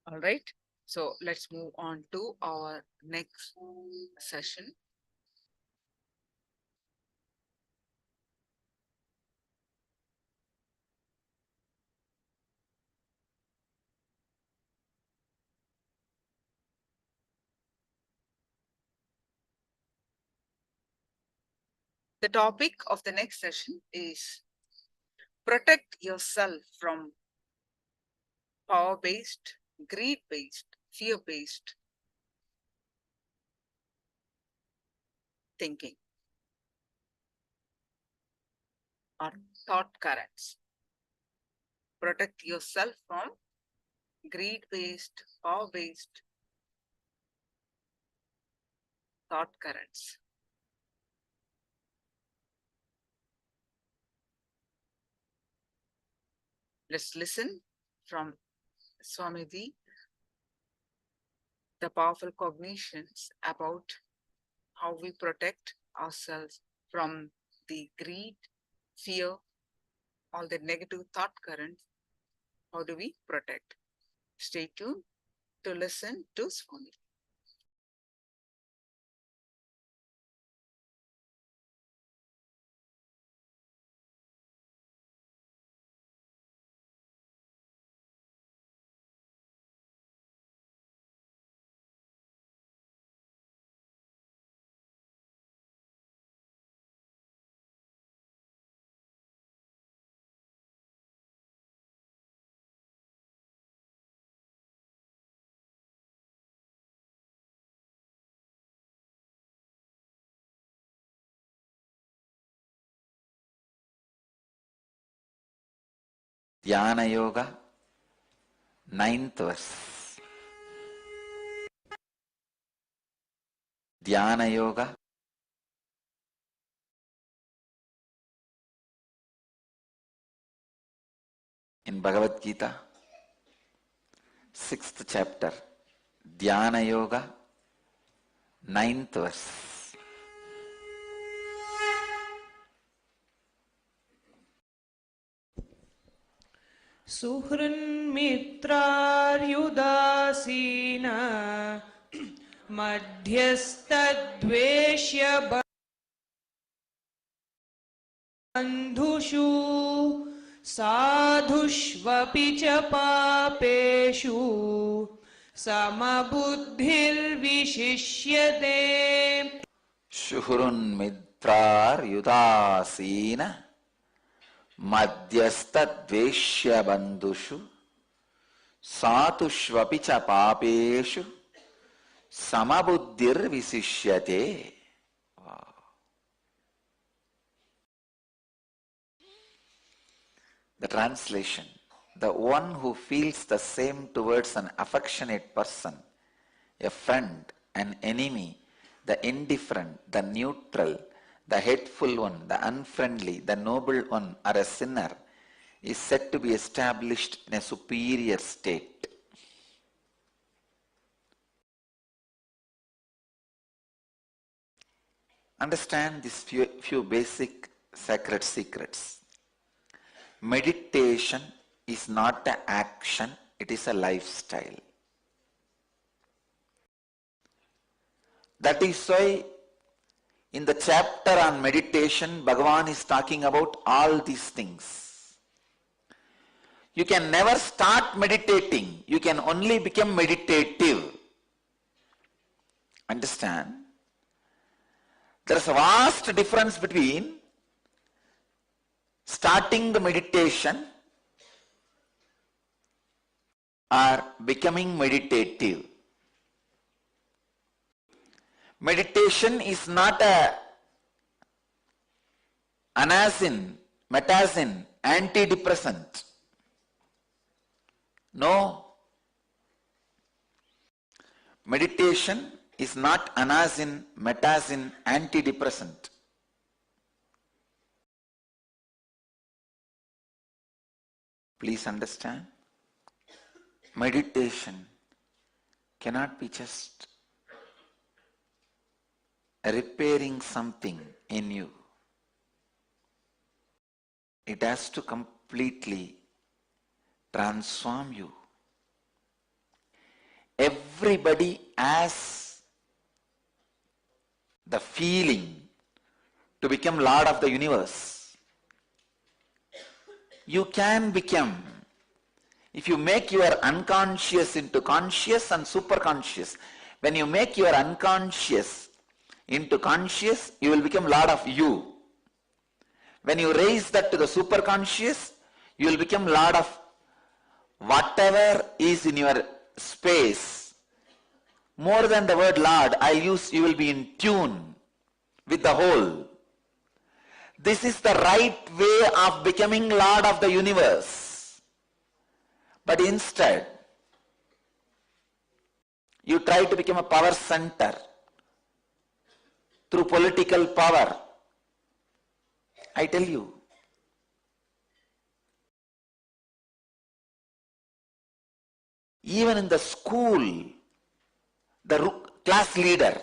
All right. So let's move on to our next session. The topic of the next session is protect yourself from power-based, greed-based, fear-based thinking or thought currents. Protect yourself from greed-based, power-based thought currents. Let's listen from Swamiji the powerful cognitions about how we protect ourselves from the greed, fear, all the negative thought currents. How do we protect? Stay tuned to listen to Swami.
Dhyana Yoga, 9th verse. Dhyana Yoga, in Bhagavad Gita, 6th chapter, Dhyana Yoga, 9th verse.
सुहृन्मित्रार्युदासीन मध्यस्तद्वेष्य बन्धुषु साधुष्वपि च पापेषु समबुद्धिर्विशिष्यते.
Shuhurun Yudaseena Madhyastha Bandhushu Satushvapi cha Papeshu Samabuddhir Visishyate. Wow. The translation: the one who feels the same towards an affectionate person, a friend, an enemy, the indifferent, the neutral, the hateful one, the unfriendly, the noble one, or a sinner, is said to be established in a superior state. Understand these few basic sacred secrets. Meditation is not an action, it is a lifestyle. That is why in the chapter on meditation, Bhagavan is talking about all these things. You can never start meditating. You can only become meditative. Understand? There is a vast difference between starting the meditation or becoming meditative. Meditation is not a anacin, metacin, antidepressant. No. Meditation is not anacin, metacin, antidepressant. Please understand. Meditation cannot be just repairing something in you. It has to completely transform you. everybody has the feeling to become Lord of the universe. You can become, if you make your unconscious into conscious and superconscious, when you make your unconscious into conscious, you will become Lord of you. When you raise that to the superconscious, you will become Lord of whatever is in your space. More than the word Lord, I'll use you will be in tune with the whole. This is the right way of becoming Lord of the universe. But instead, you try to become a power center through political power. I tell you, even in the school, the class leader,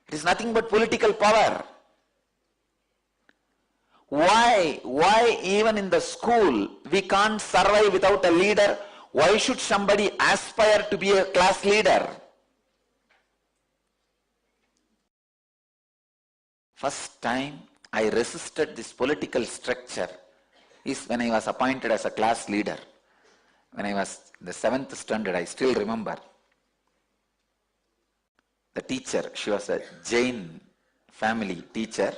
it is nothing but political power. Why even in the school we can't survive without a leader? Why should somebody aspire to be a class leader? First time I resisted this political structure is when I was appointed as a class leader. When I was in the 7th standard, I still remember. The teacher, she was a Jain family teacher.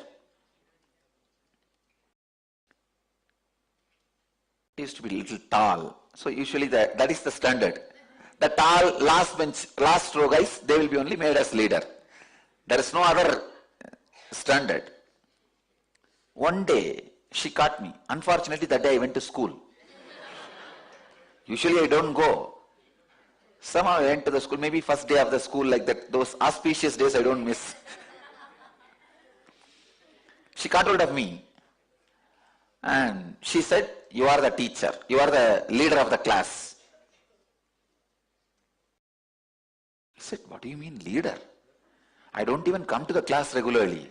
Used to be a little tall. So usually that is the standard. The tall last bench, last row guys, they will be only made as leader. There is no other standard. One day she caught me. Unfortunately that day I went to school. Usually I don't go. Somehow I went to the school, maybe first day of the school, like that, those auspicious days I don't miss. She caught hold of me and she said, you are the teacher, you are the leader of the class. I said, what do you mean leader? I don't even come to the class regularly.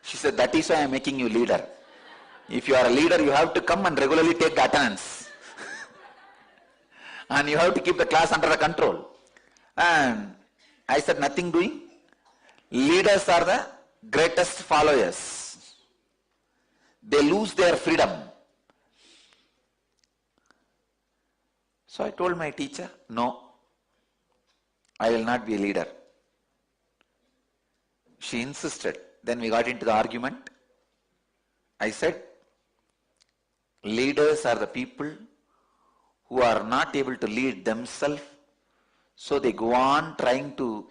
She said, that is why I am making you leader. If you are a leader, you have to come and regularly take the attendance. And you have to keep the class under the control. And I said, nothing doing. Leaders are the greatest followers. They lose their freedom. So I told my teacher, no, I will not be a leader. She insisted. Then we got into the argument. I said, leaders are the people who are not able to lead themselves, so they go on trying to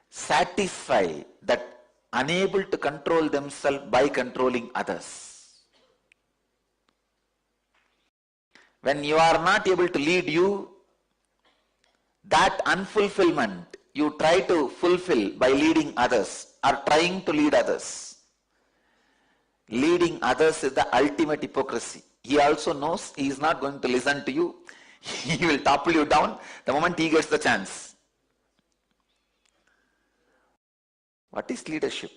satisfy that unable to control themselves by controlling others. When you are not able to lead you, that unfulfillment you try to fulfill by leading others or trying to lead others. Leading others is the ultimate hypocrisy. He also knows he is not going to listen to you. He will topple you down the moment he gets the chance. What is leadership?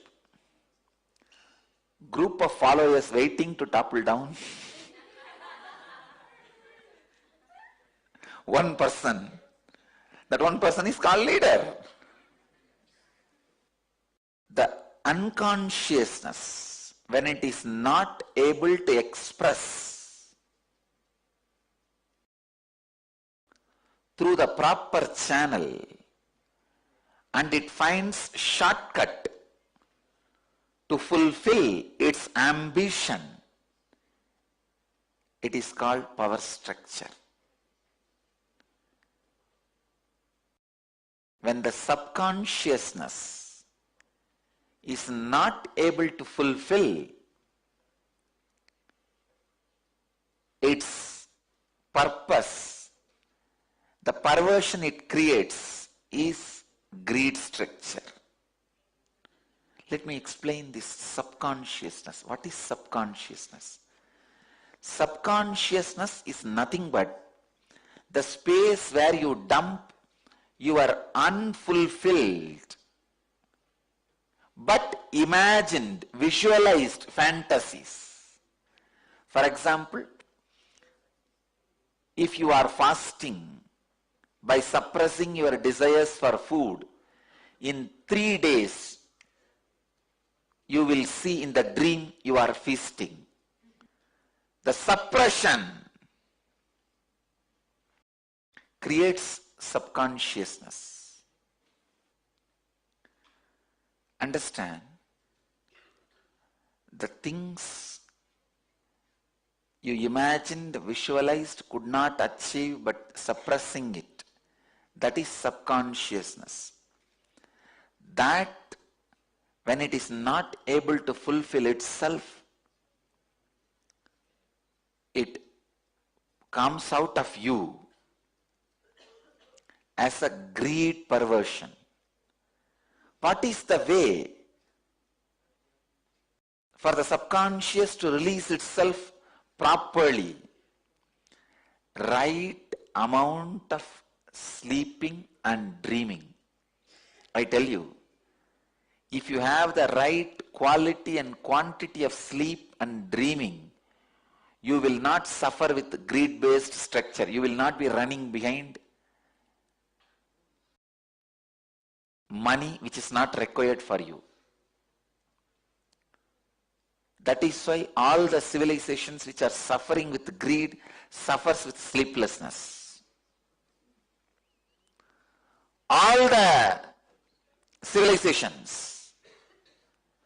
Group of followers waiting to topple down. One person. That one person is called leader. The unconsciousness, when it is not able to express through the proper channel and it finds shortcut to fulfill its ambition, it is called power structure. When the subconsciousness is not able to fulfill its purpose, the perversion it creates is greed structure. Let me explain this subconsciousness. What is subconsciousness? Subconsciousness is nothing but the space where you dump your unfulfilled but imagined, visualized fantasies. For example, if you are fasting by suppressing your desires for food, in 3 days you will see in the dream you are feasting. The suppression creates subconsciousness. Understand, the things you imagined, visualized, could not achieve but suppressing it, that is subconsciousness. That, when it is not able to fulfill itself, it comes out of you as a greed perversion. What is the way for the subconscious to release itself properly? Right amount of sleeping and dreaming. I tell you, if you have the right quality and quantity of sleep and dreaming, you will not suffer with greed-based structure. You will not be running behind money which is not required for you. That is why all the civilizations which are suffering with greed suffers with sleeplessness. All the civilizations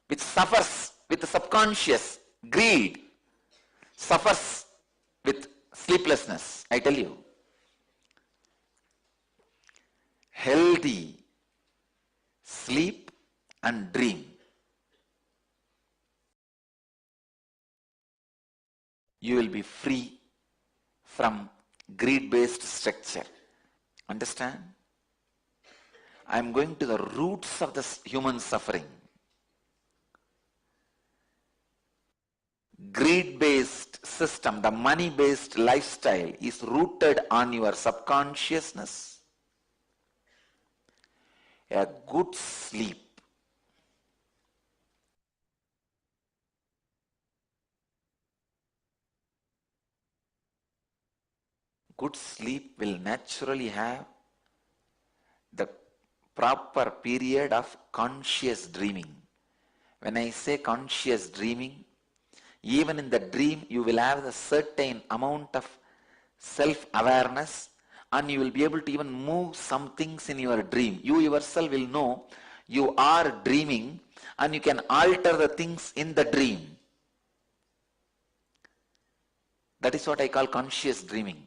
which suffers with the subconscious greed suffers with sleeplessness. I tell you, healthy sleep and dream, you will be free from greed-based structure. Understand? I am going to the roots of the human suffering. Greed-based system, the money-based lifestyle is rooted on your subconsciousness. A good sleep, good sleep will naturally have the proper period of conscious dreaming. When I say conscious dreaming, even in the dream you will have a certain amount of self-awareness, and you will be able to even move some things in your dream. You yourself will know you are dreaming, and you can alter the things in the dream. That is what I call conscious dreaming.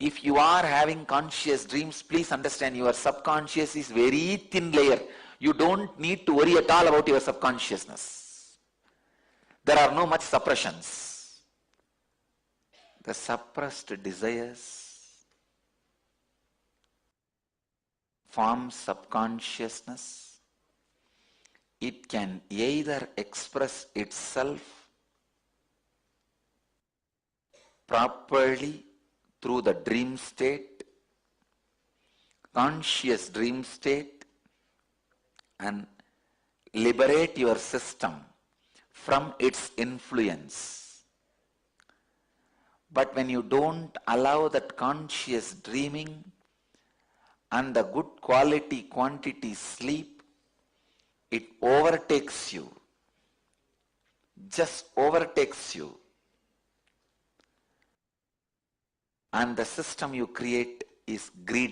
If you are having conscious dreams, please understand your subconscious is very thin layer. You don't need to worry at all about your subconsciousness. There are no much suppressions. The suppressed desires form subconsciousness. It can either express itself properly through the dream state, conscious dream state, and liberate your system from its influence. But when you don't allow that conscious dreaming and the good quality quantity sleep, it overtakes you, just overtakes you, and the system you create is greed